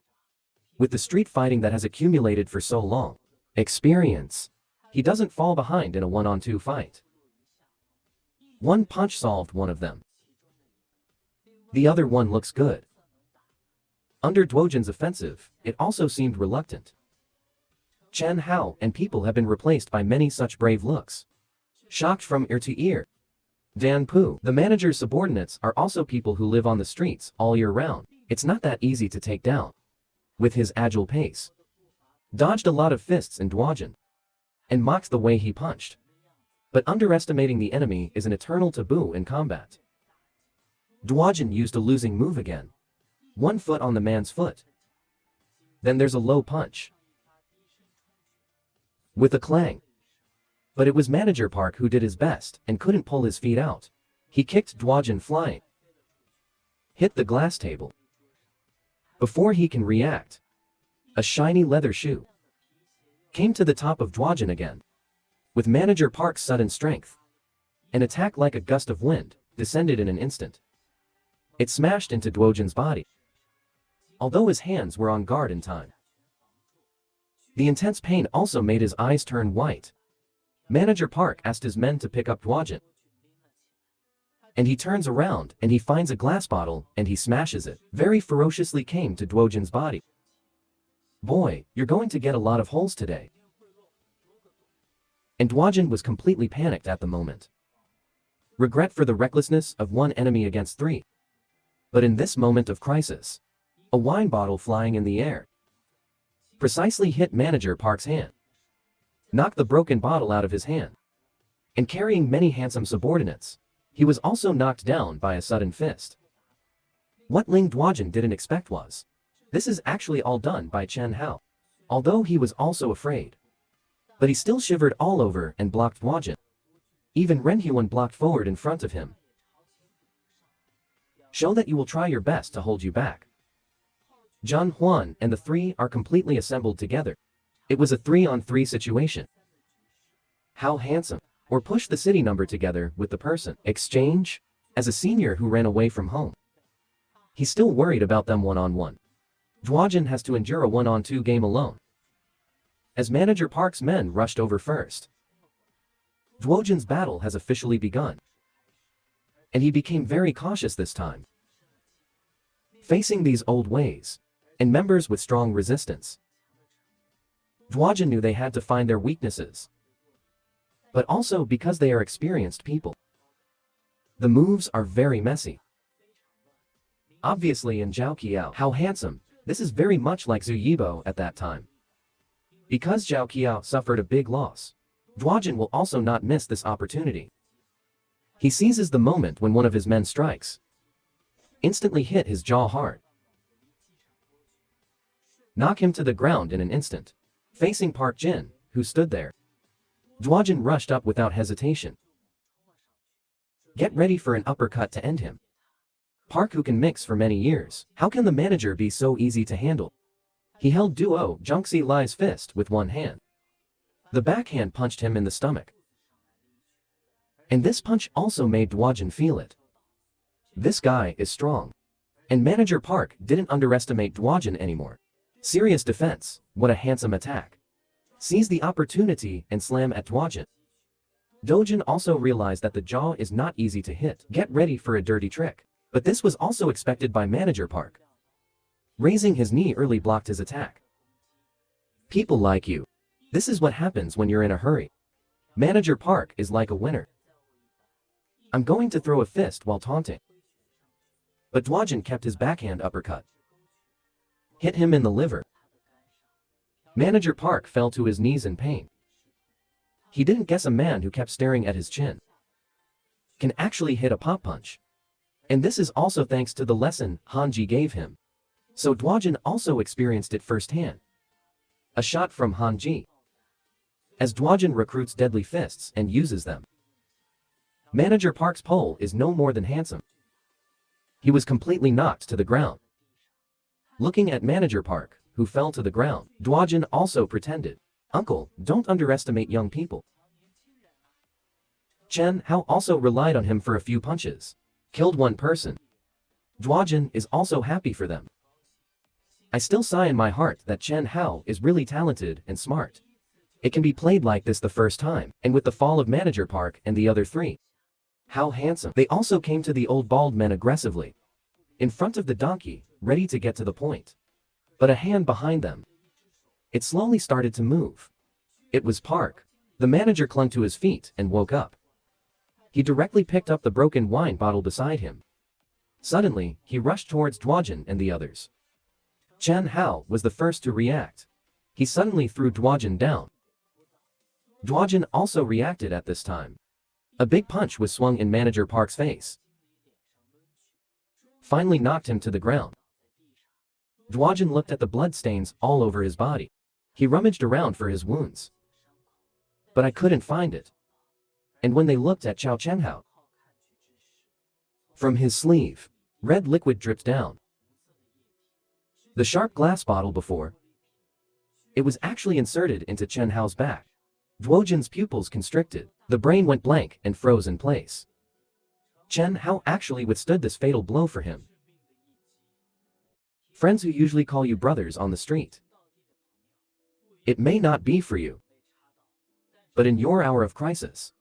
With the street fighting that has accumulated for so long. Experience. He doesn't fall behind in a one-on-two fight. One punch solved one of them. The other one looks good. Under Dwajin's offensive, it also seemed reluctant. Chan Hao and people have been replaced by many such brave looks. Shocked from ear to ear. Dan Pu, the manager's subordinates, are also people who live on the streets all year round. It's not that easy to take down. With his agile pace. Dodged a lot of fists in Dwajin. And mocked the way he punched. But underestimating the enemy is an eternal taboo in combat. Dwajin used a losing move again. One foot on the man's foot. Then there's a low punch. With a clang. But it was Manager Park who did his best and couldn't pull his feet out. He kicked Dwajin flying, hit the glass table. Before he can react, a shiny leather shoe came to the top of Dwajin again. With Manager Park's sudden strength, an attack like a gust of wind descended in an instant. It smashed into Dwajin's body, although his hands were on guard in time. The intense pain also made his eyes turn white. Manager Park asked his men to pick up Dwajin. And he turns around and he finds a glass bottle and he smashes it. Very ferociously came to Dwajin's body. "Boy, you're going to get a lot of holes today." And Dwajin was completely panicked at the moment. Regret for the recklessness of one enemy against three. But in this moment of crisis, a wine bottle flying in the air precisely hit Manager Park's hand, knocked the broken bottle out of his hand, and carrying many handsome subordinates, he was also knocked down by a sudden fist. What Ling Dwajin didn't expect was, this is actually all done by Chen Hao. Although he was also afraid, but he still shivered all over and blocked Dwajin. Even Ren Huan blocked forward in front of him. Show that you will try your best to hold you back. Zhang Huan and the three are completely assembled together. It was a 3-on-3 situation. How handsome. Or push the city number together with the person. Exchange? As a senior who ran away from home, he's still worried about them one-on-one. Dwajin has to endure a 1-on-2 game alone. As Manager Park's men rushed over first, Dwajin's battle has officially begun. And he became very cautious this time. Facing these old ways, and members with strong resistance, Dwajin knew they had to find their weaknesses. But also because they are experienced people. The moves are very messy. Obviously in Zhao Qiao, how handsome, this is very much like Zhu Yibo at that time. Because Zhao Qiao suffered a big loss, Dwajin will also not miss this opportunity. He seizes the moment when one of his men strikes, instantly hit his jaw hard, knock him to the ground in an instant. Facing Park Jin, who stood there, Dwajin rushed up without hesitation. Get ready for an uppercut to end him. Park who can mix for many years, how can the manager be so easy to handle? He held Duo Zhongxi Lai's fist with one hand. The backhand punched him in the stomach. And this punch also made Dwajin feel it. This guy is strong. And Manager Park didn't underestimate Dwajin anymore. Serious defense, what a handsome attack. Seize the opportunity and slam at Dwajin. Dojin also realized that the jaw is not easy to hit. Get ready for a dirty trick. But this was also expected by Manager Park. Raising his knee early blocked his attack. People like you. This is what happens when you're in a hurry. Manager Park is like a winner. I'm going to throw a fist while taunting. But Dwajin kept his backhand uppercut. Hit him in the liver. Manager Park fell to his knees in pain. He didn't guess a man who kept staring at his chin can actually hit a pop punch. And this is also thanks to the lesson Hanji gave him. So Dwajin also experienced it firsthand. A shot from Hanji. As Dwajin recruits deadly fists and uses them, Manager Park's pole is no more than handsome. He was completely knocked to the ground. Looking at Manager Park, who fell to the ground, Dwajin also pretended, "Uncle, don't underestimate young people." Chen Hao also relied on him for a few punches. Killed one person. Dwajin is also happy for them. I still sigh in my heart that Chen Hao is really talented and smart. It can be played like this the first time, and with the fall of Manager Park and the other three. How handsome. They also came to the old bald men aggressively. In front of the donkey, ready to get to the point. But a hand behind them. It slowly started to move. It was Park. The manager clung to his feet and woke up. He directly picked up the broken wine bottle beside him. Suddenly, he rushed towards Dwajin and the others. Chen Hao was the first to react. He suddenly threw Dwajin down. Dwajin also reacted at this time. A big punch was swung in Manager Park's face. Finally knocked him to the ground. Dwajin looked at the bloodstains all over his body. He rummaged around for his wounds. but I couldn't find it. And when they looked at Chao Chenhao, from his sleeve, red liquid dripped down. The sharp glass bottle before, it was actually inserted into Chen Hao's back. Duojin's pupils constricted, the brain went blank and froze in place. Chen Hao actually withstood this fatal blow for him. Friends who usually call you brothers on the street. It may not be for you. But in your hour of crisis,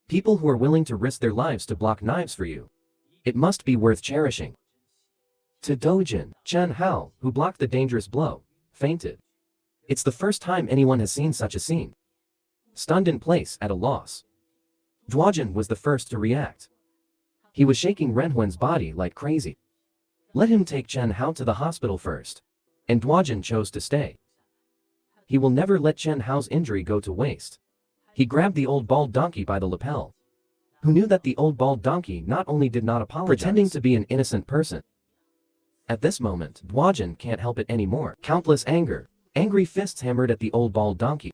people who are willing to risk their lives to block knives for you, it must be worth cherishing. To Dojin, Chen Hao, who blocked the dangerous blow, fainted. It's the first time anyone has seen such a scene. Stunned in place at a loss. Duojin was the first to react. He was shaking Renhuan's body like crazy. Let him take Chen Hao to the hospital first. And Duojin chose to stay. He will never let Chen Hao's injury go to waste. He grabbed the old bald donkey by the lapel. Who knew that the old bald donkey not only did not apologize, pretending to be an innocent person. At this moment, Duojin can't help it anymore. Countless anger. Angry fists hammered at the old bald donkey.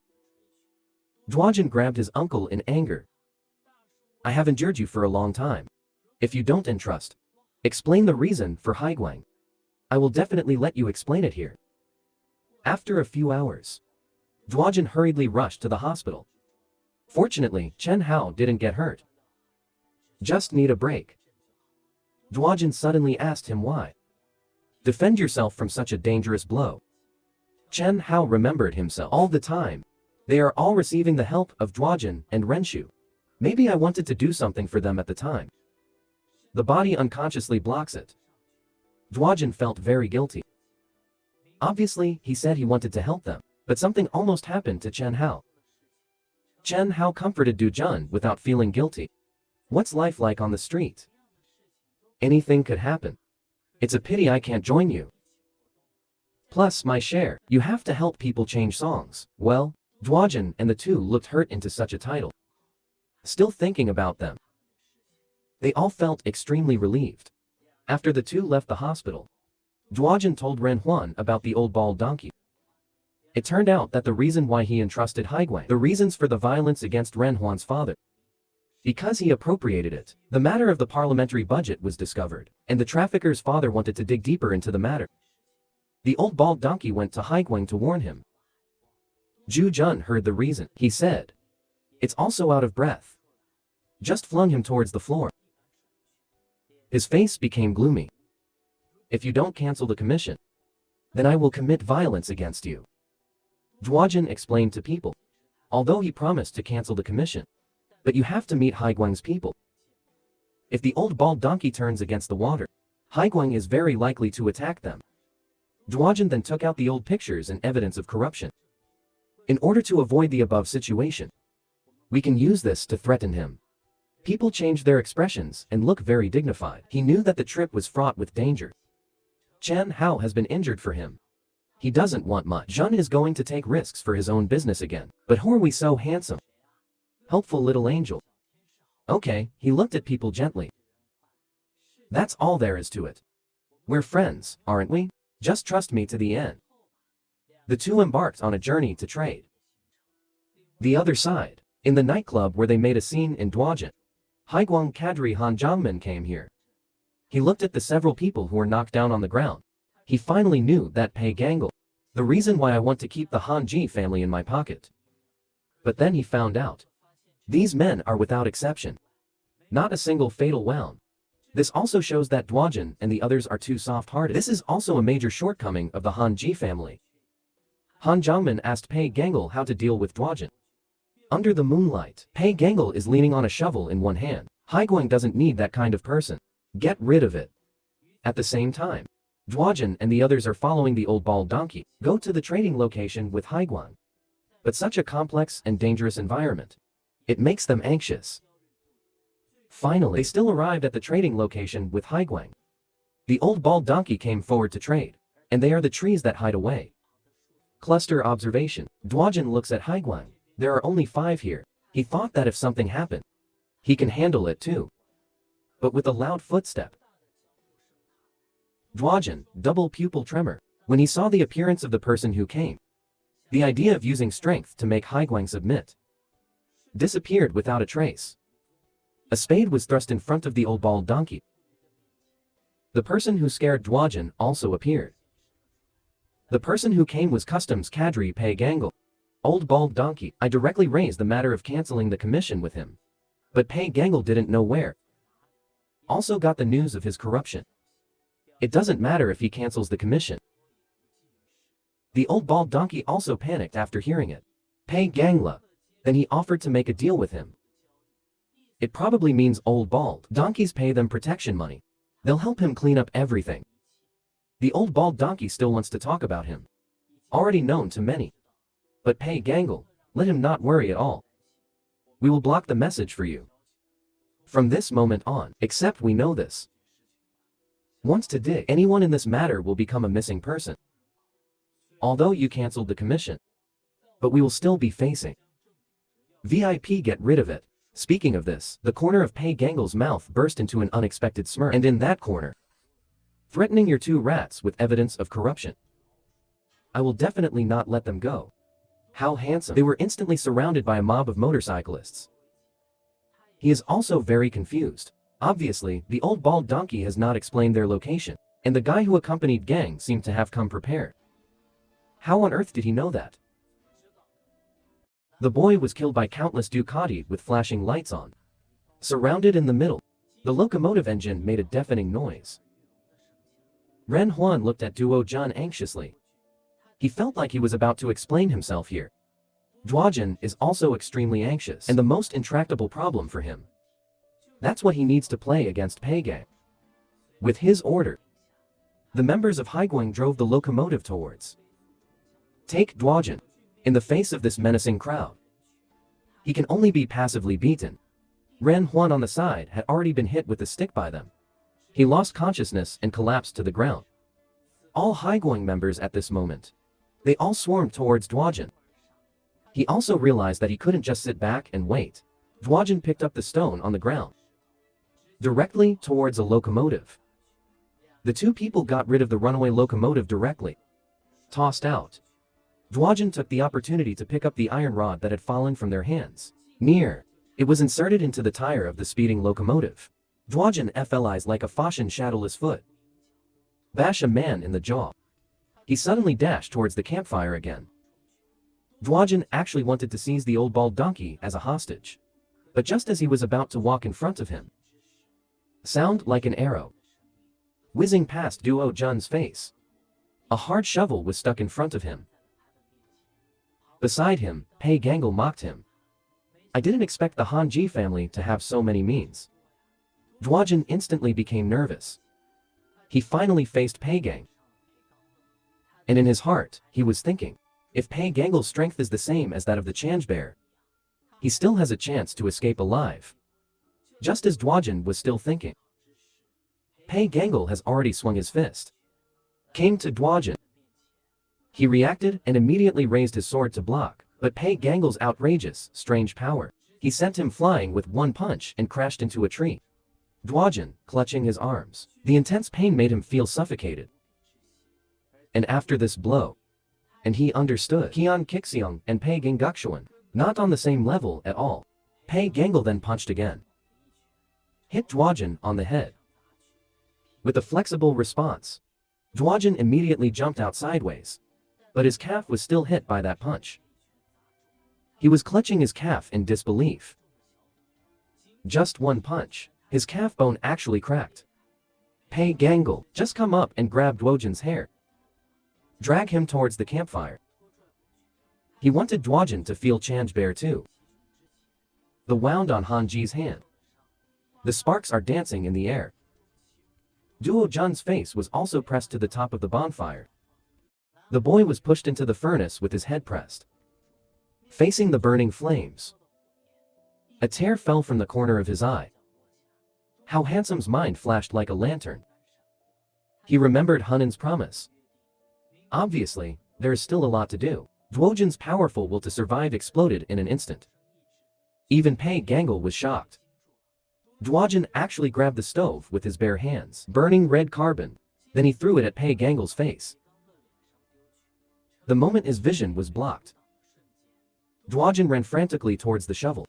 Duojin grabbed his uncle in anger. I have endured you for a long time. If you don't entrust, explain the reason for Haiguang. I will definitely let you explain it here. After a few hours, Duojin hurriedly rushed to the hospital. Fortunately, Chen Hao didn't get hurt. Just need a break. Duojin suddenly asked him why. Defend yourself from such a dangerous blow. Chen Hao remembered himself all the time. They are all receiving the help of Duojin and Renshu. Maybe I wanted to do something for them at the time. The body unconsciously blocks it. Duojin felt very guilty. Obviously, he said he wanted to help them, but something almost happened to Chen Hao. Chen Hao comforted Dujun without feeling guilty. What's life like on the street? Anything could happen. It's a pity I can't join you. Plus my share, you have to help people change songs. Well, Duojin and the two looked hurt into such a title. Still thinking about them. They all felt extremely relieved. After the two left the hospital, Duojin told Renhuan about the old bald donkey. It turned out that the reason why he entrusted Haiguang, the reasons for the violence against Renhuan's father, because he appropriated it. The matter of the parliamentary budget was discovered, and the trafficker's father wanted to dig deeper into the matter. The old bald donkey went to Haiguang to warn him. Zhu Jun heard the reason. He said, it's also out of breath. Just flung him towards the floor. His face became gloomy. If you don't cancel the commission, then I will commit violence against you. Duojin explained to people. Although he promised to cancel the commission, but you have to meet Haiguang's people. If the old bald donkey turns against the water, Haiguang is very likely to attack them. Duojin then took out the old pictures and evidence of corruption. In order to avoid the above situation, we can use this to threaten him. People change their expressions and look very dignified. He knew that the trip was fraught with danger. Chen Hao has been injured for him. He doesn't want much. Jun is going to take risks for his own business again. But who are we so handsome? Helpful little angel. Okay, he looked at people gently. That's all there is to it. We're friends, aren't we? Just trust me to the end. The two embarked on a journey to trade. The other side, in the nightclub where they made a scene in Duojin, Haiguang Kadri Han Zhangmen came here. He looked at the several people who were knocked down on the ground. He finally knew that Pei Gangle, the reason why I want to keep the Han Ji family in my pocket. But then he found out. These men are without exception. Not a single fatal wound. This also shows that Duojin and the others are too soft-hearted. This is also a major shortcoming of the Han Ji family. Han Zhangmen asked Pei Gangle how to deal with Duojin. Under the moonlight, Pei Gangle is leaning on a shovel in one hand. Haiguang doesn't need that kind of person. Get rid of it. At the same time, Duojin and the others are following the old bald donkey. Go to the trading location with Haiguang. But such a complex and dangerous environment. It makes them anxious. Finally, they still arrived at the trading location with Haiguang. The old bald donkey came forward to trade, and they are the trees that hide away. Cluster observation. Duojin looks at Haiguang. There are only 5 here. He thought that if something happened, he can handle it too. But with a loud footstep, Duojin, double pupil tremor, when he saw the appearance of the person who came. The idea of using strength to make Haiguang submit. disappeared without a trace. A spade was thrust in front of the old bald donkey. The person who scared Dwojan also appeared. The person who came was customs cadre Pei Gangle. Old bald donkey, I directly raised the matter of cancelling the commission with him. But Pei Gangle didn't know where. Also got the news of his corruption. It doesn't matter if he cancels the commission. The old bald donkey also panicked after hearing it. Pei Gangle. Then he offered to make a deal with him. It probably means old bald donkeys pay them protection money. They'll help him clean up everything. The old bald donkey still wants to talk about him. Already known to many. But Pei Gangle, let him not worry at all. We will block the message for you. From this moment on, except we know this. Once to dig, anyone in this matter will become a missing person. Although you cancelled the commission. But we will still be facing. VIP get rid of it. Speaking of this, the corner of Pei Gangle's mouth burst into an unexpected smirk, and in that corner, threatening your two rats with evidence of corruption. I will definitely not let them go. How handsome. They were instantly surrounded by a mob of motorcyclists. He is also very confused. Obviously, the old bald donkey has not explained their location, and the guy who accompanied Gang seemed to have come prepared. How on earth did he know that? The boy was killed by countless Ducati with flashing lights on. Surrounded in the middle, the locomotive engine made a deafening noise. Ren Huan looked at Duo Jun anxiously. He felt like he was about to explain himself here. Dwojan is also extremely anxious and the most intractable problem for him. That's what he needs to play against Pei Gang. With his order, the members of Haiguang drove the locomotive towards. Take Dwojan. In the face of this menacing crowd, he can only be passively beaten. Ren Huan on the side had already been hit with a stick by them. He lost consciousness and collapsed to the ground. All Haiguang members at this moment, they all swarmed towards Dwojan. He also realized that he couldn't just sit back and wait. Dwojan picked up the stone on the ground, directly towards a locomotive. The two people got rid of the runaway locomotive directly. Tossed out. Dwojan took the opportunity to pick up the iron rod that had fallen from their hands. Near. It was inserted into the tire of the speeding locomotive. Dwojan FLIs like a Fashion shadowless foot. Bash a man in the jaw. He suddenly dashed towards the campfire again. Dwojan actually wanted to seize the old bald donkey as a hostage. But just as he was about to walk in front of him, sound like an arrow whizzing past Duo Jun's face. A hard shovel was stuck in front of him. Beside him, Pei Gangle mocked him. I didn't expect the Hanji family to have so many means. Dwojan instantly became nervous. He finally faced Pei Gang. And in his heart, he was thinking, if Pei Gangle's strength is the same as that of the Change Bear, he still has a chance to escape alive. Just as Dwojan was still thinking, Pei Gangle has already swung his fist. Came to Dwojan. He reacted and immediately raised his sword to block, but Pei Gangle's outrageous, strange power. He sent him flying with one punch and crashed into a tree. Dwojan, clutching his arms. The intense pain made him feel suffocated. And after this blow, and he understood Qian Kixiong and Pei Ganggukshuan, not on the same level at all. Pei Gangle then punched again. Hit Dwojan on the head. With a flexible response, Dwojan immediately jumped out sideways. But his calf was still hit by that punch. He was clutching his calf in disbelief. Just one punch, his calf bone actually cracked. Pei Gangle, just come up and grab Dwojan's hair. Drag him towards the campfire. He wanted Dwojan to feel Change Bear too. The wound on Hanji's hand. The sparks are dancing in the air. Duo Jun's face was also pressed to the top of the bonfire. The boy was pushed into the furnace with his head pressed, facing the burning flames. A tear fell from the corner of his eye. How Handsome's mind flashed like a lantern. He remembered Hunan's promise. Obviously, there is still a lot to do. Dwojan's powerful will to survive exploded in an instant. Even Pei Gangle was shocked. Dwojan actually grabbed the stove with his bare hands, burning red carbon. Then he threw it at Pei Gangle's face. The moment his vision was blocked, Dwojan ran frantically towards the shovel.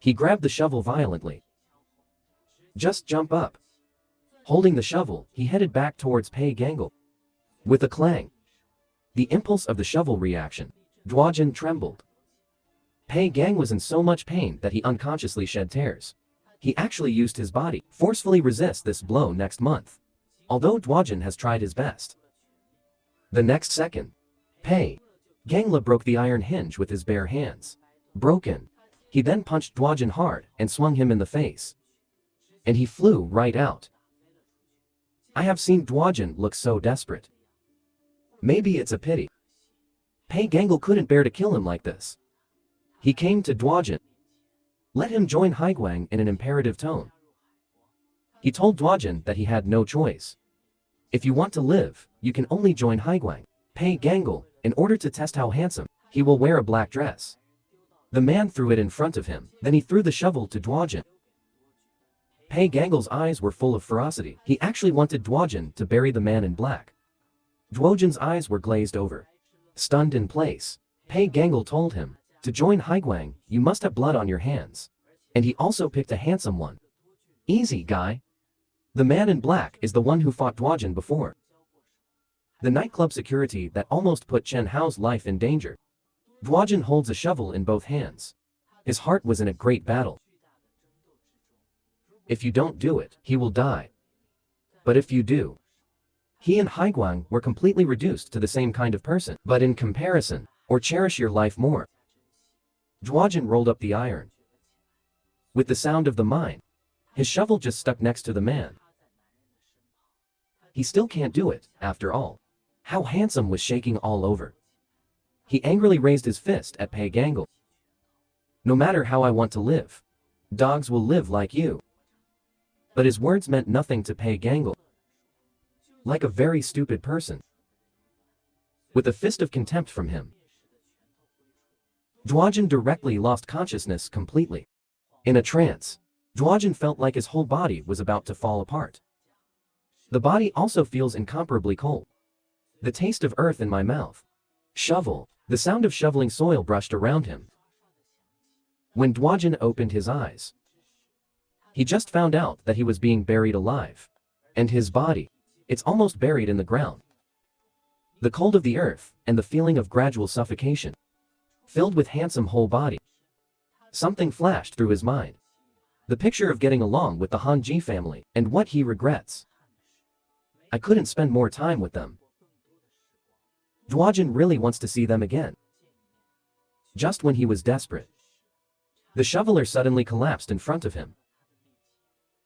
He grabbed the shovel violently. Just jump up. Holding the shovel, he headed back towards Pei Gangle. With a clang. The impulse of the shovel reaction. Dwajin trembled. Pei Gang was in so much pain that he unconsciously shed tears. He actually used his body forcefully resist this blow next month. Although Dwajin has tried his best. The next second, Pei Gangla broke the iron hinge with his bare hands. Broken. He then punched Dwajin hard and swung him in the face. And he flew right out. I have seen Dwajin look so desperate. Maybe it's a pity. Pei Gangle couldn't bear to kill him like this. He came to Dwajin. Let him join Haiguang in an imperative tone. He told Dwajin that he had no choice. If you want to live, you can only join Haiguang. Pei Gangle, in order to test how handsome, he will wear a black dress. The man threw it in front of him, then he threw the shovel to Dwajin. Pei Gangle's eyes were full of ferocity. He actually wanted Dwajin to bury the man in black. Dwajin's eyes were glazed over. Stunned in place, Pei Gangle told him, to join Haiguang, you must have blood on your hands. And he also picked a handsome one. Easy, guy. The man in black is the one who fought Dwajin before. The nightclub security that almost put Chen Hao's life in danger. Dwajin holds a shovel in both hands. His heart was in a great battle. If you don't do it, he will die. But if you do. He and Haiguang were completely reduced to the same kind of person, but in comparison, or cherish your life more. Dwajin rolled up the iron. With the sound of the mine, his shovel just stuck next to the man. He still can't do it, after all. How handsome was shaking all over. He angrily raised his fist at Pei Gangle. No matter how I want to live, dogs will live like you. But his words meant nothing to Pei Gangle. Like a very stupid person. With a fist of contempt from him, Dwajin directly lost consciousness completely. In a trance, Dwajin felt like his whole body was about to fall apart. The body also feels incomparably cold. The taste of earth in my mouth. Shovel. The sound of shoveling soil brushed around him. When Dwajin opened his eyes, he just found out that he was being buried alive. And his body, it's almost buried in the ground. The cold of the earth, and the feeling of gradual suffocation. Filled with handsome whole body. Something flashed through his mind. The picture of getting along with the Hanji family, and what he regrets. I couldn't spend more time with them. Dwajin really wants to see them again. Just when he was desperate, the shoveler suddenly collapsed in front of him.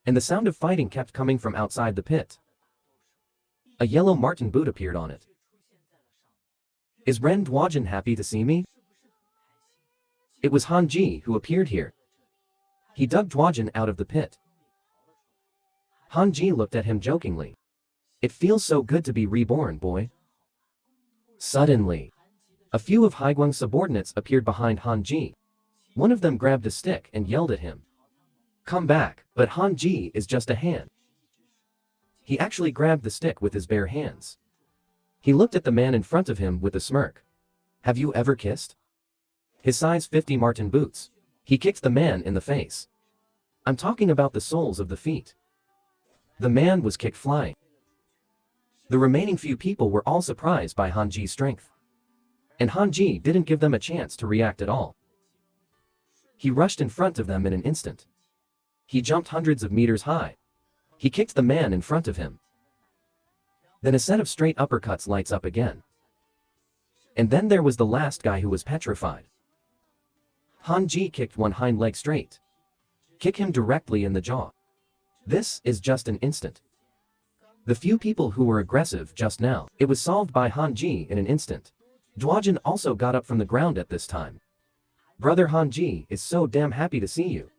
And the sound of fighting kept coming from outside the pit. A yellow marten boot appeared on it. Is Ren Dwajin happy to see me? It was Hanji who appeared here. He dug Dwajin out of the pit. Hanji looked at him jokingly. It feels so good to be reborn, boy. Suddenly, a few of Haiguang's subordinates appeared behind Hanji. One of them grabbed a stick and yelled at him. Come back, but Hanji is just a hand. He actually grabbed the stick with his bare hands. He looked at the man in front of him with a smirk. Have you ever kissed? His size 50 marten boots. He kicked the man in the face. I'm talking about the soles of the feet. The man was kicked flying. The remaining few people were all surprised by Hanji's strength. And Hanji didn't give them a chance to react at all. He rushed in front of them in an instant. He jumped hundreds of meters high. He kicked the man in front of him. Then a set of straight uppercuts lights up again. And then there was the last guy who was petrified. Hanji kicked one hind leg straight. Kick him directly in the jaw. This is just an instant. The few people who were aggressive just now, it was solved by Hanji in an instant. Dwajin also got up from the ground at this time. Brother Hanji is so damn happy to see you.